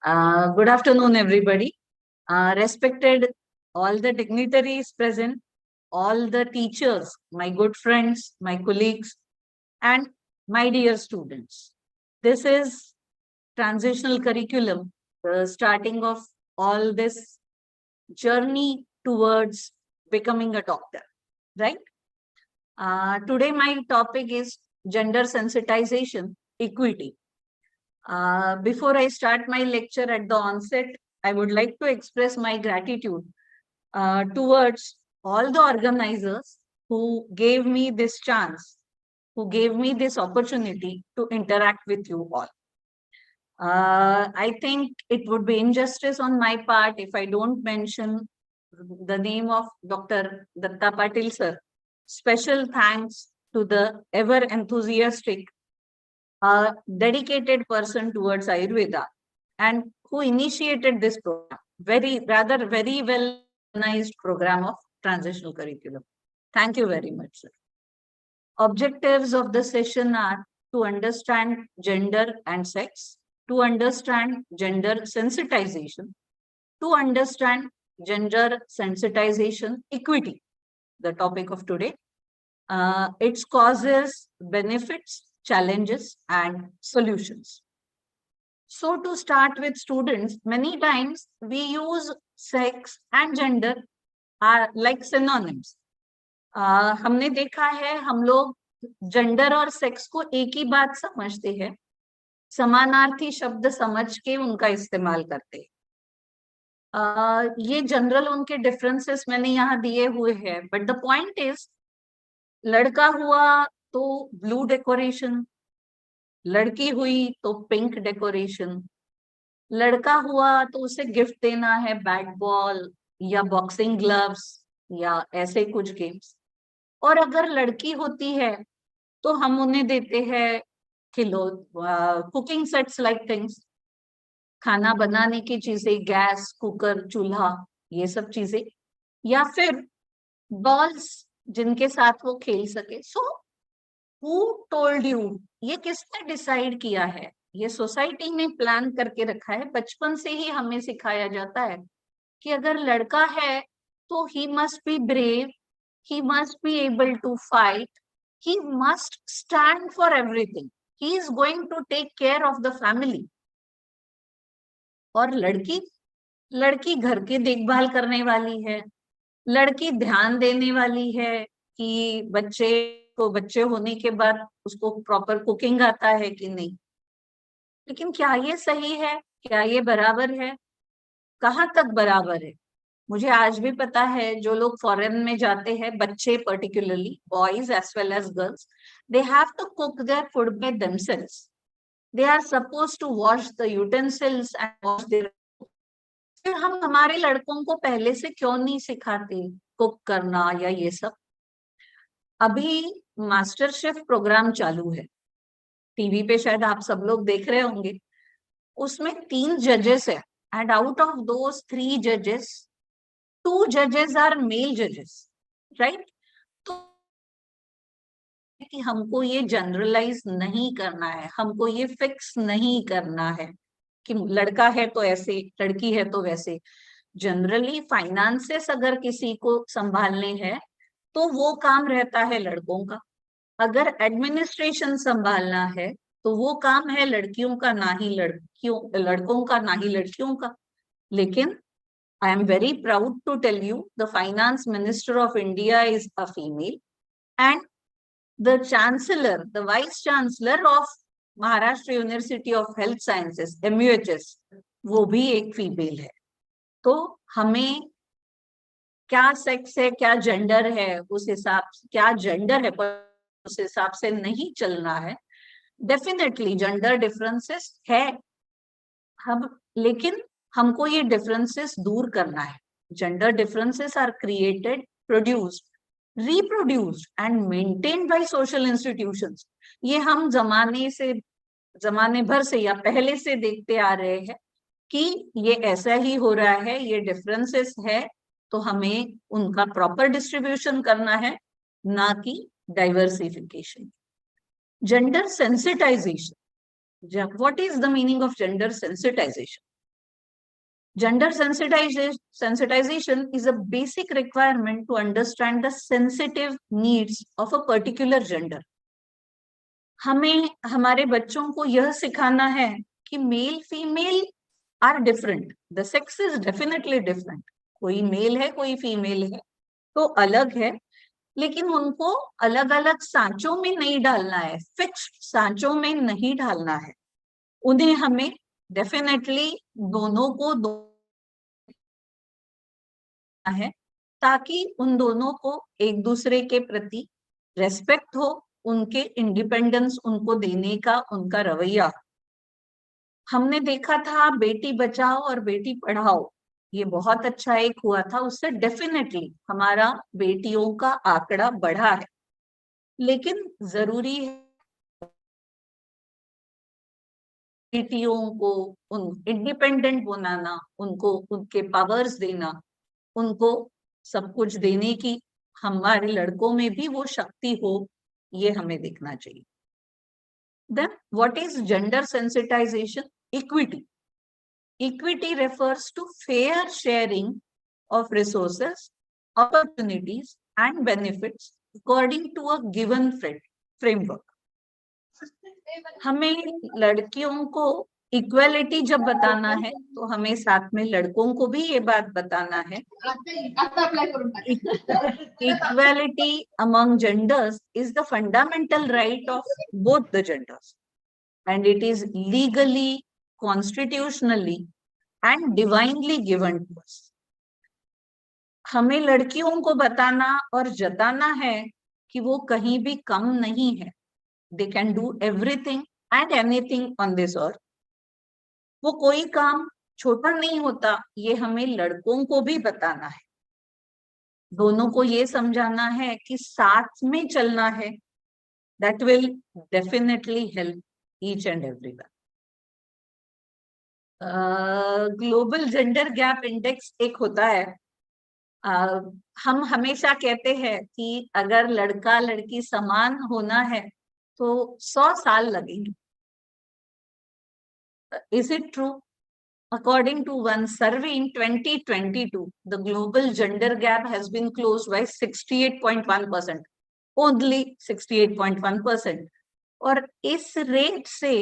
Good afternoon, everybody. Respected all the dignitaries present, all the teachers, my good friends, my colleagues, and my dear students. This is transitional curriculum, the starting of all this journey towards becoming a doctor, right? Today, my topic is gender sensitization, equity. Before I start my lecture at the onset, I would like to express my gratitude towards all the organizers who gave me this chance, who gave me this opportunity to interact with you all. I think it would be injustice on my part if I don't mention the name of Dr. Datta Patil sir. Special thanks to the ever enthusiastic, dedicated person towards Ayurveda and who initiated this program, very well organized program of transitional curriculum. Thank you very much, sir. Objectives of the session are to understand gender and sex, to understand gender sensitization, to understand gender sensitization equity, the topic of today, its causes, benefits, challenges, and solutions. So to start with students, many times we use sex and gender are like synonyms. हमने देखा है हम लोग gender और sex को एक ही बात समझते हैं, समानार्थी शब्द समझ के उनका इस्तेमाल करते हैं। ये जनरल उनके डिफरेंसेस मैंने यहाँ दिए हुए हैं, बट द पॉइंट इज लड़का हुआ तो ब्लू डेकोरेशन, लड़की हुई तो पिंक डेकोरेशन, लड़का हुआ तो उसे गिफ्ट देना है बैट बॉल या बॉक्सिंग ग्लव्स या ऐसे कुछ गेम्स, और अगर लड़की होती है तो हम उन्हें देते हैं कुकिंग सेट्स लाइक थिंग्स, खाना बनाने की चीजें, गैस, कुकर, चूल्हा, ये सब चीजें, या फिर डॉल्स जिनके साथ वो खेल सके। सो हु टोल्ड यू, ये किसने डिसाइड किया है? ये सोसाइटी ने प्लान करके रखा है। बचपन से ही हमें सिखाया जाता है कि अगर लड़का है तो he must be brave, he must be able to fight, he must stand for everything, he is going to take care of the family. और लड़की घर की देखभाल करने वाली है, लड़की ध्यान देने वाली है कि बच्चे होने के बाद उसको प्रॉपर कुकिंग आता है कि नहीं। लेकिन क्या ये सही है? क्या ये बराबर है? कहाँ तक बराबर है? मुझे आज भी पता है जो लोग फॉरेन में जाते हैं, बच्चे particularly boys as well as girls, they have to cook their food by themselves, they are supposed to wash the utensils and wash their. फिर हम हमारे लड़कों को पहले से क्यों नहीं सिखाते कुक करना या ये सब? अभी मास्टर शेफ प्रोग्राम चालू है टीवी पे, शायद आप सब लोग देख रहे होंगे। उसमें 3 जजेस है एंड आउट ऑफ दोस 3 जजेस 2 judges are male judges, right? तो कि हमको ये जनरलाइज नहीं करना है, हमको ये फिक्स नहीं करना है कि लड़का है तो ऐसे, लड़की है तो वैसे। जनरली फाइनेंसेस अगर किसी को संभालने हैं तो वो काम रहता है लड़कों का, अगर एडमिनिस्ट्रेशन संभालना है तो वो काम है लड़कियों का, ना ही लड़कों का, ना ही लड़कियों का। लेकिन I am very proud to tell you the Finance Minister of India is a female, and the Chancellor, the Vice Chancellor of Maharashtra University of Health Sciences, MUHS, वो भी एक फीमेल है। तो हमें क्या सेक्स है, क्या जेंडर है, उस हिसाब से क्या जेंडर है उस हिसाब से नहीं चलना है। डेफिनेटली जेंडर डिफरेंसेस है, हम, लेकिन हमको ये डिफरेंसेस दूर करना है। Gender differences are created, produced, reproduced and maintained by social institutions। ये हम जमाने भर से या पहले से देखते आ रहे हैं कि ये ऐसा ही हो रहा है, ये डिफरेंसेस है, तो हमें उनका प्रॉपर डिस्ट्रीब्यूशन करना है, ना कि diversification. Gender sensitization, what is the meaning of gender sensitization? Gender sensitization is a basic requirement to understand the sensitive needs of a particular gender. हमें हमारे बच्चों को यह सिखाना है कि male female are different, the sex is definitely different. कोई male है, कोई फीमेल है, तो अलग है, लेकिन उनको अलग अलग सांचों में नहीं डालना है, फिक्स्ड सांचों में नहीं डालना है। उन्हें हमें डेफिनेटली दोनों को है, ताकि उन दोनों को एक दूसरे के प्रति रेस्पेक्ट हो, उनके इंडिपेंडेंस उनको देने का उनका रवैया। हमने देखा था बेटी बचाओ और बेटी पढ़ाओ, ये बहुत अच्छा एक हुआ था, उससे डेफिनेटली हमारा बेटियों का आंकड़ा बढ़ा है। लेकिन जरूरी है बेटियों को उन इंडिपेंडेंट बनाना, उनको उनके पावर्स देना, उनको सब कुछ देने की हमारे लड़कों में भी वो शक्ति हो, ये हमें देखना चाहिए। Then what is gender sensitization? Equity. Equity refers to fair sharing of resources, opportunities and benefits according to a given framework. हमें लड़कियों को इक्वालिटी जब बताना है, तो हमें साथ में लड़कों को भी ये बात बताना है। Equality among genders is the fundamental right of both the genders, and it is legally, constitutionally and divinely given to us. हमें लड़कियों को बताना और जताना है कि वो कहीं भी कम नहीं है। They can do everything and anything on this earth. वो कोई काम छोटा नहीं होता, ये हमें लड़कों को भी बताना है। दोनों को ये समझाना है कि साथ में चलना है। That will definitely help each and everyone. Global gender gap index एक होता है। हम हमेशा कहते हैं कि अगर लड़का लड़की समान होना है तो 100 साल लगेंगे। Is it true? According to one survey in 2022, the global gender gap has been closed by 68.1%, only 68.1%. और इस रेट से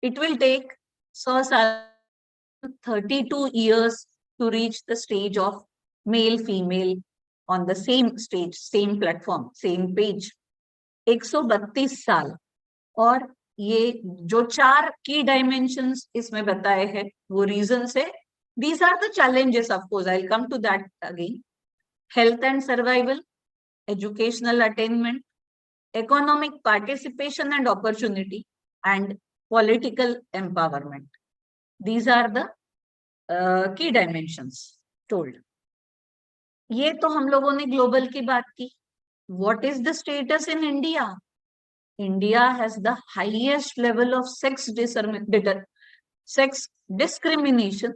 it will take 100 साल, 32 years to reach the stage of male female on the same stage, same platform, same page. 132 साल। और ये जो 4 की dimensions इसमें बताए हैं, वो रीजंस है। These are the challenges, of course, I'll come to that again. Health and survival, educational attainment, economic participation and opportunity, and political empowerment. These are the key dimensions told. ये तो हम लोगों ने ग्लोबल की बात की। What is the status in India? India has the highest level of sex discrimination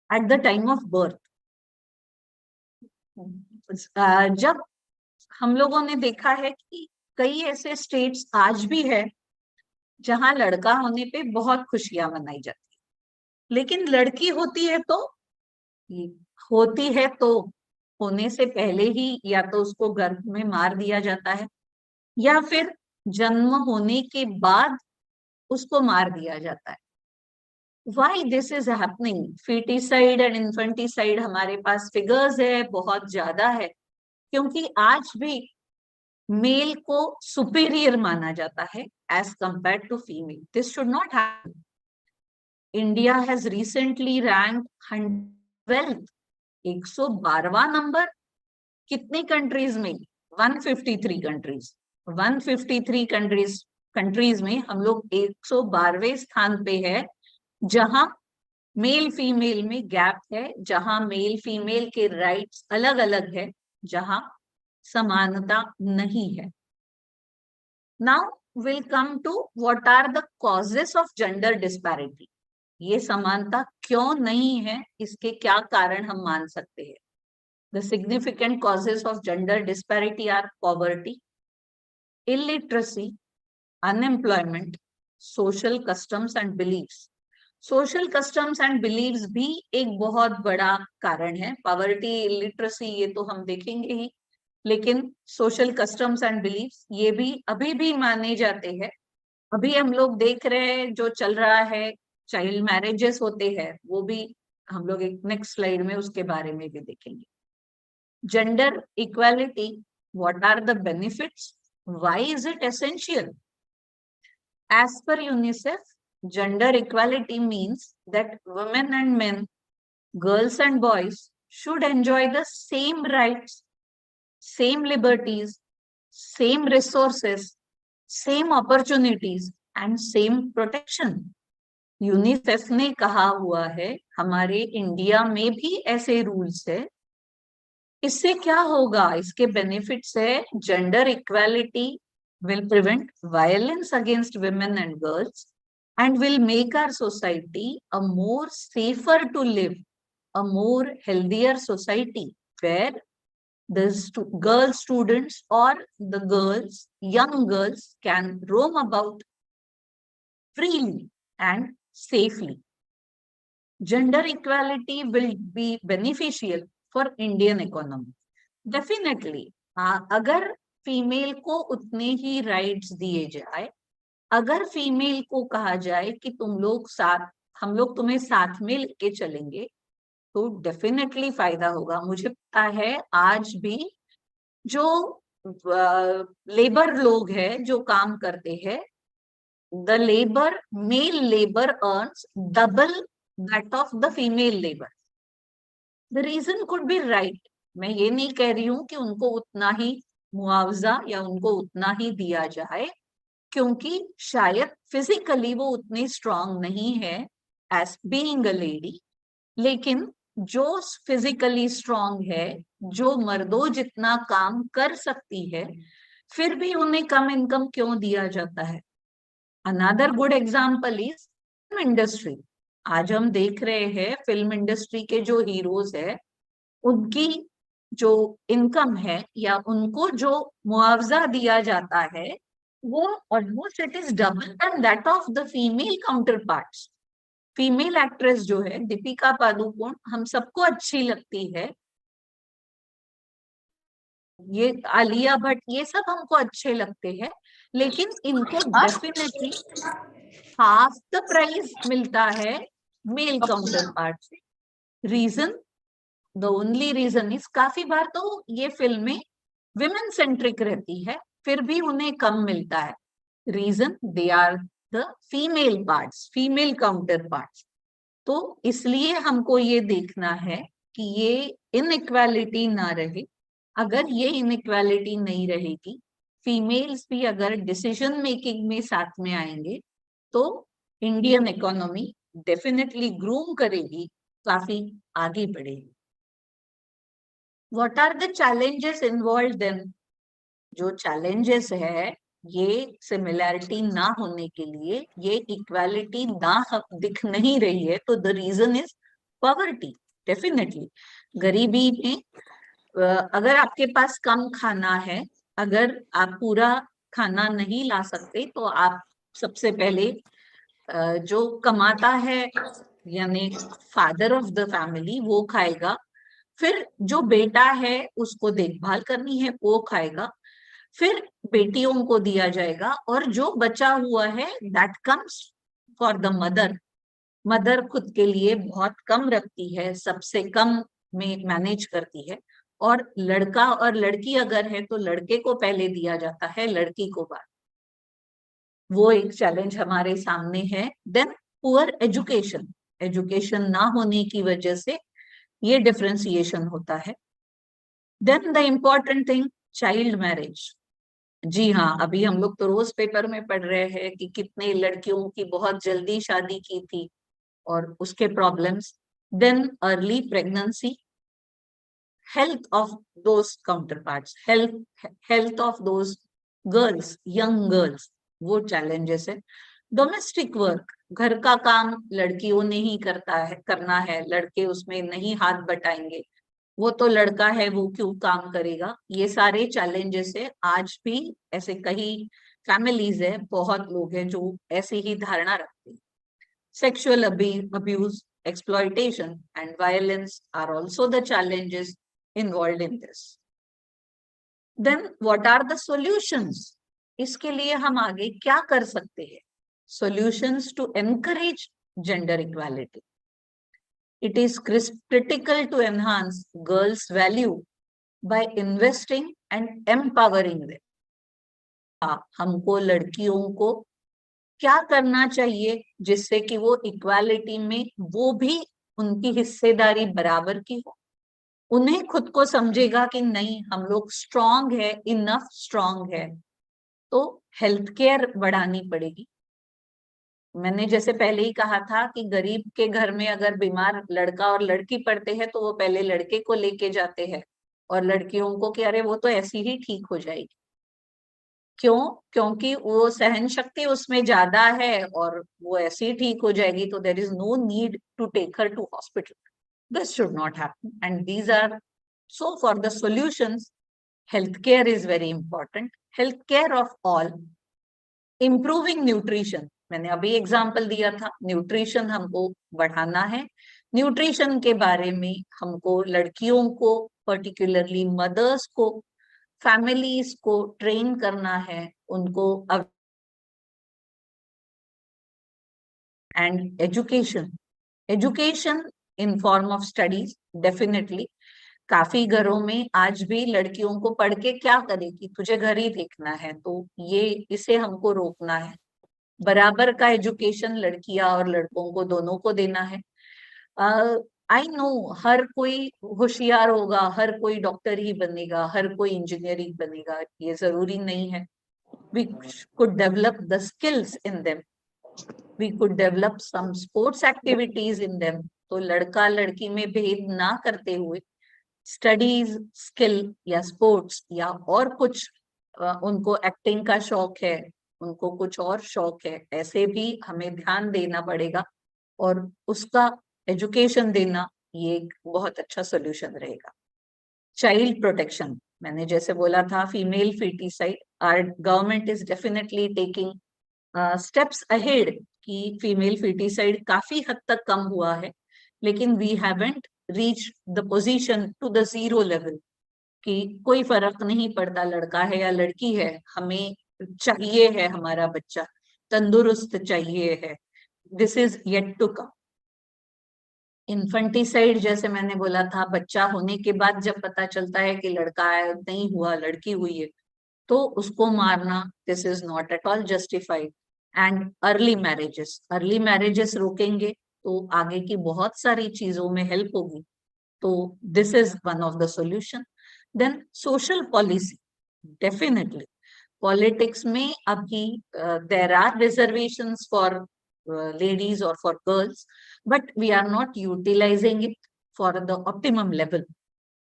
at the time of birth. जब हम लोगों ने देखा है कि कई ऐसे स्टेट्स आज भी है जहां लड़का होने पे बहुत खुशियां मनाई जाती है, लेकिन लड़की होती है तो होने से पहले ही या तो उसको गर्भ में मार दिया जाता है, या फिर जन्म होने के बाद उसको मार दिया जाता है। Why this is happening? Feticide and infanticide हमारे पास फिगर्स है, बहुत ज्यादा है, क्योंकि आज भी मेल को सुपीरियर माना जाता है as compared to female. This should not happen. India has recently rank 112th, 112वां नंबर कितनी कंट्रीज में? 153 कंट्रीज। 153 कंट्रीज में हम लोग 112वें स्थान पे है, जहां मेल फीमेल में गैप है, जहां मेल फीमेल के राइट्स अलग अलग है, जहां समानता नहीं है। Now will come to what are the causes of gender disparity. ये समानता क्यों नहीं है, इसके क्या कारण हम मान सकते हैं? The significant causes of gender disparity are poverty, illiteracy, unemployment, social customs and beliefs. Social customs and beliefs भी एक बहुत बड़ा कारण है। Poverty, illiteracy ये तो हम देखेंगे ही, लेकिन social customs and beliefs ये भी अभी भी माने जाते हैं। अभी हम लोग देख रहे हैं जो चल रहा है, चाइल्ड मैरिजेस होते हैं, वो भी हम लोग एक नेक्स्ट स्लाइड में उसके बारे में भी देखेंगे। Gender equality, what are the benefits? Why is it essential? As per UNICEF, gender equality means that women and men, girls and boys should enjoy the same rights, same liberties, same resources, same opportunities and same protection. UNICEF ने कहा हुआ है, हमारे India में भी ऐसे rules है। इससे क्या होगा? इसके बेनिफिट्स है, gender equality will prevent violence against women and girls and will make our society a more safer to live, a more healthier society where the girl students or the girls, young girls can roam about freely and safely. Gender equality will be beneficial for Indian economy. Definitely, अगर female को उतने ही rights दिए जाए, अगर female को कहा जाए कि तुम लोग साथ, हम लोग तुम्हें साथ में लेके चलेंगे, तो डेफिनेटली फायदा होगा। मुझे पता है आज भी जो लेबर लोग हैं जो काम करते हैं, the male labor earns double that of the female labor. The reason could be right. मैं ये नहीं कह रही हूँ कि उनको उतना ही मुआवजा या उनको उतना ही दिया जाए, क्योंकि शायद फिजिकली वो उतनी स्ट्रांग नहीं है एज बीइंग अ लेडी, लेकिन जो फिजिकली स्ट्रांग है, जो मर्दों जितना काम कर सकती है, फिर भी उन्हें कम इनकम क्यों दिया जाता है? Another good example is film industry. आज हम देख रहे हैं फिल्म इंडस्ट्री के जो हीरोज है, उनकी जो इनकम है या उनको जो मुआवजा दिया जाता है, वो almost it is double than that of the female counterparts. Female actress जो है दीपिका पादुकोण, हम सबको अच्छी लगती है, ये आलिया भट्ट, ये सब हमको अच्छे लगते हैं, लेकिन इनको डेफिनेटली हाफ द प्राइस मिलता है मेल काउंटर पार्ट से। Reason, the only reason is, काफी बार तो ये फिल्में विमेन सेंट्रिक रहती है, फिर भी उन्हें कम मिलता है। Reason, they are the female parts, female counterparts. तो इसलिए हमको ये देखना है कि ये इनइक्वालिटी ना रहे। अगर ये इनइक्वालिटी नहीं रहेगी, फीमेल्स भी अगर डिसीजन मेकिंग में साथ में आएंगे, तो इंडियन इकोनॉमी डेफिनेटली ग्रूम करेगी, काफी आगे बढ़ेगी। What are the challenges involved then? जो चैलेंजेस है, ये सिमिलैरिटी ना होने के लिए, ये इक्वालिटी ना दिख नहीं रही है, तो the reason is poverty. Definitely गरीबी में अगर आपके पास कम खाना है, अगर आप पूरा खाना नहीं ला सकते, तो आप सबसे पहले जो कमाता है यानी फादर ऑफ द फैमिली वो खाएगा, फिर जो बेटा है उसको देखभाल करनी है वो खाएगा, फिर बेटियों को दिया जाएगा, और जो बचा हुआ है that comes for the mother. Mother खुद के लिए बहुत कम रखती है, सबसे कम में मैनेज करती है, और लड़का और लड़की अगर है तो लड़के को पहले दिया जाता है, लड़की को बाद। वो एक चैलेंज हमारे सामने है। देन पुअर एजुकेशन, एजुकेशन ना होने की वजह से ये डिफरेंशिएशन होता है। Then the important thing, child marriage. जी हाँ, अभी हम लोग तो रोज पेपर में पढ़ रहे हैं कि कितने लड़कियों की बहुत जल्दी शादी की थी और उसके problems. Then early pregnancy, health of those counterparts, health of those girls, young girls, वो challenges है। डोमेस्टिक वर्क, घर का काम लड़कियों ने ही करना है, लड़के उसमें नहीं हाथ बटाएंगे, वो तो लड़का है वो क्यों काम करेगा, ये सारे चैलेंजेस है। आज भी ऐसे कई फैमिलीज है, बहुत लोग हैं जो ऐसी ही धारणा रखते हैं। Sexual abuse, exploitation and violence are also the challenges involved in this. Then what are the solutions? इसके लिए हम आगे क्या कर सकते हैं? Solutions to encourage gender equality. It is critical to enhance girls' value by investing and empowering them. हमको लड़कियों को क्या करना चाहिए जिससे कि वो इक्वालिटी में वो भी उनकी हिस्सेदारी बराबर की हो, उन्हें खुद को समझेगा कि नहीं हम लोग स्ट्रांग है, इनफ स्ट्रांग है, तो हेल्थ केयर बढ़ानी पड़ेगी। मैंने जैसे पहले ही कहा था कि गरीब के घर में अगर बीमार लड़का और लड़की पड़ते हैं तो वो पहले लड़के को लेके जाते हैं और लड़कियों को कि अरे वो तो ऐसी ही ठीक हो जाएगी। क्यों? क्योंकि वो सहन शक्ति उसमें ज्यादा है और वो ऐसे ही ठीक हो जाएगी, तो there is no need to take her to hospital. This should not happen and these are so for the solutions health care is very important. Health care of all, improving nutrition, मैंने अभी example दिया था, nutrition हमको बढ़ाना है। Nutrition के बारे में हमको लड़कियों को, पर्टिकुलरली मदर्स को, फैमिलीज को ट्रेन करना है, उनको and education, education in form of studies definitely. काफी घरों में आज भी लड़कियों को पढ़ के क्या करेगी, तुझे घर ही देखना है, तो ये इसे हमको रोकना है। बराबर का एजुकेशन लड़कियां और लड़कों को दोनों को देना है। आई नो हर कोई होशियार होगा, हर कोई डॉक्टर ही बनेगा, हर कोई इंजीनियरिंग बनेगा, ये जरूरी नहीं है। We could develop the skills in them. We could develop some sports activities in them. तो लड़का लड़की में भेद ना करते हुए स्टडीज, स्किल या स्पोर्ट्स या और कुछ, उनको एक्टिंग का शौक है, उनको कुछ और शौक है, ऐसे भी हमें ध्यान देना पड़ेगा और उसका एजुकेशन देना ये एक बहुत अच्छा सोल्यूशन रहेगा। चाइल्ड प्रोटेक्शन, मैंने जैसे बोला था, female foeticide, our government is definitely taking steps ahead कि फीमेल फीटिसाइड काफी हद तक कम हुआ है, लेकिन we haven't reach the position to the zero level कि कोई फर्क नहीं पड़ता लड़का है या लड़की है, हमें चाहिए है हमारा बच्चा तंदुरुस्त चाहिए है। This is yet to come. Infanticide, जैसे मैंने बोला था, बच्चा होने के बाद जब पता चलता है कि लड़का है नहीं हुआ लड़की हुई है तो उसको मारना, this is not at all justified. And early marriages रोकेंगे तो आगे की बहुत सारी चीजों में हेल्प होगी, तो this is one of the solution. Then social policy, definitely politics में अभी there are reservations for ladies or for girls, but we are not utilizing it for the optimum level.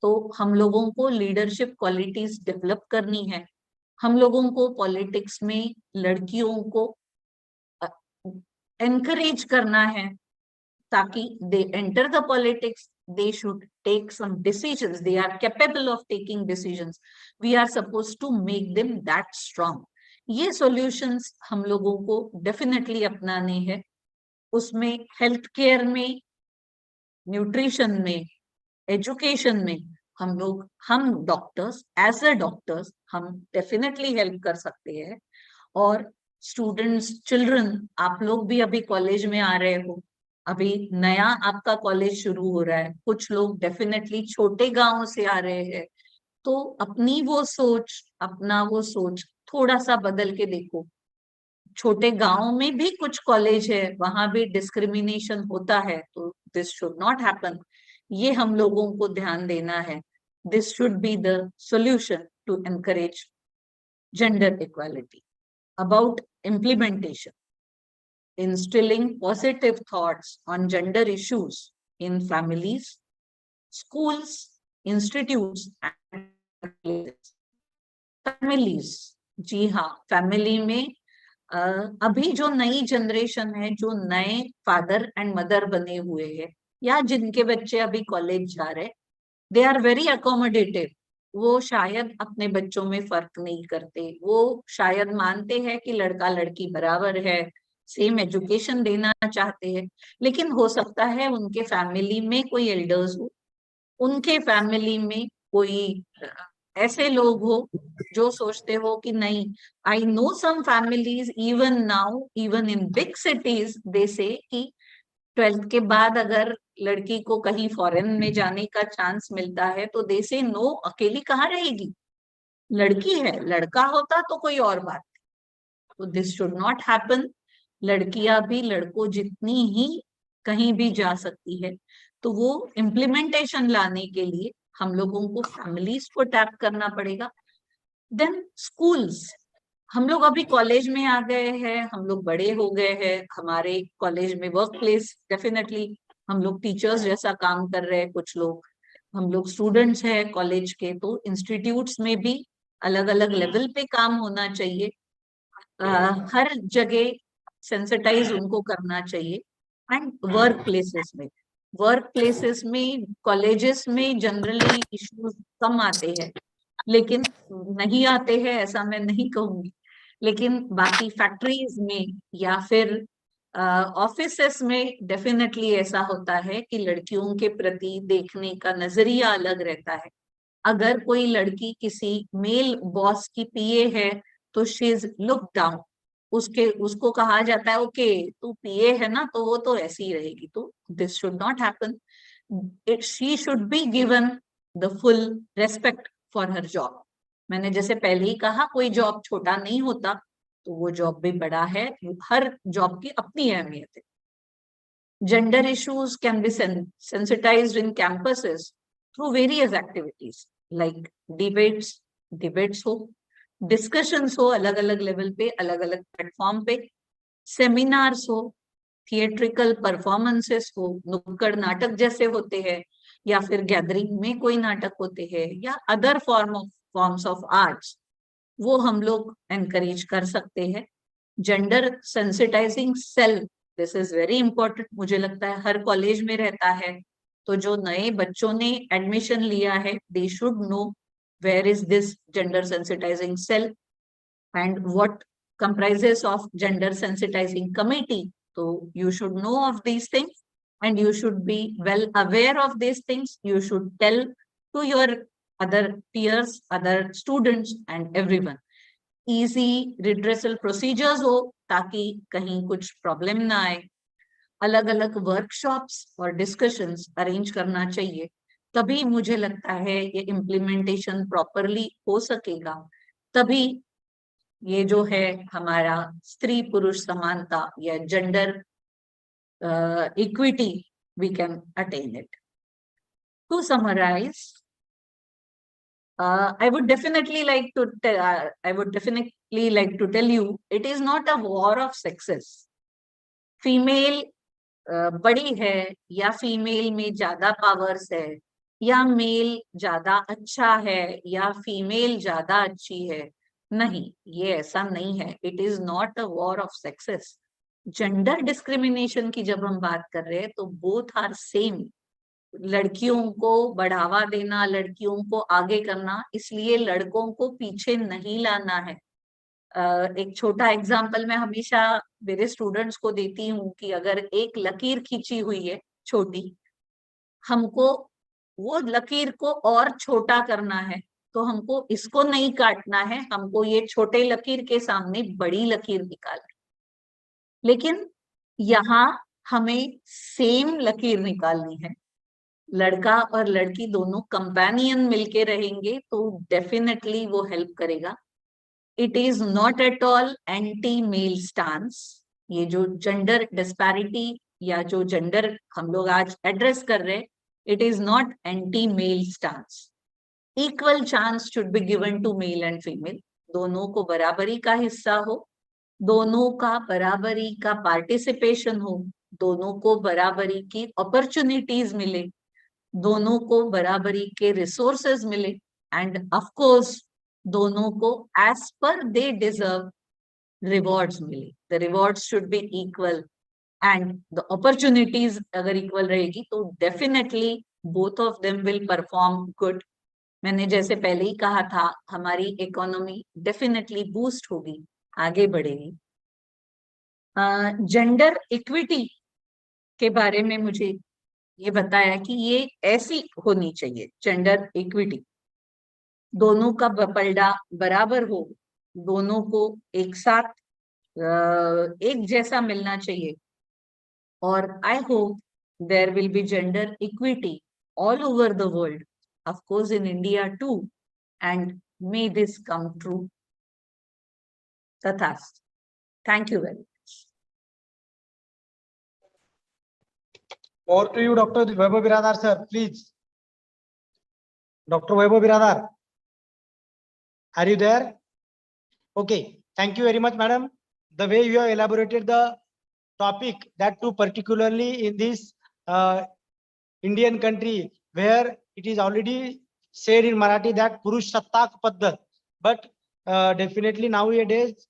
तो हम लोगों को लीडरशिप क्वालिटीज डेवलप करनी है, हम लोगों को पॉलिटिक्स में लड़कियों को encourage करना है ताकि they enter the politics, they should take some decisions, they are capable of taking decisions, we are supposed to make them that strong. ये सॉल्यूशंस हम लोगों को डेफिनेटली अपनाने हैं। उसमें हेल्थ केयर में, न्यूट्रिशन में, एजुकेशन में हम डॉक्टर्स, एज अ डॉक्टर्स हम डेफिनेटली हेल्प कर सकते हैं। और स्टूडेंट्स, चिल्ड्रन, आप लोग भी अभी कॉलेज में आ रहे हो, अभी नया आपका कॉलेज शुरू हो रहा है, कुछ लोग डेफिनेटली छोटे गांव से आ रहे हैं, तो अपनी वो सोच, अपना वो सोच थोड़ा सा बदल के देखो। छोटे गांव में भी कुछ कॉलेज है, वहां भी डिस्क्रिमिनेशन होता है, तो दिस शुड नॉट हैपन। ये हम लोगों को ध्यान देना है। This should be the solution to encourage gender equality. About implementation, instilling positive thoughts on gender issues in families, schools, institutes and families। जी हाँ, फैमिली में अभी जो नई जनरेशन है, जो नए फादर एंड मदर बने हुए हैं या जिनके बच्चे अभी कॉलेज जा रहे, दे आर वेरी अकोमोडेटिव। वो शायद अपने बच्चों में फर्क नहीं करते, वो शायद मानते हैं कि लड़का लड़की बराबर है, सेम एजुकेशन देना चाहते हैं। लेकिन हो सकता है उनके फैमिली में कोई एल्डर्स हो, उनके फैमिली में कोई ऐसे लोग हो जो सोचते हो कि नहीं, I know some families even now, even in big cities, they say कि 12th के बाद अगर लड़की को कहीं फॉरेन में जाने का चांस मिलता है तो दे से नो, अकेली कहाँ रहेगी, लड़की है, लड़का होता तो कोई और बात। तो दिस शुड नॉट हैपन। लड़कियां भी लड़कों जितनी ही कहीं भी जा सकती है। तो वो इम्प्लीमेंटेशन लाने के लिए हम लोगों को फैमिलीज को टैप करना पड़ेगा। देन स्कूल्स, हम लोग अभी कॉलेज में आ गए हैं, हम लोग बड़े हो गए हैं, हमारे कॉलेज में वर्क प्लेस डेफिनेटली हम लोग टीचर्स जैसा काम कर रहे हैं, कुछ लोग हम लोग स्टूडेंट्स हैं कॉलेज के, तो इंस्टीट्यूट्स में भी अलग अलग लेवल पे काम होना चाहिए। हर जगह सेंसिटाइज उनको करना चाहिए। एंड वर्क प्लेसेस में कॉलेजेस में जनरली इश्यूज कम आते हैं, लेकिन नहीं आते हैं ऐसा मैं नहीं कहूंगी, लेकिन बाकी फैक्ट्रीज में या फिर ऑफिसेस में डेफिनेटली ऐसा होता है कि लड़कियों के प्रति देखने का नजरिया अलग रहता है। अगर कोई लड़की किसी मेल बॉस की पीए है तो शी इज लुक डाउन, उसको कहा जाता है ओके तू पीए है ना तो वो तो ऐसी ही रहेगी। तो this should not happen. She should be given the full respect for her job. मैंने जैसे पहले ही कहा, कोई जॉब छोटा नहीं होता, तो वो जॉब भी बड़ा है, हर जॉब की अपनी अहमियत है। Gender issues can be sensitized in campuses through various activities like debates हो, डिस्कशंस हो, अलग अलग लेवल पे, अलग अलग प्लेटफॉर्म पे, सेमिनार्स हो, थिएट्रिकल परफॉर्मेंसेस हो, नुक्कड़ नाटक जैसे होते हैं, या फिर गैदरिंग में कोई नाटक होते हैं, या अदर फॉर्म्स ऑफ आर्ट्स, वो हम लोग एनकरेज कर सकते हैं। Gender sensitizing cell, this is very important, मुझे लगता है हर कॉलेज में रहता है। तो जो नए बच्चों ने एडमिशन लिया है, they should know where is this gender sensitizing cell and what comprises of gender sensitizing committee. So you should know of these things and you should be well aware of these things. You should tell to your other peers, other students and everyone. Easy redressal procedures हो ताकि कहीं कुछ problem ना आए। अलग अलग workshops और discussions arrange करना चाहिए, तभी मुझे लगता है ये इम्प्लीमेंटेशन प्रॉपरली हो सकेगा। तभी ये जो है हमारा स्त्री पुरुष समानता या gender equity, we can attain it. To summarize, I would definitely like to tell you, it is not a war of sexes. Female बड़ी है या फीमेल में ज्यादा पावर्स है, या मेल ज्यादा अच्छा है या फीमेल ज्यादा अच्छी है, नहीं, ये ऐसा नहीं है। It is not a war of sexes. Gender discrimination की जब हम बात कर रहे हैं तो बोथ आर सेम। लड़कियों को बढ़ावा देना, लड़कियों को आगे करना, इसलिए लड़कों को पीछे नहीं लाना है। एक छोटा एग्जाम्पल मैं हमेशा मेरे स्टूडेंट्स को देती हूँ कि अगर एक लकीर खींची हुई है छोटी, हमको वो लकीर को और छोटा करना है, तो हमको इसको नहीं काटना है, हमको ये छोटे लकीर के सामने बड़ी लकीर निकालना। लेकिन यहाँ हमें सेम लकीर निकालनी है। लड़का और लड़की दोनों कंपेनियन मिलके रहेंगे तो डेफिनेटली वो हेल्प करेगा। It is not at all anti-male stance. ये जो gender disparity या जो gender हम लोग आज address कर रहे हैं, it is not anti-male stance. Equal chance should be given to male and female. दोनों को बराबरी का हिस्सा हो, दोनों का बराबरी का पार्टिसिपेशन हो, दोनों को बराबरी की अपॉर्चुनिटीज मिले, दोनों को बराबरी के रिसोर्सेज मिले, एंड ऑफ कोर्स दोनों को एज पर दे डिजर्व रिवॉर्ड्स मिले. The rewards should be equal and the opportunities अगर इक्वल रहेगी तो definitely both of them will perform good. मैंने जैसे पहले ही कहा था, हमारी इकोनॉमी डेफिनेटली बूस्ट होगी, आगे बढ़ेगी. जेंडर इक्विटी के बारे में मुझे ये बताया कि ये ऐसी होनी चाहिए, जेंडर इक्विटी, दोनों का पलड़ा बराबर हो, दोनों को एक साथ एक जैसा मिलना चाहिए. और I hope there will be gender equity all over the world, of course in India too, and may this come true. Tathast. Thank you very much. Over to you, Dr. Vaibhav Biradar, sir, please. Dr. Vaibhav Biradar, are you there? Okay, thank you very much, madam. The way you have elaborated the topic, that too particularly in this Indian country, where it is already said in Marathi that Purush Sattak Paddhat, but definitely nowadays,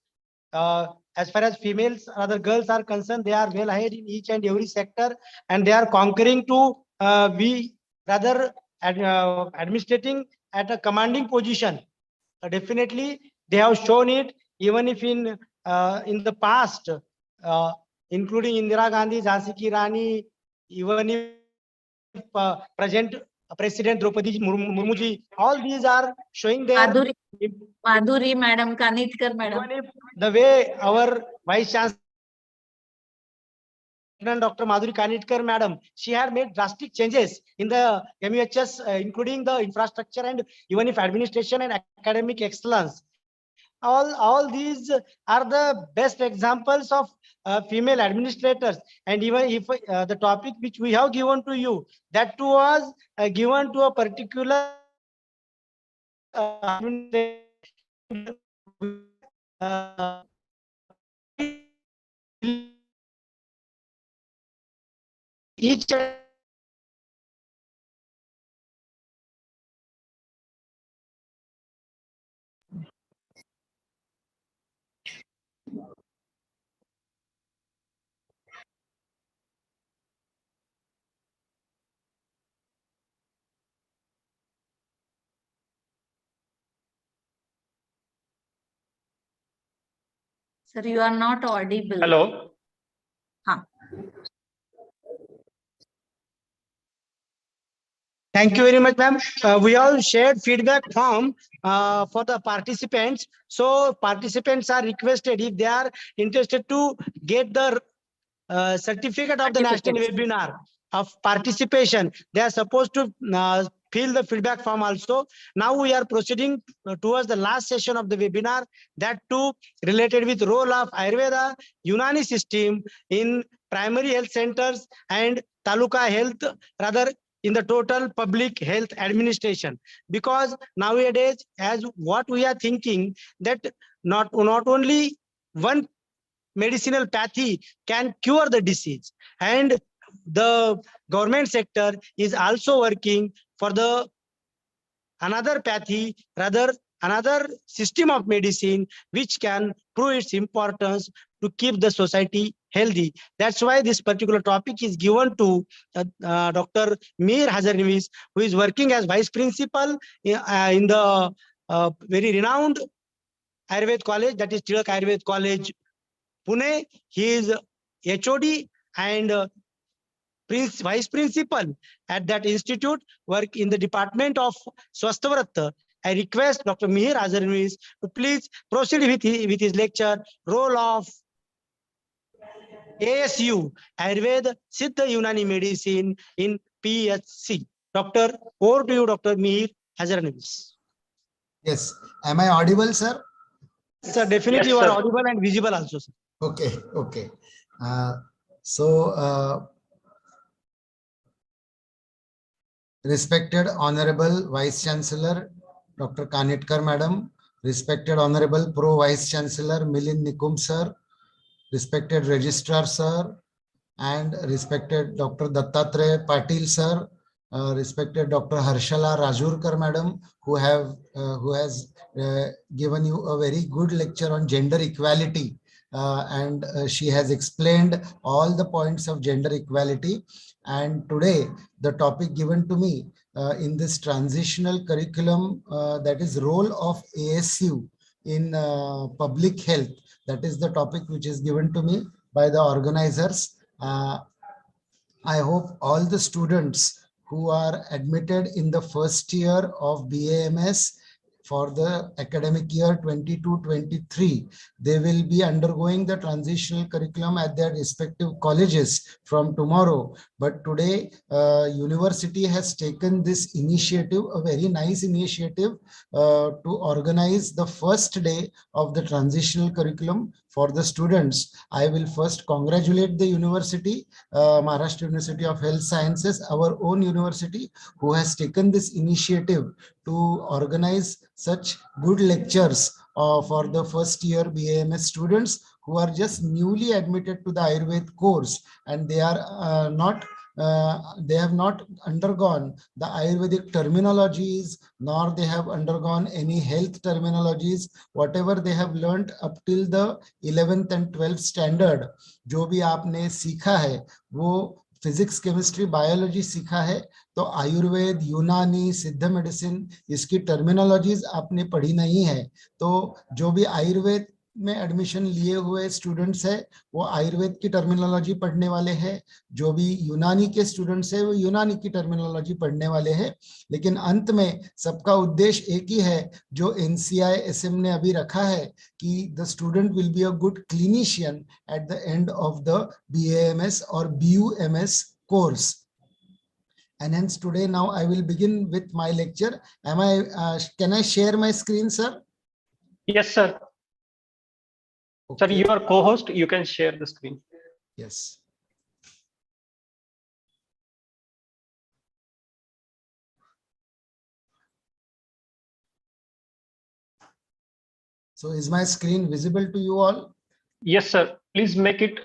as far as females, other girls are concerned, they are well ahead in each and every sector, and they are conquering to be rather administrating at a commanding position. Definitely, they have shown it, even if in the past, including Indira Gandhi, Jhansi Ki Rani, even if present President Draupadi Murmu ji, all these are showing their Madhuri Madam, Kanitkar Madam. Even if the way our Vice Chancellor Dr. Madhuri Kanitkar Madam, she had made drastic changes in the MUHS, including the infrastructure and even if administration and academic excellence. All these are the best examples of female administrators. And even if the topic which we have given to you, that too was given to a particular each Sir, you are not audible. Hello. Thank you very much, ma'am. We have shared feedback form for the participants. So participants are requested, if they are interested to get the certificate of the national webinar of participation, they are supposed to fill the feedback form also. Now we are proceeding towards the last session of the webinar, that too related with role of Ayurveda Unani system in primary health centers and taluka health, rather in the total public health administration. Because nowadays, as what we are thinking, that not only one medicinal pathy can cure the disease, and the government sector is also working for the another pathy, rather another system of medicine which can prove its importance to keep the society healthy. That's why this particular topic is given to Dr. Mir Hazarnevis, who is working as vice principal in the very renowned Ayurved college, that is Tilak Ayurved College, Pune. He is HOD and vice principal at that institute, work in the department of Swasthavrat. I request Dr. Mihir Hazarnevis to please proceed with his lecture, role of ASU, Ayurved Siddha Unani Medicine in PHC. Doctor, over to you, Dr. Mihir Hazarnevis. Yes. Am I audible, sir? Sir, definitely Yes, you are sir. audible and visible also, sir. Okay, okay. So, respected Honorable Vice Chancellor, Dr. Kanetkar Madam, respected Honorable Pro Vice Chancellor, Milind Nikum Sir, respected Registrar Sir, and respected Dr. Dattatreya Patil Sir, respected Dr. Harshala Rajurkar Madam, who has given you a very good lecture on gender equality, and she has explained all the points of gender equality. And today, the topic given to me in this transitional curriculum, that is role of ASU in public health. That is the topic which is given to me by the organizers. I hope all the students who are admitted in the first year of BAMS for the academic year 22-23, they will be undergoing the transitional curriculum at their respective colleges from tomorrow. But today, university has taken this initiative, a very nice initiative, to organize the first day of the transitional curriculum for the students. I will first congratulate the university, Maharashtra University of Health Sciences, our own university, who has taken this initiative to organize such good lectures for the first year BAMS students who are just newly admitted to the Ayurved course, and they are they have not undergone the Ayurvedic terminologies, nor they have undergone any health terminologies. Whatever they have learnt up till the 11th and 12th standard, जो भी आपने सीखा है वो physics chemistry biology सीखा है, तो आयुर्वेद, यूनानी, सिद्ध मेडिसिन, इसकी टर्मिनोलॉजीज आपने पढ़ी नहीं है। तो जो भी आयुर्वेद में एडमिशन लिए हुए स्टूडेंट्स है वो आयुर्वेद की टर्मिनोलॉजी पढ़ने वाले हैं, जो भी यूनानी के स्टूडेंट्स है वो यूनानी की टर्मिनोलॉजी पढ़ने वाले हैं। लेकिन अंत में सबका उद्देश्य एक ही है जो NCI-SM ने अभी रखा है कि the student will be a good clinician at the end of the BAMS or BUMS course. And hence today now I will begin with my lecture. Can I share my screen, sir? Yes, sir. Okay. Sir, you are co-host. You can share the screen. Yes. So is my screen visible to you all? Yes, sir. Please make it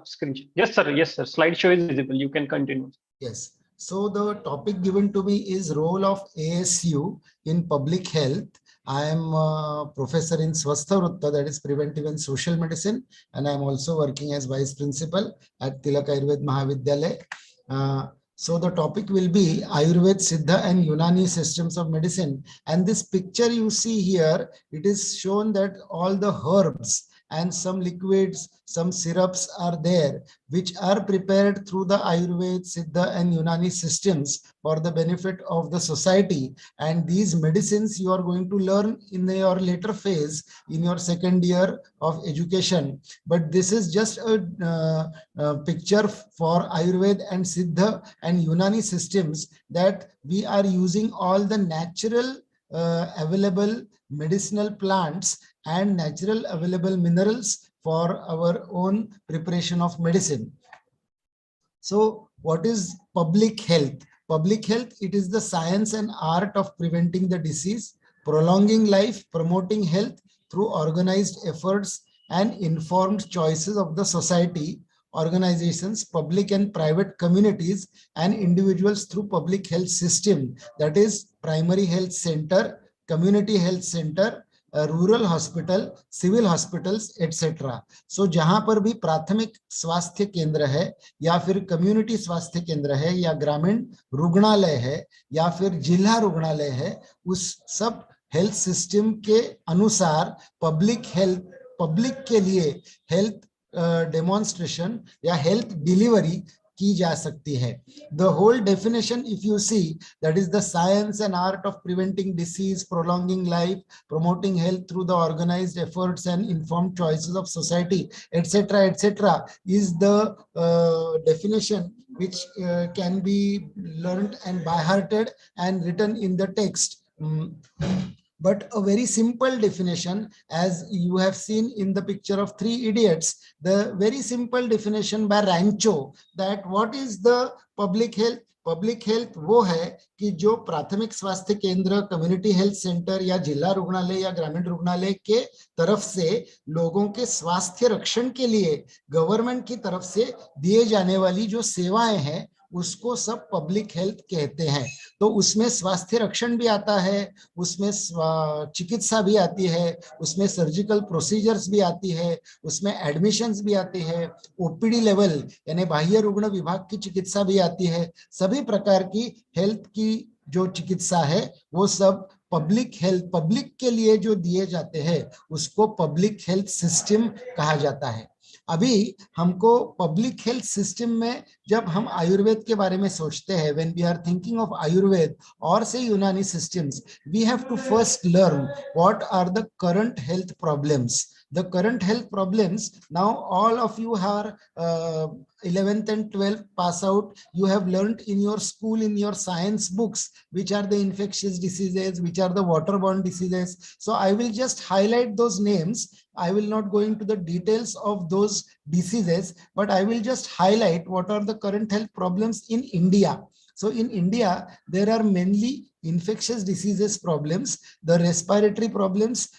screen. Yes, sir. Yes, sir. Slideshow is visible. You can continue. Yes. So the topic given to me is role of ASU in public health. I am a professor in Swastha Vrutta, that is preventive and social medicine, and I am also working as vice principal at Tilak Ayurved Mahavidyalaya. So the topic will be Ayurved, Siddha and Unani systems of medicine. And this picture you see here, it is shown that all the herbs and some liquids, some syrups are there, which are prepared through the Ayurved, Siddha and Unani systems for the benefit of the society. And these medicines you are going to learn in your later phase in your second year of education. But this is just a picture for Ayurved and Siddha and Unani systems, that we are using all the natural available medicinal plants and natural available minerals for our own preparation of medicine. So what is public health? Public health, it is the science and art of preventing the disease, prolonging life, promoting health through organized efforts and informed choices of the society, organizations, public and private communities, and individuals through public health system, that is primary health center, community health center, rural hospital, civil hospitals etcetera. So जहां पर भी प्राथमिक स्वास्थ्य केंद्र है या फिर community स्वास्थ्य केंद्र है या ग्रामीण रुग्णालय है या फिर जिला रुग्णालय है, उस सब हेल्थ सिस्टम के अनुसार पब्लिक के लिए हेल्थ डेमोन्स्ट्रेशन या हेल्थ डिलीवरी की जा सकती है. The whole definition, if you see, that is the science and art of preventing disease, prolonging life, promoting health through the organized efforts and informed choices of society, etc., is the definition which can be learned and by hearted and written in the text. but a very simple definition, as you have seen in the picture of Three Idiots, the very simple definition by Rancho, that what is the public health? Public health वो है कि जो प्राथमिक स्वास्थ्य केंद्र, community health centre या जिला रुग्णालय या ग्रामीण रुग्णालय के तरफ से लोगों के स्वास्थ्य रक्षण के लिए गवर्नमेंट की तरफ से दिए जाने वाली जो सेवाएं हैं उसको सब पब्लिक हेल्थ कहते हैं। तो उसमें स्वास्थ्य रक्षण भी आता है, उसमें चिकित्सा भी आती है, उसमें सर्जिकल प्रोसीजर्स भी आती है, उसमें एडमिशंस भी आती है, ओपीडी लेवल यानी बाह्य रुग्ण विभाग की चिकित्सा भी आती है। सभी प्रकार की हेल्थ की जो चिकित्सा है वो सब पब्लिक हेल्थ, पब्लिक के लिए जो दिए जाते हैं उसको पब्लिक हेल्थ सिस्टम कहा जाता है। अभी हमको पब्लिक हेल्थ सिस्टम में जब हम आयुर्वेद के बारे में सोचते हैं, when we are thinking of Ayurved or say Unani systems, we have to first learn what are the current health problems. The current health problems, now all of you are 11th and 12th pass out, you have learned in your school, in your science books, which are the infectious diseases, which are the waterborne diseases. So I will just highlight those names. I will not go into the details of those diseases, but I will just highlight what are the current health problems in India. So in India, there are mainly infectious diseases problems, the respiratory problems,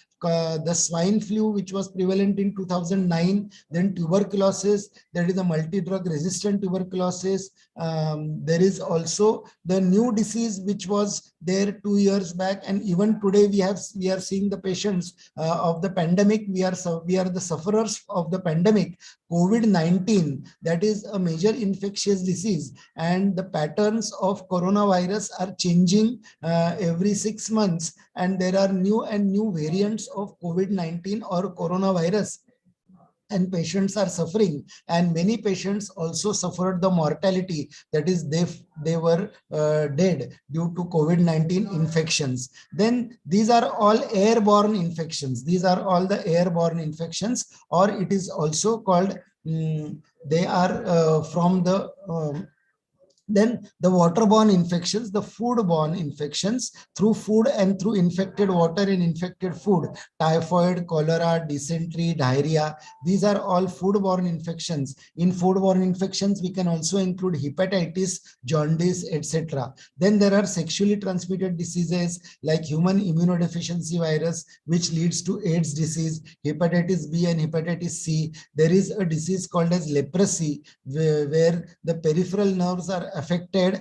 the swine flu, which was prevalent in 2009, then tuberculosis, there is a multi-drug resistant tuberculosis. There is also the new disease which was there 2 years back, and even today we are seeing the patients of the pandemic. We are the sufferers of the pandemic, COVID-19. That is a major infectious disease, and the patterns of coronavirus are changing every 6 months, and there are new and new variants of COVID-19 or coronavirus, and patients are suffering, and many patients also suffered the mortality, that is they were dead due to COVID-19 infections. Then these are all airborne infections. These are all the airborne infections, or it is also called they are from the then the waterborne infections, the foodborne infections through food and through infected water and infected food, typhoid, cholera, dysentery, diarrhea. These are all foodborne infections. In foodborne infections, we can also include hepatitis, jaundice, etc. Then there are sexually transmitted diseases like human immunodeficiency virus, which leads to AIDS disease, hepatitis B and hepatitis C. There is a disease called as leprosy, where the peripheral nerves are affected,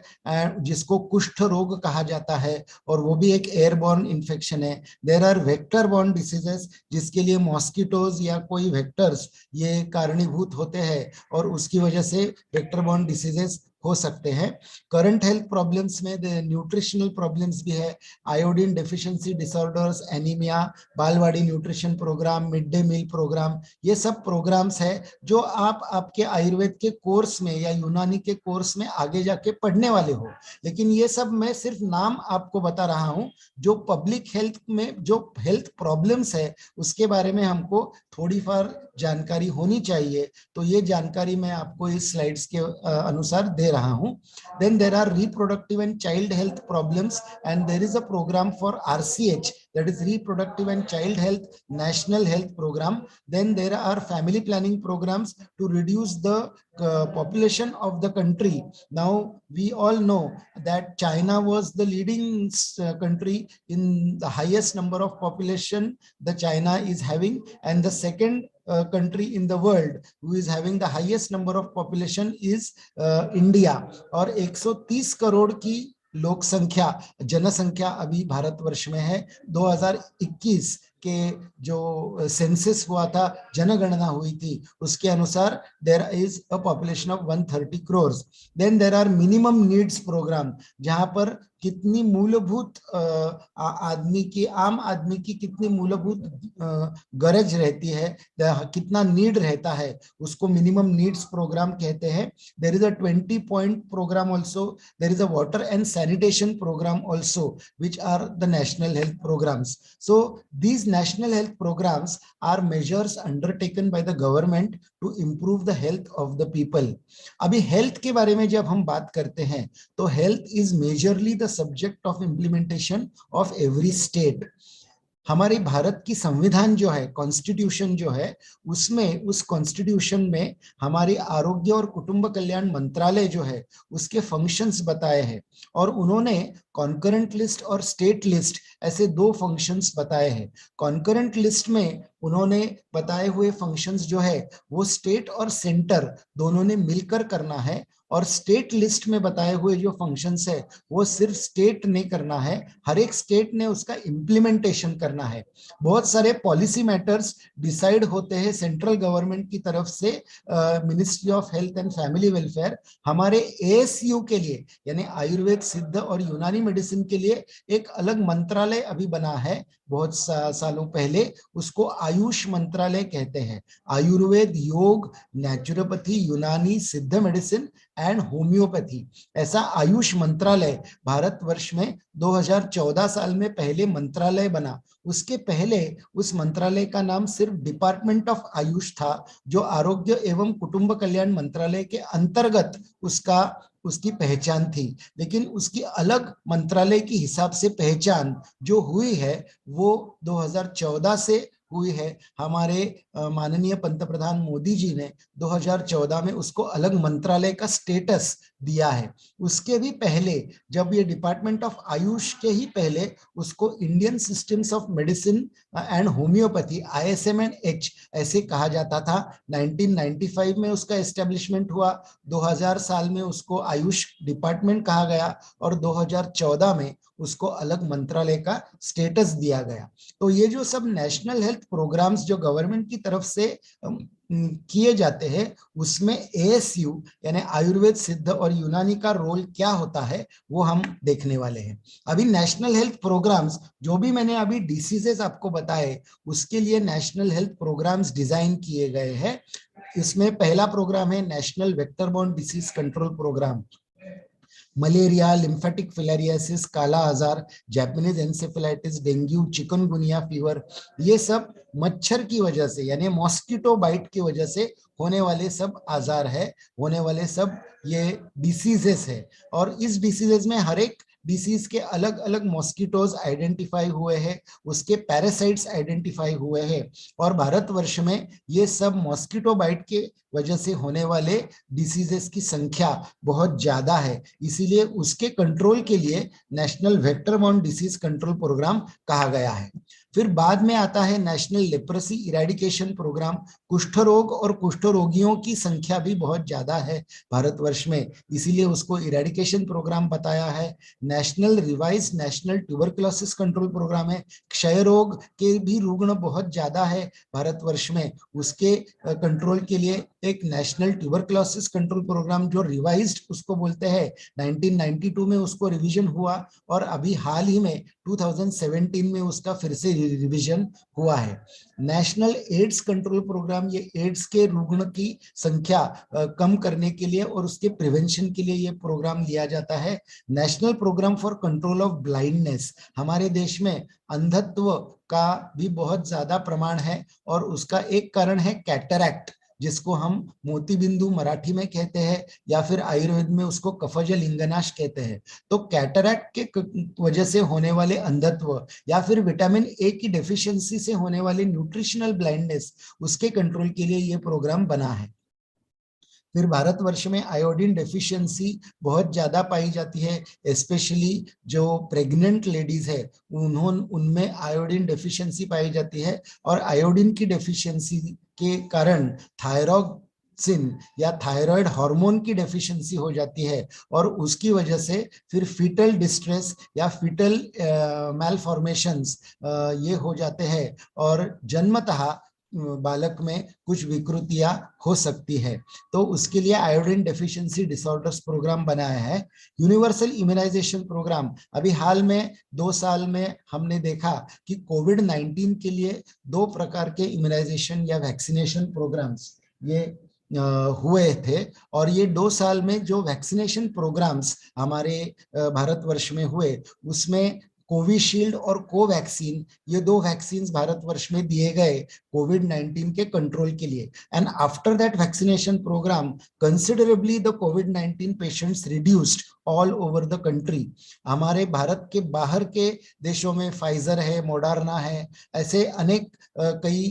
जिसको कुष्ठ रोग कहा जाता है, और वो भी एक एयरबॉर्न इन्फेक्शन है. There are vector borne diseases, जिसके लिए मॉस्किटोज या कोई वेक्टर्स ये कारणीभूत होते हैं, और उसकी वजह से वेक्टर बॉर्न डिसीजेस हो सकते हैं. करंट हेल्थ प्रॉब्लम्स में न्यूट्रिशनल प्रॉब्लम्स भी है, iodine deficiency disorders, anaemia, Balwadi nutrition programme, mid day meal programme, ये सब प्रोग्राम्स है जो आप आपके आयुर्वेद के कोर्स में या यूनानी के कोर्स में आगे जाके पढ़ने वाले हो. लेकिन ये सब मैं सिर्फ नाम आपको बता रहा हूं. जो पब्लिक हेल्थ में जो हेल्थ प्रॉब्लम्स है उसके बारे में हमको थोड़ी फार जानकारी होनी चाहिए, तो ये जानकारी मैं आपको इस स्लाइड्स के अनुसार दे रहा हूं. Then there are reproductive and child health problems, and there is a program for RCH, that is reproductive and child health national health program. Then there are family planning programs to reduce the population of the country. Now we all know that China was the leading country in the highest number of population the China is having, and the second country in the world who is having the highest number of population is India. और 130 करोड़ की लोक संख्या, जनसंख्या अभी भारतवर्ष में है. 2021 के जो सेंसस हुआ था, जनगणना हुई थी, उसके अनुसार there is a population of 130 crores. Then there are minimum needs program, जहां पर कितनी मूलभूत आम आदमी की कितनी मूलभूत गरज रहती है, कितना नीड रहता है, उसको मिनिमम नीड्स प्रोग्राम कहते हैं. There is a 20-point program also. There is a water and sanitation program also, which are the national health programs. So these national health programs are measures undertaken by the government to improve the health of the people. अभी health के बारे में जब हम बात करते हैं तो health is majorly the subject of implementation of every state. हमारी भारत की संविधान जो है, कॉन्स्टिट्यूशन जो है, उसमें, उस कॉन्स्टिट्यूशन में हमारी आरोग्य और कुटुंब कल्याण मंत्रालय जो है उसके फंक्शंस बताए हैं, और उन्होंने कॉन्करेंट लिस्ट और स्टेट लिस्ट ऐसे दो फंक्शंस बताए हैं। कॉन्करेंट लिस्ट में उन्होंने बताए हुए फंक्शंस जो है वो स्टेट और सेंटर दोनों ने मिलकर करना है, और स्टेट लिस्ट में बताए हुए जो फंक्शंस है वो सिर्फ स्टेट ने करना है, हर एक स्टेट ने उसका इम्प्लीमेंटेशन करना है। बहुत सारे पॉलिसी मैटर्स डिसाइड होते हैं सेंट्रल गवर्नमेंट की तरफ से, ministry of health and family welfare. हमारे एएसयू के लिए, यानी आयुर्वेद, सिद्ध और यूनानी मेडिसिन के लिए एक अलग मंत्रालय अभी बना है बहुत सालों पहले, उसको आयुष मंत्रालय कहते हैं। आयुर्वेद, योग, नेचुरोपैथी, यूनानी, सिद्ध मेडिसिन एंड होम्योपैथी, ऐसा आयुष मंत्रालय भारतवर्ष में 2014 साल में पहले मंत्रालय बना। उसके पहले उस मंत्रालय का नाम सिर्फ डिपार्टमेंट ऑफ आयुष था, जो आरोग्य एवं कुटुंब कल्याण मंत्रालय के अंतर्गत उसकी पहचान थी। लेकिन उसकी अलग मंत्रालय की हिसाब से पहचान जो हुई है वो 2014 से हुई है। हमारे माननीय पंतप्रधान मोदी जी ने 2014 में उसको अलग मंत्रालय का स्टेटस दिया है। उसके भी पहले, जब ये डिपार्टमेंट ऑफ आयुष के ही पहले उसको Indian systems of medicine and homeopathy, ISMNH ऐसे कहा जाता था। 1995 में उसका एस्टेब्लिशमेंट हुआ, 2000 साल में उसको आयुष डिपार्टमेंट कहा गया, और 2014 में उसको अलग मंत्रालय का स्टेटस दिया गया। तो ये जो सब नेशनल हेल्थ प्रोग्राम्स जो गवर्नमेंट की तरफ से किए जाते हैं, उसमें ASU यानी आयुर्वेद, सिद्ध और यूनानी का रोल क्या होता है वो हम देखने वाले हैं। अभी नेशनल हेल्थ प्रोग्राम्स, जो भी मैंने अभी डिसीजेस आपको बताए, उसके लिए नेशनल हेल्थ प्रोग्राम्स डिजाइन किए गए हैं। इसमें पहला प्रोग्राम है national vector borne disease control program. Malaria, lymphatic filariasis, kala azar, Japanese encephalitis, dengue, chikungunya fever, ये सब मच्छर की वजह से यानी मॉस्किटो बाइट की वजह से होने वाले सब आजार है, होने वाले सब ये डिसीजेस है। और इस डिसीजेस में हर एक डिसीज के अलग अलग मॉस्किटोज आइडेंटिफाई हुए हैं, उसके पैरासाइट्स आइडेंटिफाई हुए हैं, और भारतवर्ष में ये सब मॉस्किटो बाइट के वजह से होने वाले डिसीजेस की संख्या बहुत ज्यादा है। इसीलिए उसके कंट्रोल के लिए national vector borne disease control program कहा गया है। फिर बाद में आता है नेशनल लेप्रेसी इरेडिकेशन प्रोग्राम। कुष्ठ रोग और कुष्ठ रोगियों की संख्या भी बहुत ज्यादा है भारतवर्ष में, इसीलिए उसको इरेडिकेशन प्रोग्राम बताया है। National revise national tuberculosis control program है। क्षय रोग के भी रुग्ण बहुत ज्यादा है भारतवर्ष में, उसके कंट्रोल के लिए एक नेशनल ट्यूबरकुलोसिस कंट्रोल प्रोग्राम जो रिवाइज्ड उसको बोलते हैं, 1992 में उसको रिवीजन हुआ, और अभी हाल ही में 2017 में उसका फिर से रिवीजन हुआ है। नेशनल एड्स कंट्रोल प्रोग्राम, ये एड्स के रुग्ण की संख्या कम करने के लिए और उसके प्रिवेंशन के लिए ये प्रोग्राम लिया जाता है। National program for control of blindness, हमारे देश में अंधत्व का भी बहुत ज्यादा प्रमाण है, और उसका एक कारण है कैटरैक्ट, जिसको हम मोतीबिंदु मराठी में कहते हैं, या फिर आयुर्वेद में उसको कफजल इंगनाश कहते हैं। तो कैटरैक्ट के वजह से होने वाले अंधत्व, या फिर विटामिन ए की डेफिशिएंसी से होने वाली न्यूट्रिशनल ब्लाइंडनेस, उसके कंट्रोल के लिए ये प्रोग्राम बना है। फिर भारतवर्ष में आयोडीन डेफिशिएंसी बहुत ज्यादा पाई जाती है, स्पेशली जो प्रेग्नेंट लेडीज है उनमें आयोडीन डेफिशिएंसी पाई जाती है, और आयोडीन की डेफिशिएंसी के कारण थायरॉक्सिन या थायराइड हार्मोन की डेफिशिएंसी हो जाती है, और उसकी वजह से फिर फीटल डिस्ट्रेस या फीटल मैलफॉर्मेशंस ये हो जाते हैं, और जन्मतः बालक में कुछ विकृतियां हो सकती है। तो उसके लिए आयोडीन डेफिशिएंसी डिसऑर्डर्स प्रोग्राम बनाया है। यूनिवर्सल इम्यूनाइजेशन प्रोग्राम, अभी हाल में 2 साल में हमने देखा कि कोविड-19 के लिए 2 प्रकार के इम्यूनाइजेशन या वैक्सीनेशन प्रोग्राम्स ये हुए थे, और ये 2 साल में जो वैक्सीनेशन प्रोग्राम्स हमारे भारतवर्ष में हुए, उसमें कोविशील्ड और कोवैक्सीन, ये 2 वैक्सीन भारतवर्ष में दिए गए कोविड-19 के कंट्रोल के लिए। And after that vaccination program considerably the कोविड-19 patients reduced all over the country. हमारे भारत के बाहर के देशों में फाइजर है, मोडर्ना है, ऐसे अनेक कई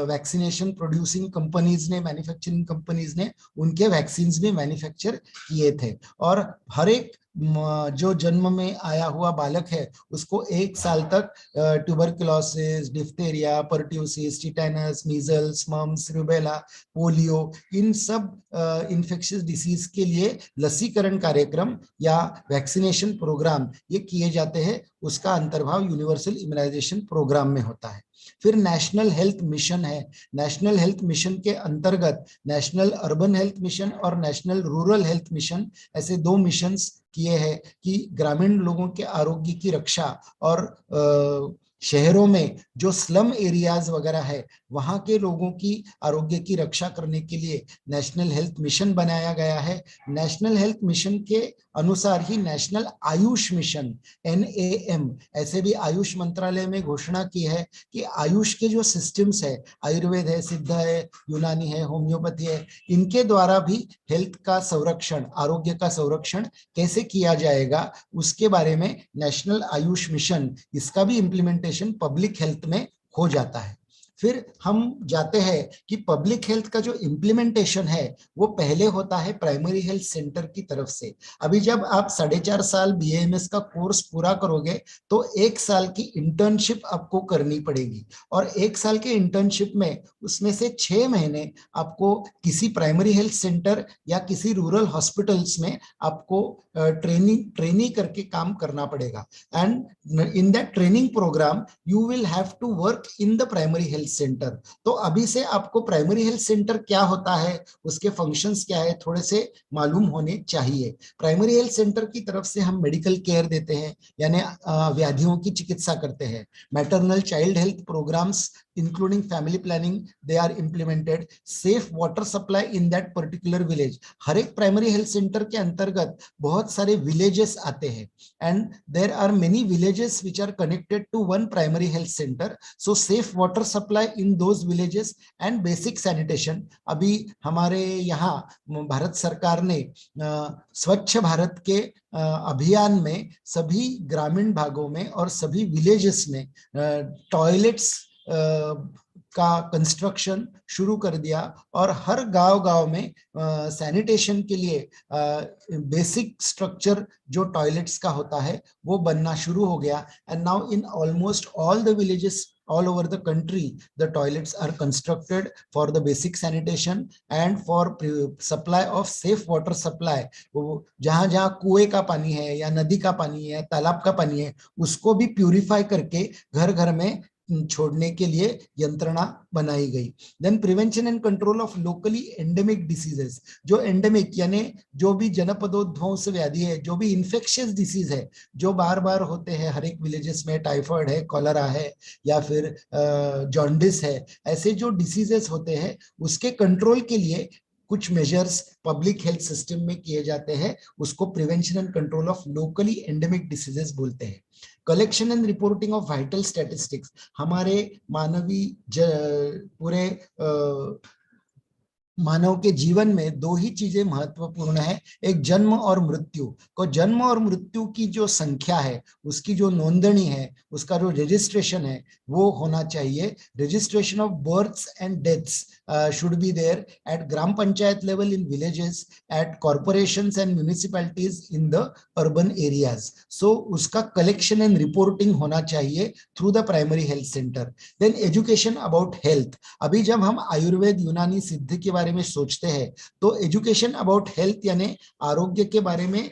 वैक्सीनेशन प्रोड्यूसिंग कंपनीज ने, मैन्युफैक्चरिंग कंपनीज ने उनके वैक्सीन भी मैन्युफैक्चर किए थे। और हर एक जो जन्म में आया हुआ बालक है उसको 1 साल तक tuberculosis, diphtheria, pertussis, tetanus, measles, mumps, rubella, polio, इन सब इन्फेक्शियस डिसीज के लिए लसीकरण कार्यक्रम या वैक्सीनेशन प्रोग्राम ये किए जाते हैं। उसका अंतर्भाव यूनिवर्सल इम्यूनाइजेशन प्रोग्राम में होता है। फिर नेशनल हेल्थ मिशन है। नेशनल हेल्थ मिशन के अंतर्गत नेशनल अर्बन हेल्थ मिशन और नेशनल रूरल हेल्थ मिशन, ऐसे 2 मिशंस किए हैं कि ग्रामीण लोगों के आरोग्य की रक्षा और शहरों में जो स्लम एरियाज वगैरह है वहां के लोगों की आरोग्य की रक्षा करने के लिए नेशनल हेल्थ मिशन बनाया गया है। नेशनल हेल्थ मिशन के अनुसार ही नेशनल आयुष मिशन NAM, ऐसे भी आयुष मंत्रालय में घोषणा की है कि आयुष के जो सिस्टम्स है, आयुर्वेद है, सिद्ध है, यूनानी है, होम्योपैथी है, इनके द्वारा भी हेल्थ का संरक्षण, आरोग्य का संरक्षण कैसे किया जाएगा उसके बारे में नेशनल आयुष मिशन, इसका भी इम्प्लीमेंटेशन पब्लिक हेल्थ में हो जाता है। फिर हम जाते हैं कि पब्लिक हेल्थ का जो इम्प्लीमेंटेशन है वो पहले होता है प्राइमरी हेल्थ सेंटर की तरफ से। अभी जब आप 4.5 साल BAMS का कोर्स पूरा करोगे तो 1 साल की इंटर्नशिप आपको करनी पड़ेगी, और 1 साल के इंटर्नशिप में उसमें से 6 महीने आपको किसी प्राइमरी हेल्थ सेंटर या किसी रूरल हॉस्पिटल्स में आपको ट्रेनिंग करके काम करना पड़ेगा। And in that training program you will have to work in the primary health center. तो अभी से आपको प्राइमरी हेल्थ सेंटर क्या होता है, उसके फंक्शंस क्या है, थोड़े से मालूम होने चाहिए। प्राइमरी हेल्थ सेंटर की तरफ से हम मेडिकल केयर देते हैं, यानी व्याधियों की चिकित्सा करते हैं। Maternal child health programs including family planning, they are implemented. Safe water supply in that particular village. हर एक प्राइमरी हेल्थ सेंटर के अंतर्गत बहुत सारे विलेजेस आते हैं, and there are many villages which are connected to one primary health center. So safe water supply in those villages and basic sanitation. अभी हमारे यहाँ भारत सरकार ने स्वच्छ भारत के अभियान में सभी ग्रामीण भागों में और सभी विलेजेस में टॉयलेट्स का कंस्ट्रक्शन शुरू कर दिया, और हर गांव में सैनिटेशन के लिए बेसिक स्ट्रक्चर जो टॉयलेट्स का होता है वो बनना शुरू हो गया। And now in almost all the villages all over the country the toilets are constructed for the basic sanitation and for supply of safe water supply। वो जहां कुएं का पानी है या नदी का पानी है, तालाब का पानी है, उसको भी प्यूरिफाई करके घर घर में छोड़ने के लिए यंत्रणा बनाई गई। Then prevention and control of locally endemic diseases. जो एंडेमिक यानी जो भी जनपदोद्भव व्याधि है, जो भी इन्फेक्शियस डिसीज है जो बार बार होते हैं हर एक विलेजेस में, टाइफाइड है, कॉलरा है या फिर जॉन्डिस है, ऐसे जो डिसीजेस होते हैं उसके कंट्रोल के लिए कुछ मेजर्स पब्लिक हेल्थ सिस्टम में किए जाते हैं, उसको prevention and control of locally endemic diseases बोलते हैं। Collection and reporting of vital statistics. हमारे मानवीय पूरे मानव के जीवन में 2 ही चीजें महत्वपूर्ण है, एक जन्म और मृत्यु। को जन्म और मृत्यु की जो संख्या है, उसकी जो नोंदणी है, उसका जो रजिस्ट्रेशन है वो होना चाहिए। Registration of births and deaths should be there at gram panchayat level in villages, at corporations and municipalities in the urban areas. So uska collection and reporting hona chahiye through the primary health center. Then education about health. अभी जब हम आयुर्वेद, यूनानी, सिद्ध के बारे में सोचते हैं तो एजुकेशन अबाउट हेल्थ यानी आरोग्य के बारे में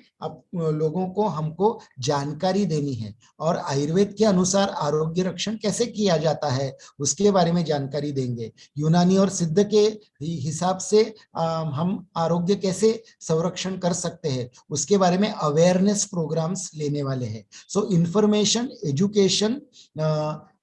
लोगों को हमको जानकारी देनी है, और आयुर्वेद के अनुसार आरोग्य रक्षण कैसे किया जाता है उसके बारे में जानकारी देंगे। यूनानी और सिद्ध के हिसाब से हम आरोग्य कैसे संरक्षण कर सकते हैं उसके बारे में अवेयरनेस प्रोग्राम्स लेने वाले हैं। सो इंफॉर्मेशन एजुकेशन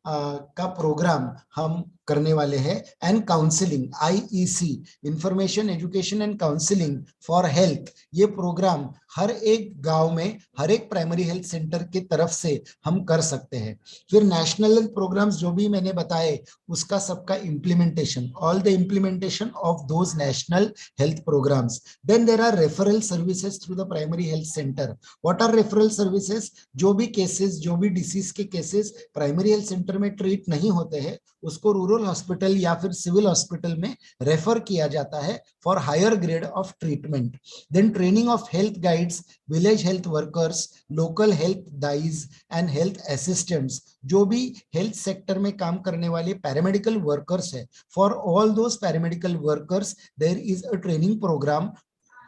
का प्रोग्राम हम करने वाले हैं। And counselling, IEC, information education and counselling for health, ये प्रोग्राम हर एक गांव में, हर एक प्राइमरी हेल्थ सेंटर की तरफ से हम कर सकते हैं। फिर नेशनल हेल्थ प्रोग्राम्स जो भी मैंने बताए, उसका सबका implementation, all the implementation of those national health programs. Then there are referral services through the primary health center. What are referral services? जो भी केसेस, जो भी डिसीज के केसेस प्राइमरी हेल्थ सेंटर में ट्रीट नहीं होते हैं, उसको रूरल हॉस्पिटल या फिर सिविल हॉस्पिटल में रेफर किया जाता है for higher grade of treatment. Then training of health guides, village health workers, local health dais and health assistants, जो भी हेल्थ सेक्टर में काम करने वाले पैरामेडिकल वर्कर्स है, for all those paramedical workers there is a training programme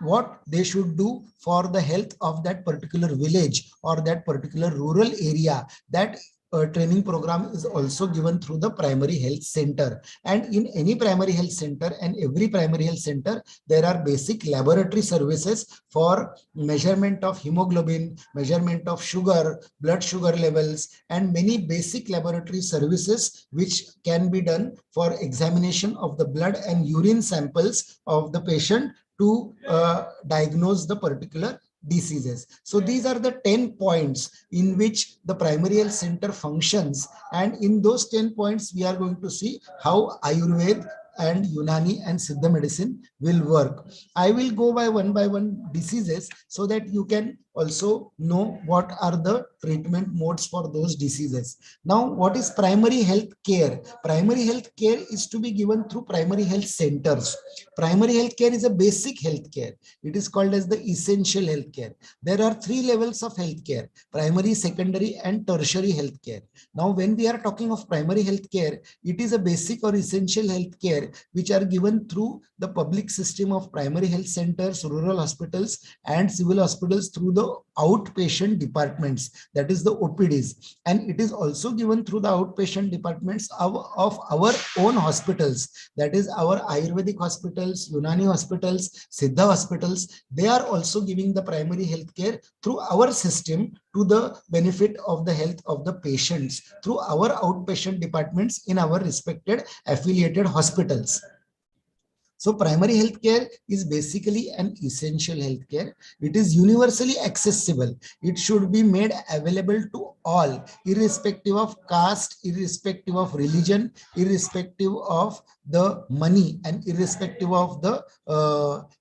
what they should do for the health of that particular village or that particular rural area. That training program is also given through the primary health center. And in any primary health center and every primary health center, there are basic laboratory services for measurement of hemoglobin, measurement of sugar, blood sugar levels, and many basic laboratory services which can be done for examination of the blood and urine samples of the patient to diagnose the particular diseases. So these are the 10 points in which the primary health center functions, and in those 10 points we are going to see how Ayurveda and Unani and Siddha medicine will work. I will go by one diseases so that you can also know what are the treatment modes for those diseases. Now, what is primary health care? Primary health care is to be given through primary health centers. Primary health care is a basic health care. It is called as the essential health care. There are 3 levels of health care: primary, secondary, and tertiary health care. Now, when we are talking of primary health care, it is a basic or essential health care which are given through the public system of primary health centers, rural hospitals, and civil hospitals through the outpatient departments, that is the OPDs. And it is also given through the outpatient departments of our own hospitals, that is our Ayurvedic hospitals, Unani hospitals, Siddha hospitals. They are also giving the primary health care through our system to the benefit of the health of the patients through our outpatient departments in our respected affiliated hospitals. So primary health care is basically an essential health care. It is universally accessible. It should be made available to all, irrespective of caste, irrespective of religion, irrespective of the money, and irrespective of the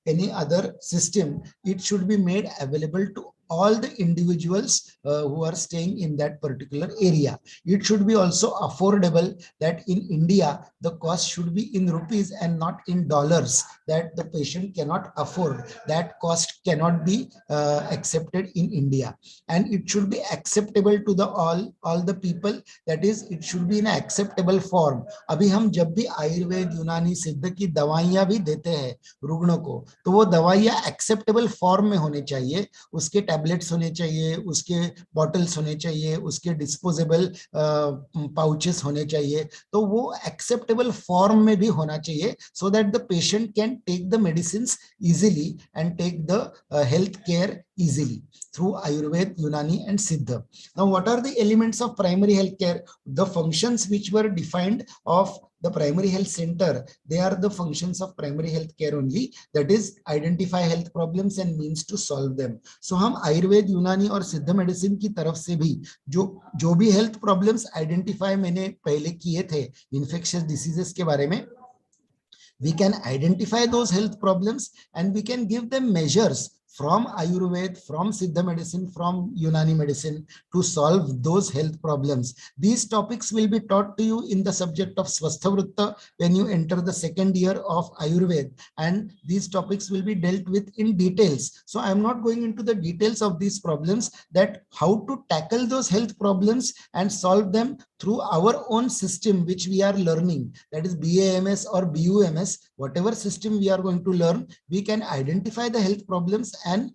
any other system. It should be made available to all the individuals who are staying in that particular area. It should be also affordable, that in India, the cost should be in rupees and not in dollars, that the patient cannot afford. That cost cannot be accepted in India. And it should be acceptable to the all the people, that is, it should be in an acceptable form. अभी हम जब भी आयुर्वेद, यूनानी, सिद्ध की दवाइयां भी देते हैं रुग्णों को, तो वो दवाइयां एक्सेप्टेबल फॉर्म में होनी चाहिए, उसके टैबलेट्स होने चाहिए, उसके बॉटल्स होने चाहिए, उसके डिस्पोजेबल पाउचेस होने चाहिए, तो वो एक्सेप्टेबल फॉर्म में भी होना चाहिए, so that the patient can take the medicines easily and take the health care easily through Ayurveda, Unani, and Siddha. Now, what are the elements of primary health care? The functions which were defined of the primary health center, they are the functions of primary health care only, that is identify health problems and means to solve them. So हम आयुर्वेद, यूनानी और सिद्ध medicine की तरफ से भी जो भी हेल्थ प्रॉब्लम्स आइडेंटिफाई मैंने पहले किए थे इन्फेक्शियस डिसीजेस के बारे में, we can identify those health problems and we can give them measures from Ayurveda, from Siddha medicine, from Unani medicine to solve those health problems. These topics will be taught to you in the subject of Swasthavritta when you enter the second year of Ayurveda, and these topics will be dealt with in details. So I am not going into the details of these problems, that how to tackle those health problems and solve them through our own system which we are learning, that is BAMS or BUMS, whatever system we are going to learn, we can identify the health problems and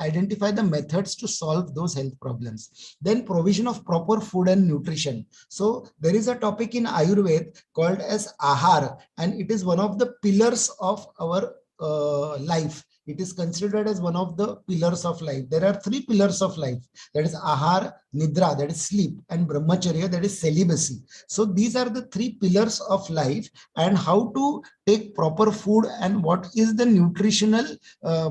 identify the methods to solve those health problems. Then provision of proper food and nutrition. So there is a topic in Ayurveda called as Ahar, and it is one of the pillars of our life. It is considered as one of the pillars of life. There are three pillars of life. That is Ahar, Nidra, that is sleep, and Brahmacharya, that is celibacy. So these are the three pillars of life, and how to take proper food and what is the nutritional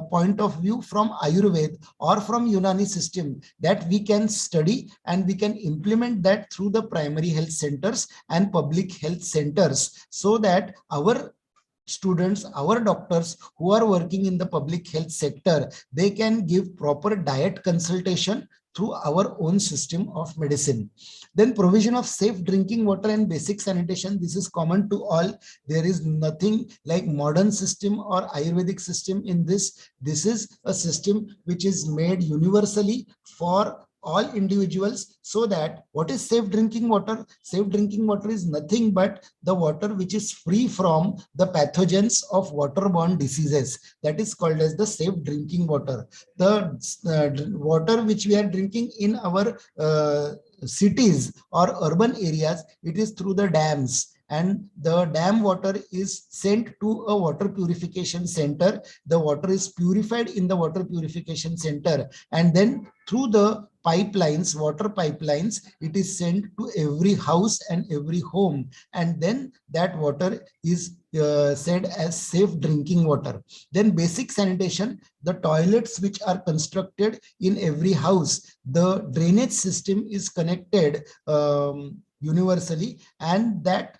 point of view from Ayurveda or from Unani system, that we can study and we can implement that through the primary health centers and public health centers, so that our students, our doctors who are working in the public health sector, they can give proper diet consultation through our own system of medicine. Then provision of safe drinking water and basic sanitation. This is common to all. There is nothing like modern system or Ayurvedic system in this. This is a system which is made universally for all individuals, so that what is safe drinking water? Safe drinking water is nothing but the water which is free from the pathogens of waterborne diseases. That is called as the safe drinking water. The water which we are drinking in our cities or urban areas, it is through the dams, and the dam water is sent to a water purification center. The water is purified in the water purification center, and then through the pipelines, water pipelines, it is sent to every house and every home, and then that water is said as safe drinking water. Then basic sanitation, the toilets which are constructed in every house, the drainage system is connected universally, and that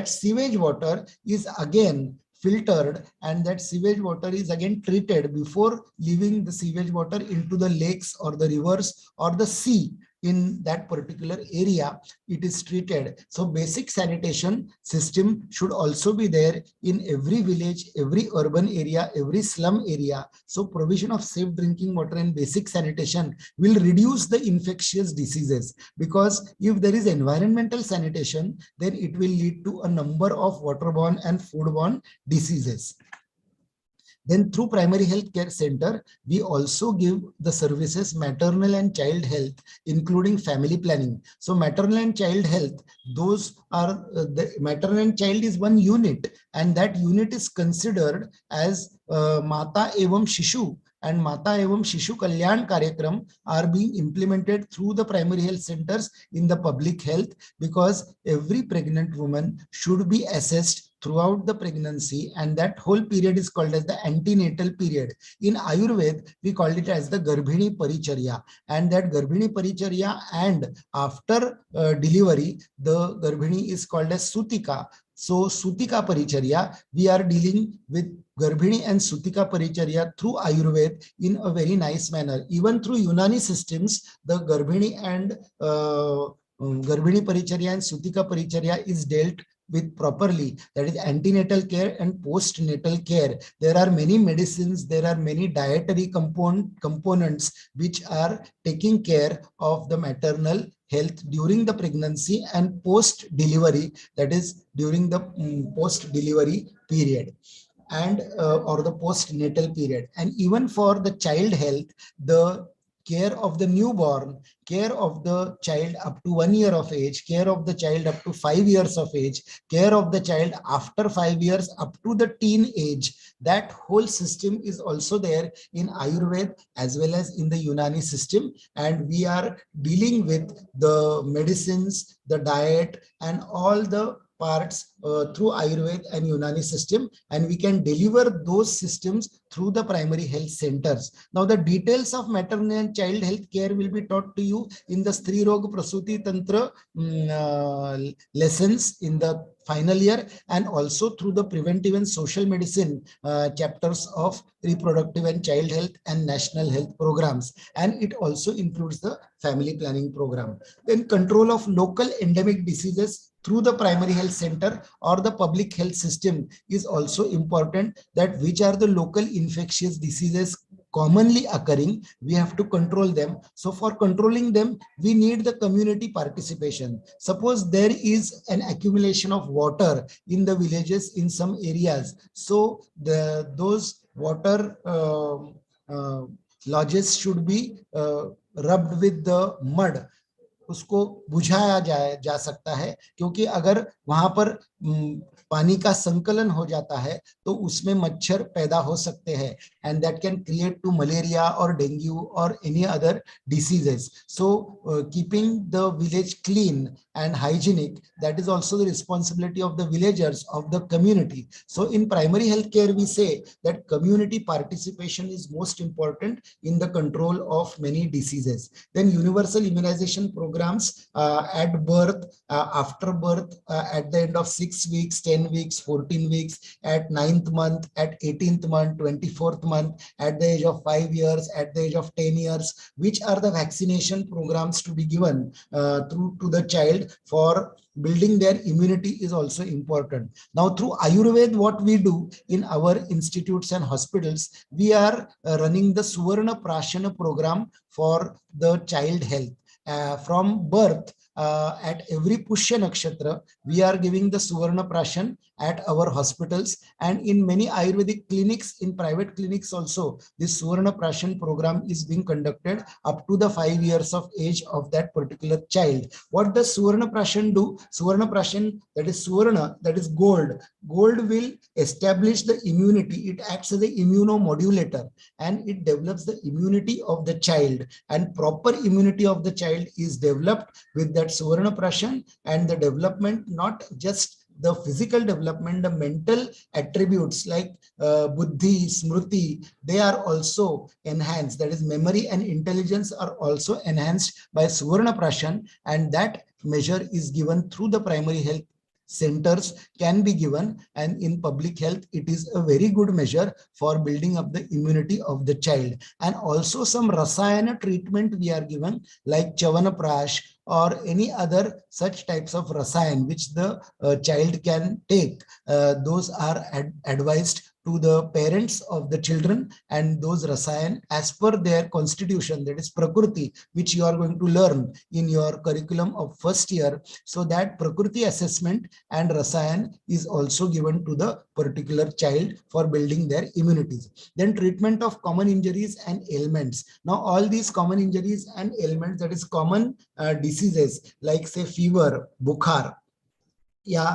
sewage water is again filtered, and that sewage water is again treated before leaving the sewage water into the lakes or the rivers or the sea. In that particular area, it is treated. So basic sanitation system should also be there in every village, every urban area, every slum area. So provision of safe drinking water and basic sanitation will reduce the infectious diseases, because if there is environmental sanitation, then it will lead to a number of waterborne and foodborne diseases. Then through primary health care center, we also give the services maternal and child health, including family planning. So maternal and child health, those are the maternal and child is one unit, and that unit is considered as Mata Evam Shishu, and Mata Evam Shishu Kalyan Karyakram are being implemented through the primary health centers in the public health, because every pregnant woman should be assessed throughout the pregnancy, and that whole period is called as the antenatal period. In Ayurveda, we call it as the Garbhini Paricharya, and that Garbhini Paricharya, and after delivery, the Garbhini is called as Sutika. So Sutika Paricharya, we are dealing with Garbhini and Sutika Paricharya through Ayurveda in a very nice manner. Even through Unani systems, the Garbhini and Garbhini Paricharya and Sutika Paricharya is dealt with properly. That is antenatal care and postnatal care. There are many medicines, there are many dietary components which are taking care of the maternal health during the pregnancy and post delivery, that is during the post delivery period, and or the postnatal period. And even for the child health, the care of the newborn, care of the child up to 1 year of age, care of the child up to 5 years of age, care of the child after 5 years up to the teen age. That whole system is also there in Ayurveda as well as in the Unani system. And we are dealing with the medicines, the diet, and all the parts through Ayurveda and Unani system, and we can deliver those systems through the primary health centers. Now the details of maternal and child health care will be taught to you in the Stri Rog Prasuti Tantra lessons in the final year, and also through the preventive and social medicine chapters of reproductive and child health and national health programs, and it also includes the family planning program. Then control of local endemic diseases through the primary health center or the public health system is also important, that which are the local infectious diseases commonly occurring, we have to control them. So for controlling them, we need the community participation. Suppose there is an accumulation of water in the villages in some areas, so those water lodges should be rubbed with the mud उसको बुझाया जा सकता है, क्योंकि अगर वहां पर पानी का संकलन हो जाता है तो उसमें मच्छर पैदा हो सकते हैं, and that can create to malaria और डेंगू और any other diseases. So keeping the village clean and hygienic, that is also the responsibility of the villagers, of the community. So in primary health care we say that community participation is most important in the control of many diseases. Then universal immunization programs at birth, after birth, at the end of 6 weeks, 10 weeks, 14 weeks, at 9th month, at 18th month, 24th month, at the age of 5 years, at the age of 10 years, which are the vaccination programs to be given through to the child for building their immunity is also important. Now through Ayurveda, what we do in our institutes and hospitals, we are running the Suvarna Prashana program for the child health. From birth, at every Pushya Nakshatra, we are giving the Suvarna Prashan at our hospitals, and in many Ayurvedic clinics, in private clinics also, this Suvarna Prashan program is being conducted up to the 5 years of age of that particular child. What does Suvarna Prashan do? Suvarna Prashan, that is Suvarna, that is gold. Gold will establish the immunity. It acts as an immunomodulator and it develops the immunity of the child, and proper immunity of the child is developed with that Suvarna Prashan, and the development, not just the physical development, the mental attributes like buddhi, smriti, they are also enhanced. That is, memory and intelligence are also enhanced by Suvarna Prashan, and that measure is given through the primary health centers can be given, and in public health it is a very good measure for building up the immunity of the child. And also some rasayana treatment we are given, like Chavanaprash or any other such types of rasayan which the child can take. Those are advised to the parents of the children, and those rasayan as per their constitution, that is prakriti, which you are going to learn in your curriculum of first year. So that prakriti assessment and rasayan is also given to the particular child for building their immunities. Then treatment of common injuries and ailments. Now all these common injuries and ailments, that is common diseases like say fever, bukhar, या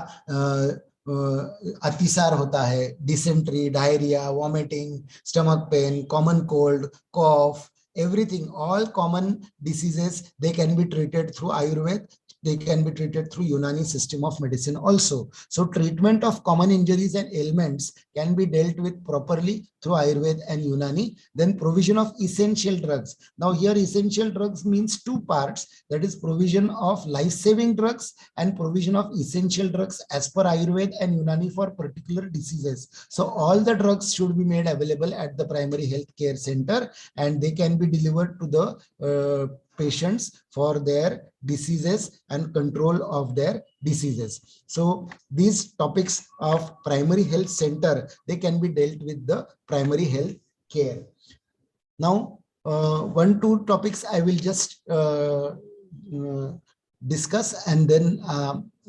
अतिसार होता है, dysentery, diarrhea, vomiting, stomach pain, common cold, cough, everything, all common diseases, they can be treated through Ayurveda. They can be treated through Unani system of medicine also. So treatment of common injuries and ailments can be dealt with properly through Ayurveda and Unani. Then provision of essential drugs. Now here essential drugs means two parts, that is provision of life-saving drugs and provision of essential drugs as per Ayurveda and Unani for particular diseases. So all the drugs should be made available at the primary health care center, and they can be delivered to the patients for their diseases and control of their diseases. So these topics of primary health center, they can be dealt with the primary health care. Now, 1-2 topics I will just discuss, and then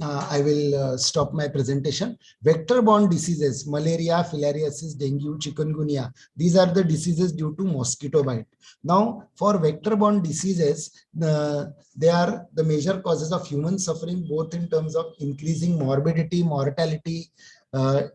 I will stop my presentation. Vector-borne diseases, malaria, filariasis, dengue, chikungunya. These are the diseases due to mosquito bite. Now, for vector-borne diseases, they are the major causes of human suffering, both in terms of increasing morbidity, mortality,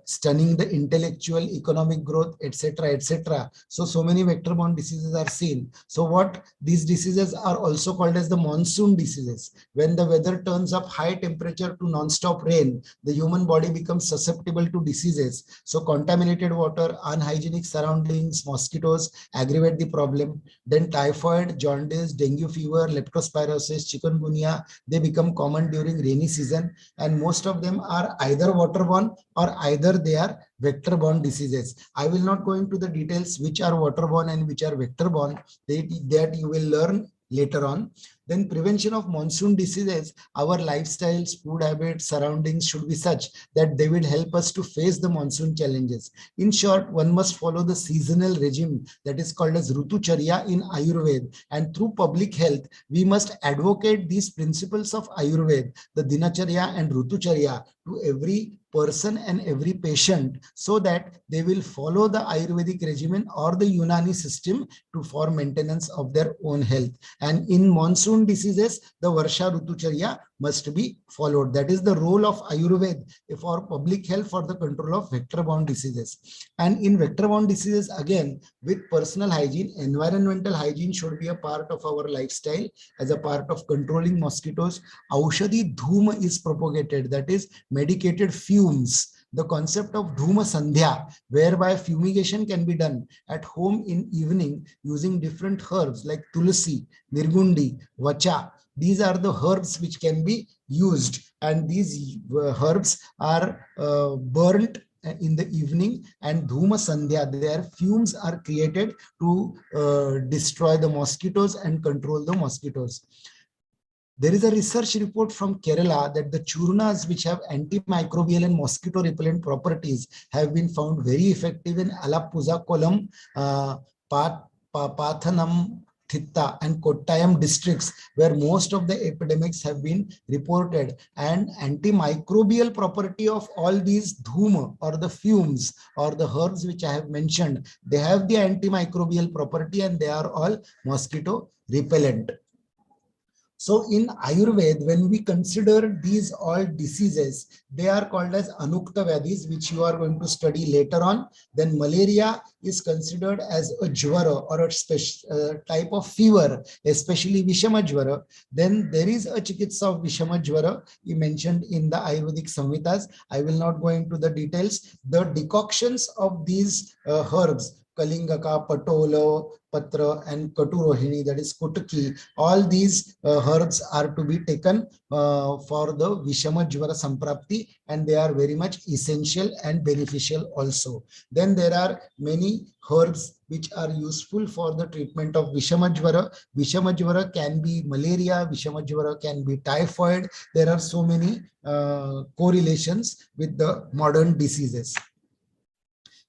stunning the intellectual, economic growth, etc., etc. So many vector-borne diseases are seen. So what these diseases are also called as the monsoon diseases. When the weather turns up high temperature to non-stop rain, the human body becomes susceptible to diseases. So contaminated water, unhygienic surroundings, mosquitoes aggravate the problem. Then typhoid, jaundice, dengue fever, leptospirosis, chikungunya, they become common during rainy season, and most of them are either waterborne or either they are vector-borne diseases. I will not go into the details which are waterborne and which are vector-borne. That you will learn later on. Then prevention of monsoon diseases, our lifestyles, food habits, surroundings should be such that they will help us to face the monsoon challenges. In short, one must follow the seasonal regime that is called as Rutucharya in Ayurveda, and through public health, we must advocate these principles of Ayurveda, the Dinacharya and Rutucharya, to every person and every patient, so that they will follow the Ayurvedic regimen or the Unani system for maintenance of their own health. And in monsoon monsoon diseases, the Varsha Rutucharya must be followed. That is the role of Ayurveda for public health, for the control of vector-borne diseases. And in vector-borne diseases, again, with personal hygiene, environmental hygiene should be a part of our lifestyle as a part of controlling mosquitoes. Aushadhi Dhuma is propagated, that is medicated fumes. The concept of Dhuma Sandhya, whereby fumigation can be done at home in evening using different herbs like Tulsi, Nirgundi, Vacha. These are the herbs which can be used, and these herbs are burnt in the evening, and Dhuma Sandhya, their fumes are created to destroy the mosquitoes and control the mosquitoes. There is a research report from Kerala that the churnas which have antimicrobial and mosquito repellent properties have been found very effective in Alappuza, Kollam, Pathanam, Thitta and Kottayam districts, where most of the epidemics have been reported. And antimicrobial property of all these dhuma or the fumes or the herbs which I have mentioned, they have the antimicrobial property and they are all mosquito repellent. So in Ayurveda, when we consider these all diseases, they are called as Anukta Vyadhis, which you are going to study later on. Then malaria is considered as a jvara or a special type of fever, especially Vishama jvara. Then there is a chikitsa of Vishama jvara mentioned in the Ayurvedic Samhitas. I will not go into the details. The decoctions of these herbs, Kalingaka, Patolo, Patra and Katurohini, that is Kutaki, all these herbs are to be taken for the Vishama Jvara Samprapti, and they are very much essential and beneficial also. Then there are many herbs which are useful for the treatment of Vishama Jvara. Vishama Jvara can be malaria, Vishama Jvara can be typhoid. There are so many correlations with the modern diseases.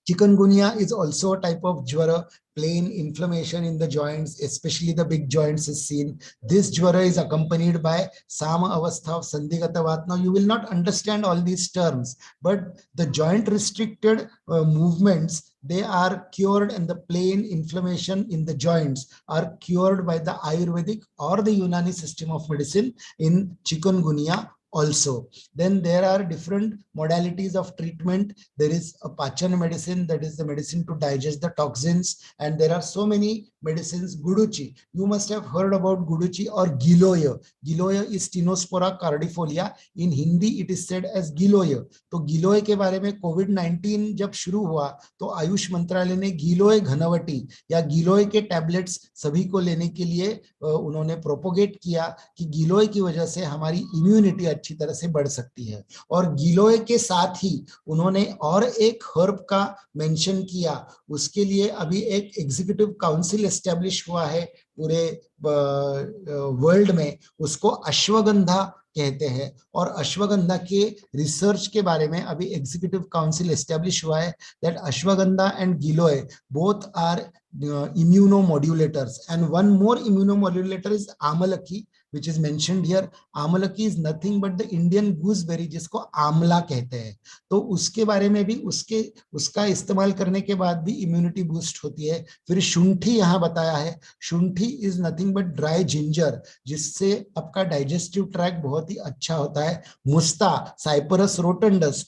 Chikungunya is also a type of jvara. Plain inflammation in the joints, especially the big joints, is seen. This jvara is accompanied by Sama Avastha of Sandhigata Vat. Now you will not understand all these terms, but the joint restricted movements, they are cured, and the plain inflammation in the joints are cured by the Ayurvedic or the Unani system of medicine in chikungunya also. Then there are different modalities of treatment. There is a Pachana medicine, that is the medicine to digest the toxins, and there are so many medicines. Guduchi, you must have heard about Guduchi or Giloya. Giloya is Stenospora cardifolia. In Hindi it is said as Giloya. तो गिलोय के बारे में कोविड-19 जब शुरू हुआ तो आयुष मंत्रालय ने गिलोय घनवटी या गिलोय के टैबलेट्स सभी को लेने के लिए उन्होंने प्रोपोगेट किया कि गिलोय की वजह से हमारी इम्यूनिटी अच्छी तरह से बढ़ सकती है। और गिलोय के साथ ही उन्होंने और एक हर्ब का मेंशन किया। उसके लिए अभी एक एग्जीक्यूटिव काउंसिल एस्टेब्लिश हुआ है पूरे वर्ल्ड में, उसको अश्वगंधा कहते हैं। और अश्वगंधा के रिसर्च के बारे में अभी एग्जीक्यूटिव काउंसिल एस्टेब्लिश हुआ है that ashwagandha and giloy both are immunomodulators, and one more immunomodulator is amalaki, which is mentioned here. Amalaki is nothing but the Indian gooseberry, जिसको आमला कहते हैं। तो उसके बारे में भी उसका इस्तेमाल करने के बाद भी इम्यूनिटी बूस्ट होती है। फिर शुंठी यहाँ बताया है। शुंठी is nothing but dry ginger, जिससे आपका डाइजेस्टिव ट्रैक बहुत ही अच्छा होता है। मुस्ता, साइपरस रोटंडस,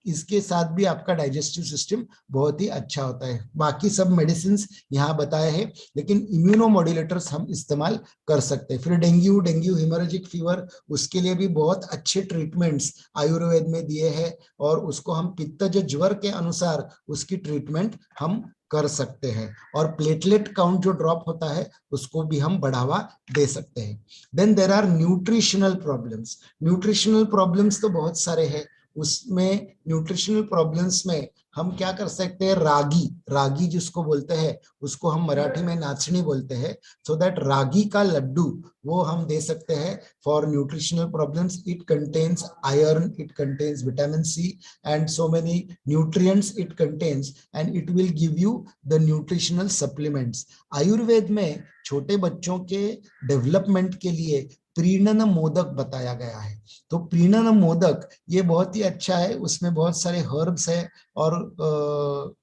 इसके साथ भी आपका डाइजेस्टिव सिस्टम बहुत ही अच्छा होता है। बाकी सब मेडिसिन यहाँ बताए हैं, लेकिन इम्यूनोमॉड्यूलेटर्स हम इस्तेमाल कर सकते हैं। फिर डेंगू हेमोरेजिक फीवर, उसके लिए भी बहुत अच्छे ट्रीटमेंट्स आयुर्वेद में दिए हैं, और उसको हम पित्तज ज्वर के अनुसार उसकी ट्रीटमेंट हम कर सकते हैं। और प्लेटलेट काउंट जो ड्रॉप होता है उसको भी हम बढ़ावा दे सकते हैं। Then there are nutritional problems. Nutritional problems तो बहुत सारे हैं। उसमें न्यूट्रिशनल प्रॉब्लम्स में हम क्या कर सकते हैं, रागी जिसको बोलते हैं, उसको हम मराठी में नाचनी बोलते हैं। सो दैट रागी का लड्डू वो हम दे सकते हैं for nutritional problems. It contains iron, it contains vitamin C and so many nutrients it contains, and it will give you the nutritional supplements. Ayurveda में छोटे बच्चों के डेवलपमेंट के लिए प्रीणन मोदक बताया गया है। तो प्रीणन मोदक ये बहुत ही अच्छा है, उसमें बहुत सारे हर्ब्स है और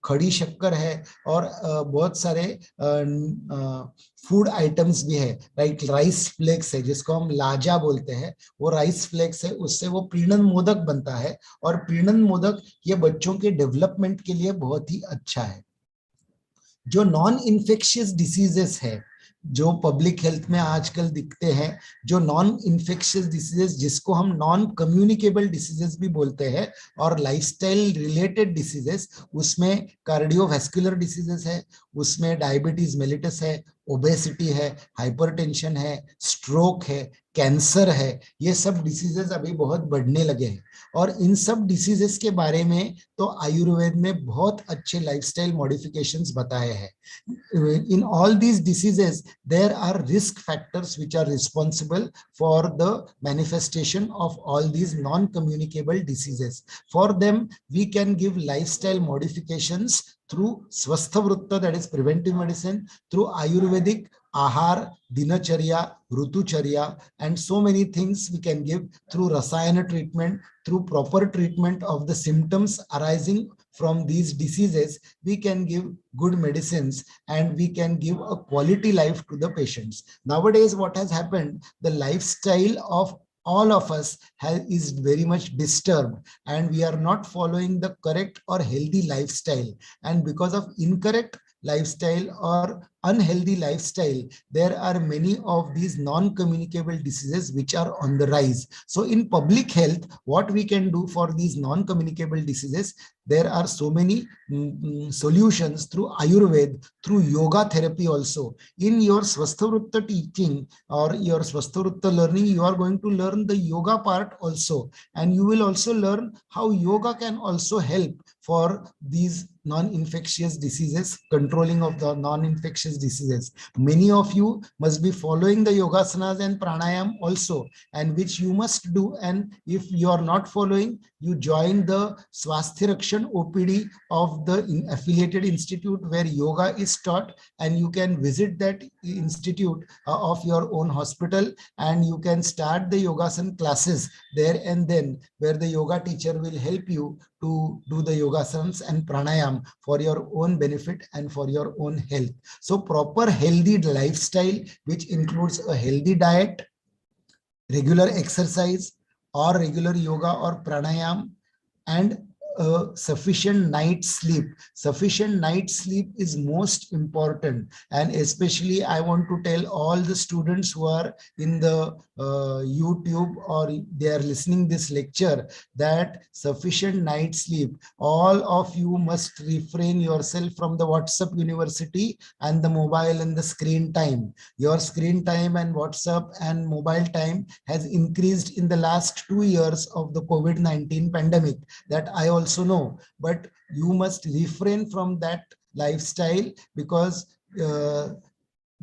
खड़ी शक्कर है और बहुत सारे फूड आइटम्स भी है, राइट। राइस फ्लेक्स है जिसको हम लाजा बोलते हैं, वो राइस फ्लेक्स है, उससे वो प्रीणन मोदक बनता है और प्रीणन मोदक ये बच्चों के डेवलपमेंट के लिए बहुत ही अच्छा है। जो नॉन इन्फेक्शियस डिसीजेस है जो पब्लिक हेल्थ में आजकल दिखते हैं, जो नॉन इन्फेक्शियस डिसीजेस जिसको हम नॉन कम्युनिकेबल डिसीजेस भी बोलते हैं, और लाइफस्टाइल रिलेटेड डिसीजेस, उसमें कार्डियोवैस्कुलर डिसीजेस है, उसमें डायबिटीज मेलिटस है, ओबेसिटी है, हाइपरटेंशन है, स्ट्रोक है, कैंसर है, ये सब डिसीजेस अभी बहुत बढ़ने लगे हैं। और इन सब डिसीजेस के बारे में तो आयुर्वेद में बहुत अच्छे लाइफस्टाइल मॉडिफिकेशंस बताए हैं। In all these diseases, there are risk factors which are responsible for the manifestation of all these non-communicable diseases. For them, we can give lifestyle modifications through Swastha Vritta, that is preventive medicine, through Ayurvedic Ahar, Dinacharya, Rutucharya, and so many things we can give through Rasayana treatment, through proper treatment of the symptoms arising from these diseases. We can give good medicines and we can give a quality life to the patients. Nowadays, what has happened, the lifestyle of all of us is very much disturbed, and we are not following the correct or healthy lifestyle. And because of incorrect lifestyle or unhealthy lifestyle, there are many of these non-communicable diseases which are on the rise. So in public health, what we can do for these non-communicable diseases, there are so many solutions through Ayurveda, through yoga therapy also. In your Swastha Vritta teaching or your Swastha Vritta learning, you are going to learn the yoga part also, and you will also learn how yoga can also help for these non-infectious diseases, controlling of the non-infectious diseases. Many of you must be following the yogasanas and pranayam also, and which you must do. And if you are not following, you join the Swasthya Rakshan OPD of the affiliated institute where yoga is taught, and you can visit that institute of your own hospital, and you can start the yogasan classes there and then, where the yoga teacher will help you to do the yogasanas and pranayam for your own benefit and for your own health. So proper healthy lifestyle, which includes a healthy diet, regular exercise or regular yoga or pranayam, and sufficient night sleep. Sufficient night sleep is most important, and especially I want to tell all the students who are in the YouTube or they are listening this lecture, that sufficient night sleep, all of you must refrain yourself from the WhatsApp University and the mobile and the screen time. Your screen time and WhatsApp and mobile time has increased in the last 2 years of the COVID-19 pandemic, that I also know, but you must refrain from that lifestyle, because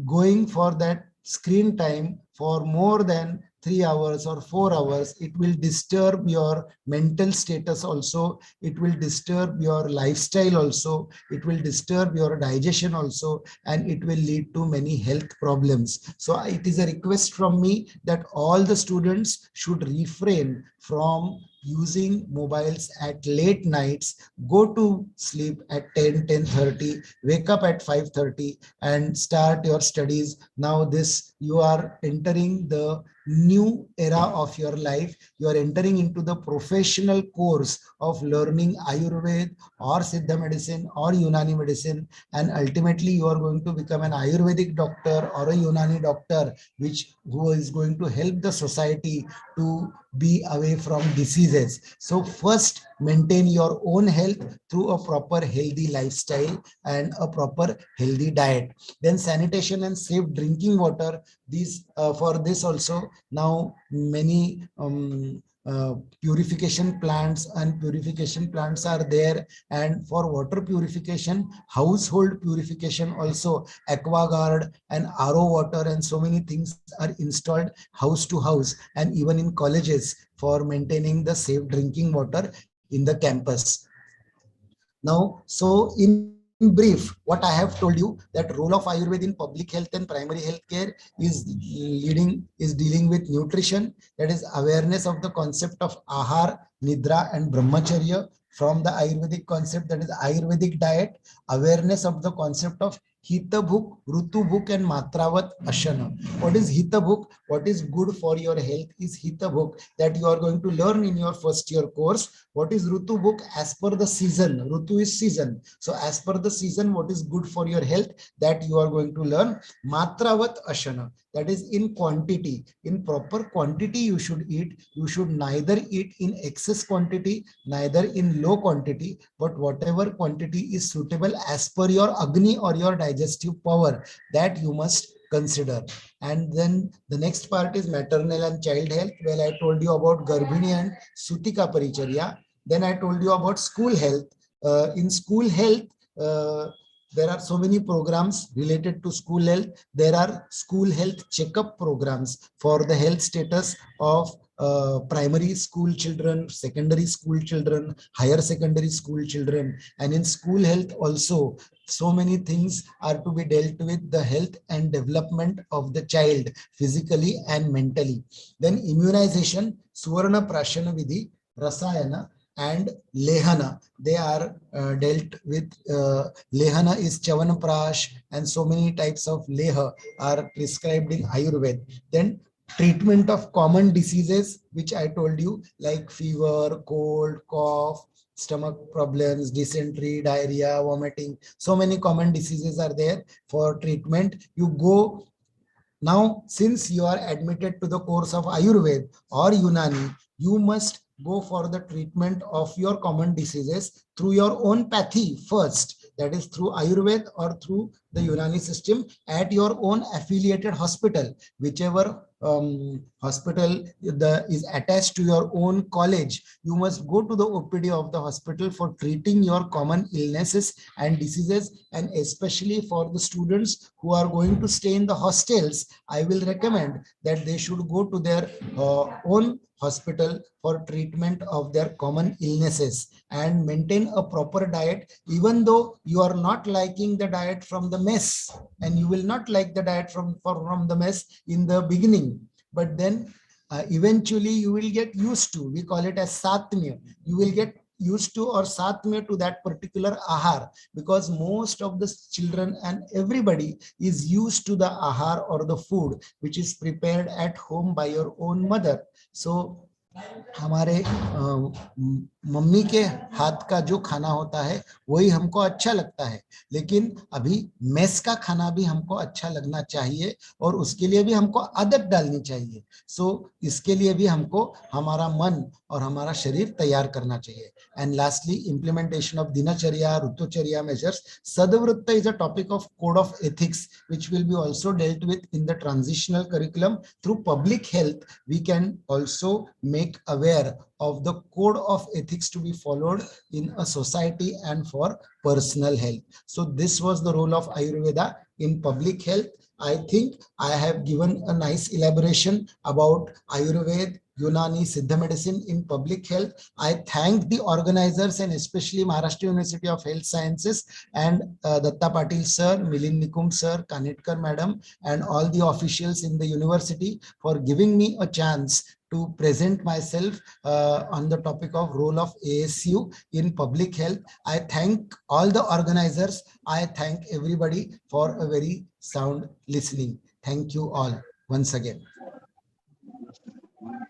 going for that screen time for more than 3 hours or 4 hours, it will disturb your mental status also, it will disturb your lifestyle also, it will disturb your digestion also, and it will lead to many health problems. So it is a request from me that all the students should refrain from using mobiles at late nights, go to sleep at 10, 10:30, wake up at 5:30 and start your studies. Now this, you are entering the new era of your life. You are entering into the professional course of learning Ayurveda or Siddha medicine or Unani medicine, and ultimately you are going to become an Ayurvedic doctor or a Unani doctor, who is going to help the society to be away from diseases. So first, maintain your own health through a proper healthy lifestyle and a proper healthy diet. Then sanitation and safe drinking water. These for this also now many purification plants are there, and for water purification, household purification also, AquaGuard and RO water and so many things are installed house to house, and even in colleges for maintaining the safe drinking water in the campus. Now, so in brief, what I have told you, that role of Ayurveda in public health and primary health care is dealing with nutrition, that is awareness of the concept of Ahar, Nidra and Brahmacharya, from the Ayurvedic concept, that is Ayurvedic diet, awareness of the concept of Hitabhuk, Rutubhuk and Matravat Ashana. What is Hitabhuk? What is good for your health is Hitabhuk, that you are going to learn in your first year course. What is Rutubhuk? As per the season. Rutu is season. So as per the season, what is good for your health, that you are going to learn. Matravat Ashana, that is in quantity. In proper quantity you should eat. You should neither eat in excess quantity, neither in low quantity, but whatever quantity is suitable as per your Agni or your digestive power, that you must consider. And then the next part is maternal and child health. Well, I told you about Garbhini and Sutika Paricharya. Then I told you about school health. In school health, there are so many programs related to school health. There are school health checkup programs for the health status of primary school children, secondary school children, higher secondary school children. And in school health also, so many things are to be dealt with, the health and development of the child physically and mentally. Then immunization, Suvarna Prashana Vidhi, Rasayana and Lehana, they are dealt with. Lehana is Chavanprash, and so many types of Leha are prescribed in Ayurveda. Then treatment of common diseases, which I told you, like fever, cold, cough, stomach problems, dysentery, diarrhea, vomiting. So many common diseases are there for treatment. You go now, since you are admitted to the course of Ayurveda or Unani, you must go for the treatment of your common diseases through your own pathy first, that is through Ayurveda or through the Unani system at your own affiliated hospital, whichever hospital is attached to your own college. You must go to the OPD of the hospital for treating your common illnesses and diseases. And especially for the students who are going to stay in the hostels, I will recommend that they should go to their own hospital for treatment of their common illnesses and maintain a proper diet, even though you are not liking the diet from the mess, and you will not like the diet from the mess in the beginning, but then eventually you will get used to, we call it as satmya, you will get used to or satmya to that particular ahar, because most of the children and everybody is used to the ahar or the food which is prepared at home by your own mother. So हमारे mummy के हाथ का जो खाना होता है वही हमको अच्छा लगता है, लेकिन अभी मेस का खाना भी हमको अच्छा लगना चाहिए और उसके लिए भी हमको आदत डालनी चाहिए. सो इसके लिए भी हमको हमारा मन और हमारा शरीर तैयार करना चाहिए. एंड लास्टली, इम्प्लीमेंटेशन ऑफ दिनचर्या, ऋतुचर्या measures. सदवृत्त is a topic of code of ethics which will be also dealt with in the transitional curriculum. Through public health, we can also make aware of the code of ethics to be followed in a society and for personal health. So this was the role of Ayurveda in public health. I think I have given a nice elaboration about Ayurveda, Unani, Siddha medicine in public health. I thank the organizers and especially Maharashtra University of Health Sciences and Datta Patil sir, Milind Nikum sir, Kanetkar madam, and all the officials in the university for giving me a chance to present myself on the topic of role of ASU in public health. I thank all the organizers. I thank everybody for a very sound listening. Thank you all once again.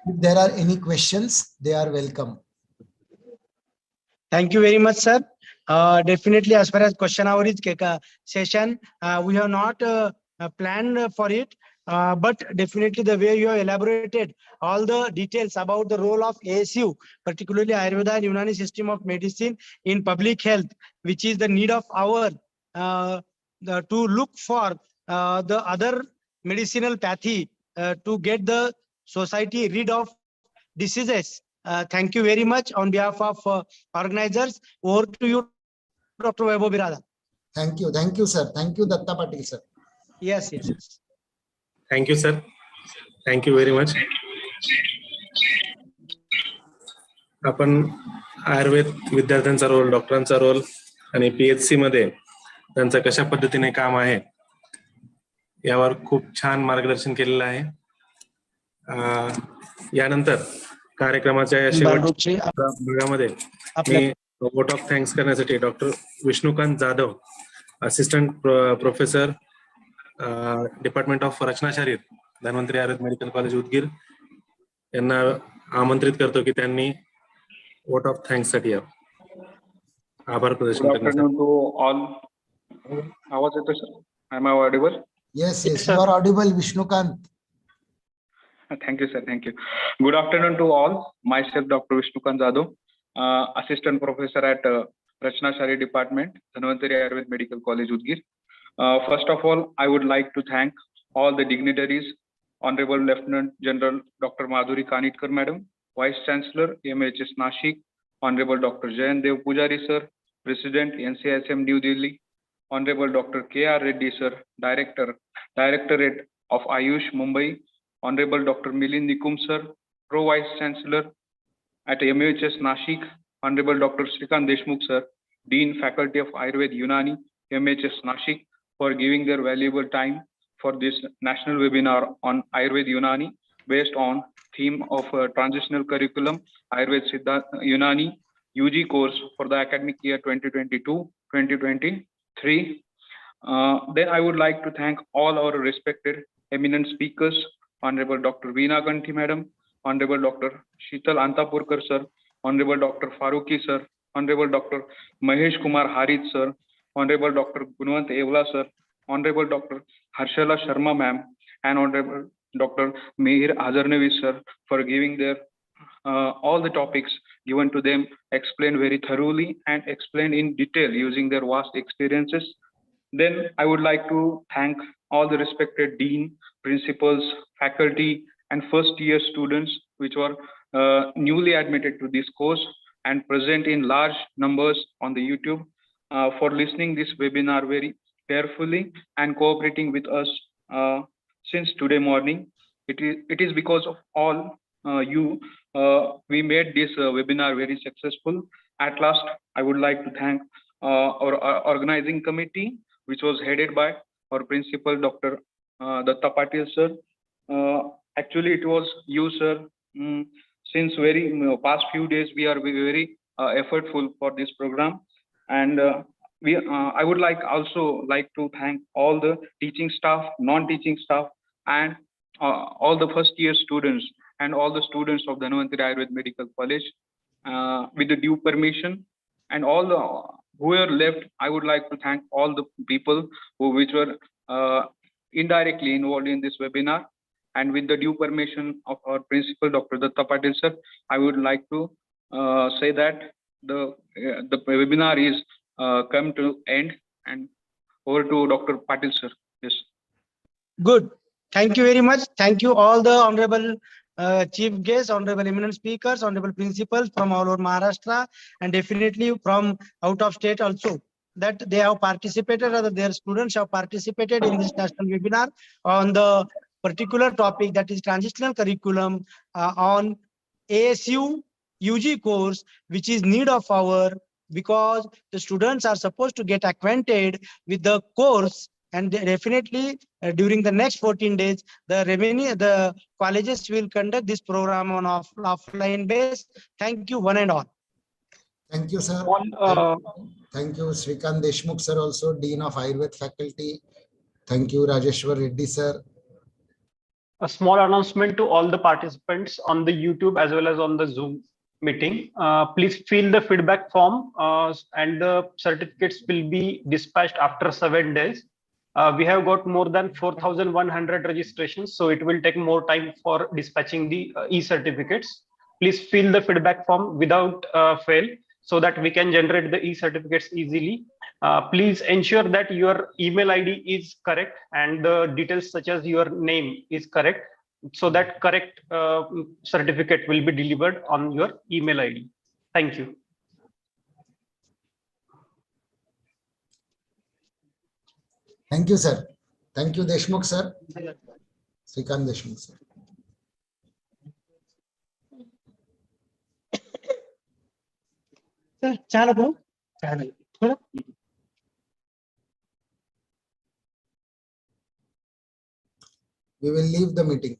If there are any questions, they are welcome. Thank you very much, sir. Definitely, as far as question hour is session, we have not planned for it. But definitely the way you have elaborated all the details about the role of ASU, particularly Ayurveda and Unani system of medicine in public health, which is the need of our to look for the other medicinal pathy to get the society rid of diseases. Thank you very much on behalf of organizers. Over to you, Dr. Vaibhav Birada. Thank you, sir. Thank you, Datta Patil sir. Yes. Thank you sir, thank you very much. आपण आयुर्वेद विद्यार्थ्यांचा role, डॉक्टरांचा role आणि PHC मध्ये त्यांचं कशा पद्धतीने काम आहे यावर खूप छान मार्गदर्शन केलेलं आहे. यानंतर कार्यक्रमाच्या या शेवटच्या भागामध्ये मी वोट ऑफ थँक्स करण्यासाठी doctor Vishnukant Jadhav, assistant professor, department of Rachana Sharir, Dhanvantari Ayurveda medical college Udgir यांना आमंत्रित करतो की त्यांनी वोट ऑफ थँक्स साठी आभार प्रदर्शन Good करण्यासाठी. afternoon to all. आवाज येतो sir? Am I audible? Yes, Yes, yes, sir. you are audible, Vishnukant. Thank you, sir. Thank you. Good afternoon to all. Myself, Dr. Vishnukant Jadhav, Assistant Professor at Rachna Shari Department, Dhanvantari Ayurved Medical College, Udgir. First of all, I would like to thank all the dignitaries, Honorable Lieutenant General Dr. Madhuri Kanitkar, Madam, Vice Chancellor, MHS Nashik, Honorable Dr. Jayan Dev Pujari, Sir, President, NCISM New Delhi, Honorable Dr. K.R. Reddy, Sir, Directorate of Ayush, Mumbai, Honorable Dr. Milind Nikum, Sir, Pro Vice Chancellor at MHS Nashik, Honorable Dr. Srikant Deshmukh, Sir, Dean Faculty of Ayurved Unani, MHS Nashik, for giving their valuable time for this national webinar on Ayurved Unani based on theme of transitional curriculum Ayurved Siddha Unani UG course for the academic year 2022-2023. Then I would like to thank all our respected eminent speakers, Honorable Dr. Veena Ganti Madam, Honorable Dr. Sheetal Antapurkar Sir, Honorable Dr. Faruqi Sir, Honorable Dr. Mahesh Kumar Harith Sir, Honorable Dr. Gunwant Evla Sir, Honorable Dr. Harshala Sharma Ma'am, and Honorable Dr. Mihir Hazarnavi Sir for giving their all the topics given to them explained very thoroughly and explained in detail using their vast experiences. Then I would like to thank all the respected dean, principals, faculty, and first-year students which were newly admitted to this course and present in large numbers on the YouTube for listening this webinar very carefully and cooperating with us since today morning. It is because of all you we made this webinar very successful. At last, I would like to thank our organizing committee, which was headed by our principal, Dr. Datta Patil sir. Actually, it was you, sir. Since very past few days, we are very effortful for this program, and I would also like to thank all the teaching staff, non-teaching staff, and all the first-year students and all the students of the Dhanvantari Ayurved Medical College with the due permission, and all the who are left. I would like to thank all the people which were indirectly involved in this webinar, and with the due permission of our principal, Dr. Datta Patil sir, I would like to say that the webinar is come to end, and over to Dr. Patil sir. Yes. Good. Thank you very much. Thank you all the honorable chief guests, honorable eminent speakers, honorable principals from all over Maharashtra, and definitely from out of state also, that they have participated, or their students have participated in this national webinar on the particular topic, that is transitional curriculum on ASU UG course, which is need of hour, because the students are supposed to get acquainted with the course, and definitely during the next 14 days, the colleges will conduct this program on offline base. Thank you, one and all. Thank you, sir. Thank you, Srikant Deshmukh sir, also Dean of Ayurved Faculty. Thank you, Rajeshwar Reddy sir. A small announcement to all the participants on the YouTube as well as on the Zoom meeting. Please fill the feedback form and the certificates will be dispatched after 7 days. We have got more than 4,100 registrations, so it will take more time for dispatching the e-certificates. Please fill the feedback form without fail, so that we can generate the e-certificates easily. Please ensure that your email ID is correct and the details such as your name is correct, so that correct certificate will be delivered on your email ID. Thank you. Thank you, sir. Thank you, Deshmukh sir. Srikant Deshmukh sir. We will leave the meeting.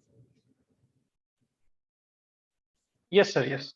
Yes, sir. Yes.